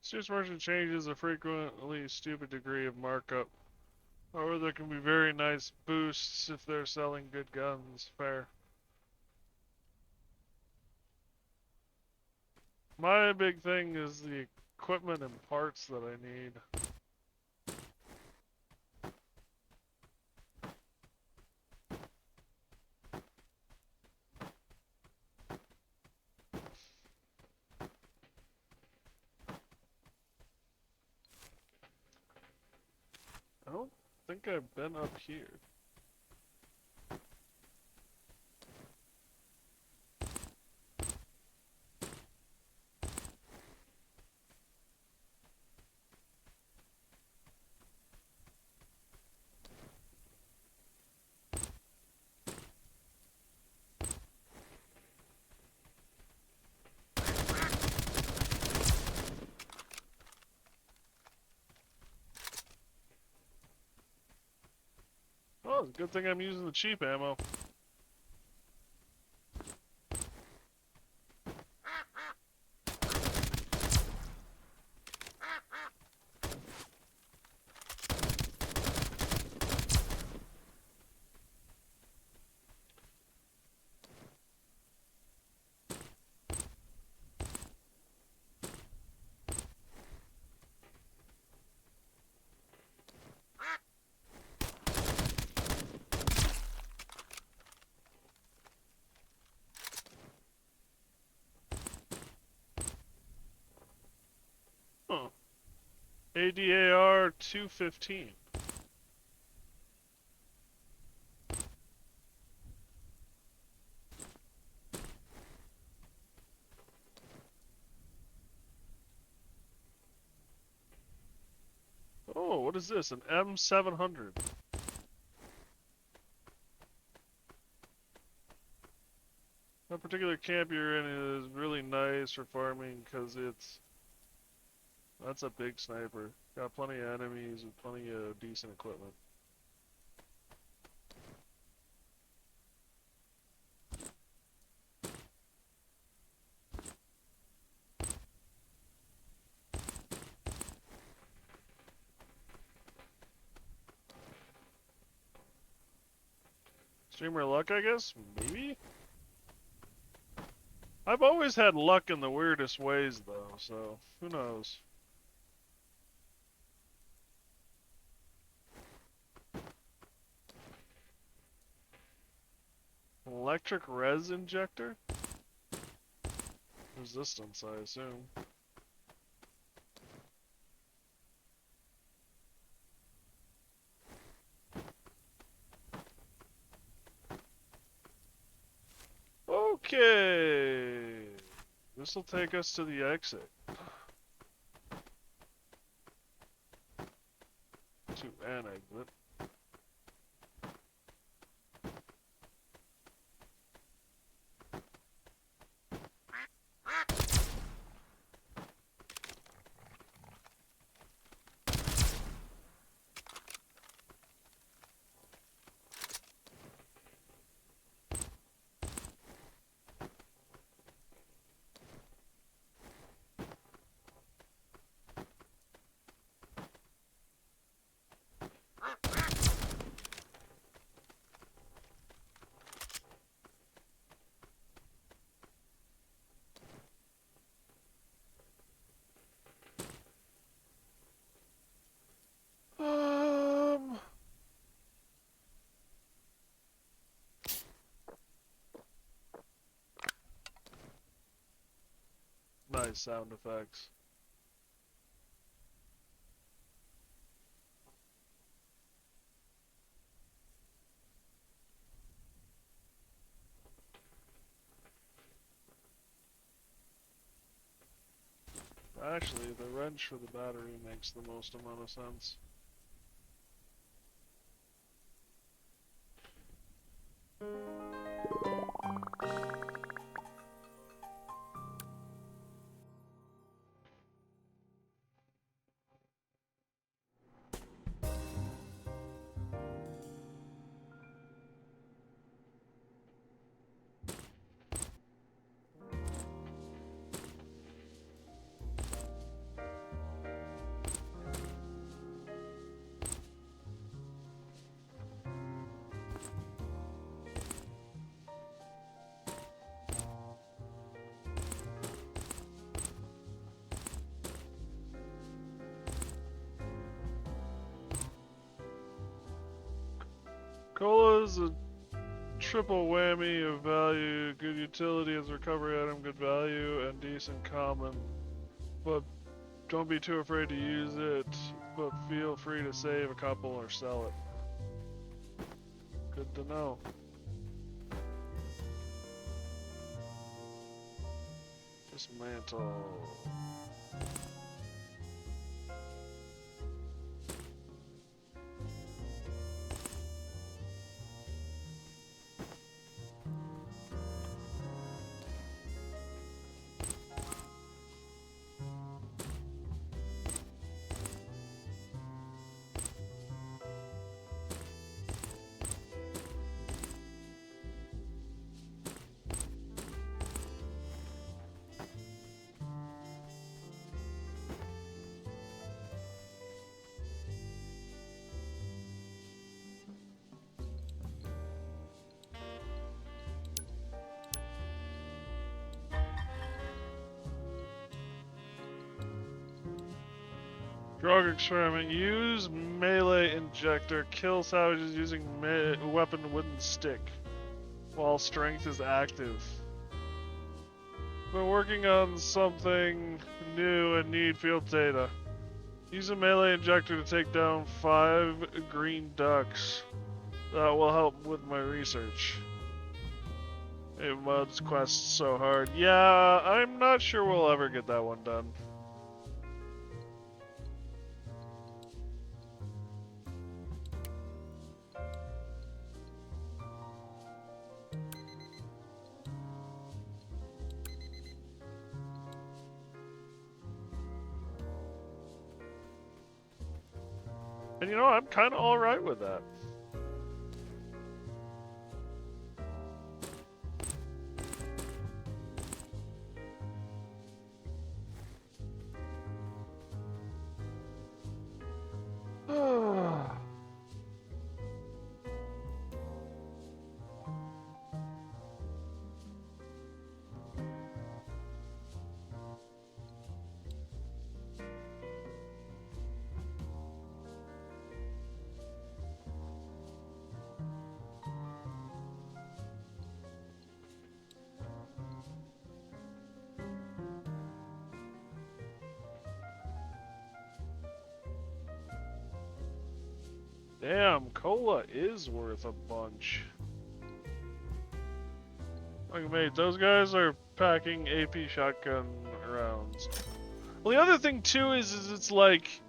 A: Serious margin changes a frequently stupid degree of markup. However, there can be very nice boosts if they're selling good guns. Fair. My big thing is the equipment and parts that I need. I don't think I've been up here. Oh, it's a good thing I'm using the cheap ammo. Huh. ADAR 215. Oh, what is this? An M700. That particular camp you're in is really nice for farming because that's a big sniper. Got plenty of enemies and plenty of decent equipment. Streamer luck, I guess? Maybe? I've always had luck in the weirdest ways, though, so who knows? Electric res injector? Resistance, I assume. Okay. This will take us to the exit. To an exit. Nice sound effects. Actually, the wrench for the battery makes the most amount of sense. Cola is a triple whammy of value, good utility as a recovery item, good value, and decent common. But don't be too afraid to use it, but feel free to save a couple or sell it. Good to know. Dismantle. Drug experiment. Use melee injector. Kill savages using weapon wooden stick while strength is active. Been working on something new and need field data. Use a melee injector to take down 5 green ducks. That will help with my research. It mods quests so hard. Yeah, I'm not sure we'll ever get that one done. And you know, I'm kind of alright with that. Damn, cola is worth a bunch. Like, mate, those guys are packing AP shotgun rounds. Well, the other thing too is it's like,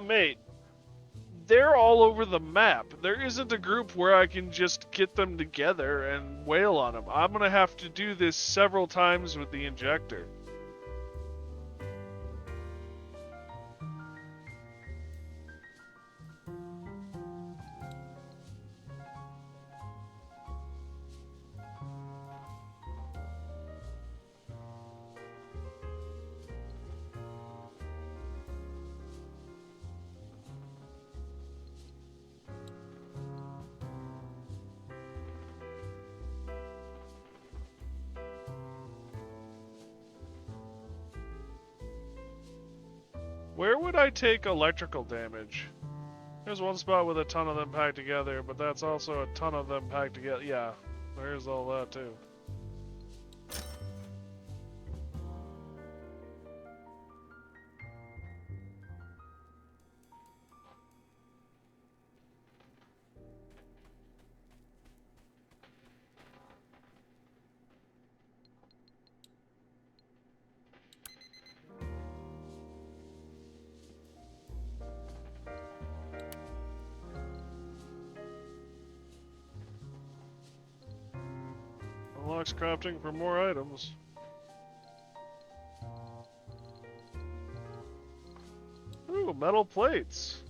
A: mate, they're all over the map. There isn't a group where I can just get them together and wail on them. I'm gonna have to do this several times with the injector. Where would I take electrical damage? There's one spot with a ton of them packed together, but that's also a ton of them packed together. Yeah, there's all that too. Unlocks crafting for more items. Ooh, metal plates.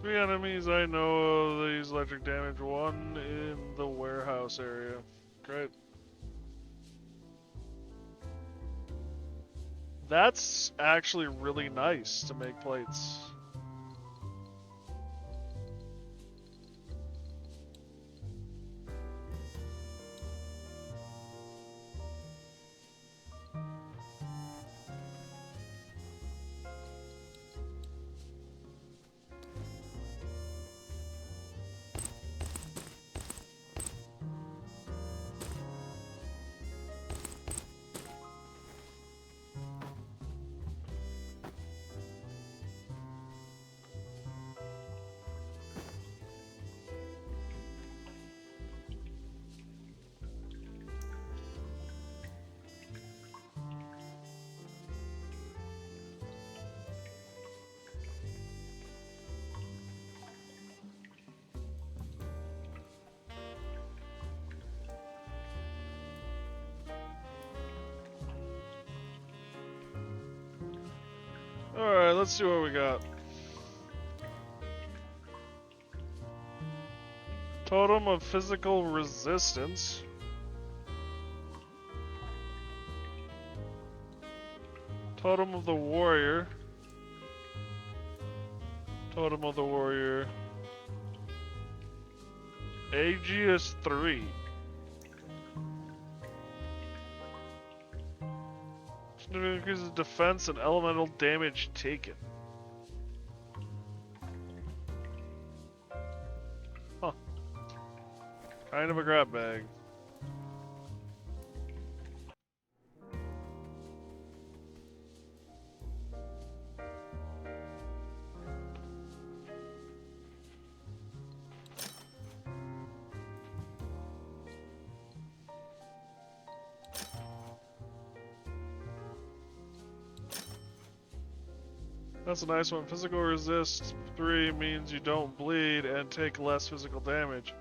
A: 3 enemies I know of these electric damage. 1 in the warehouse area. Great. That's actually really nice to make plates. Alright, let's see what we got. Totem of physical resistance. Totem of the warrior. Totem of the warrior. Aegis 3. Increases defense and elemental damage taken. Huh. Kind of a grab bag. That's a nice one. Physical resist 3 means you don't bleed and take less physical damage.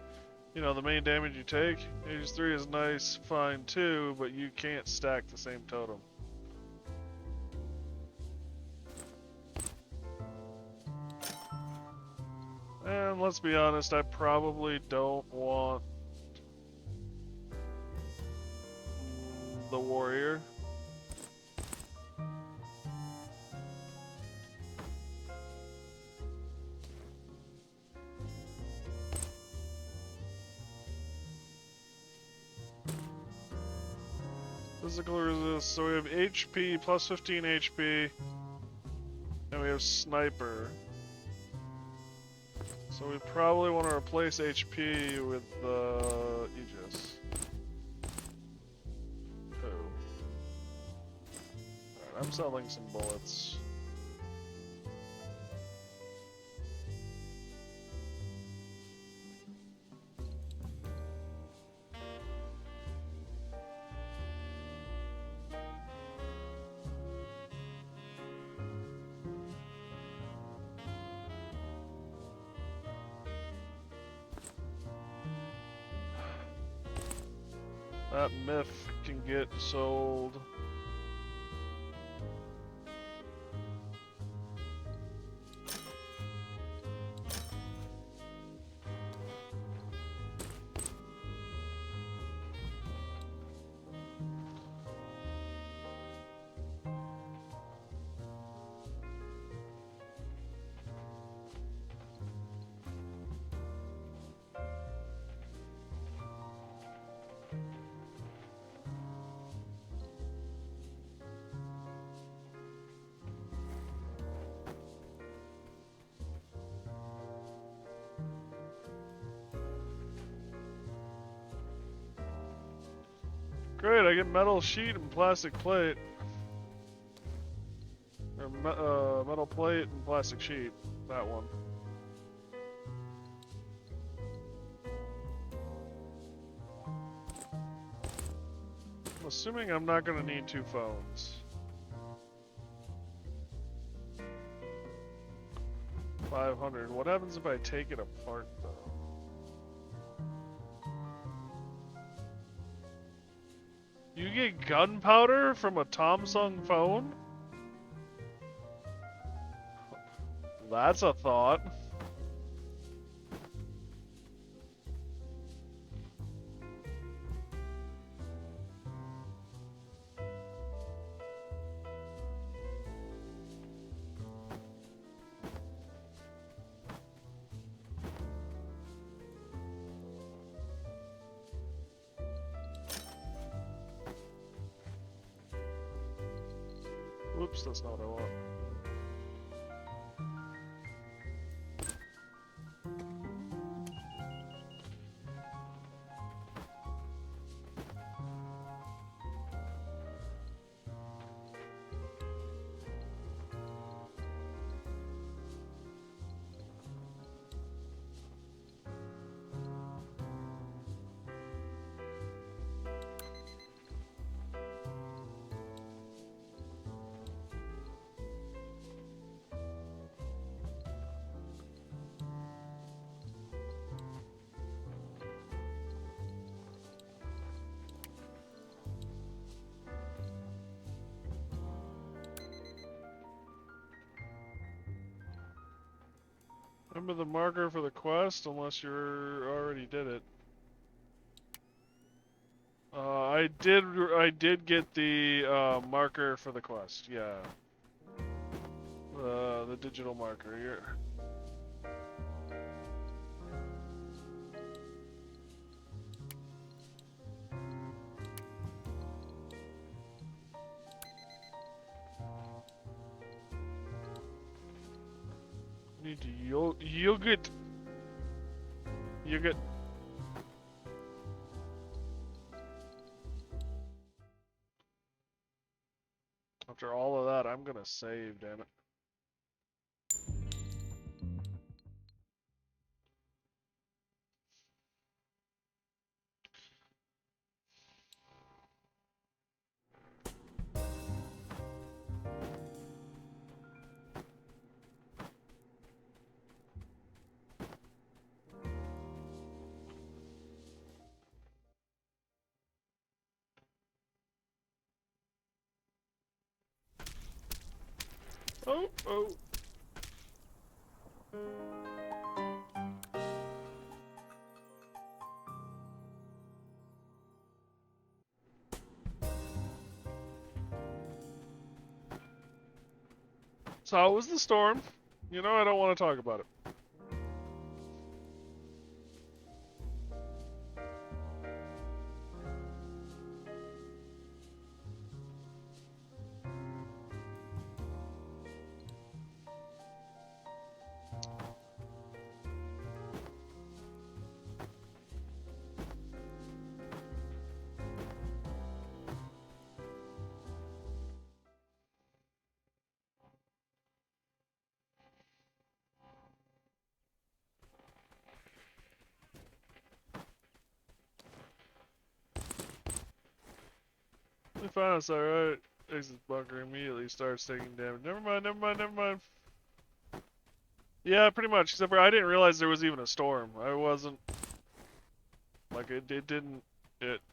A: You know, the main damage you take. Aegis 3 is nice, fine too, but you can't stack the same totem. And let's be honest, I probably don't want the warrior. Physical resist, so we have HP, plus 15 HP, and we have Sniper. So we probably want to replace HP with the Aegis. Oh. Alright, I'm selling some bullets. That myth can get sold. Great, I get metal sheet and plastic plate. Or metal plate and plastic sheet. That one. I'm assuming I'm not gonna need 2 phones. 500. What happens if I take it apart, though? You get gunpowder from a Samsung phone? That's a thought. Whoops, that's not what I want. Remember the marker for the quest, unless you already did it. I did get the marker for the quest. Yeah, the digital marker here. Need to yogurt. Yogurt. After all of that, I'm gonna save, damn it. Oh, oh. So how was the storm? You know I don't want to talk about it. We found us alright. Exit bunker immediately starts taking damage. Never mind, never mind, never mind. Yeah, pretty much. Except for I didn't realize there was even a storm. I wasn't like it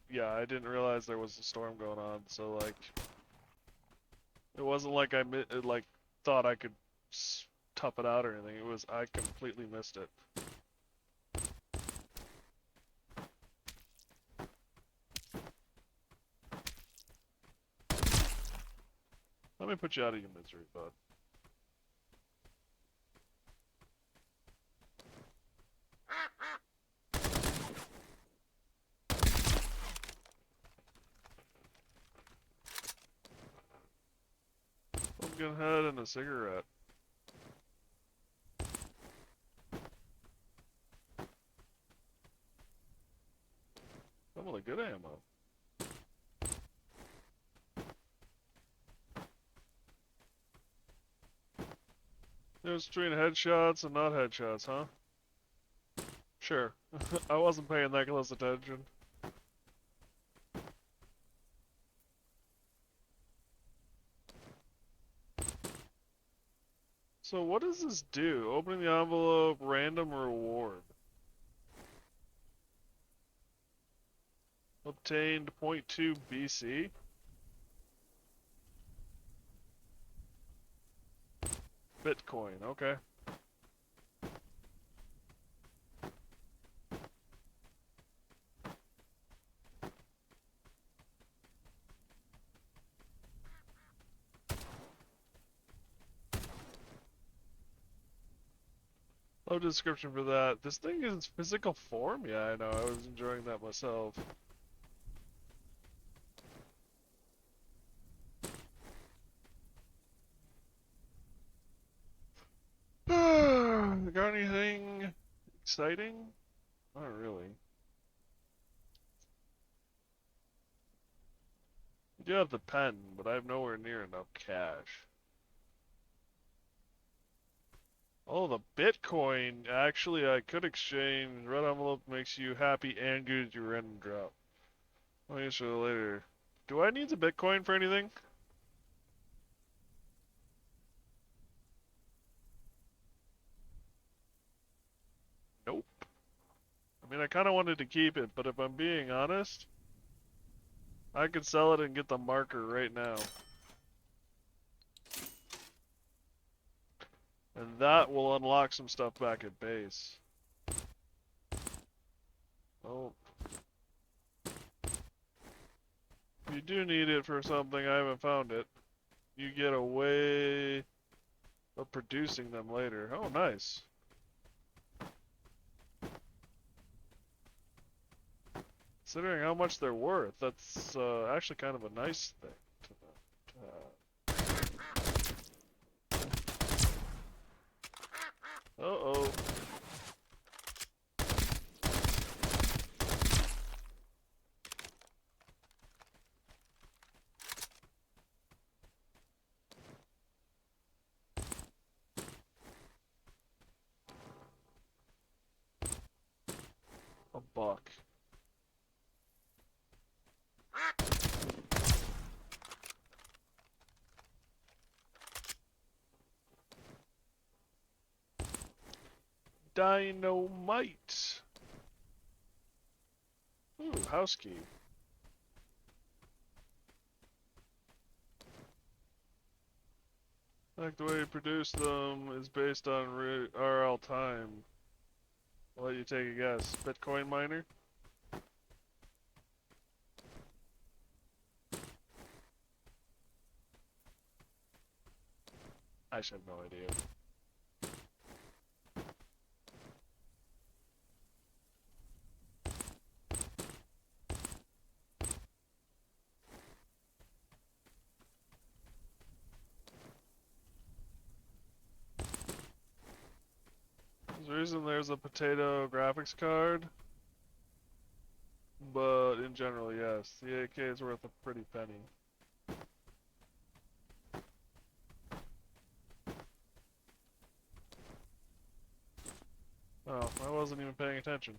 A: Yeah, I didn't realize there was a storm going on, so like, it wasn't like like thought I could tough it out or anything. It was I completely missed it. Let me put you out of your misery, bud. Pumpkin head and a cigarette. Some of the good ammo. There's between headshots and not headshots, huh? Sure. I wasn't paying that close attention. So what does this do? Opening the envelope, random reward. Obtained .2 BC. Bitcoin, okay. Low description for that. This thing is physical form? Yeah, I know. I was enjoying that myself. Got anything exciting? Not really. I do have the pen, but I have nowhere near enough cash. Oh, the Bitcoin. Actually, I could exchange. Red envelope makes you happy and good at your random drop. I'll answer later. Do I need the Bitcoin for anything? Nope. I mean, I kind of wanted to keep it, but if I'm being honest, I could sell it and get the marker right now. And that will unlock some stuff back at base. Oh. If you do need it for something, I haven't found it. You get a way of producing them later. Oh, nice. Considering how much they're worth, that's actually kind of a nice thing. Uh-oh. A buck. Dynamite. Ooh, house key. Like the way you produce them is based on RL time. I'll let you take a guess. Bitcoin miner? I should have no idea. There's a reason there's a potato graphics card, but in general, yes, the AK is worth a pretty penny. Oh, I wasn't even paying attention.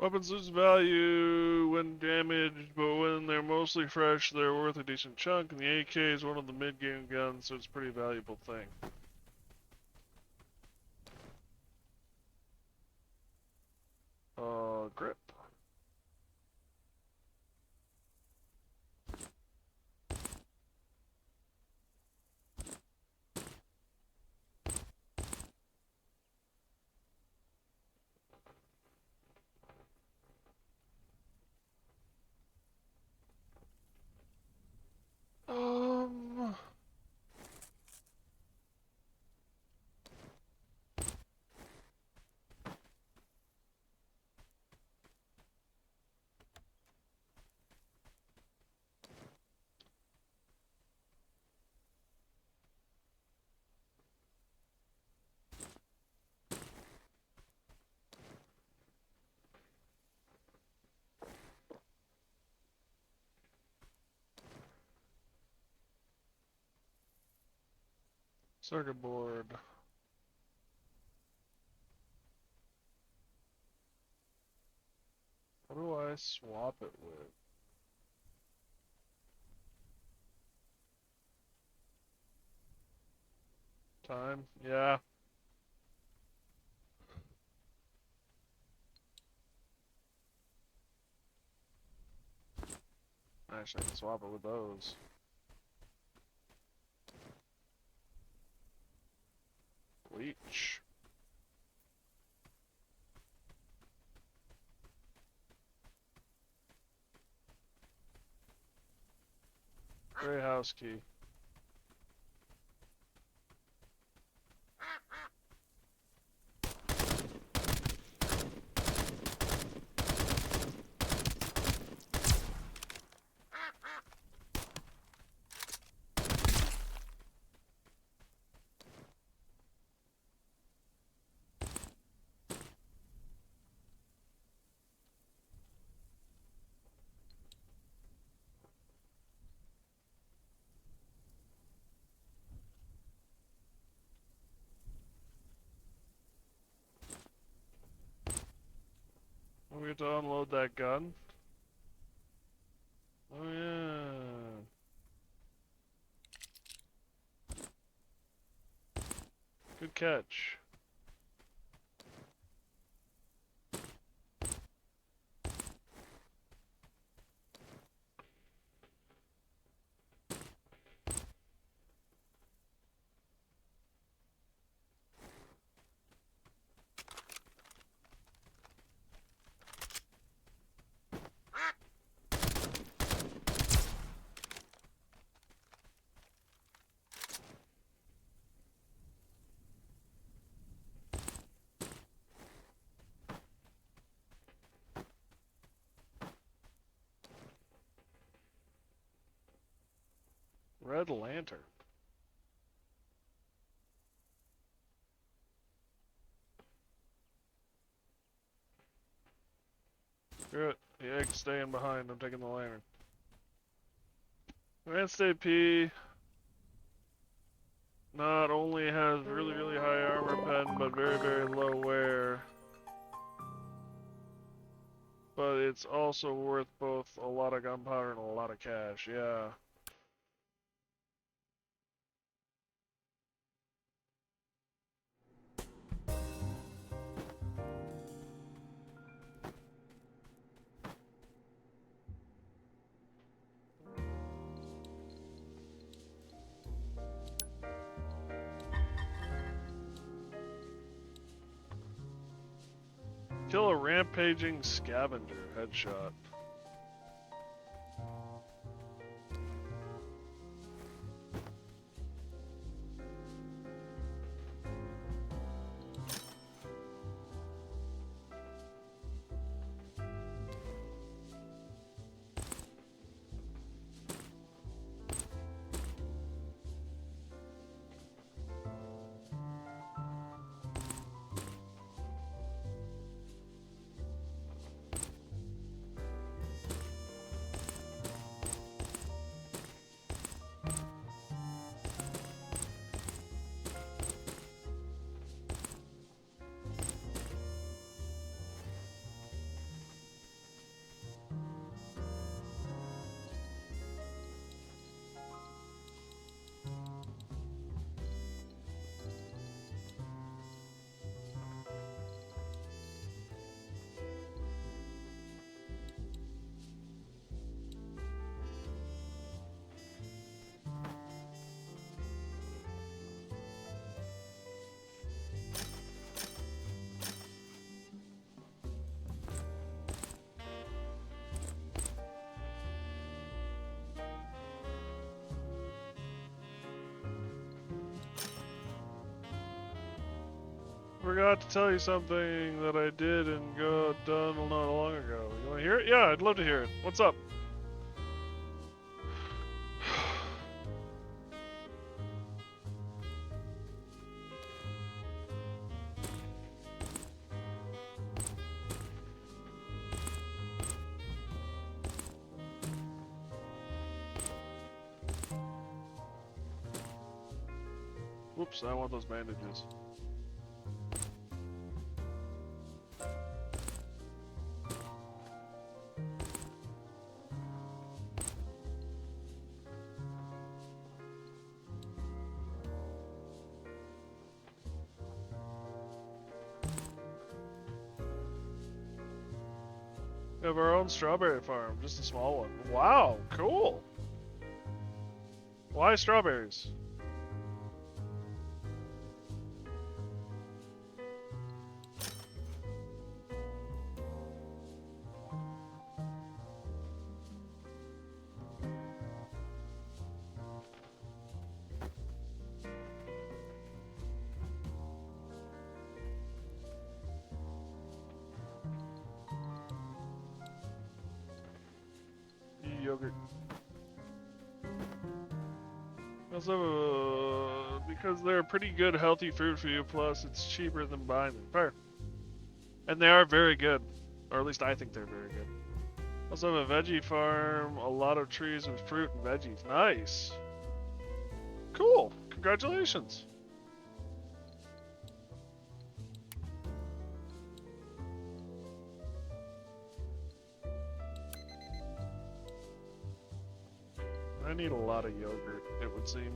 A: Weapons lose value when damaged, but when they're mostly fresh, they're worth a decent chunk, and the AK is one of the mid-game guns, so it's a pretty valuable thing. Grip. Um, circuit board. What do I swap it with? Time? Yeah. Actually, I can swap it with those. Bleach. Gray house key. We get to unload that gun. Oh yeah. Good catch. Red lantern. Screw it. The egg's staying behind. I'm taking the lantern. Advanced AP not only has really, really high armor pen, but very, very low wear. But it's also worth both a lot of gunpowder and a lot of cash, yeah. Kill a rampaging scavenger. Headshot. forgot to tell you something that I did and got done not long ago. You want to hear it? Yeah, I'd love to hear it. What's up? Whoops, I want those bandages. We have our own strawberry farm, just a small one. Wow, cool. Why strawberries? Yogurt. Also, because they're a pretty good healthy fruit for you, plus it's cheaper than buying them. Fair. And they are very good. Or at least I think they're very good. Also have a veggie farm, a lot of trees with fruit and veggies. Nice. Cool. Congratulations. I need a lot of yogurt, it would seem.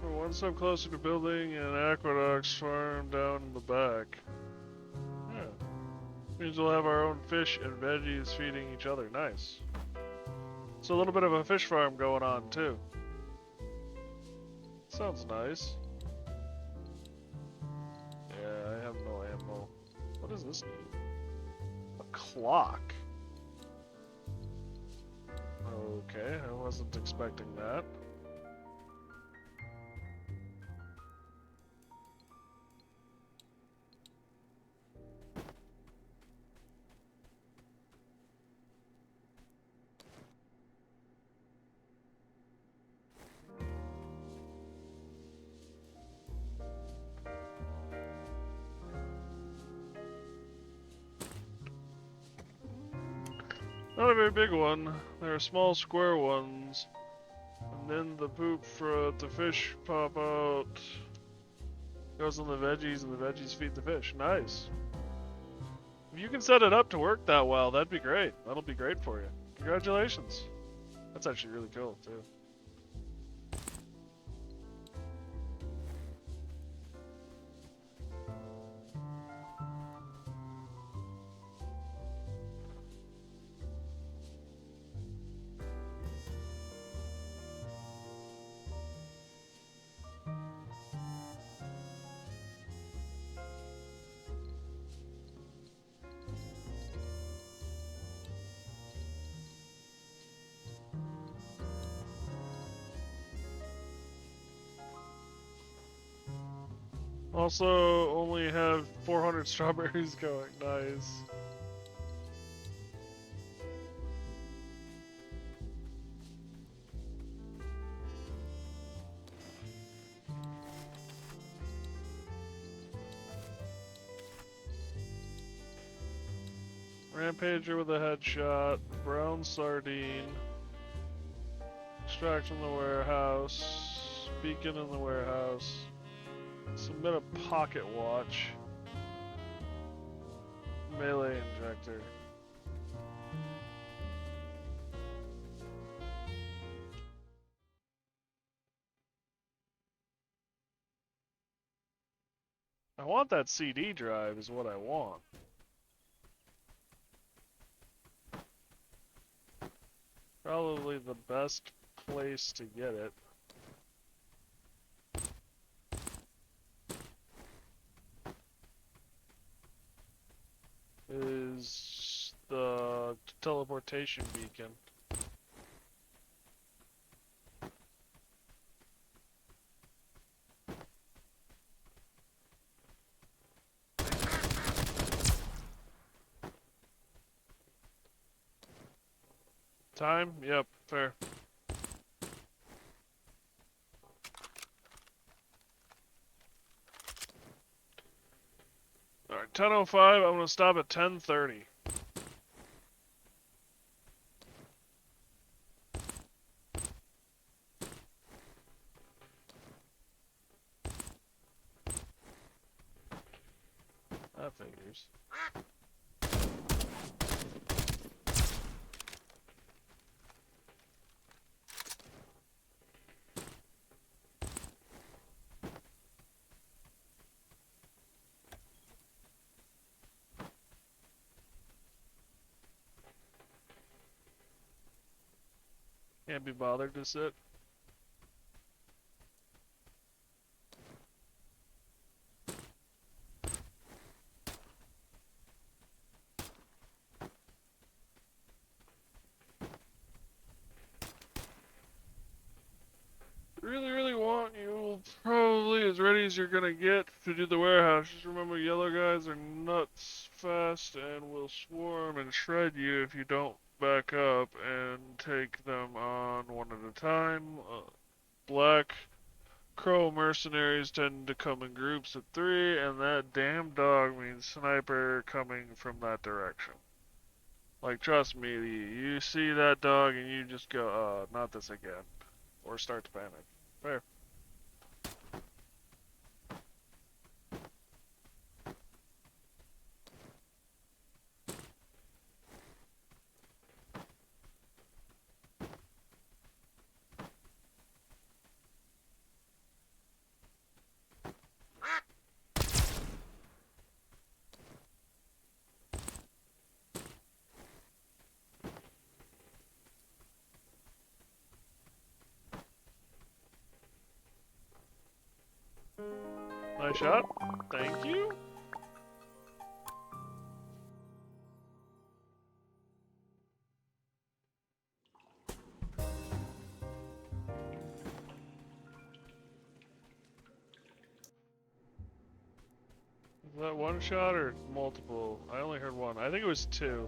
A: We're one step closer to building an aqueducts farm down in the back. Yeah. Means we'll have our own fish and veggies feeding each other. Nice. So a little bit of a fish farm going on too. Sounds nice. Yeah, I have no ammo. What does this need? A clock. Okay, I wasn't expecting that. Not a very big one. There are small square ones. And then the poop for the fish pop out. Goes on the veggies and the veggies feed the fish. Nice. If you can set it up to work that well, that'd be great. That'll be great for you. Congratulations. That's actually really cool too. Also, only have 400 strawberries going. Nice. Rampager with a headshot. Brown sardine. Extract from the warehouse. Beacon in the warehouse. Submit a pocket watch. Melee injector. I want that CD drive is what I want. Probably the best place to get it. is the teleportation beacon. Time? Yep, fair. Alright, 10:05, I'm gonna stop at 10:30. That figures. Can't be bothered to sit. Really want you probably as ready as you're gonna get to do the warehouse. Just remember, yellow guys are nuts fast and will swarm and shred you if you don't back up and take them on one at a time. Black Crow mercenaries tend to come in groups of 3, and that damn dog means sniper coming from that direction. Like, trust me, you see that dog and you just go, not this again. Or start to panic. Fair. Nice shot. Thank you. Is that one shot or multiple? I only heard one. I think it was 2.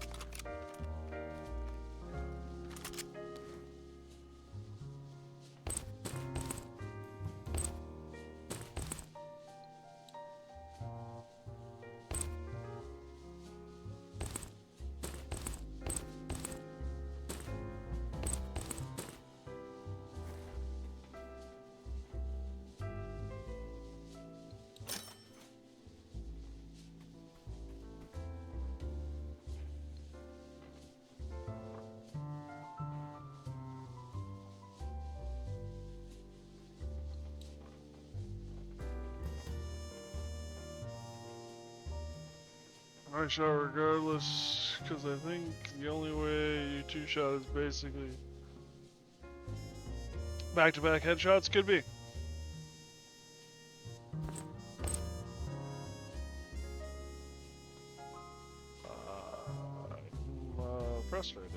A: Nice shot regardless, because I think the only way you 2-shot is basically back-to-back headshots. Could be. I'm frustrated.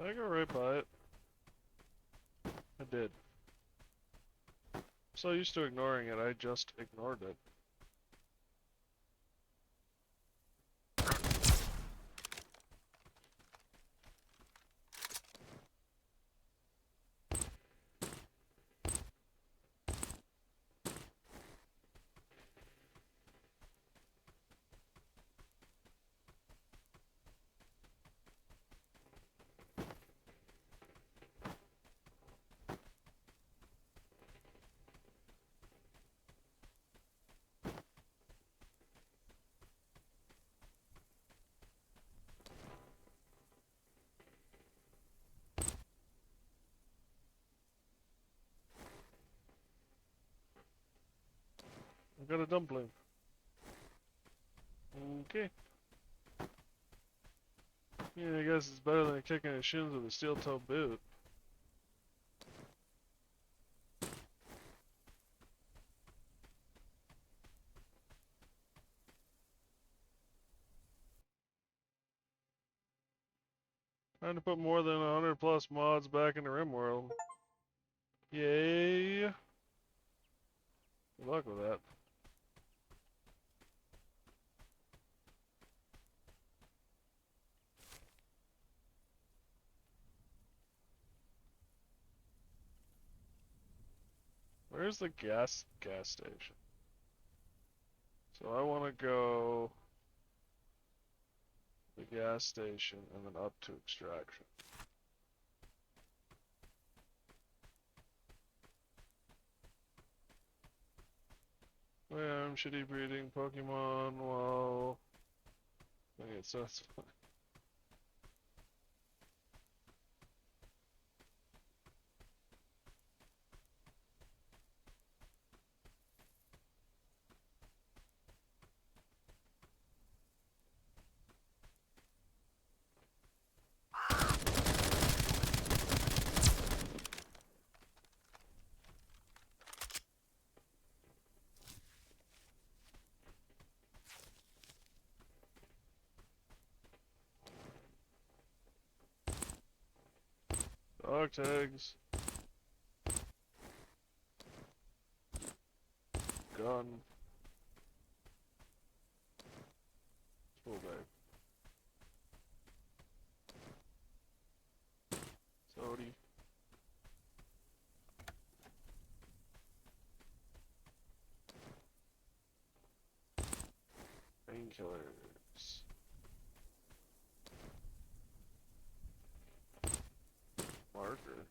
A: I go right by it. I did. I'm so used to ignoring it, I just ignored it. got a dumpling. Okay. Yeah, I guess it's better than kicking his shins with a steel-toe boot. Time to put more than 100 plus mods back into RimWorld. Yay! Good luck with that. Where's the gas station? So I want to go the gas station and then up to extraction. I'm shitty breeding Pokemon while okay, so that's fine. Dog tags. Gun. Full bag. Sody. Painkillers. Marker.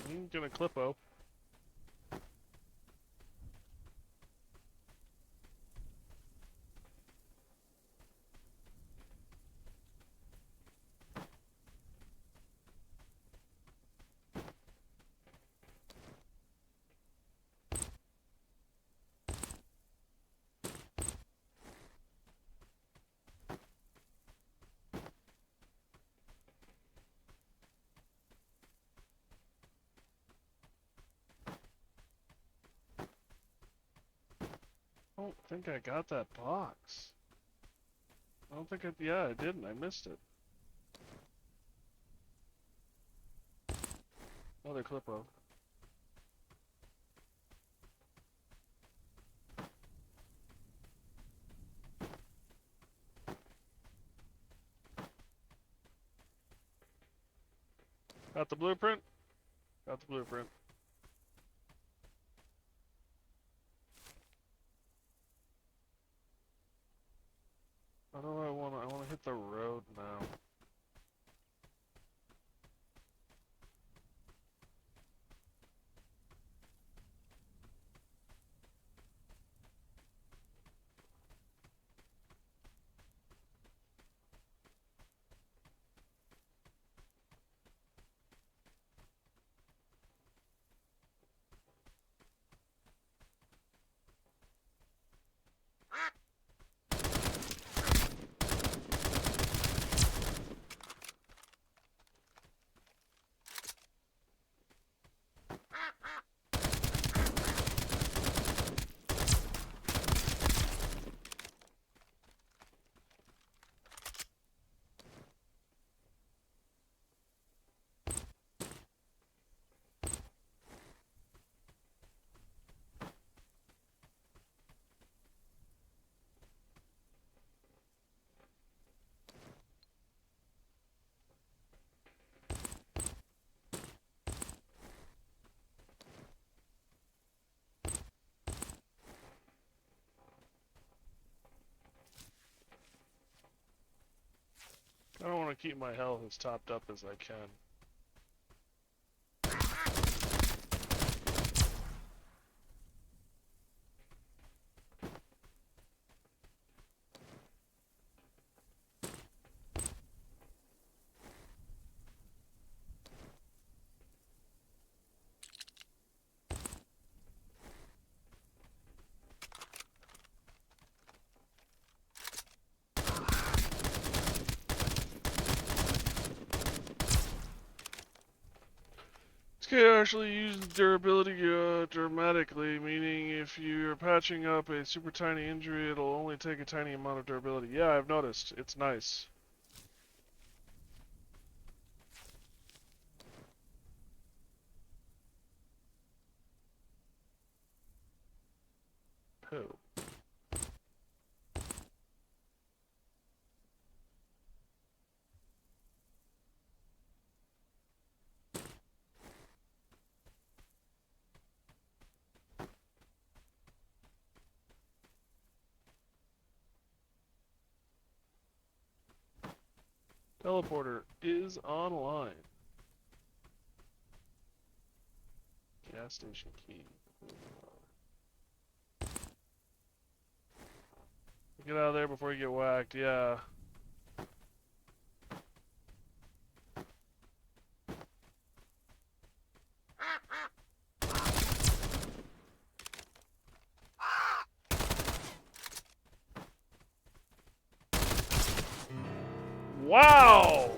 A: I'm gonna clippo. I don't think I got that box. I don't think yeah, I didn't. I missed it. Another clippo. Got the blueprint? Got the blueprint. How do I wanna hit the road now. I don't want to keep my health as topped up as I can. can actually use durability dramatically, meaning if you're patching up a super tiny injury, it'll only take a tiny amount of durability. Yeah, I've noticed. It's nice. Oh. Teleporter is online. Gas station key. Get out of there before you get whacked, yeah. Wow!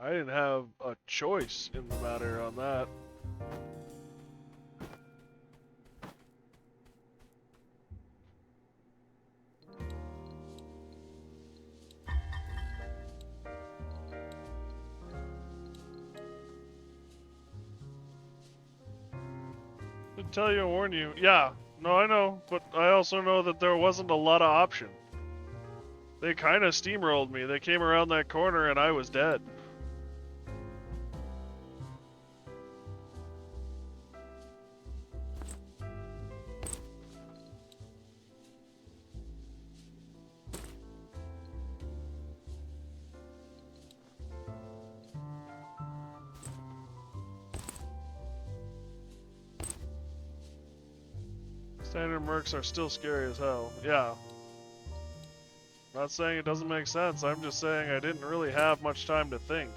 A: I didn't have a choice in the matter on that. Didn't tell you, I warned you. Yeah, no, I know, but I also know that there wasn't a lot of option. They kind of steamrolled me. They came around that corner and I was dead. Standard mercs are still scary as hell. Yeah. Not saying it doesn't make sense. I'm just saying I didn't really have much time to think.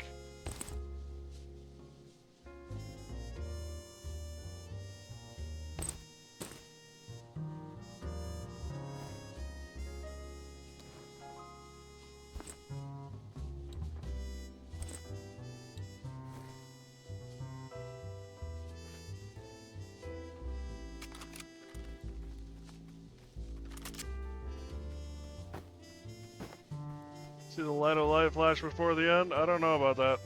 A: See the light of light flash before the end? I don't know about that.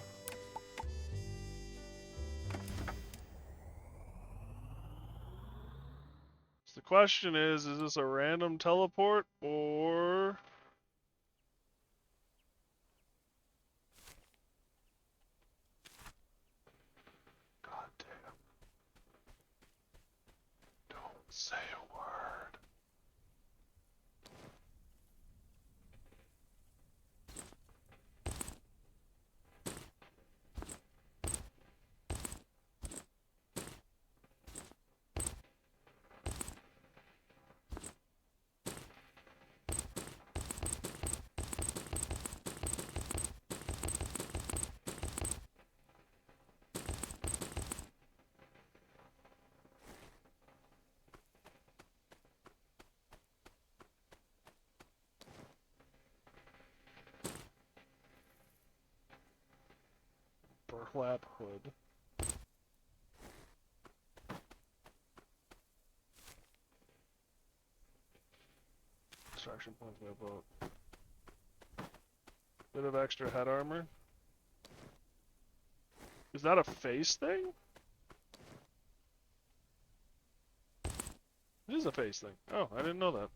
A: So the question is this a random teleport or... God damn. Don't say a word. Burlap hood. Extraction points by boat. Bit of extra head armor. Is that a face thing? It is a face thing. Oh, I didn't know that.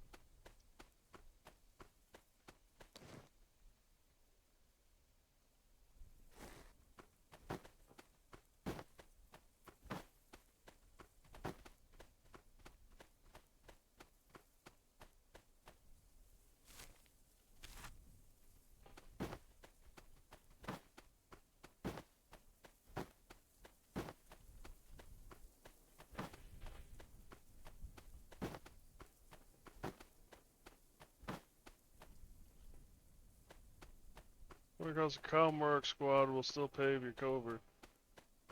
A: When it comes to Comwork squad, will still pave your covert.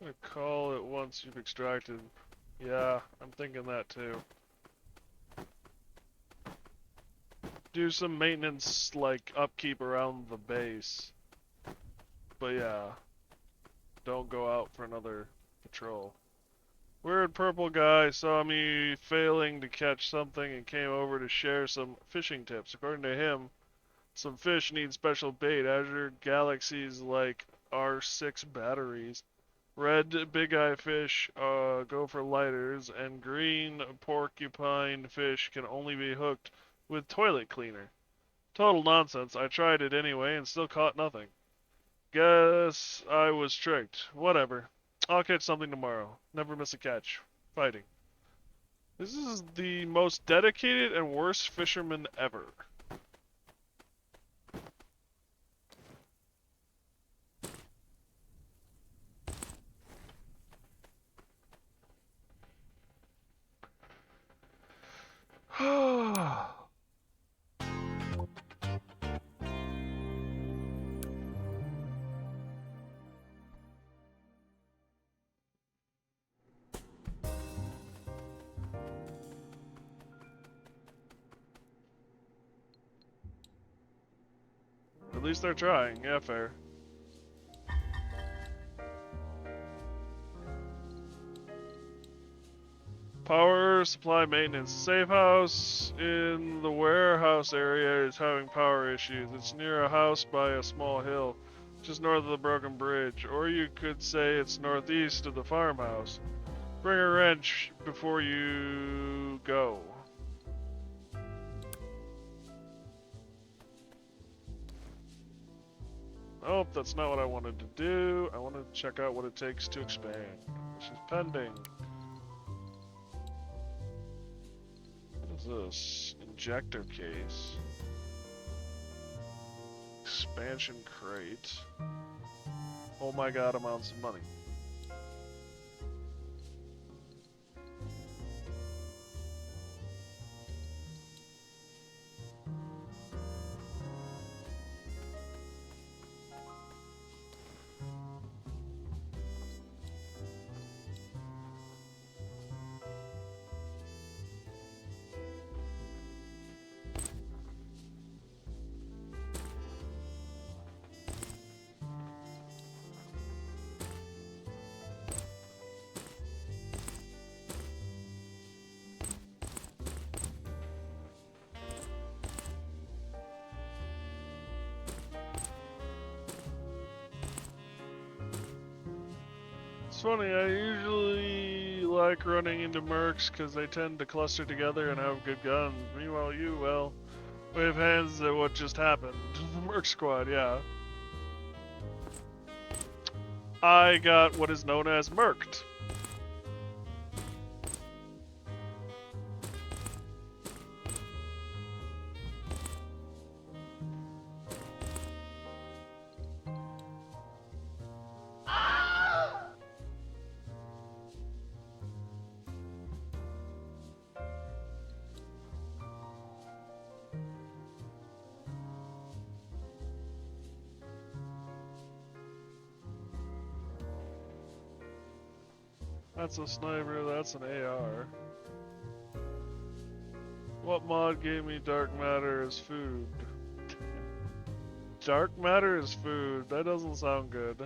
A: I call it once you've extracted. Yeah, I'm thinking that too. Do some maintenance, like upkeep around the base. But yeah, don't go out for another patrol. Weird purple guy saw me failing to catch something and came over to share some fishing tips. According to him, some fish need special bait. Azure galaxies like R6 batteries. Red big eye fish go for lighters, and green porcupine fish can only be hooked with toilet cleaner. Total nonsense. I tried it anyway and still caught nothing. Guess I was tricked. Whatever. I'll catch something tomorrow. Never miss a catch. Fighting. This is the most dedicated and worst fisherman ever. At least they're trying. Yeah, fair. Power supply maintenance. Safe house in the warehouse area is having power issues. It's near a house by a small hill, just north of the broken bridge. Or you could say it's northeast of the farmhouse. Bring a wrench before you go. Oh, that's not what I wanted to do. I wanted to check out what it takes to expand. This is pending. What is this? Injector case. Expansion crate. Oh my god, amounts of money. It's funny, I usually like running into mercs because they tend to cluster together and have good guns. Meanwhile, you, well, wave hands at what just happened. The merc squad, yeah. I got what is known as merked. That's a sniper, that's an AR. What mod gave me dark matter as food? Dark matter as food? That doesn't sound good.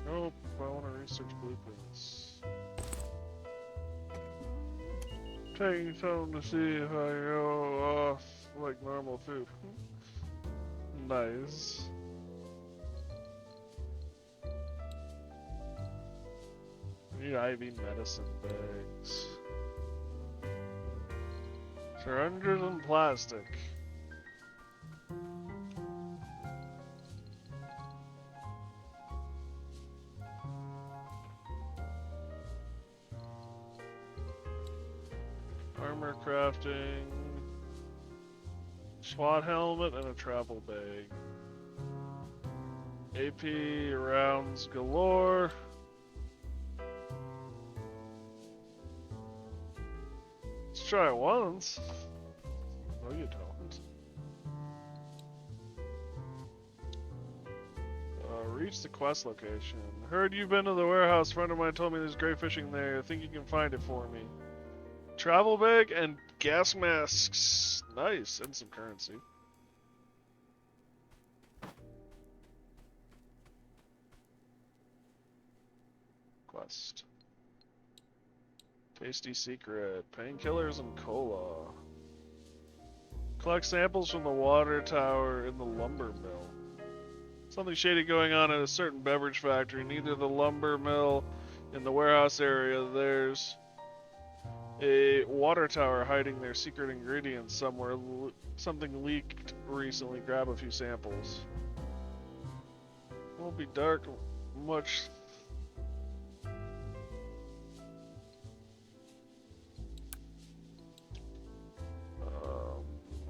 A: Nope, I want to research blueprints. Taking some to see if I go off like normal food. Nice. Need IV medicine bags. Syringes and plastic. Armor crafting. SWAT helmet and a travel bag. AP rounds galore. Let's try it once. No, you don't. Reach the quest location. Heard you've been to the warehouse. Friend of mine told me there's great fishing there. I think you can find it for me. Travel bag and gas masks. Nice. And some currency. Quest. Tasty secret. Painkillers and cola. Collect samples from the water tower in the lumber mill. Something shady going on at a certain beverage factory. Neither the lumber mill in the warehouse area. There's a water tower hiding their secret ingredients somewhere. Something leaked recently. Grab a few samples. Won't be dark much.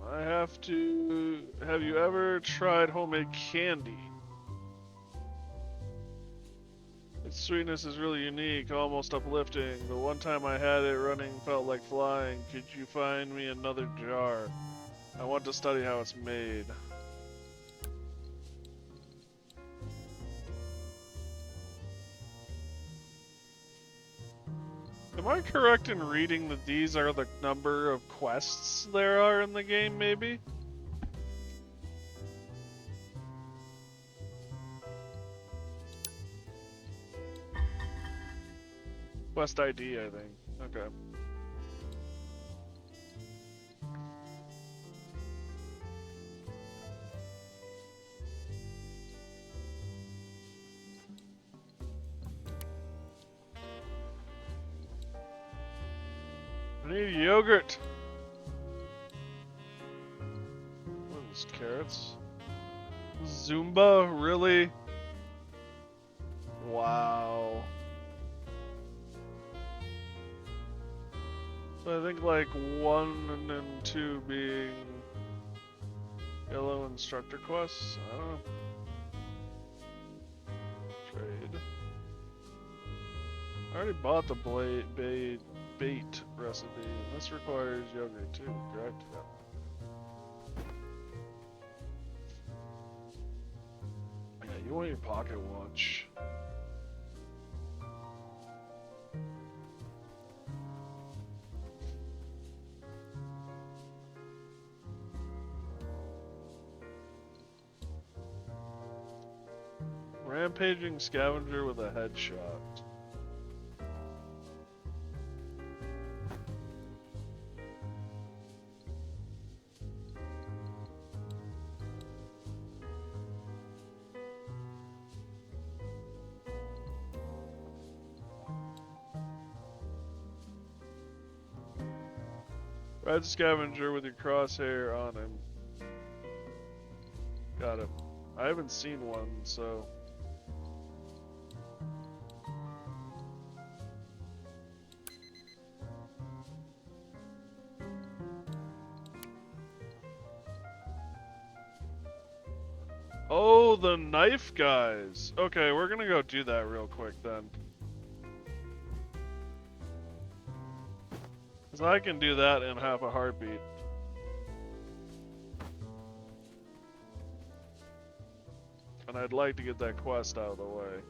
A: I have to. Have you ever tried homemade candy? Its sweetness is really unique, almost uplifting. The one time I had it running felt like flying. Could you find me another jar? I want to study how it's made. Am I correct in reading that these are the number of quests there are in the game, maybe? Quest ID, I think. Okay. I need yogurt. What is this, carrots? Zumba? Really? Wow. So I think like 1 and 2 being yellow instructor quests. I don't know. Trade. I already bought the bait recipe. This requires yogurt too, correct? Yeah. Yeah, you want your pocket watch. Rampaging scavenger with a headshot. Red scavenger with your crosshair on him. Got it. I haven't seen one, so... Oh, the knife guys. Okay, we're gonna go do that real quick then. Because I can do that in half a heartbeat. And I'd like to get that quest out of the way.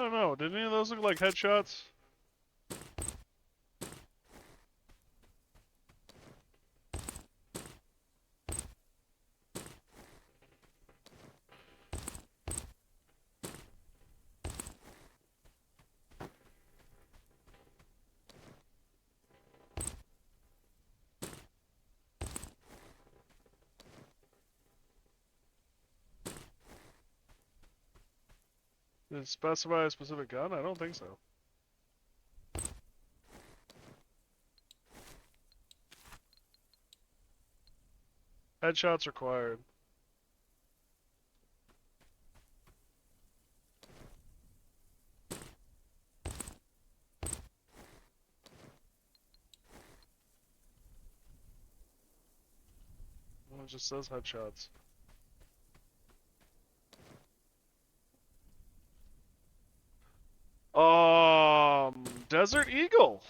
A: don't know. Did any of those look like headshots? Did it specify a specific gun? I don't think so. Headshots required. Well, it just says headshots. Desert Eagle.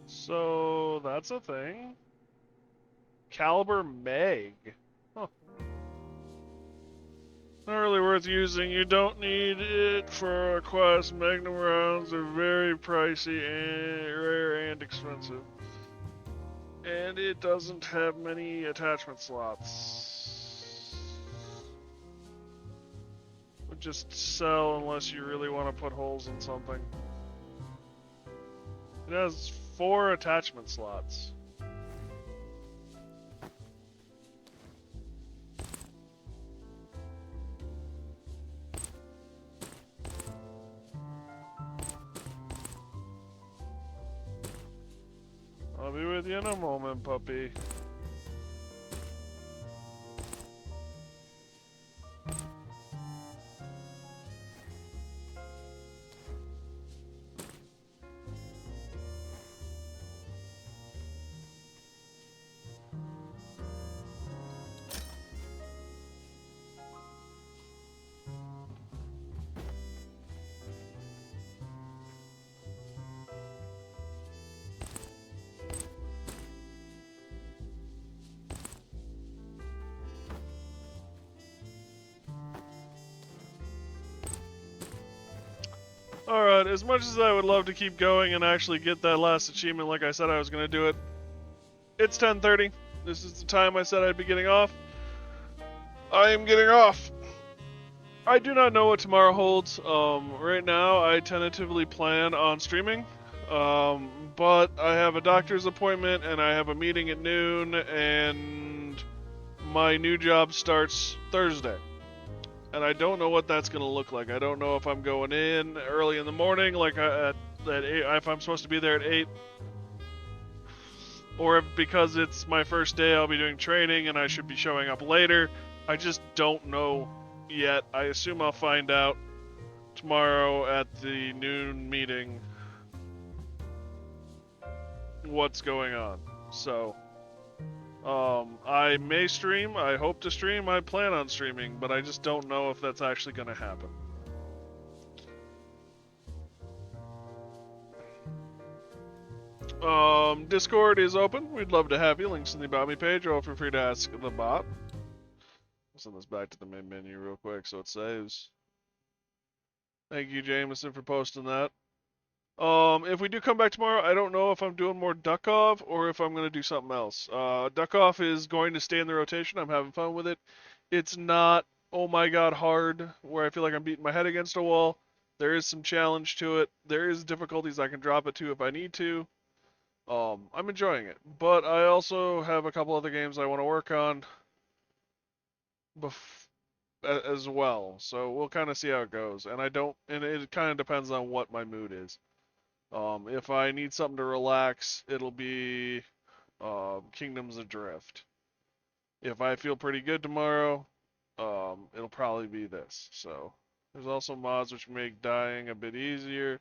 A: So that's a thing. Caliber Meg. Huh. Not really worth using. You don't need it for a quest. Magnum rounds are very pricey and rare and expensive. And it doesn't have many attachment slots. Would just sell unless you really want to put holes in something. It has 4 attachment slots. I'll be with you in a moment, puppy. Alright, as much as I would love to keep going and actually get that last achievement like I said I was going to do it, it's 10:30. This is the time I said I'd be getting off. I am getting off. I do not know what tomorrow holds. Right now, I tentatively plan on streaming. But I have a doctor's appointment and I have a meeting at noon, and my new job starts Thursday. And I don't know what that's going to look like. I don't know if I'm going in early in the morning, like at 8, if I'm supposed to be there at 8, or if because it's my first day I'll be doing training and I should be showing up later. I just don't know yet. I assume I'll find out tomorrow at the noon meeting what's going on. So, I may stream, I hope to stream, I plan on streaming, but I just don't know if that's actually going to happen. Discord is open. We'd love to have you. Links in the About Me page, or feel free to ask the bot. I'll send this back to the main menu real quick so it saves. Thank you, Jameson, for posting that. If we do come back tomorrow, I don't know if I'm doing more Duckov or if I'm going to do something else. Duckov is going to stay in the rotation. I'm having fun with it. It's not, oh my god, hard, where I feel like I'm beating my head against a wall. There is some challenge to it. There is difficulties I can drop it to if I need to. I'm enjoying it. But I also have a couple other games I want to work on as well. So we'll kind of see how it goes. And it kind of depends on what my mood is. If I need something to relax, it'll be Kingdoms Adrift. If I feel pretty good tomorrow, it'll probably be this. So there's also mods which make dying a bit easier,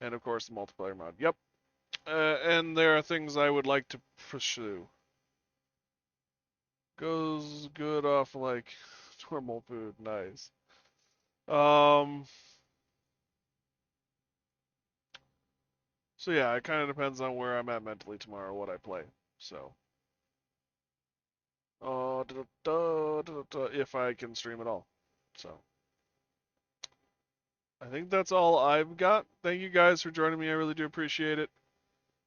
A: and of course the multiplayer mod. Yep. And there are things I would like to pursue. Goes good off like normal food. Nice. Um. So yeah, it kind of depends on where I'm at mentally tomorrow, what I play. So. If I can stream at all. So. I think that's all I've got. Thank you guys for joining me. I really do appreciate it.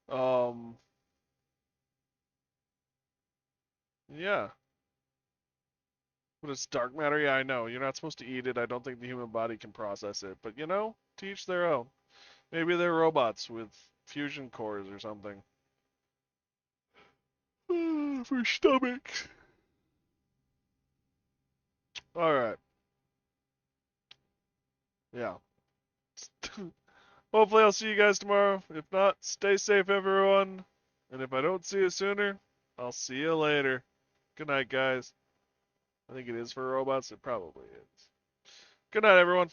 A: Um, yeah. But it's dark matter. Yeah, I know. You're not supposed to eat it. I don't think the human body can process it. But to each their own. Maybe they're robots with fusion cores or something. For stomachs. All right. Yeah. Hopefully I'll see you guys tomorrow. If not, stay safe, everyone. And if I don't see you sooner, I'll see you later. Good night, guys. I think it is for robots. It probably is. Good night, everyone.